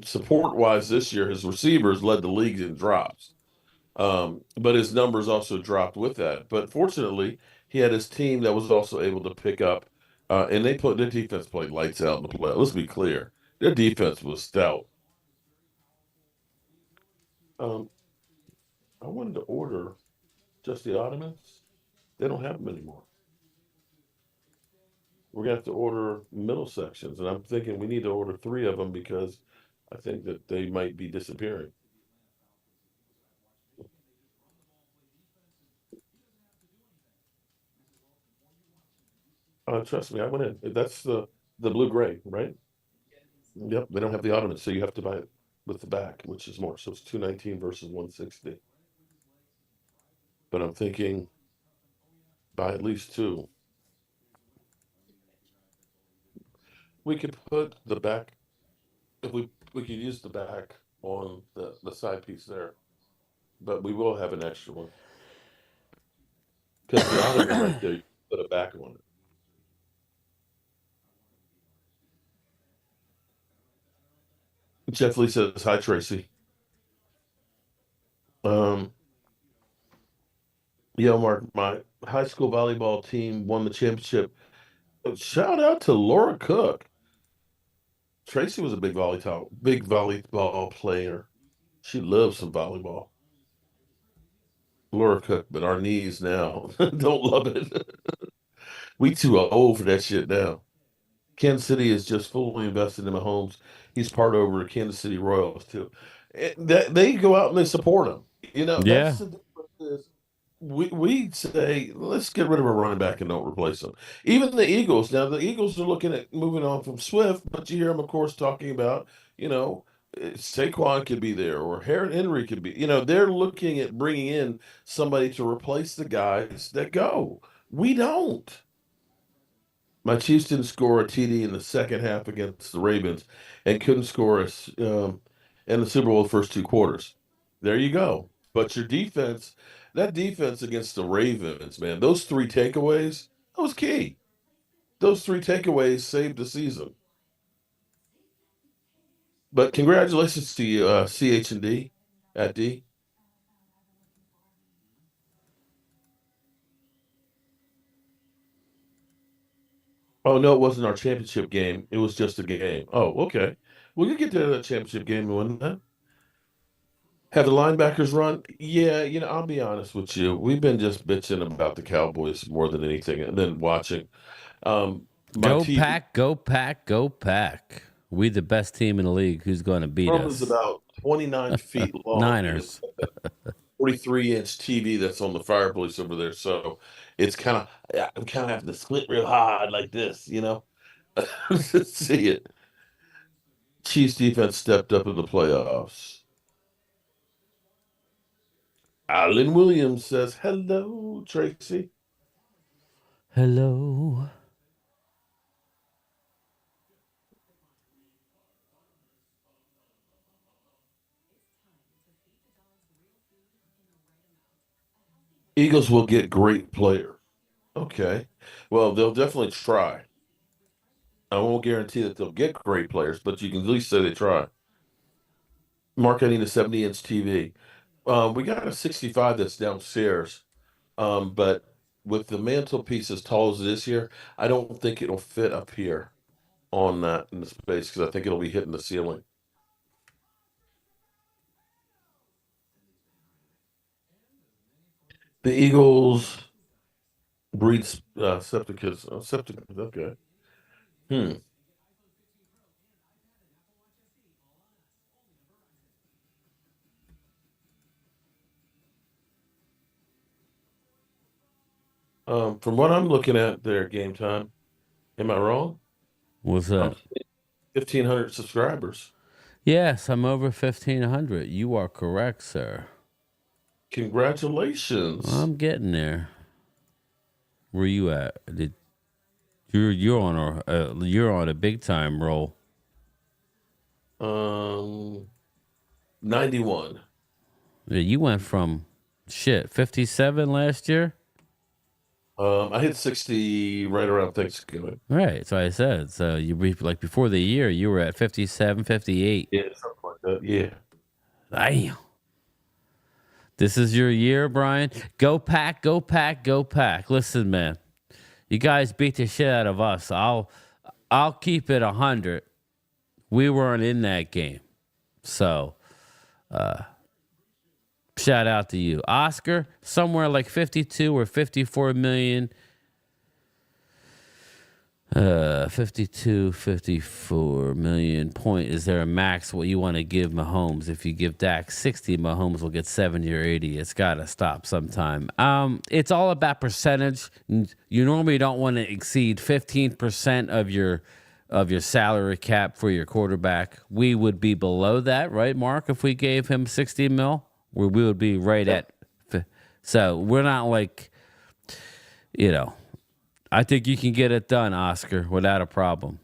support-wise this year, his receivers led the league in drops. But his numbers also dropped with that. But fortunately, he had his team that was also able to pick up, and their defense played lights out in the play. Let's be clear. Their defense was stout. Um, I wanted to order just the ottomans. They don't have them anymore. We're gonna have to order middle sections, and I'm thinking we need to order 3 of them because I think that they might be disappearing. Trust me, I went in. That's the blue gray, right? Yep, they don't have the ottomans, so you have to buy it with the back, which is more. So it's 219 versus 160. But I'm thinking buy at least 2. We could put the back if we could use the back on the side piece there, but we will have an extra one because the ottoman right there, you put a back on it. Jeff Lee says, "Hi Tracy." Um, Yo, Mark, my high school volleyball team won the championship. Shout out to Laura Cook. Tracy was a big volleyball player. She loves some volleyball. Laura Cook, but our knees now don't love it. We too old for that shit now. Kansas City is just fully invested in Mahomes. He's part over Kansas City Royals too. They go out and they support him. You know, Yeah. that's the difference. We say let's get rid of a running back and don't replace him. Even the Eagles. Now the Eagles are looking at moving on from Swift, but you hear them, of course, talking about Saquon could be there or Henry could be. They're looking at bringing in somebody to replace the guys that go. We don't. My Chiefs didn't score a TD in the second half against the Ravens, and couldn't score in the Super Bowl the first 2 quarters. There you go. But that defense against the Ravens, man, those 3 takeaways, that was key. Those 3 takeaways saved the season. But congratulations to you, CH&D at D. Oh, no, it wasn't our championship game. It was just a game. Oh, okay. Well, you get to that championship game and win that. Have the linebackers run? Yeah, I'll be honest with you. We've been just bitching about the Cowboys more than anything, and then watching. My Go TV Pack, go Pack, go Pack. We the best team in the league. Who's going to beat room is us? about 29 feet long. And it's Niners. got that 43-inch TV that's on the fireplace over there. So it's I'm kind of having to split real hard like this, to see it. Chiefs defense stepped up in the playoffs. Alan Williams says, hello, Tracy. Hello. Eagles will get great player. Okay. Well, they'll definitely try. I won't guarantee that they'll get great players, but you can at least say they try. Mark, I need a 70-inch TV. We got a 65 that's downstairs. But with the mantelpiece as tall as it is here, I don't think it'll fit up here on that in the space because I think it'll be hitting the ceiling. The Eagles breed septicus. Septicus, okay. From what I'm looking at there, Game Time, am I wrong? What's that? 1,500 subscribers. Yes, I'm over 1,500. You are correct, sir. Congratulations. I'm getting there. Where you at? Did You're on a big time roll. 91. Yeah, you went from 57 last year. I hit 60 right around Thanksgiving. Right, that's what I said. So like before the year, you were at 57, 58. Yeah, something like that. Yeah. Damn. This is your year, Brian. Go pack, go pack, go pack. Listen, man, you guys beat the shit out of us. I'll keep it 100. We weren't in that game, so shout out to you, Oscar. Somewhere like 52 or 54 million. 54 million point. Is there a max what you want to give Mahomes? If you give Dak 60, Mahomes will get 70 or 80. It's got to stop sometime. It's all about percentage. You normally don't want to exceed 15% of your salary cap for your quarterback. We would be below that, right, Mark? If we gave him 60 mil, we would be right at. So we're not like, I think you can get it done, Oscar, without a problem.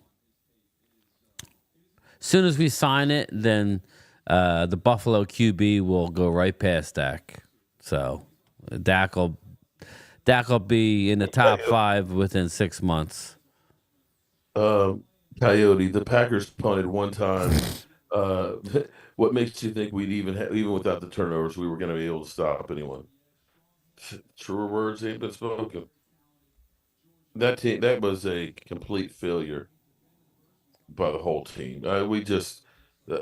As soon as we sign it, then the Buffalo QB will go right past Dak. So Dak will be in the top 5 within 6 months. Coyote, the Packers punted one time. What makes you think we'd even without the turnovers, we were going to be able to stop anyone? Truer words ain't been spoken. That team, that was a complete failure by the whole team. The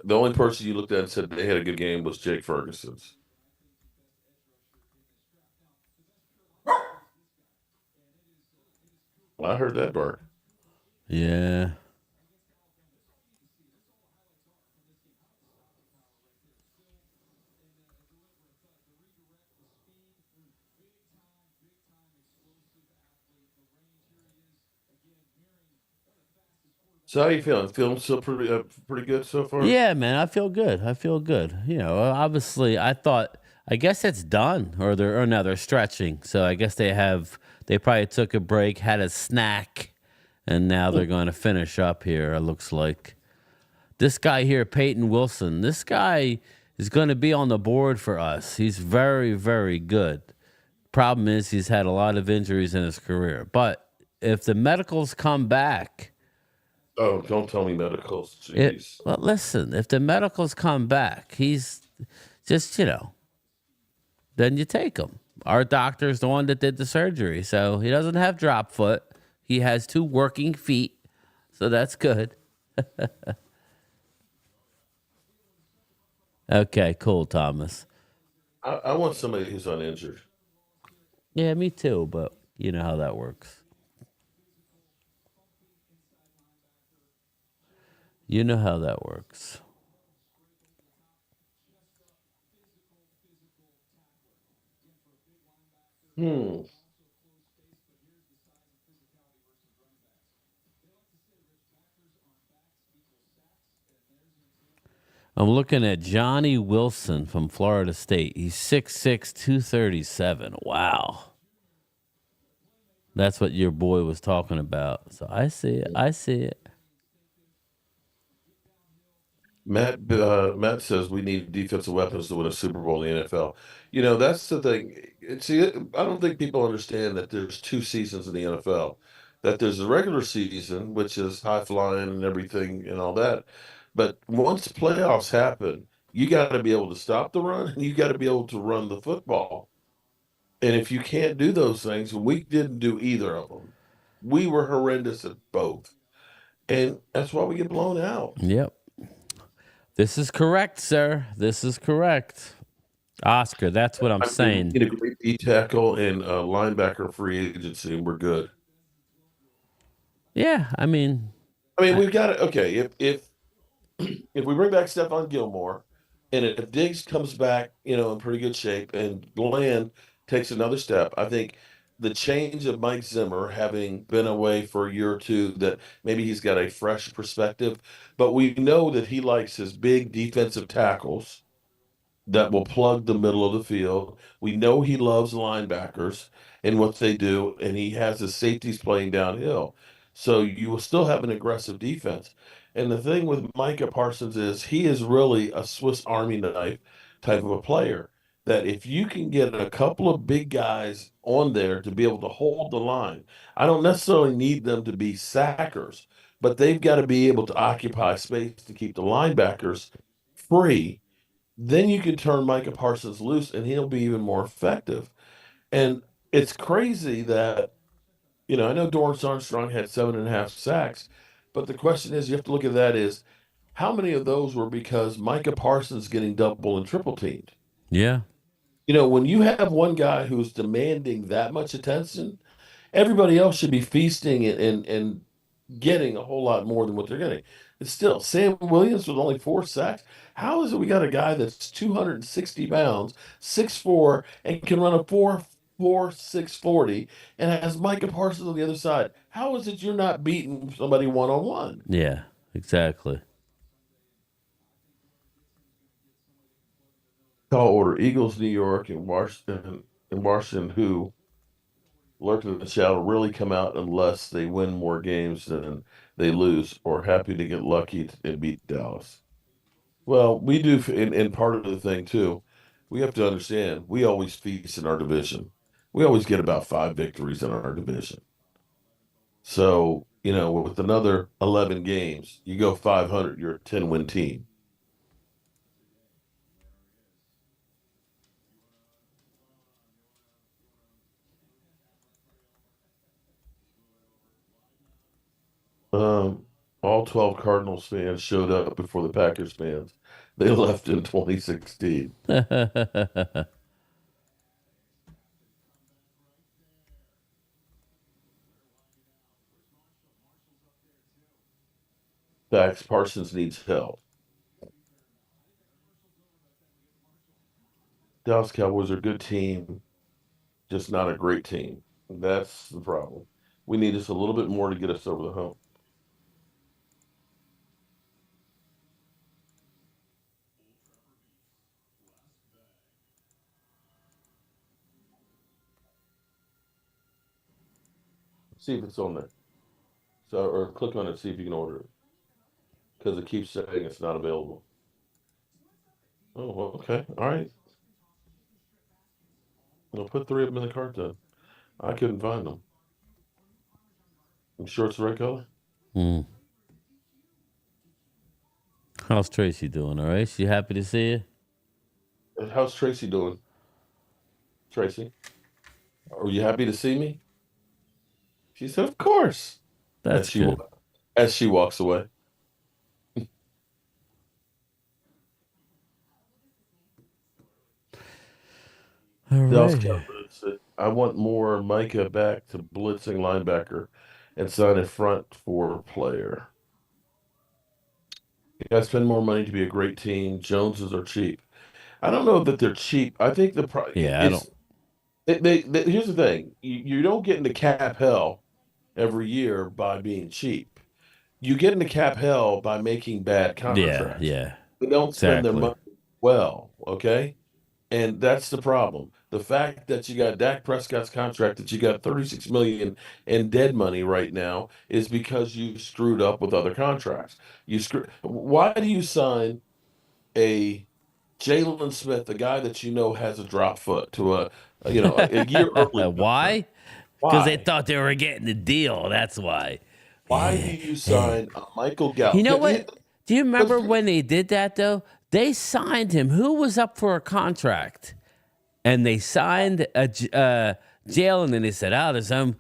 only person you looked at and said they had a good game was Jake Ferguson's. I heard that bark. Yeah. So how you feeling? Feeling still pretty good so far? Yeah, man, I feel good. Obviously, I guess it's done, or they're stretching. So I guess they probably took a break, had a snack, and now they're going to finish up here. It looks like this guy here, Peyton Wilson. This guy is going to be on the board for us. He's very, very good. Problem is, he's had a lot of injuries in his career. But if the medicals come back. Oh, don't tell me medicals. Jeez. Well, listen, if the medicals come back, he's just, then you take him. Our doctor's the one that did the surgery, so he doesn't have drop foot. He has 2 working feet, so that's good. Okay, cool, Thomas. I want somebody who's uninjured. Yeah, me too, but you know how that works. You know how that works. I'm looking at Johnny Wilson from Florida State. He's 6'6", 237. Wow. That's what your boy was talking about. So I see it. Matt says we need defensive weapons to win a Super Bowl in the NFL. That's the thing. See, I don't think people understand that there's 2 seasons in the NFL. That there's a regular season, which is high flying and everything and all that. But once playoffs happen, you got to be able to stop the run and you got to be able to run the football. And if you can't do those things, we didn't do either of them. We were horrendous at both. And that's why we get blown out. Yep. This is correct, sir. This is correct. Oscar, that's what I'm saying. We need a great D tackle and a linebacker free agency, and we're good. Yeah, I mean, we've got it. Okay, if we bring back Stephon Gilmore, and if Diggs comes back, in pretty good shape, and Bland takes another step, I think the change of Mike Zimmer, having been away for a year or two, that maybe he's got a fresh perspective, but we know that he likes his big defensive tackles that will plug the middle of the field. We know he loves linebackers and what they do, and he has his safeties playing downhill. So you will still have an aggressive defense. And the thing with Micah Parsons is he is really a Swiss Army knife type of a player. That if you can get a couple of big guys on there to be able to hold the line, I don't necessarily need them to be sackers, but they've got to be able to occupy space to keep the linebackers free. Then you can turn Micah Parsons loose and he'll be even more effective. And it's crazy that, I know Dorrance Armstrong had 7.5 sacks, but the question is, you have to look at that is how many of those were because Micah Parsons getting double and triple teamed? Yeah. When you have one guy who's demanding that much attention, everybody else should be feasting and getting a whole lot more than what they're getting. It's still Sam Williams with only 4 sacks. How is it we got a guy that's 260 pounds, 6'4", and can run a 4.46 40 and has Micah Parsons on the other side? How is it you're not beating somebody one-on-one? Yeah, exactly. Tall order: Eagles, New York, and Washington, who lurking in the shadow, really come out unless they win more games than they lose, or happy to get lucky and beat Dallas. Well, we do, in part of the thing too. We have to understand we always feast in our division. We always get about 5 victories in our division. So, with another 11 games, you go 500, you're a 10-win team. All 12 Cardinals fans showed up before the Packers fans. They left in 2016. Dax Parsons needs help. Dallas Cowboys are a good team, just not a great team. That's the problem. We need just a little bit more to get us over the hump. See if it's on there. So, or click on it, see if you can order it. Because it keeps saying it's not available. Oh, well, okay. All right. I'll put 3 of them in the cart then. I couldn't find them. I'm sure it's the right color. Mm. How's Tracy doing? All right. She happy to see you? How's Tracy doing? Tracy, are you happy to see me? She said, "Of course." That's good. As she walks away. All Dallas right. Cowboys said, "I want more Micah back to blitzing linebacker and sign a front 4 player. You guys spend more money to be a great team. Joneses are cheap." I don't know that they're cheap. I think Yeah, I don't. here's the thing. You don't get into cap hell every year by being cheap. You get into cap hell by making bad Yeah, contracts. yeah. They don't spend their Exactly. money well, okay? And that's the problem. The fact that you got Dak Prescott's contract, that you got 36 million in dead money right now, is because you screwed up with other contracts. Why do you sign a Jalen Smith, a guy that you know has a drop foot, to a year early contract? Why? Because they Why? thought they were getting the deal. That's why. Why do you sign Michael Gallup? You know what? Do you remember when they did that though? They signed him. Who was up for a contract? And they signed Jalen, and they said, "Oh, there's some."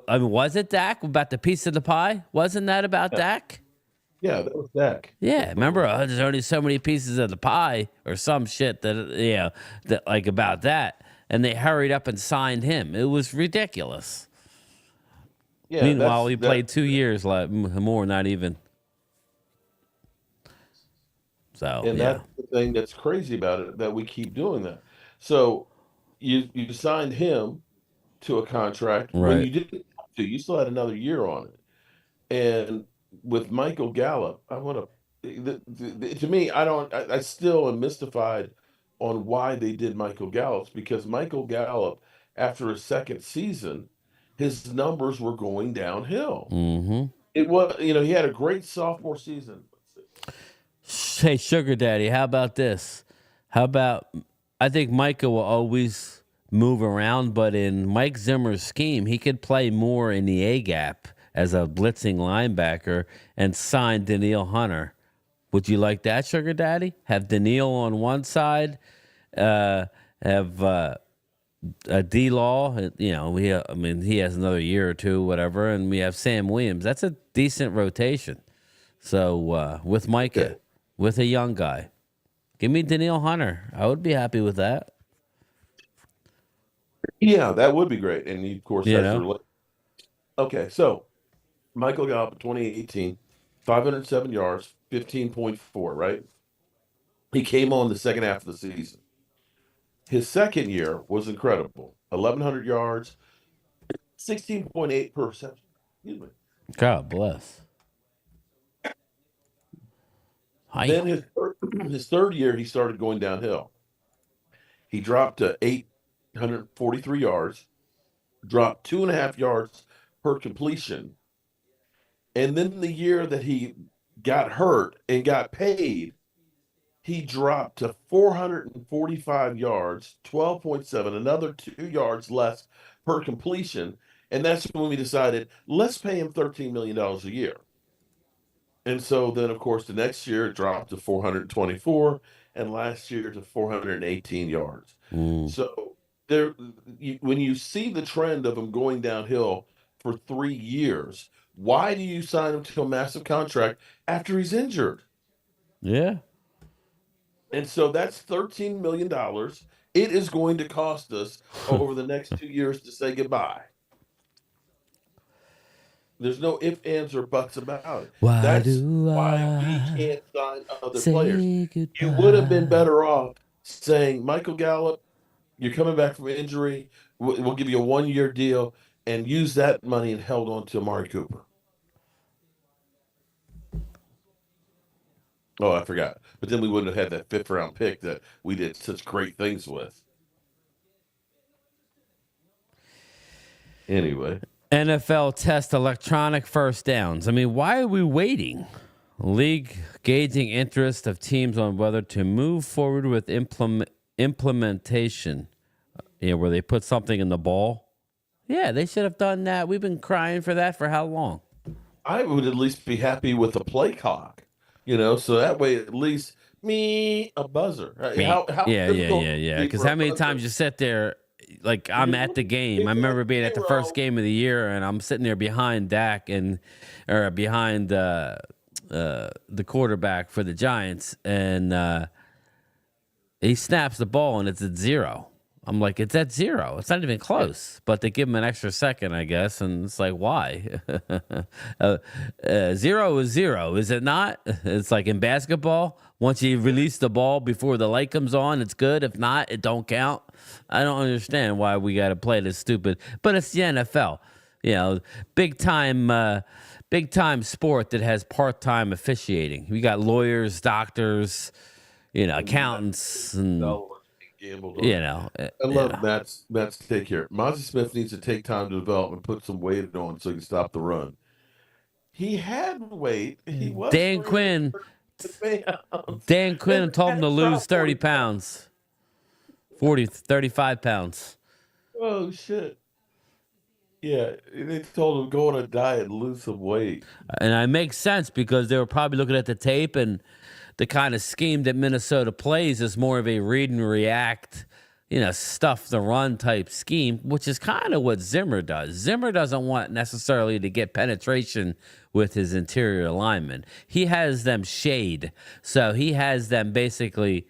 I mean, was it Dak about the piece of the pie? Wasn't that about Dak? Yeah, that was Dak. Yeah, remember? There's only so many pieces of the pie, or some shit that like about that, and they hurried up and signed him. It was ridiculous. Yeah, Meanwhile, he played 2 years, like more, not even. So and yeah, that's the thing that's crazy about it, that we keep doing that. So you signed him to a contract when right. you didn't have to. You still had another year on it. And with Michael Gallup, I want to me, I still am mystified on why they did Michael Gallup, because Michael Gallup, after his second season, his numbers were going downhill. Mm-hmm. It was, he had a great sophomore season. Hey, Sugar Daddy, how about this? How about, I think Micah will always move around, but in Mike Zimmer's scheme, he could play more in the A gap as a blitzing linebacker and sign Daniil Hunter. Would you like that, Sugar Daddy? Have Daniil on one side, have D-Law, he has another year or two, whatever, and we have Sam Williams. That's a decent rotation. So with Micah, with a young guy, give me Daniil Hunter. I would be happy with that. Yeah, that would be great. And he, of course, You has know? Okay, so Michael Gallup, 2018, 507 yards, 15.4, right? He came on the second half of the season. His second year was incredible. 1,100 yards, 16.8 per reception. Excuse me. God bless. Then his third year, he started going downhill. He dropped to 843 yards, dropped 2.5 yards per completion. And then the year that he got hurt and got paid, he dropped to 445 yards, 12.7, another 2 yards less per completion. And that's when we decided, let's pay him $13 million a year. And so then, of course, the next year it dropped to 424, and last year to 418 yards. So when you see the trend of him going downhill for 3 years, why do you sign him to a massive contract after he's injured? Yeah. And so that's $13 million. It is going to cost us over the next 2 years to say goodbye. There's no ifs, ands, or buts about it. That's why we can't sign other players. You would have been better off saying, Michael Gallup, you're coming back from injury. We'll give you a 1-year deal, and use that money and held on to Amari Cooper. Oh, I forgot. But then we wouldn't have had that 5th-round pick that we did such great things with. Anyway. NFL test electronic first downs. I mean, why are we waiting? League gauging interest of teams on whether to move forward with implementation. Where they put something in the ball. Yeah, they should have done that. We've been crying for that for how long? I would at least be happy with a play clock, so that way at least a buzzer. Yeah. Because how many times you sit there, like I'm at the game. I remember being at the first game of the year, and I'm sitting there behind Dak or behind the quarterback for the Giants, and he snaps the ball, and it's at 0. I'm like, it's at 0. It's not even close. But they give him an extra second, I guess. And it's like, why? 0 is 0, is it not? It's like in basketball. Once you release the ball before the light comes on, it's good. If not, it don't count. I don't understand why we got to play this stupid. But it's the NFL. Big time sport that has part-time officiating. We got lawyers, doctors, accountants, and... Gambled on. I love Matt's take here. Mozzie Smith needs to take time to develop and put some weight on so he can stop the run. He had weight. He was Dan Quinn told him to lose 30 pounds. 35 pounds. Oh, shit. Yeah, they told him go on a diet and lose some weight. And it makes sense because they were probably looking at the tape, and the kind of scheme that Minnesota plays is more of a read and react, stuff the run type scheme, which is kind of what Zimmer does. Zimmer doesn't want necessarily to get penetration with his interior linemen. He has them shade. So he has them basically,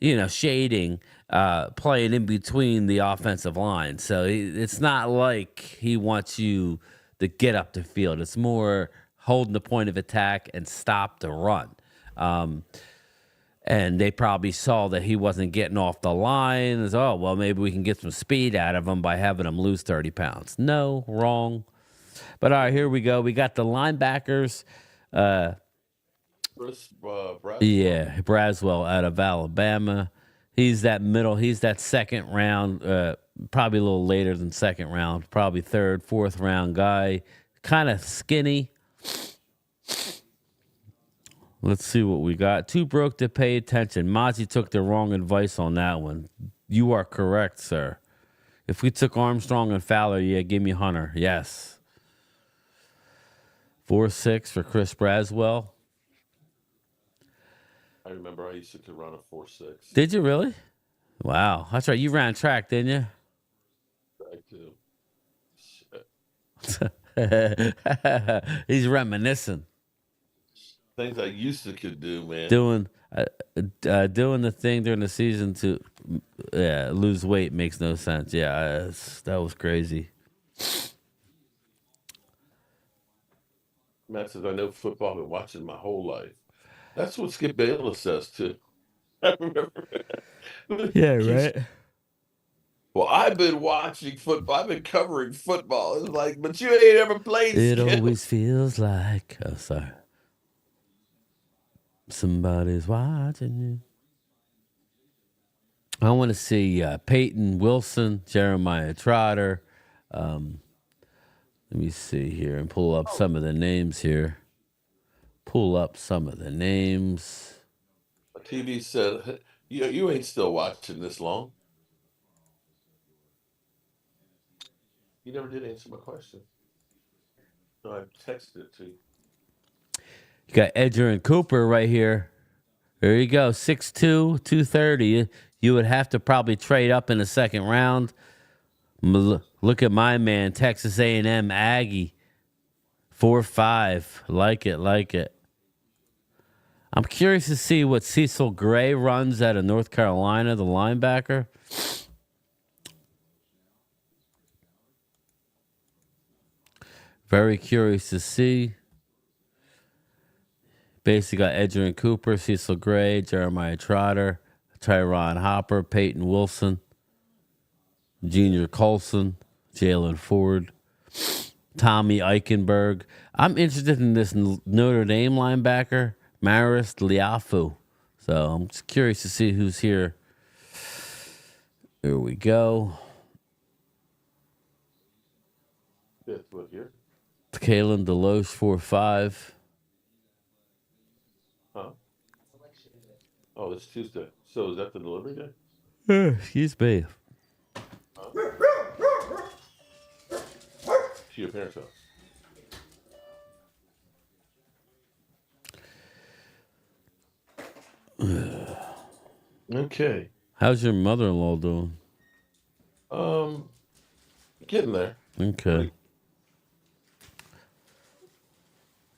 shading, playing in between the offensive line. So it's not like he wants you to get up the field. It's more holding the point of attack and stop the run. And they probably saw that he wasn't getting off the line. As, oh, well, maybe we can get some speed out of him by having him lose 30 pounds. No, wrong. But all right, here we go. We got the linebackers. Braswell. Yeah, Braswell out of Alabama. He's that middle. He's that second round, probably a little later than second round, probably third, fourth round guy. Kind of skinny. Let's see what we got. Too broke to pay attention. Mozzie took the wrong advice on that one. You are correct, sir. If we took Armstrong and Fowler, yeah, give me Hunter. Yes. 4.6 for Chris Braswell. I remember I used to run a 4.6. Did you really? Wow. That's right. You ran track, didn't you? He's reminiscing. Things I used to could do, man. Doing the thing during the season to lose weight makes no sense. Yeah, that was crazy. Matt says, I know football. I've been watching my whole life. That's what Skip Bayless says, too. I remember. Yeah, right. Well, I've been watching football. I've been covering football. It's like, but you ain't ever played It Skip. always feels like, oh, sorry. Somebody's watching you. I want to see Peyton Wilson, Jeremiah Trotter. Let me see here and pull up some of the names here. Pull up some of the names. TV said, you ain't still watching this long. You never did answer my question. No, I texted it to you. You got Edger and Cooper right here. There you go, 6'2", 230. You would have to probably trade up in the second round. Look at my man, Texas A&M Aggie, 4'5". Like it. I'm curious to see what Cecil Gray runs out of North Carolina, the linebacker. Very curious to see. Basically got Edger and Cooper, Cecil Gray, Jeremiah Trotter, Tyron Hopper, Peyton Wilson, Junior Colson, Jalen Ford, Tommy Eichenberg. I'm interested in this Notre Dame linebacker, Maris Liafu. So I'm just curious to see who's here. Here we go. Fifth look here. Kalen Deloche, 4'5". Huh? Oh, it's Tuesday. So is that the delivery day? Excuse me. To your parents' house. Okay. How's your mother-in-law doing? Getting there. Okay.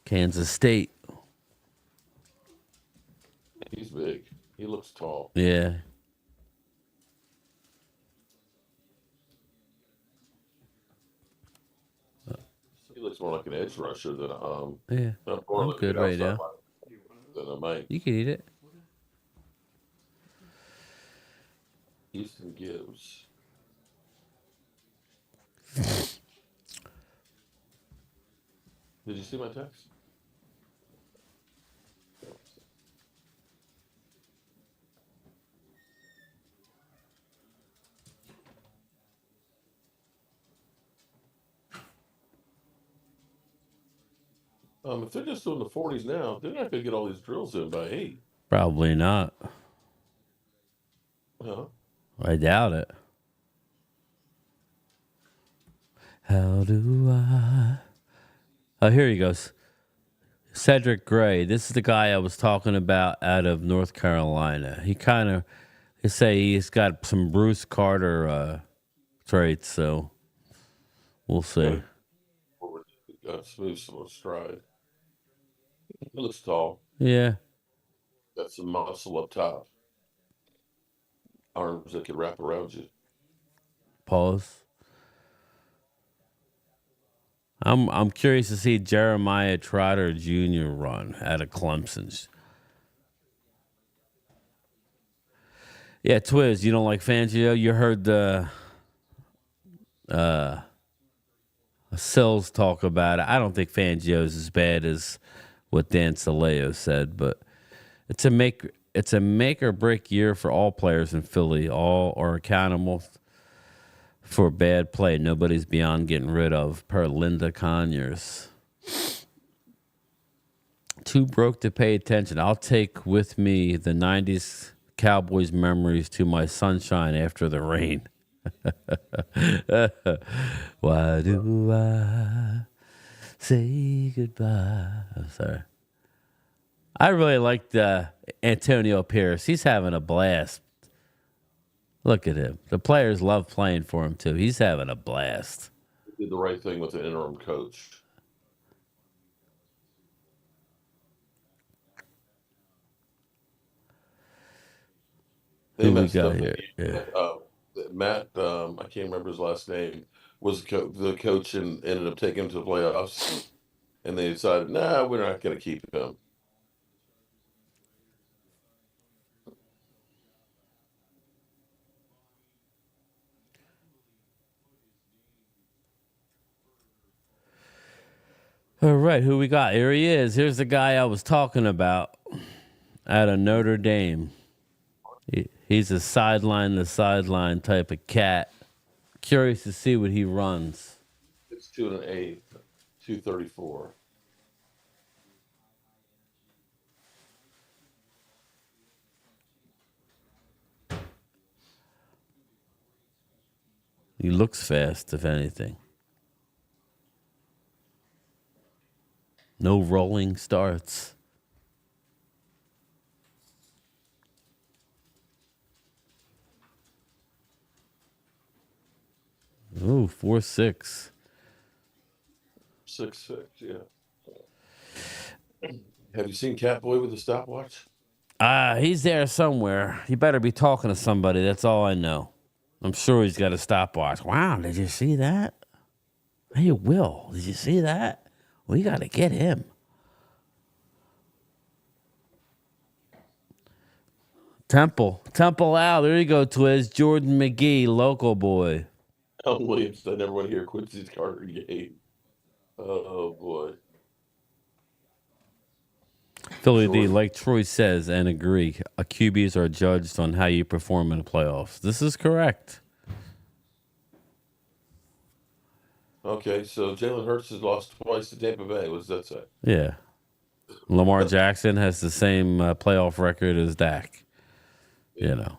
Kansas State. He's big. He looks tall. Yeah. He looks more like an edge rusher than Yeah. I'm good right now. Than a Mike. You can eat it. Houston Gibbs. Did you see my text? If they're just doing the 40s now, they're not going to get all these drills in by 8. Probably not. Huh? I doubt it. How do I? Oh, here he goes. Cedric Gray. This is the guy I was talking about out of North Carolina. He kind of, they say he's got some Bruce Carter traits, so we'll see. Smooth, slow stride. He looks tall. Yeah. Got some muscle up top. Arms that can wrap around you. Pause. I'm curious to see Jeremiah Trotter Jr. run out of Clemson's. Yeah, Twiz, you don't like Fangio? You heard the Sills talk about it. I don't think Fangio's as bad as what Dan Saleo said, but it's a make or break year for all players in Philly. All are accountable for bad play. Nobody's beyond getting rid of, per Linda Conyers. Too broke to pay attention. I'll take with me the 90s Cowboys memories to my sunshine after the rain. Why do I say goodbye? I'm sorry. I really liked Antonio Pierce. He's having a blast. Look at him. The players love playing for him, too. He's having a blast. He did the right thing with the interim coach. They Who we messed got up. here? Yeah. Matt, I can't remember his last name, was the coach and ended up taking him to the playoffs. And they decided, nah, we're not going to keep him. All right, who we got? Here he is. Here's the guy I was talking about out of Notre Dame. He's a sideline to sideline type of cat. Curious to see what he runs. It's 2 and 8, 234. He looks fast, if anything. No rolling starts. Oh, 4.6. 6'6", yeah. Have you seen Catboy with a stopwatch? He's there somewhere. You better be talking to somebody. That's all I know. I'm sure he's got a stopwatch. Wow, did you see that? Hey, Will, did you see that? We got to get him. Temple out. There you go, Twiz. Jordan McGee, local boy. Alan Williams, I never want to hear Quincy Carter game. Oh, boy. Philly D, like Troy says and agree, QBs are judged on how you perform in the playoffs. This is correct. Okay, so Jalen Hurts has lost twice to Tampa Bay. What does that say? Yeah. Lamar Jackson has the same playoff record as Dak. You know.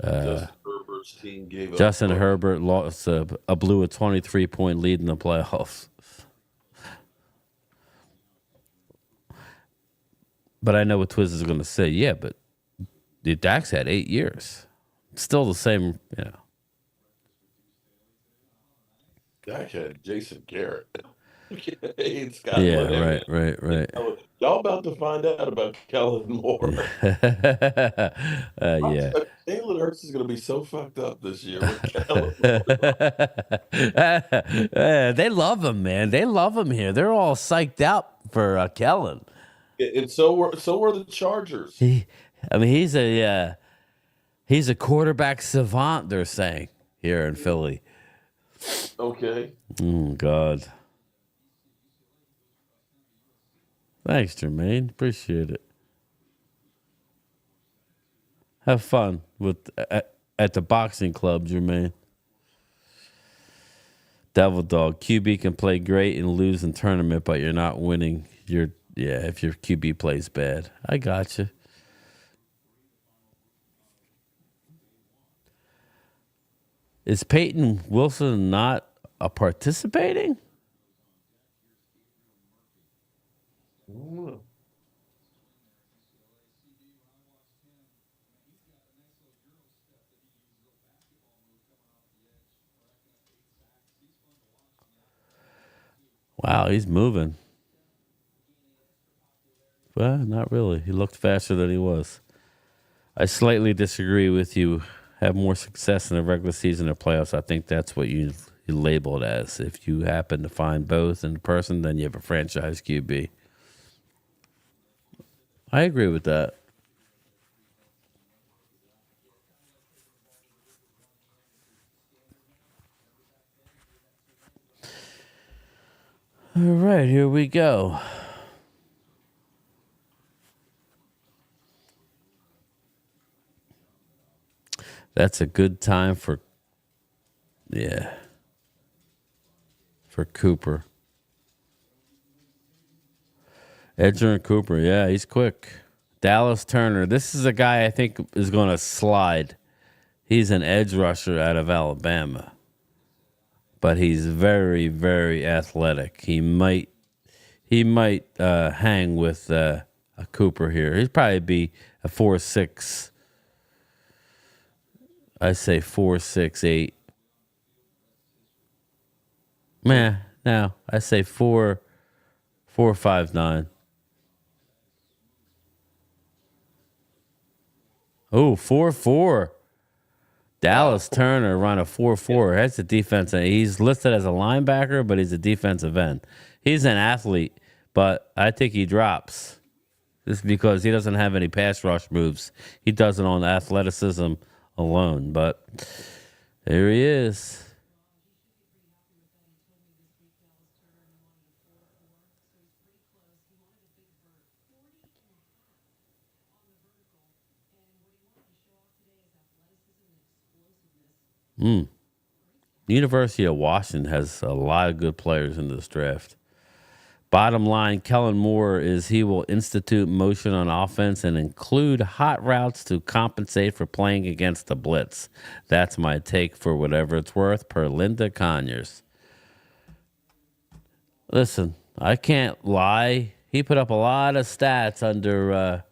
Justin Herbert's team gave up. Justin Herbert lost blew a 23-point lead in the playoffs. But I know what Twiz is going to say. Yeah, but Dak's had 8 years. Still the same, you know. Dak had Jason Garrett. Yeah, right. Y'all about to find out about Kellen Moore. Yeah. Jalen Hurts is going to be so fucked up this year with Kellen Moore. They love him, man. They love him here. They're all psyched out for Kellen. And so were the Chargers. He's a quarterback savant, they're saying, here in Philly. Okay. Oh, God. Thanks, Jermaine. Appreciate it. Have fun at the boxing club, Jermaine. Devil Dog. QB can play great and lose in tournament, but you're not winning. If your QB plays bad. I got you. Is Peyton Wilson not participating? Wow, he's moving. Well, not really. He looked faster than he was. I slightly disagree with you. Have more success in the regular season or playoffs. I think that's what you labeled as. If you happen to find both in person, then you have a franchise QB. I agree with that. All right, here we go. That's a good time for Cooper. Edger and Cooper, yeah, he's quick. Dallas Turner, this is a guy I think is going to slide. He's an edge rusher out of Alabama, but he's very, very athletic. He might hang with a Cooper here. He'd probably be a 4.6. I say 4.68. Man, no, I say 4.59. Oh, 4.4. Dallas Turner run a 4.4. That's a defense. He's listed as a linebacker, but he's a defensive end. He's an athlete, but I think he drops. Just because he doesn't have any pass rush moves. He does it on athleticism alone. But there he is. University of Washington has a lot of good players in this draft. Bottom line, Kellen Moore is he will institute motion on offense and include hot routes to compensate for playing against the blitz. That's my take for whatever it's worth, per Linda Conyers. Listen, I can't lie. He put up a lot of stats under,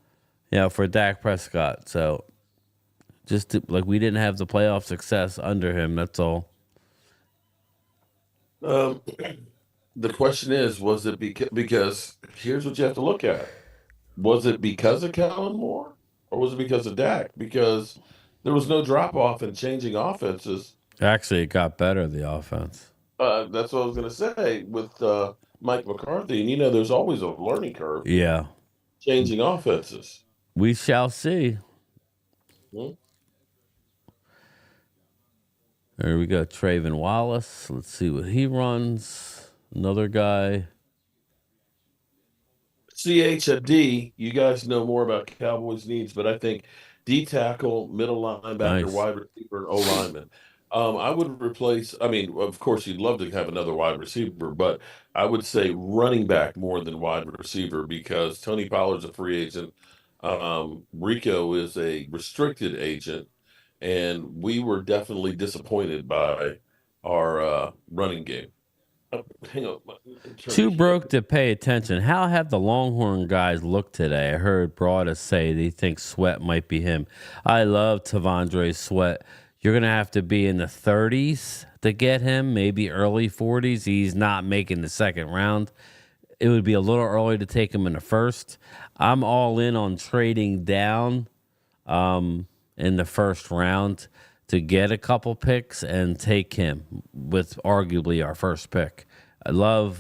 for Dak Prescott. So we didn't have the playoff success under him. That's all. The question is, was it because here's what you have to look at. Was it because of Kellen Moore or was it because of Dak? Because there was no drop off in changing offenses. Actually, it got better, the offense. That's what I was going to say with Mike McCarthy. And, there's always a learning curve. Yeah. Changing offenses. We shall see. There we go. Traven Wallace. Let's see what he runs. Another guy. CHD, you guys know more about Cowboys needs, but I think D tackle, middle linebacker, Nice. wide receiver, and O lineman. I would replace, of course, you'd love to have another wide receiver, but I would say running back more than wide receiver because Tony Pollard's a free agent. Rico is a restricted agent, and we were definitely disappointed by our running game. Hang on. Too broke to pay attention. How have the Longhorn guys looked today? I heard Broadus say they think Sweat might be him. I love Tavondre Sweat. You're going to have to be in the 30s to get him, maybe early 40s. He's not making the second round. It would be a little early to take him in the first. I'm all in on trading down in the first round to get a couple picks and take him with arguably our first pick. I love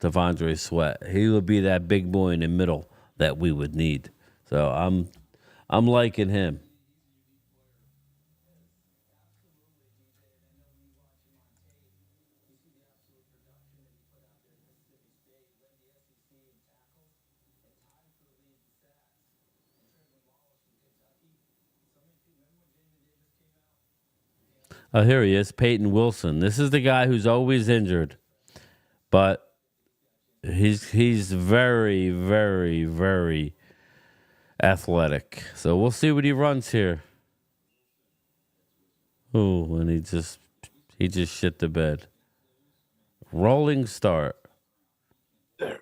Tavondre Sweat. He would be that big boy in the middle that we would need. So I'm liking him. Oh, here he is, Peyton Wilson. This is the guy who's always injured, but he's very, very, very athletic. So we'll see what he runs here. Oh, and he just shit the bed. Rolling start. There we go.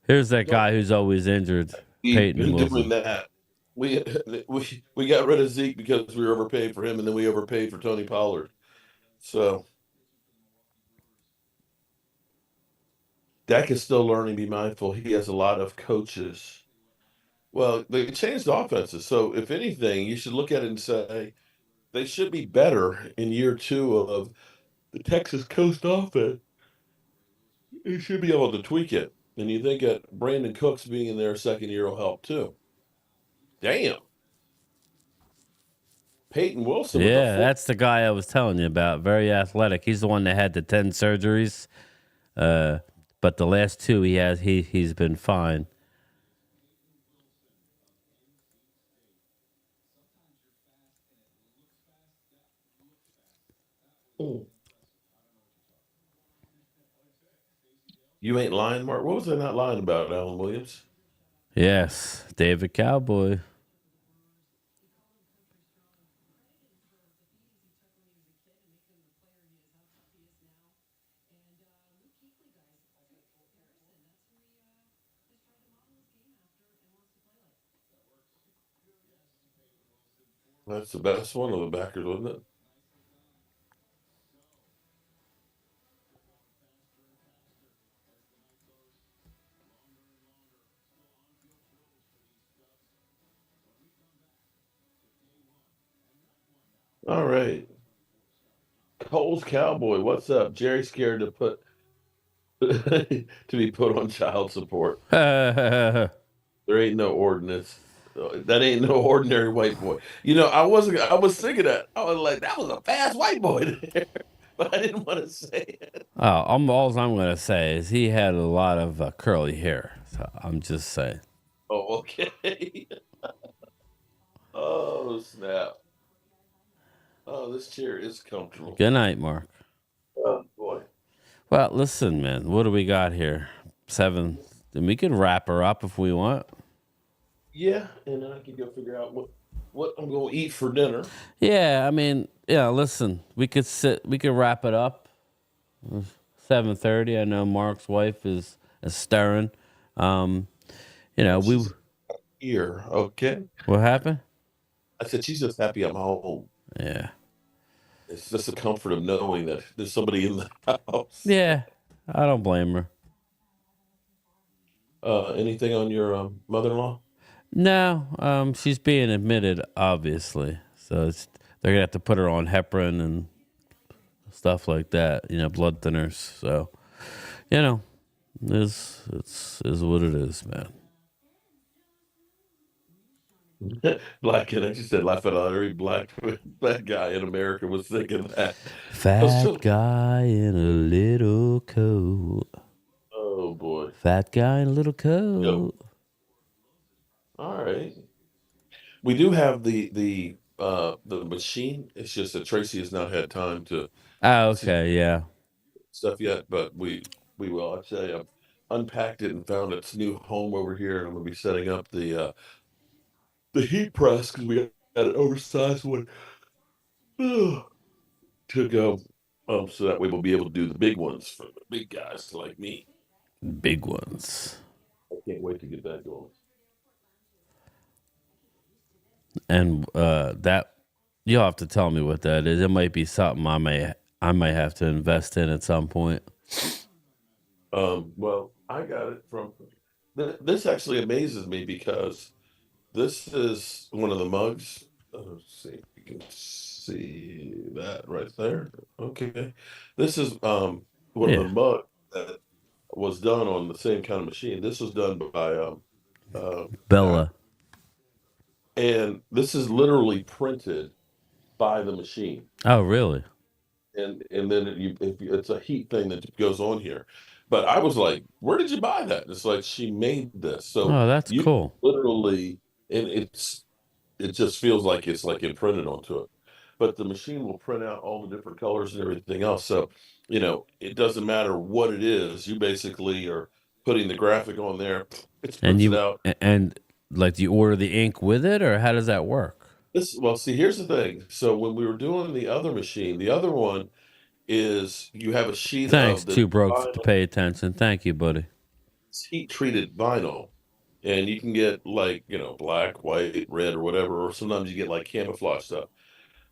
Here's that guy who's always injured, Peyton Wilson. Doing that. We got rid of Zeke because we were overpaid for him, and then we overpaid for Tony Pollard. So Dak is still learning. Be mindful. He has a lot of coaches. Well, they changed offenses, so if anything, you should look at it and say they should be better in year 2 of the Texas Coast offense. You should be able to tweak it, and you think that Brandon Cooks being in their second year will help too. Damn. Peyton Wilson. Yeah, that's the guy I was telling you about. Very athletic. He's the one that had the 10 surgeries. But the last 2 he's been fine. You ain't lying, Mark. What was I not lying about, Alan Williams? Yes, David Cowboy. That's the best one of the backers, wasn't it? All right. Cole's Cowboy, what's up? Jerry scared to put to be put on child support. There ain't no ordinance. That ain't no ordinary white boy. You know, I was thinking that. I was like, that was a fast white boy there. But I didn't want to say it. All I'm going to say is he had a lot of curly hair. So I'm just saying. Oh, okay. Oh, snap. Oh, this chair is comfortable. Good night, Mark. Oh, boy. Well, listen, man. What do we got here? 7. Then we can wrap her up if we want. Yeah, and then I can go figure out what I'm going to eat for dinner. Yeah, I mean, yeah. Listen, we could wrap it up. 7:30. I know Mark's wife is stirring. You know, we here. Okay. What happened? I said she's just happy I'm home. Yeah. It's just the comfort of knowing that there's somebody in the house. Yeah, I don't blame her. Anything on your mother-in-law? No, she's being admitted, obviously. So they're gonna have to put her on heparin and stuff like that. You know, blood thinners. So, you know, it's what it is, man. Black kid, I just said laugh at every black guy in America was thinking that. Fat guy in a little coat. Oh boy. Fat guy in a little coat. All right. We do have the machine. It's just that Tracy has not had time to Oh, okay, yeah. stuff yet, but we will. I'd say I've unpacked it and found its new home over here, and I'm gonna be setting up the heat press because we had an oversized one to go. So that way we'll be able to do the big ones for the big guys like me. Big ones. I can't wait to get that going. And that you'll have to tell me what that is. It might be something I might have to invest in at some point. Well, I got it from this actually amazes me because this is one of the mugs. Let's see if you can see that right there. Okay. This is one of the mugs that was done on the same kind of machine. This was done by Bella. And this is literally printed by the machine. Oh, really? And then it's a heat thing that goes on here. But I was like, where did you buy that? It's like she made this. So Oh, that's you cool. literally, and it just feels like it's like imprinted onto it. But the machine will print out all the different colors and everything else. So, you know, it doesn't matter what it is. You basically are putting the graphic on there. It prints it out. And like, do you order the ink with it, or how does that work? Well, see, here's the thing. So when we were doing the other machine, the other one is you have a sheet Thanks, of the Too Broke to pay attention. Thank you, buddy. It's heat treated vinyl, and you can get like, you know, black, white, red, or whatever, or sometimes you get like camouflage stuff.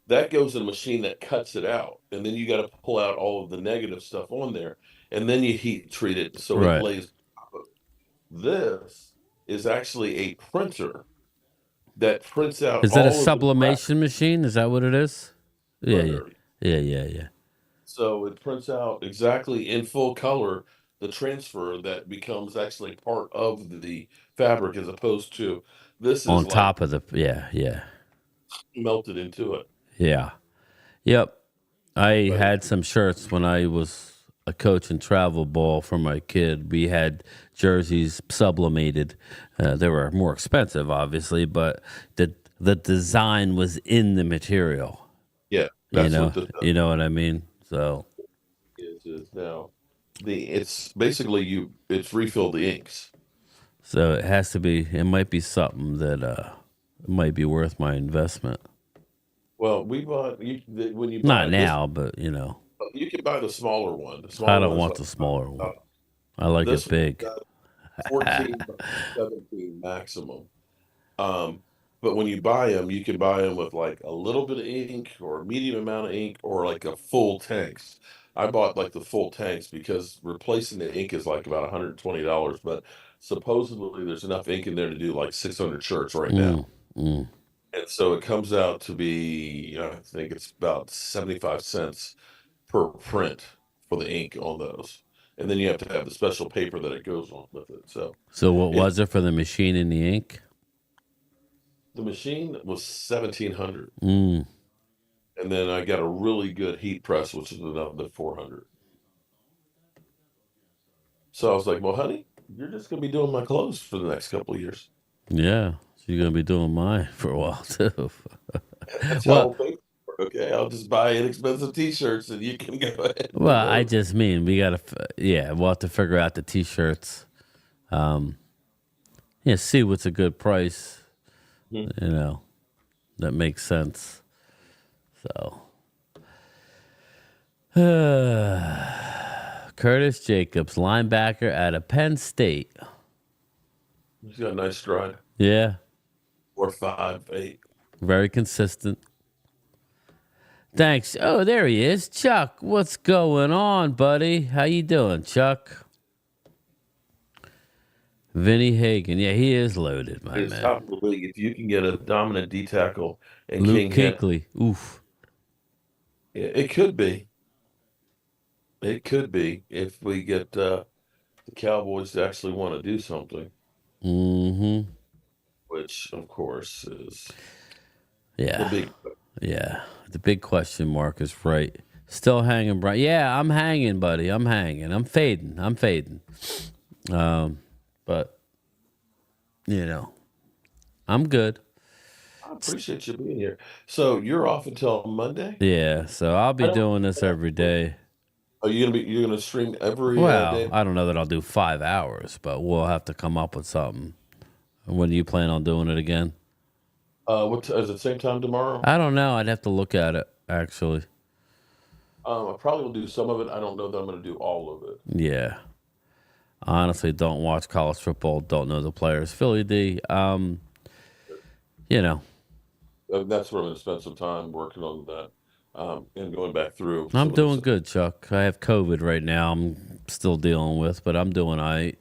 That goes in a machine that cuts it out, and then you got to pull out all of the negative stuff on there, and then you heat treat it so Right. it lays. This is actually a printer that prints out. Is that a all of the sublimation machine? Is that what it is? Yeah. So it prints out exactly in full color the transfer that becomes actually part of the fabric, as opposed to this is On like top of the yeah. melted into it. Yeah. Yep. I had some shirts when I was a coach in travel ball for my kid. We had jerseys sublimated. They were more expensive, obviously, but the design was in the material. Yeah, You know what I mean? So is now it's basically it's refill the inks. so it has to be. It might be something that might be worth my investment. Well, we bought when you Not buy this, now, but you know, you can buy the smaller one. The I smaller don't one is want like the smaller one. I like this it one big. got 14 by 17 maximum. But when you buy them, you can buy them with like a little bit of ink or a medium amount of ink or like a full tanks. I bought like the full tanks because replacing the ink is like about $120, but supposedly there's enough ink in there to do like 600 shirts right now. Mm. And so it comes out to be, I think it's about 75 cents per print for the ink on those. And then you have to have the special paper that it goes on with it. So what was it for the machine and the ink? The machine was 1,700. Mm. And then I got a really good heat press, which is another 400. So I was like, well, honey, you're just going to be doing my clothes for the next couple of years. Yeah, so you're gonna be doing mine for a while too. That's how Well, I'll pay for it, okay? I'll just buy inexpensive T-shirts and you can go ahead. And well, do I those. just mean we gotta. We'll have to figure out the T-shirts. See what's a good price. Mhm. You know, that makes sense. So, Curtis Jacobs, linebacker out of Penn State. He's got a nice stride. Yeah, 4.58. very consistent. Thanks. Oh, there he is, Chuck. What's going on, buddy? How you doing, Chuck? Vinny Hagan. Yeah, he is loaded, my It's man. top of the league. If you can get a dominant D tackle and Luke King Hen, Kuechly. Oof. it could be. It could be if we get the Cowboys to actually want to do something, Mm-hmm. which of course is the Yeah. big. Yeah. The big question mark is right. Still hanging, Brian. Yeah, I'm hanging, buddy. I'm hanging. I'm fading. But I'm good. I appreciate you being here. So you're off until Monday? Yeah, so I'll be doing this every day. Are you're gonna stream every Well, day? I don't know that I'll do 5 hours, but we'll have to come up with something. When do you plan on doing it again? Is it same time tomorrow? I don't know. I'd have to look at it, actually. I probably will do some of it. I don't know that I'm going to do all of it. Yeah. Honestly, don't watch college football. Don't know the players. Philly D. That's where I'm going to spend some time working on that and going back through. I'm doing good, Chuck. I have COVID right now. I'm still dealing with, but I'm doing all right.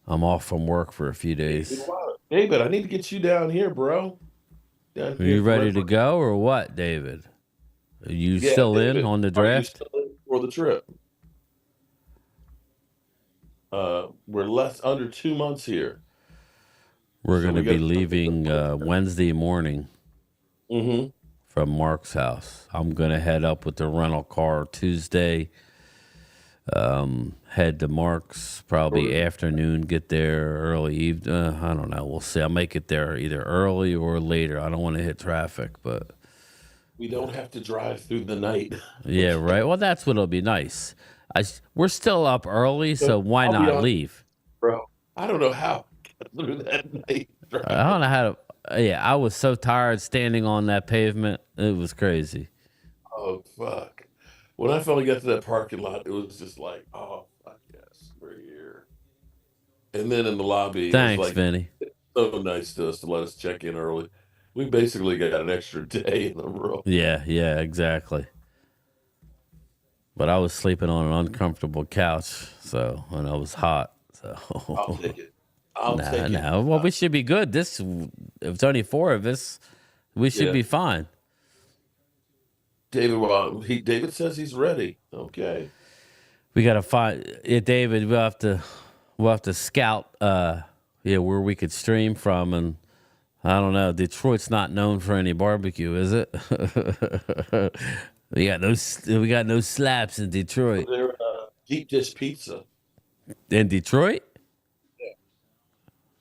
I'm off from work for a few days. David, I need to get you down here, bro. Are you ready to go or what, David? Are you still David, in on the are you draft? still in for the trip? We're under 2 months here. We're So going to we be got- leaving Wednesday morning Mhm. from Mark's house. I'm going to head up with the rental car Tuesday. Head to Mark's probably afternoon. Get there early evening. I don't know. We'll see. I'll make it there either early or later. I don't want to hit traffic, but We don't have to drive through the night. yeah, right. Well, that's what'll be nice. We're still up early, so why I'll be not honest, leave? Bro, I don't know how I got through that night. I don't know how to. Yeah, I was so tired standing on that pavement. It was crazy. Oh, fuck. When I finally got to that parking lot, it was just like, oh, fuck yes, we're here. And then in the lobby, Thanks, it was like, Vinny. so nice to us to let us check in early. We basically got an extra day in the room. Yeah, exactly. But I was sleeping on an uncomfortable couch, and it was hot. So I'll take it. I'll take it. No. Well, we should be good. If it's only 4 of us, we should be fine. David, David says he's ready. Okay. We gotta find David. We'll have to scout where we could stream from, and I don't know. Detroit's not known for any barbecue, is it? we got no slaps in Detroit. They're deep dish pizza In Detroit?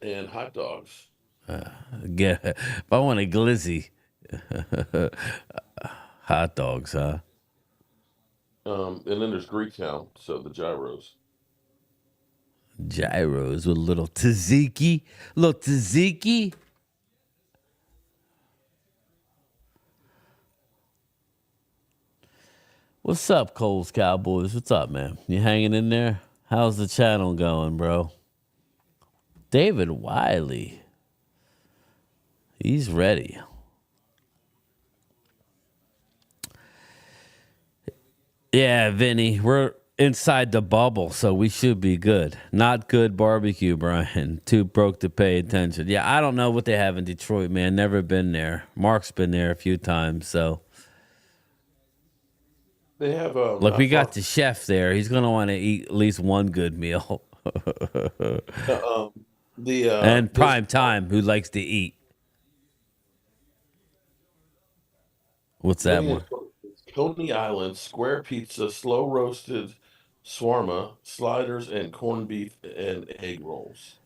and hot dogs. If I want a glizzy, Hot dogs, huh? And then there's Greektown, so the gyros. Gyros with a little tzatziki. Little tzatziki. What's up, Coles Cowboys? What's up, man? You hanging in there? How's the channel going, bro? David Wiley. He's ready. Yeah, Vinny, we're inside the bubble, so we should be good. Not good barbecue, Brian. Too broke to pay attention. Yeah, I don't know what they have in Detroit, man. Never been there. Mark's been there a few times, so. They have Look, we got the chef there. He's gonna want to eat at least one good meal. And prime time, who likes to eat. What's that one? Coney Island, square pizza, slow roasted shawarma, sliders, and corned beef and egg rolls.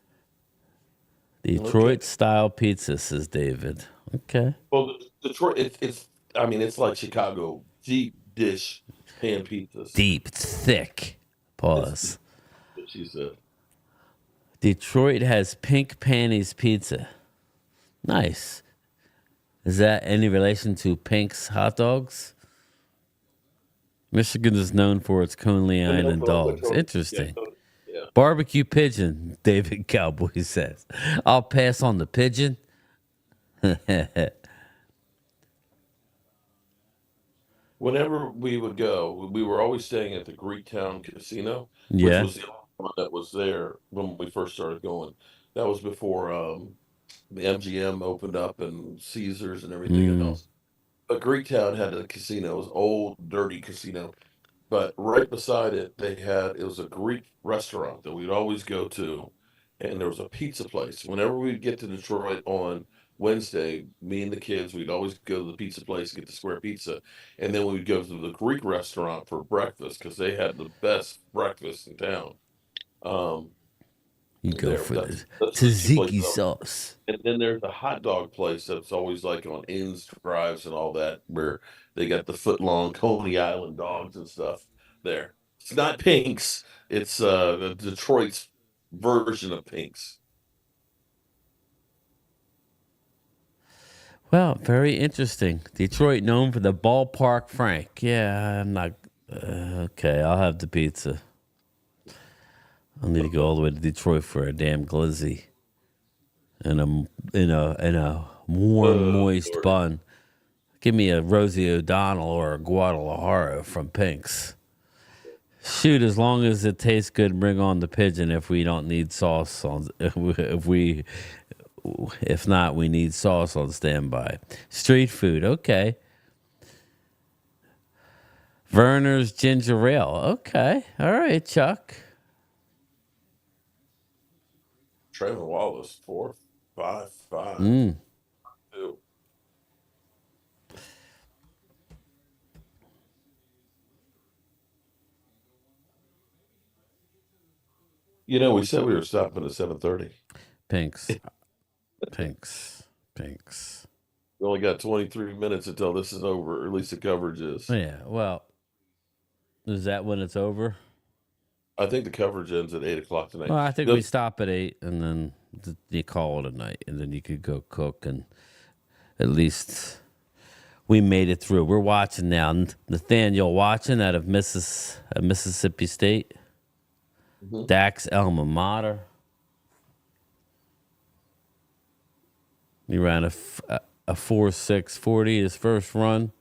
Detroit style pizza, says David. Okay. Well, Detroit, it's like Chicago, deep dish pan pizzas. Deep, it's thick. Pause. What she said. Detroit has pink panties pizza. Nice. Is that any relation to Pink's hot dogs? Michigan is known for its Coney Island dogs. Interesting. Yeah. Barbecue pigeon, David Cowboy says. I'll pass on the pigeon. Whenever we would go, we were always staying at the Greektown Casino, Yeah. which was the only one that was there when we first started going. That was before the MGM opened up and Caesars and everything else. But Greektown had a casino. It was an old, dirty casino. But right beside it, it was a Greek restaurant that we'd always go to. And there was a pizza place. Whenever we'd get to Detroit on Wednesday, me and the kids, we'd always go to the pizza place, get the square pizza. And then we'd go to the Greek restaurant for breakfast because they had the best breakfast in town. You go for the tzatziki sauce. And then there's a hot dog place that's always like on ends drives and all that, where they got the foot long Coney Island dogs and stuff there. It's not Pink's, it's the Detroit's version of Pink's. Well, very interesting. Detroit known for the ballpark Frank. Yeah, I'm not okay. I'll have the pizza. I'll need to go all the way to Detroit for a damn glizzy and a warm, moist bun. Give me a Rosie O'Donnell or a Guadalajara from Pink's. Shoot, as long as it tastes good, bring on the pigeon. If we don't need sauce on, if not, we need sauce on standby. Street food, okay. Verner's Ginger Ale, okay. All right, Chuck. Trevor Wallace, 4.55. 2. You know, we said we were stopping at 7:30. Pink's. We only got 23 minutes until this is over, or at least the coverage is. Yeah, well, is that when it's over? I think the coverage ends at 8 o'clock tonight. Well, I think we stop at 8 and then you call it a night, and then you could go cook, and at least we made it through. We're watching now. Nathaniel watching out of Mississippi State. Dak's alma mater. He ran a 4.640 his first run.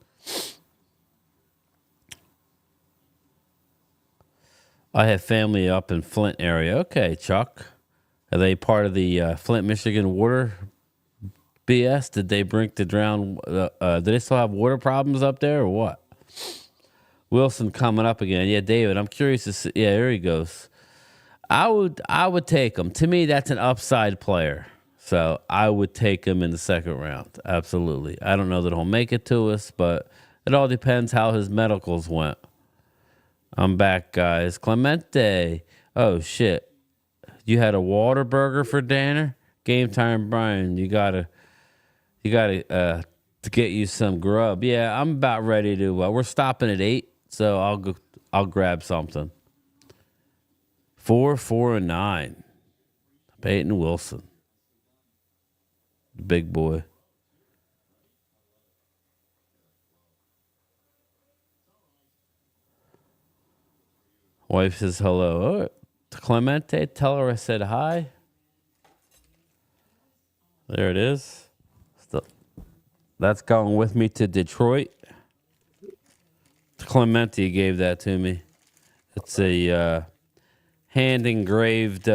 I have family up in Flint area. Okay, Chuck. Are they part of the Flint, Michigan water BS? Did they bring to drown? Do they still have water problems up there or what? Wilson coming up again. Yeah, David, I'm curious to see. Yeah, there he goes. I would take him. To me, that's an upside player. So I would take him in the second round. Absolutely. I don't know that he'll make it to us, but it all depends how his medicals went. I'm back, guys. Clemente. Oh, shit. You had a Water burger for Danner? Game time, Brian. You gotta to get you some grub. Yeah, I'm about ready to. We're stopping at 8, so I'll go. I'll grab something. 4, 4, and 9. Peyton Wilson, the big boy. Wife says hello. Oh, to Clemente, tell her I said hi. There it is. That's going with me to Detroit. Clemente gave that to me. It's a hand engraved.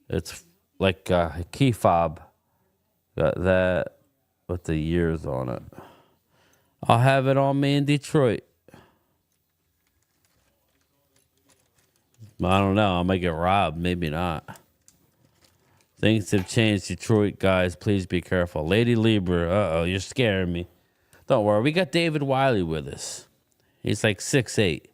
It's like a key fob. Got that with the years on it. I'll have it on me in Detroit. I don't know. I might get robbed. Maybe not. Things have changed, Detroit guys. Please be careful. Lady Lieber. Uh-oh, you're scaring me. Don't worry. We got David Wiley with us. He's like 6'8".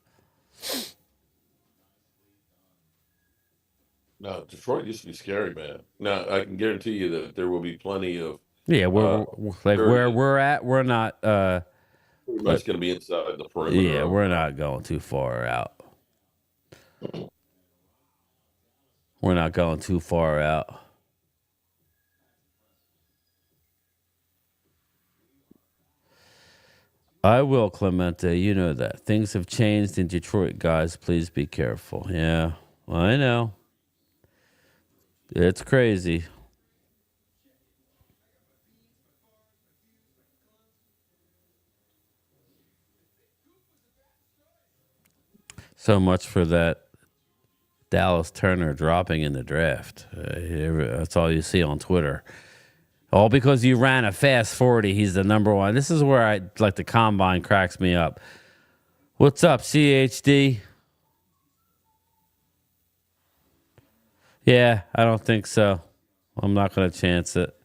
No, Detroit used to be scary, man. Now I can guarantee you that there will be plenty of. Yeah, we're like where we're at. We're not. Pretty much going to be inside the perimeter. Yeah, we're not going too far out. We're not going too far out. I will, Clemente. You know that. Things have changed in Detroit, guys. Please be careful. Yeah, I know. It's crazy. So much for that Dallas Turner dropping in the draft. That's all you see on Twitter. All because you ran a fast 40. He's the number one. This is where I like the combine cracks me up. What's up, CHD? Yeah, I don't think so. I'm not going to chance it.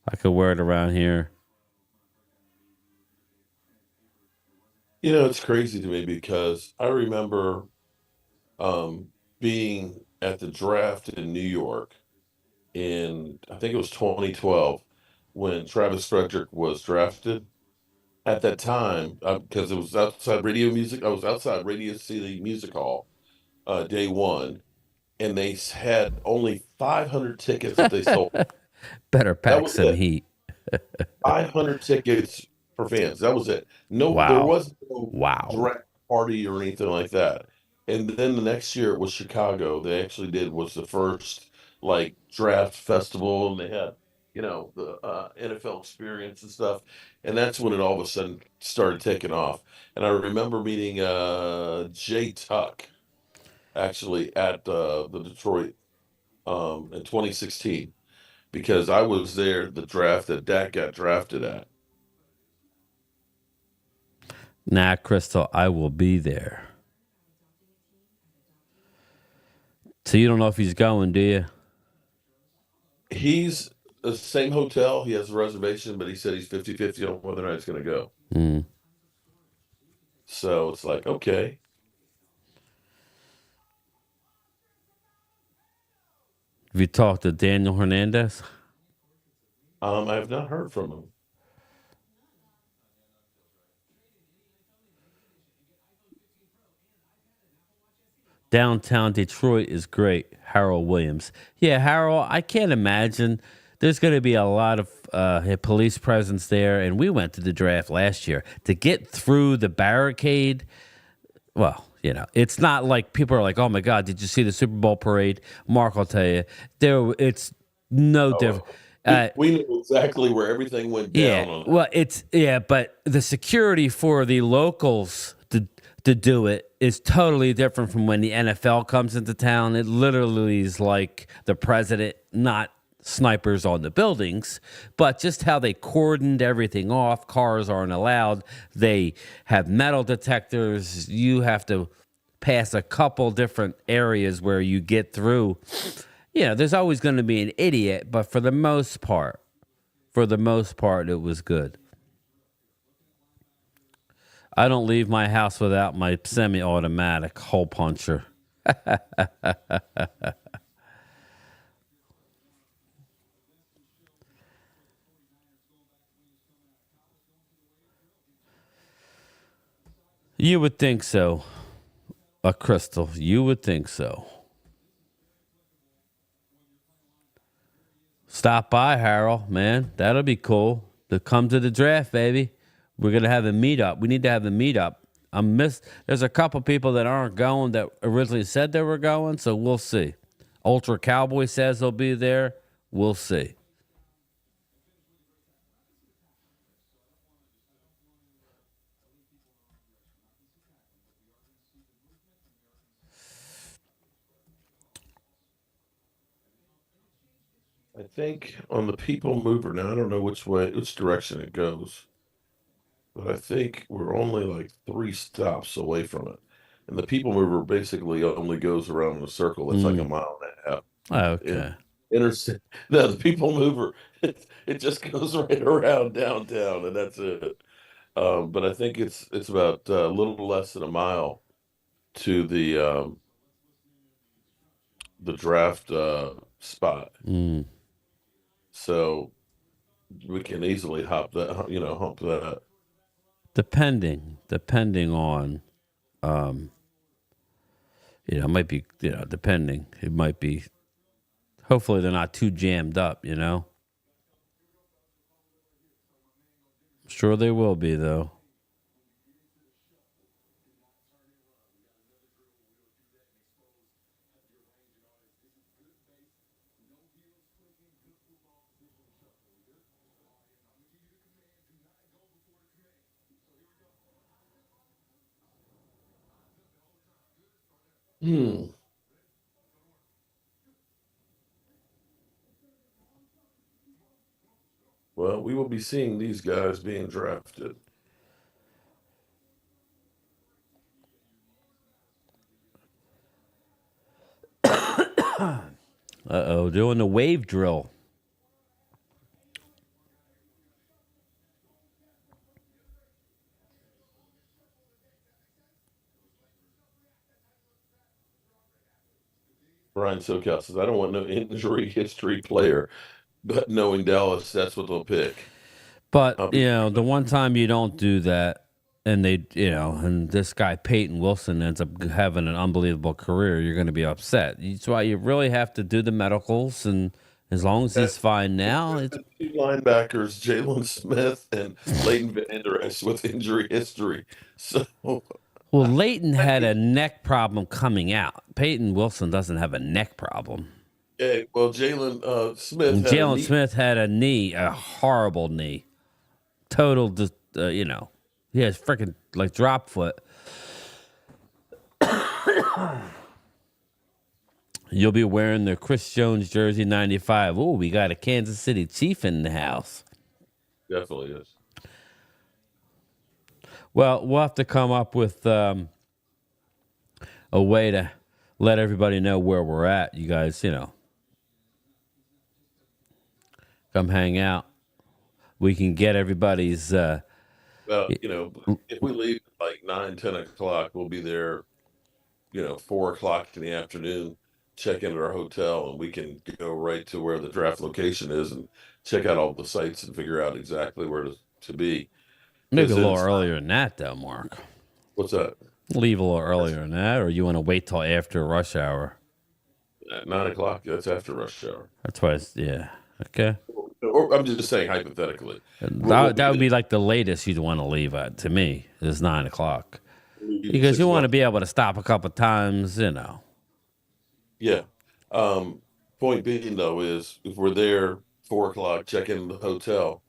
I could wear it around here. You know, it's crazy to me because I remember being at the draft in New York in, I think it was 2012, when Travis Frederick was drafted. At that time, because it was outside Radio Music, I was outside Radio City Music Hall, day one, and they had only 500 tickets that they sold. Better That pack was some it. heat. 500 tickets for fans. That was it. No, there Wow. was no Wow. draft party or anything like that. And then the next year it was Chicago. They actually was the first like draft festival, and they had, you know, the NFL experience and stuff. And that's when it all of a sudden started taking off. And I remember meeting Jay Tuck actually at the Detroit in 2016, because I was there the draft that Dak got drafted at. Nah, Crystal, I will be there. So you don't know if he's going, do you? He's the same hotel. He has a reservation, but he said he's 50-50 on whether or not he's going to go. Mm. So it's like, okay. Have you talked to Daniel Hernandez? I have not heard from him. Downtown Detroit is great. Harold Williams. Yeah, Harold, I can't imagine. There's going to be a lot of police presence there. And we went to the draft last year. To get through the barricade, well, you know, it's not like people are like, oh, my God, did you see the Super Bowl parade? Mark will tell you. It's no different. We knew exactly where everything went down. Yeah, well, but the security for the locals to do it is totally different from when the NFL comes into town. It literally is like the president, not snipers on the buildings, but just how they cordoned everything off. Cars aren't allowed. They have metal detectors. You have to pass a couple different areas where you get through. Yeah, there's always going to be an idiot, but for the most part, it was good. I don't leave my house without my semi-automatic hole puncher. You would think so. A Crystal. You would think so. Stop by, Harold, man. That'll be cool. To come to the draft, baby. We're gonna have a meetup. We need to have a meetup. There's a couple people that aren't going that originally said they were going, so we'll see. Ultra Cowboy says they'll be there. We'll see. I think on the People Mover now, I don't know which direction it goes, but I think we're only like 3 stops away from it. And the People Mover basically only goes around in a circle. It's like a mile and a half. Okay. Interstate. No, the People Mover, it just goes right around downtown, and that's it. But I think it's about a little less than a mile to the draft spot. So we can easily hump that. Depending on, it might be, depending. It might be. Hopefully, they're not too jammed up. I'm sure they will be, though. Well, we will be seeing these guys being drafted. Doing the wave drill. Brian SoCal says, I don't want no injury history player, but knowing Dallas, that's what they'll pick. But, the one time you don't do that, and and this guy Peyton Wilson ends up having an unbelievable career, you're going to be upset. That's why you really have to do the medicals, and as long as he's fine now, it's 2 linebackers, Jalen Smith and Leighton Vander Esch with injury history. So, well, Leighton had a neck problem coming out. Peyton Wilson doesn't have a neck problem. yeah, well, Jalen Smith. Smith had a horrible knee, total. He has freaking like drop foot. You'll be wearing the Chris Jones jersey 95. Oh, we got a Kansas City Chief in the house. Definitely is. Well, we'll have to come up with a way to let everybody know where we're at. You guys, come hang out. We can get everybody's. Well, if we leave at like 9, 10 o'clock, we'll be there, 4 o'clock in the afternoon, check into our hotel, and we can go right to where the draft location is and check out all the sites and figure out exactly where to be. Maybe a little earlier than that, though, Mark. What's that? Leave a little earlier than that, or you want to wait till after rush hour? At 9 o'clock, that's after rush hour. That's why, okay. Or I'm just saying hypothetically. That would be like the latest you'd want to leave at, to me, is 9 o'clock. Because you want to be able to stop a couple times, Yeah. Point being, though, is if we're there 4 o'clock, check in the hotel.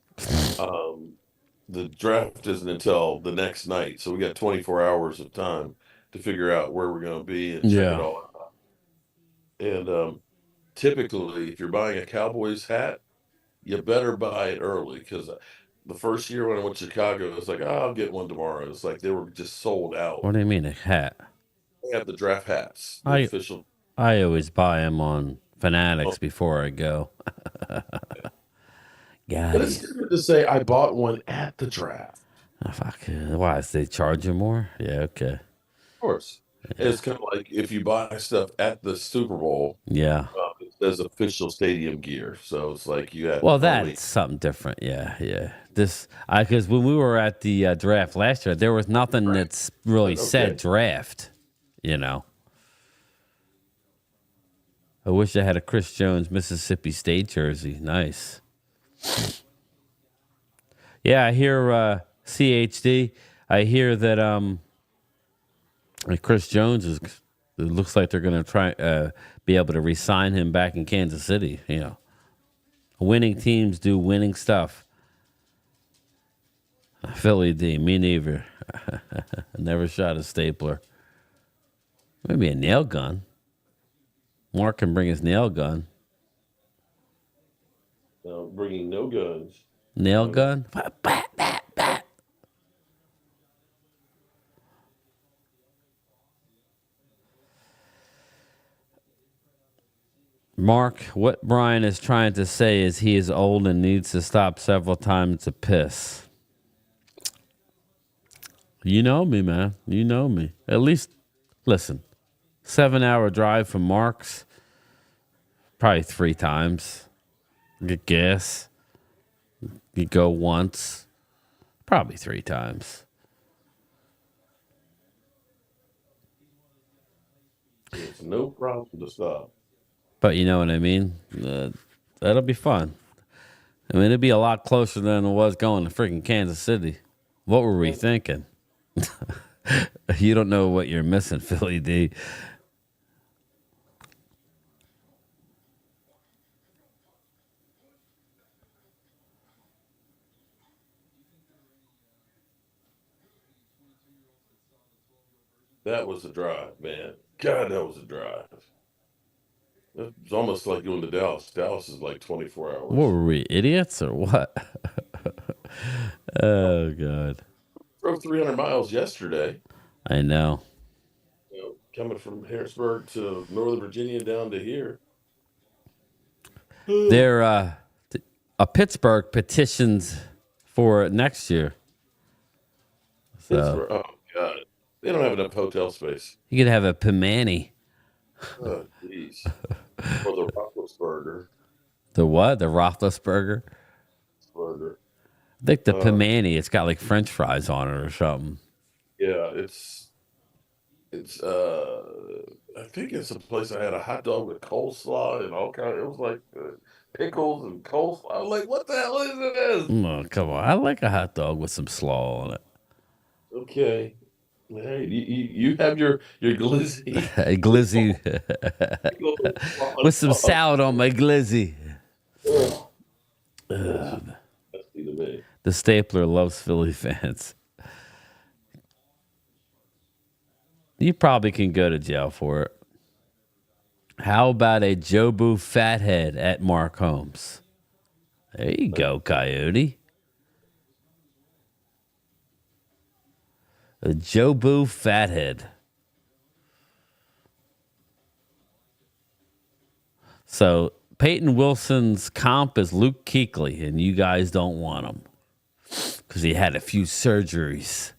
The draft isn't until the next night, so we got 24 hours of time to figure out where we're going to be and check it all out. And typically, if you're buying a Cowboys hat, you better buy it early, because the first year when I went to Chicago, it was like, I'll get one tomorrow. It's like they were just sold out. What do you mean, a hat? They have the draft hats, the official. I always buy them on Fanatics before I go. But it's different to say I bought one at the draft. Oh, fuck. Why? They charge you more? Yeah, okay. Of course. Yeah. It's kind of like if you buy stuff at the Super Bowl. Yeah. as official stadium gear. So it's like you had Well, only that's something different. Yeah. Because when we were at the draft last year, there was nothing that's really said draft. You know, I wish I had a Chris Jones Mississippi State jersey. Nice. Yeah, I hear CHD. I hear that Chris Jones is. It looks like they're going to try be able to re-sign him back in Kansas City. You know, winning teams do winning stuff. Philly D, me neither. Never shot a stapler. Maybe a nail gun. Mark can bring his nail gun. bringing no guns. Nail gun? Mark, what Brian is trying to say is he is old and needs to stop several times to piss. You know me, man. You know me. At least, listen, 7-hour drive from Mark's, probably 3 times. Get gas. You go once, probably 3 times. It's no problem to stop. But you know what I mean? That'll be fun. I mean, it'd be a lot closer than it was going to freaking Kansas City. What were we thinking? You don't know what you're missing, Philly D. That was a drive, man. God, that was a drive. It's almost like going to Dallas. Dallas is like 24 hours. What were we, idiots or what? Oh, God. Drove 300 miles yesterday. I know. You know, coming from Harrisburg to Northern Virginia down to here. They're a Pittsburgh petitions for next year. So Pittsburgh, oh, God. They don't have enough hotel space. you could have a Pimani. Oh, jeez. Or the Roethlisberger. The what? The Roethlisberger? Burger. I think the Pimani, it's got like French fries on it or something. Yeah, it's I think it's a place I had a hot dog with coleslaw and all kind of, it was like pickles and coleslaw. I was like, what the hell is this? Oh, come on. I like a hot dog with some slaw on it. Okay. Hey, you have your glizzy. A glizzy with some salad on my glizzy. The stapler loves Philly fans. You probably can go to jail for it. How about a Jobu fathead at Mark Holmes? There you go, Coyote. A Jobu fathead. So Peyton Wilson's comp is Luke Kuechly, and you guys don't want him because he had a few surgeries.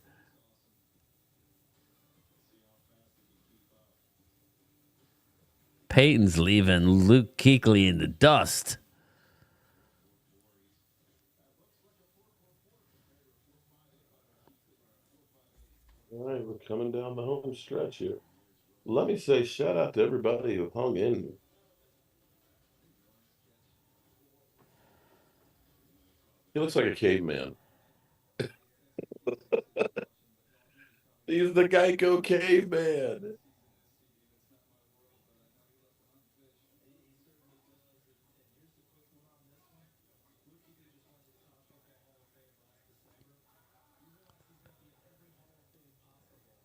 Peyton's leaving Luke Kuechly in the dust. All right, we're coming down the home stretch here. Let me say shout out to everybody who hung in. He looks like a caveman. He's the Geico caveman.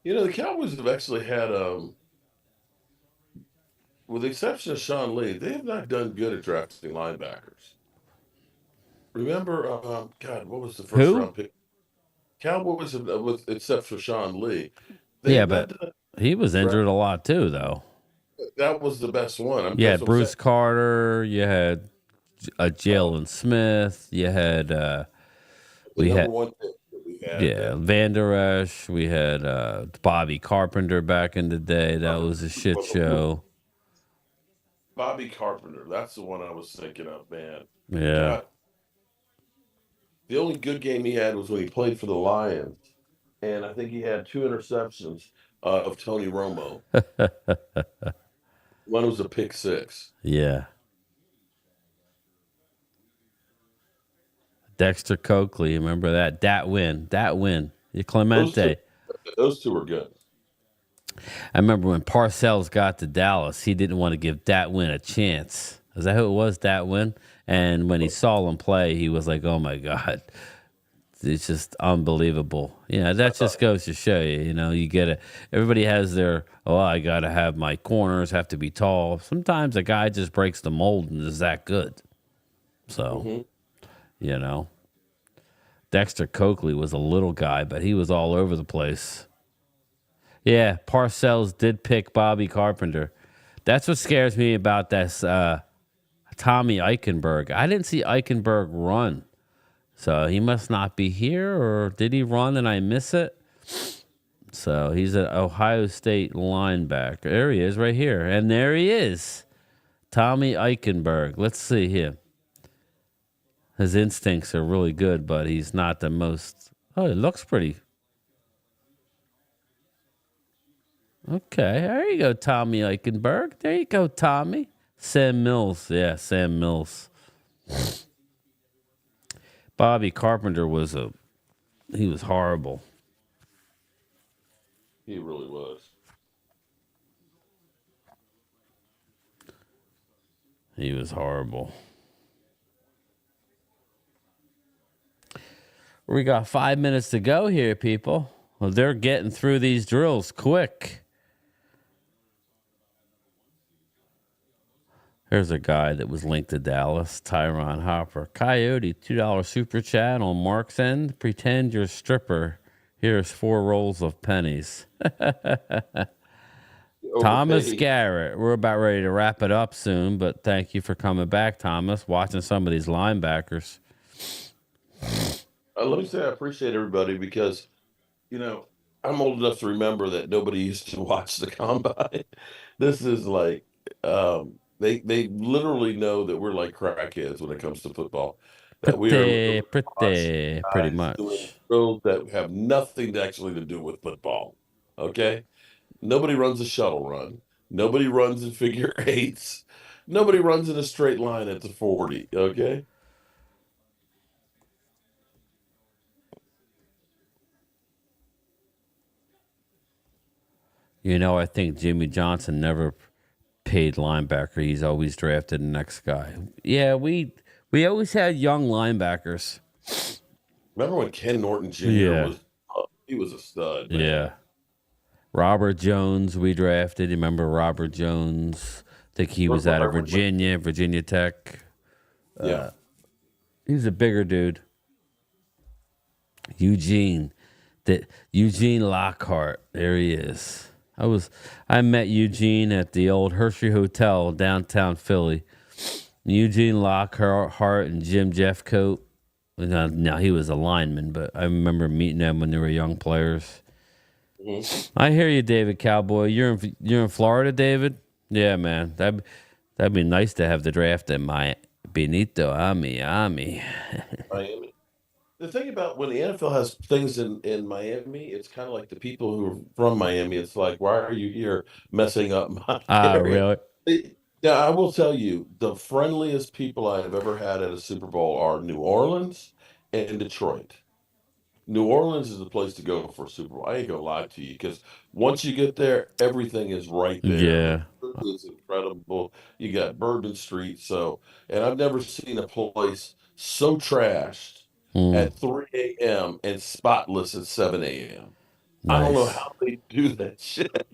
You know, the Cowboys have actually had, with the exception of Sean Lee, they have not done good at drafting linebackers. Remember, God, what was the first round pick? Cowboys, have, with except for Sean Lee. Yeah, but he was injured a lot too, though. That was the best one. You had Bruce Carter. You had Jalen Smith. You had we had Van Der Esch. We had Bobby Carpenter back in the day. That was a shit show. Bobby Carpenter. That's the one I was thinking of, man. Yeah. God, the only good game he had was when he played for the Lions, and I think he had 2 interceptions of Tony Romo. One was a pick 6. Yeah. Dexter Coakley, remember that? That win. Clemente. Those two were good. I remember when Parcells got to Dallas, he didn't want to give Dat Win a chance. Is that who it was, Dat Win? And when he saw him play, he was like, oh my God. It's just unbelievable. Yeah, that just goes to show you, you get it. Everybody has their, I got to have my corners have to be tall. Sometimes a guy just breaks the mold and is that good. So, Dexter Coakley was a little guy, but he was all over the place. Yeah, Parcells did pick Bobby Carpenter. That's what scares me about this Tommy Eichenberg. I didn't see Eichenberg run. So he must not be here, or did he run and I miss it? So he's an Ohio State linebacker. There he is right here. And there he is. Tommy Eichenberg. Let's see him. His instincts are really good, but he's not the most... Oh, it looks pretty... Okay, there you go, Tommy Eichenberg. There you go, Tommy. Sam Mills. Yeah, Sam Mills. Bobby Carpenter he was horrible. He really was. He was horrible. We got 5 minutes to go here, people. Well, they're getting through these drills quick. There's a guy that was linked to Dallas, Tyron Hopper. Coyote, $2 super chat on Mark's end. Pretend you're a stripper. Here's 4 rolls of pennies. Thomas Garrett. We're about ready to wrap it up soon, but thank you for coming back, Thomas. Watching some of these linebackers. Let me say I appreciate everybody because, I'm old enough to remember that nobody used to watch the combine. This is like... They literally know that we're like crackheads when it comes to football. That we are pretty much doing drills that have nothing actually to do with football. Okay, nobody runs a shuttle run. Nobody runs in figure 8s. Nobody runs in a straight line at the 40. Okay. I think Jimmy Johnson never paid linebacker. He's always drafted the next guy. Yeah, we always had young linebackers. Remember when Ken Norton Jr. He was a stud, man. Yeah. Robert Jones, we drafted. You remember Robert Jones? I think he was out of Virginia Tech. Yeah. He's a bigger dude. Eugene Lockhart. There he is. I met Eugene at the old Hershey Hotel downtown Philly. Eugene Lockhart and Jim Jeffcoat. Now he was a lineman, but I remember meeting them when they were young players. Mm-hmm. I hear you, David Cowboy. You're in Florida, David? Yeah, man. That'd be nice to have the draft at my Benito Miami. The thing about when the NFL has things in Miami, it's kind of like the people who are from Miami. It's like, why are you here messing up my area? Really? Yeah, I will tell you, the friendliest people I have ever had at a Super Bowl are New Orleans and Detroit. New Orleans is the place to go for a Super Bowl. I ain't gonna lie to you, because once you get there, everything is right there. Yeah. The food is incredible. You got Bourbon Street, and I've never seen a place so trashed at 3 a.m. and spotless at 7 a.m. Nice. I don't know how they do that shit.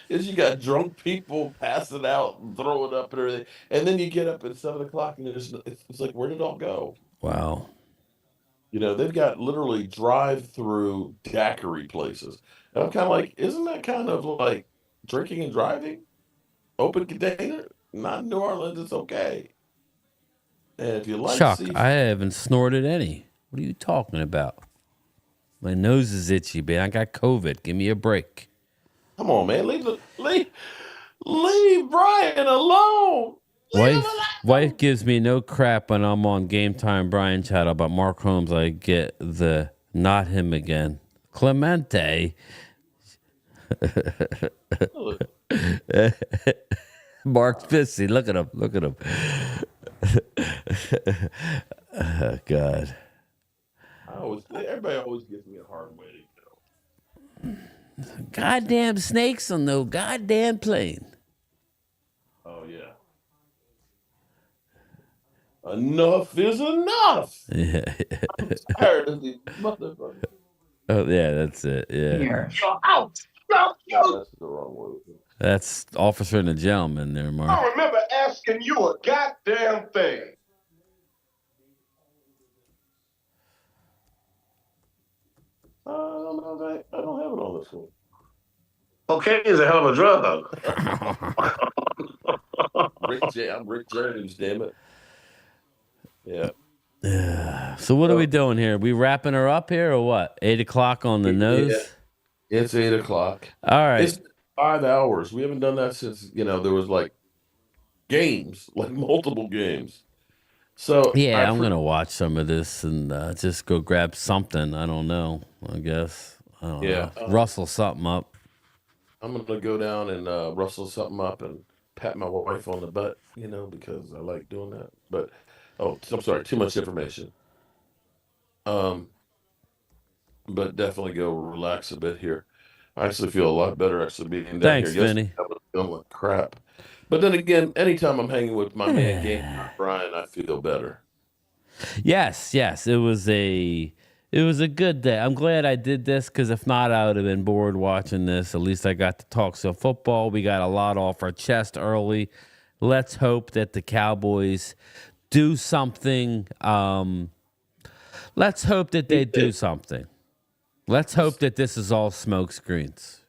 Is you got drunk people passing out and throwing up and everything, and then you get up at 7 o'clock and it's like, where did it all go? Wow. They've got literally drive-through daiquiri places, and I'm kind of like, isn't that kind of like drinking and driving? Open container? Not in New Orleans. It's okay. And if you like Chuck, seafood, I haven't snorted any. What are you talking about? My nose is itchy, man. I got COVID. Give me a break. Come on, man. Leave Leave Brian alone. Wife gives me no crap when I'm on Game Time Brian channel, but Mark Holmes, I get the not him again. Clemente. Mark's pissy. Look at him. Look at him. Oh, God. Everybody always gives me a hard way to go. Goddamn snakes on no goddamn plane. Oh, yeah. Enough is enough. Yeah. I'm tired of these motherfuckers. Oh, yeah, that's it. Yeah. Here. You're out. That's the wrong word. That's Officer and the Gentleman there, I Mark. don't remember asking you a goddamn thing. I don't know. I don't have it on this one. Cocaine is a hell of a drug. I'm Rick James, damn it. Yeah. So what are we doing here? We wrapping her up here or what? 8 o'clock on the nose? Yeah. It's 8 o'clock. All right. It's 5 hours. We haven't done that since, there was like games, like multiple games. So yeah, I'm going to watch some of this and just go grab something. I don't know, I guess. I don't know. Rustle something up. I'm going to go down and rustle something up and pat my wife on the butt, because I like doing that. But, I'm sorry, too much information. But definitely go relax a bit here. I actually feel a lot better being down Thanks, here. Vinny. I was feeling like crap. But then again, anytime I'm hanging with my man Game Brian, I feel better. Yes. It was a good day. I'm glad I did this because if not, I would have been bored watching this. At least I got to talk some football. We got a lot off our chest early. Let's hope that the Cowboys do something. Let's hope that they do something. Let's hope that this is all smoke screens,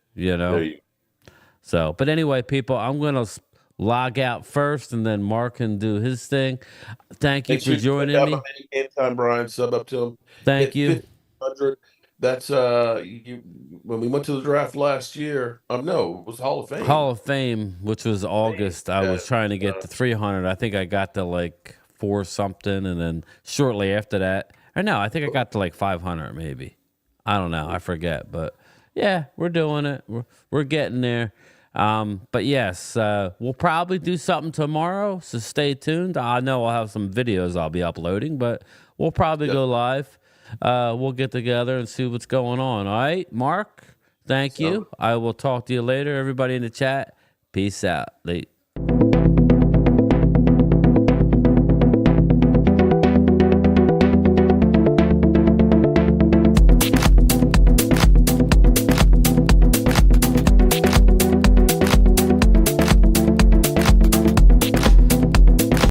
So, but anyway, people, I'm going to log out first and then Mark can do his thing. Thank you for joining me. Game Time, Brian, sub up to him. Thank you. 1,500. That's when we went to the draft last year. No, it was Hall of Fame. Hall of Fame, which was August. I was trying to get to 300. I think I got to like 4 something, and then shortly after that, or no, I think I got to like 500 maybe. I don't know. I forget, but yeah, we're doing it. We're getting there. But yes, we'll probably do something tomorrow, so stay tuned. I know I'll have some videos I'll be uploading, but we'll probably go live. We'll get together and see what's going on. All right, Mark, thank you. I will talk to you later. Everybody in the chat, peace out. Late.